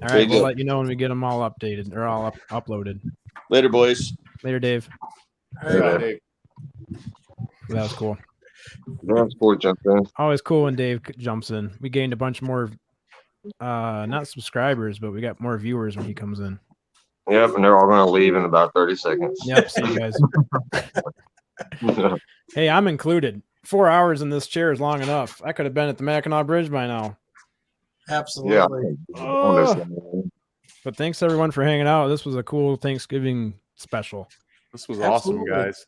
right, Bingo. we'll let you know when we get them all updated or all uploaded. Later, boys. Later, Dave. All right. Dave. That was cool. That's boy jumped in. Always cool when Dave jumps in. We gained a bunch more, not subscribers, but we got more viewers when he comes in. Yep, and they're all going to leave in about 30 seconds. Yep, see you guys. Hey, I'm included. 4 hours in this chair is long enough. I could have been at the Mackinac Bridge by now. Absolutely. But thanks everyone for hanging out. This was a cool Thanksgiving special. This was Absolutely. awesome, guys.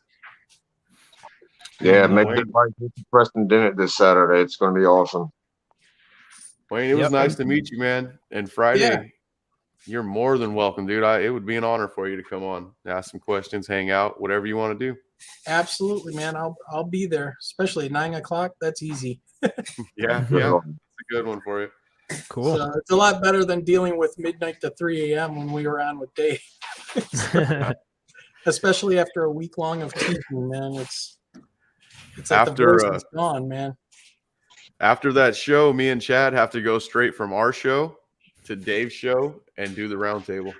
Yeah, make sure everybody get to Preston Dennett this Saturday. It's going to be awesome. Wayne, it was Yep. nice to meet you, man. And Friday, you're more than welcome, dude. It would be an honor for you to come on, ask some questions, hang out, whatever you want to do. Absolutely, man. I'll be there, especially at 9 o'clock. That's easy. Yeah, it's a good one for you. Cool. So it's a lot better than dealing with midnight to 3 a.m. when we were on with Dave. Especially after a week long of teaching, man. It's like After, the voice is gone, man. After that show, me and Chad have to go straight from our show to Dave's show and do the roundtable.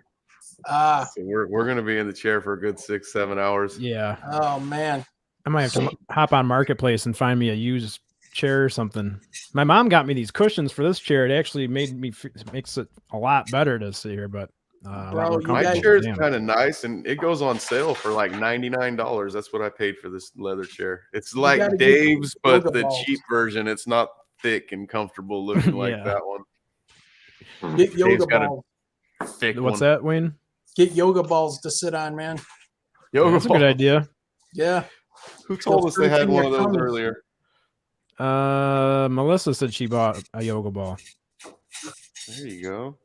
So we're gonna be in the chair for a good 6-7 hours. Yeah. Oh man. I might have to hop on Marketplace and find me a used chair or something. My mom got me these cushions for this chair. It actually makes it a lot better to sit here, but Bro, my chair is kind of nice, and it goes on sale for like $99. That's what I paid for this leather chair. It's like gotta get Dave's, but yoga the balls. cheap version. It's not thick and comfortable looking like Yeah. that one. Get yoga Dave's got balls. a thick What's one. that, Wayne? Get yoga balls to sit on, man. Yoga That's a good ball. idea. Yeah. Who told us they had one of those earlier? Melissa said she bought a yoga ball. There you go.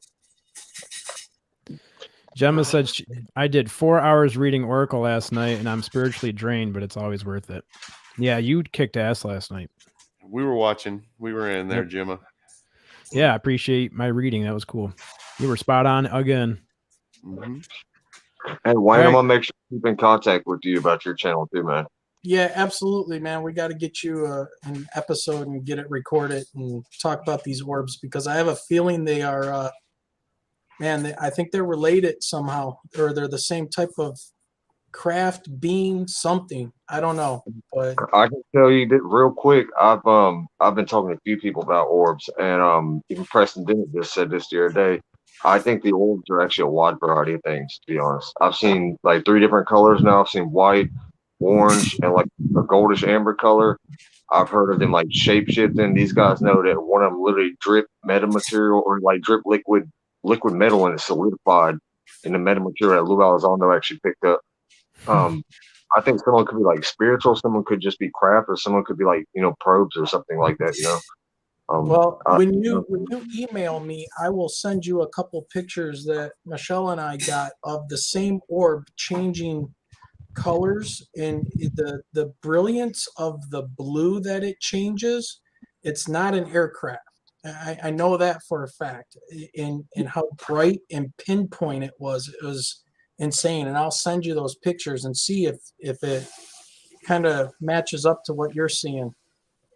Gemma said I did 4 hours reading Oracle last night, and I'm spiritually drained, but it's always worth it. Yeah, you kicked ass last night. We were watching. We were in there, Yep. Gemma. Yeah, I appreciate my reading. That was cool. You were spot on again. Mm-hmm. Hey, Wayne, I'm going to make sure to keep in contact with you about your channel too, man. Yeah, absolutely, man. We got to get you an episode and get it recorded and talk about these orbs because I have a feeling they are, I think they're related somehow, or they're the same type of craft, being, something. I don't know, but I can tell you that real quick. I've been talking to a few people about orbs, and even Preston Dennett just said this the other day. I think the orbs are actually a wide variety of things, to be honest. I've seen like 3 different colors now. I've seen white, orange, and like a goldish amber color. I've heard of them like shape shifting. These guys know that one of them literally drip metamaterial or like drip liquid metal and it's solidified in the metamaterial that Lou Elizondo actually picked up. I think someone could be like spiritual, someone could just be craft, or someone could be like, probes or something like that, Well, when you email me, I will send you a couple pictures that Michelle and I got of the same orb changing colors, and the brilliance of the blue that it changes. It's not an aircraft. I know that for a fact. And how bright and pinpoint it was insane. And I'll send you those pictures and see if it kind of matches up to what you're seeing.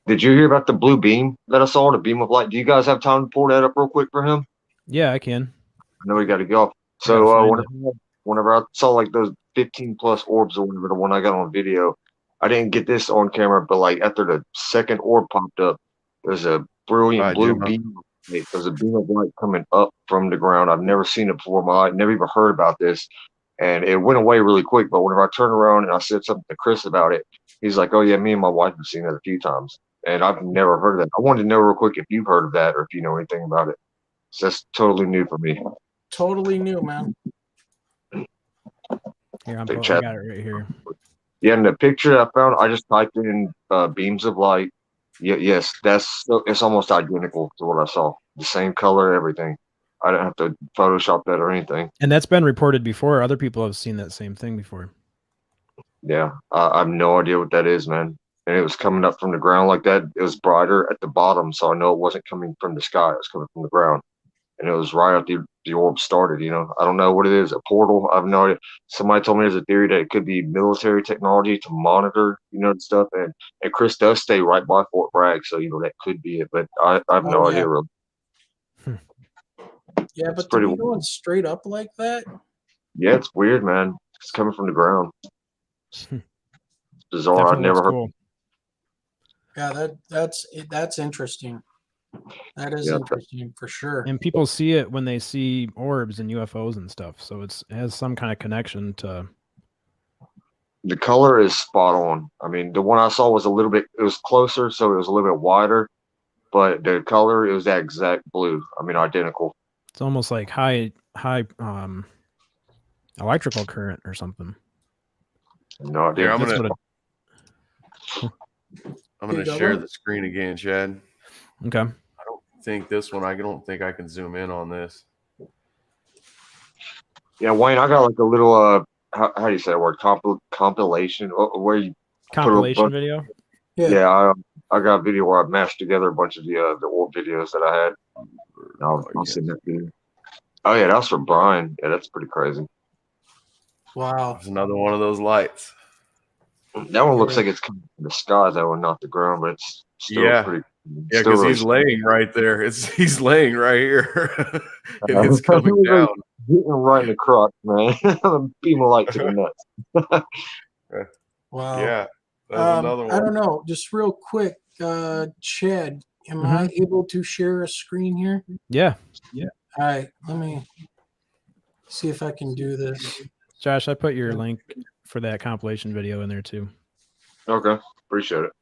Did you hear about the blue beam that I saw, the beam of light? Do you guys have time to pull that up real quick for him? Yeah, I can. I know we got to go. So whenever I saw like those 15 plus orbs or whatever, the one I got on video, I didn't get this on camera, but like after the second orb popped up, there's a brilliant blue beam. There's a beam of light coming up from the ground. I've never seen it before in my life, never even heard about this. And it went away really quick. But whenever I turned around and I said something to Chris about it, he's like, "Oh yeah, me and my wife have seen it a few times." And I've never heard of that. I wanted to know real quick if you've heard of that or if you know anything about it. So that's totally new for me. Totally new, man. Here, I got it right here. Yeah, and the picture I found, I just typed in beams of light. Yeah, yes, it's almost identical to what I saw. The same color, everything. I didn't have to Photoshop that or anything. And that's been reported before. Other people have seen that same thing before. Yeah, I have no idea what that is, man. And it was coming up from the ground like that. It was brighter at the bottom, so I know it wasn't coming from the sky. It was coming from the ground. And it was right after the orb started, I don't know what it is, a portal. I have no idea. Somebody told me there's a theory that it could be military technology to monitor, the stuff. And Chris does stay right by Fort Bragg, so, that could be it. But I have no idea, really. Yeah, but to be going straight up like that? Yeah, it's weird, man. It's coming from the ground. It's bizarre. I've never heard. Cool. Yeah, that's interesting. That is interesting for sure. And people see it when they see orbs and UFOs and stuff. So it has some kind of connection to. The color is spot on. I mean, the one I saw was it was closer, so it was a little bit wider, but the color, it was that exact blue. I mean, identical. It's almost like high electrical current or something. No idea. Here, I'm gonna share the screen again, Chad. Okay. I don't think I can zoom in on this. Yeah, Wayne, I got like a little how do you say that word? Compilation where you compilation video. Yeah, I got a video where I mashed together a bunch of the orb videos that I had. I'll send that to you. Oh yeah, that's for Brian. Yeah, that's pretty crazy. Wow, there's another one of those lights. That one looks like it's coming from the sky, though, and not the ground, but it's still pretty. Yeah, because he's laying right there. He's laying right here, and it's coming down. Hitting right in the crotch, man. Beam of light to the nuts. Wow. Yeah, that's another one. I don't know. Just real quick, Chad, am I able to share a screen here? Yeah. All right, let me see if I can do this. Josh, I put your link for that compilation video in there too. Okay, appreciate it.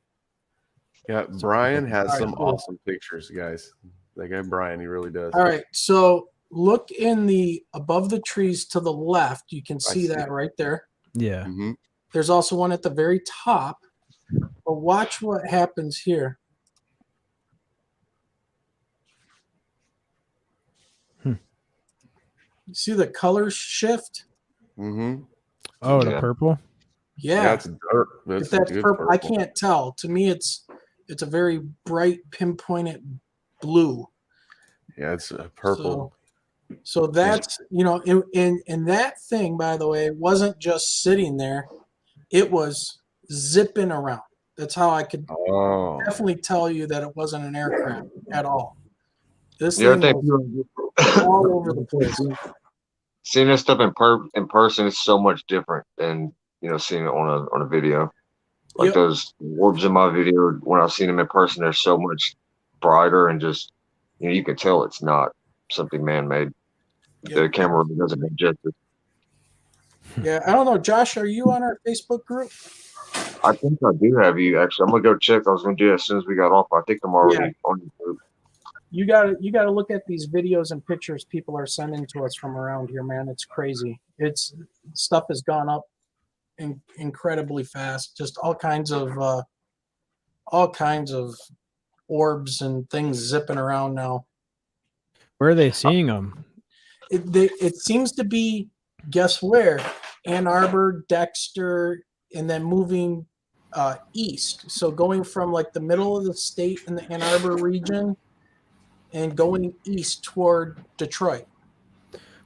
Yeah, Brian has some awesome pictures, guys. That guy Brian, he really does. All right, so look above the trees to the left. You can see that right there. Yeah. Mm-hmm. There's also one at the very top. But watch what happens here. You see the colors shift? Mm-hmm. Oh, the purple? Yeah. That's dark. If that's purple, I can't tell. To me, it's a very bright, pinpointed blue. Yeah, it's purple. So that's, and that thing, by the way, wasn't just sitting there. It was zipping around. That's how I could definitely tell you that it wasn't an aircraft at all. This thing was all over the place. Seeing this stuff in person is so much different than seeing it on a video. Like those orbs in my video, when I've seen them in person, they're so much brighter and just you can tell it's not something man-made. the camera doesn't make justice. Yeah, I don't know, Josh. Are you on our Facebook group? I think I do have you actually. I'm gonna go check. I was gonna do it as soon as we got off. I think I'm already on the group. You gotta look at these videos and pictures people are sending to us from around here, man. It's crazy. Stuff has gone up incredibly fast. Just all kinds of orbs and things zipping around now. Where are they seeing them? It seems to be, guess where? Ann Arbor, Dexter, and then moving east. So going from like the middle of the state in the Ann Arbor region and going east toward Detroit.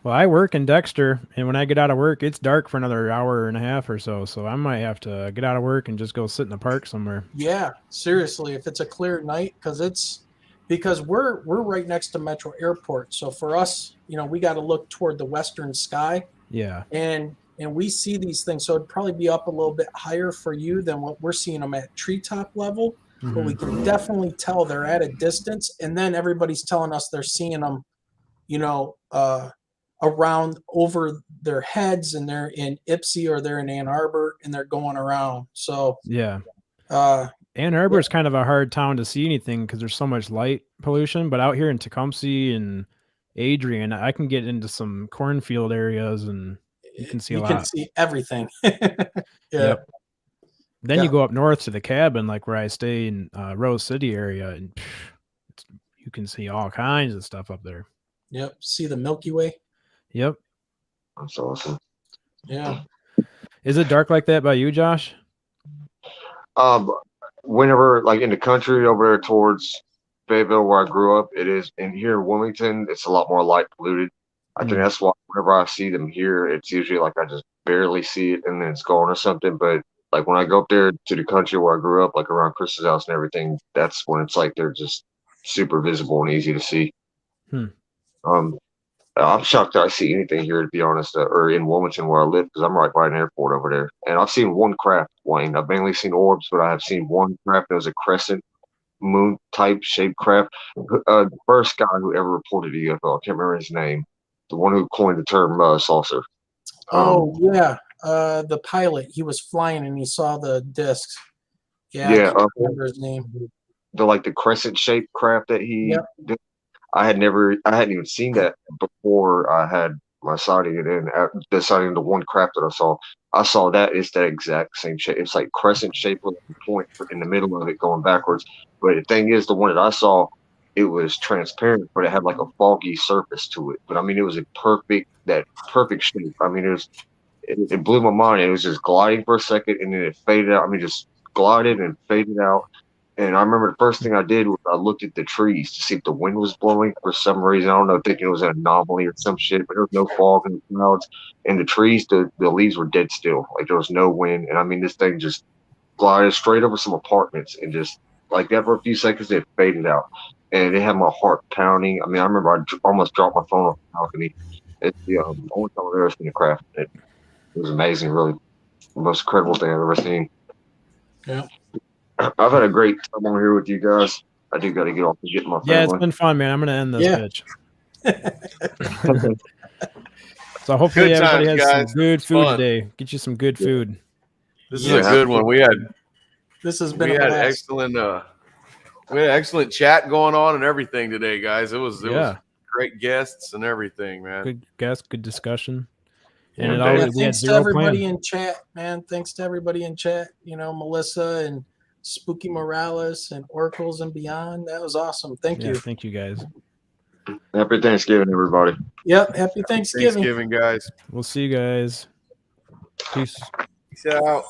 Well, I work in Dexter, and when I get out of work, it's dark for another hour and a half or so. So I might have to get out of work and just go sit in the park somewhere. Yeah, seriously, if it's a clear night, because we're right next to Metro Airport. So for us, we got to look toward the western sky. Yeah. And we see these things. So it'd probably be up a little bit higher for you than what we're seeing them at treetop level. Mm-hmm. But we can definitely tell they're at a distance. And then everybody's telling us they're seeing them, around over their heads, and they're in Ypsi or they're in Ann Arbor and they're going around. So yeah. Ann Arbor is kind of a hard town to see anything because there's so much light pollution. But out here in Tecumseh and Adrian, I can get into some cornfield areas and you can see a lot. You can see everything. Yep. Then you go up north to the cabin, like where I stay in Rose City area, and you can see all kinds of stuff up there. Yep. See the Milky Way. Yep. That's awesome. Yeah. Is it dark like that by you, Josh? Whenever, like in the country over there towards Fayetteville, where I grew up, it is. And here in Wilmington, it's a lot more light polluted. I think that's why whenever I see them here, it's usually like I just barely see it and then it's gone or something. But like when I go up there to the country where I grew up, like around Chris's house and everything, that's when it's like they're just super visible and easy to see. I'm shocked that I see anything here, to be honest, or in Wilmington where I live, because I'm right by an airport over there. And I've seen one craft, Wayne. I've mainly seen orbs, but I have seen one craft. It was a crescent moon type shaped craft. The first guy who ever reported a UFO, I can't remember his name, the one who coined the term saucer. The pilot. He was flying and he saw the discs. Yeah, I can't remember his name. The crescent shaped craft that he did. I hadn't even seen that before I had my sighting, and then the sighting of the one craft that I saw that it's that exact same shape. It's like crescent shape with a point in the middle of it going backwards. But the thing is, the one that I saw, it was transparent, but it had like a foggy surface to it. But I mean, it was a perfect shape. I mean, it blew my mind. It was just gliding for a second, and then it faded out. I mean, just glided and faded out. And I remember the first thing I did was I looked at the trees to see if the wind was blowing for some reason. I don't know, thinking it was an anomaly or some shit, but there was no fog in the clouds. And the trees, the leaves were dead still. Like there was no wind. And I mean, this thing just glided straight over some apartments and just like that for a few seconds, it faded out. And it had my heart pounding. I mean, I remember I almost dropped my phone off the balcony. It's the only time I've ever seen a craft. It was amazing, really. The most incredible thing I've ever seen. Yeah. I've had a great time on here with you guys. I do got to get off and get my family. Yeah, it's been fun, man. I'm going to end this bitch. So hopefully everybody has some good food today. Get you some good food. This is a good one. We had excellent chat going on and everything today, guys. It was great guests and everything, man. Good guests, good discussion. And thanks to everybody in chat, man. Thanks to everybody in chat. Melissa and Spooky Morales and Oracles and Beyond. That was awesome. Thank you. Thank you, guys. Happy Thanksgiving, everybody. Yep. Happy Thanksgiving. Thanksgiving, guys. We'll see you guys. Peace. Peace out.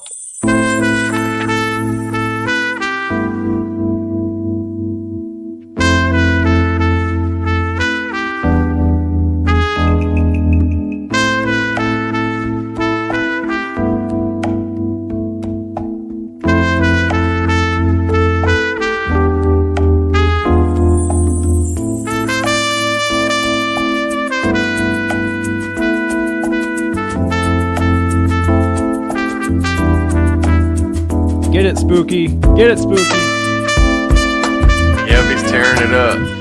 Get it, Spooky. Get it, Spooky. Yep, he's tearing it up.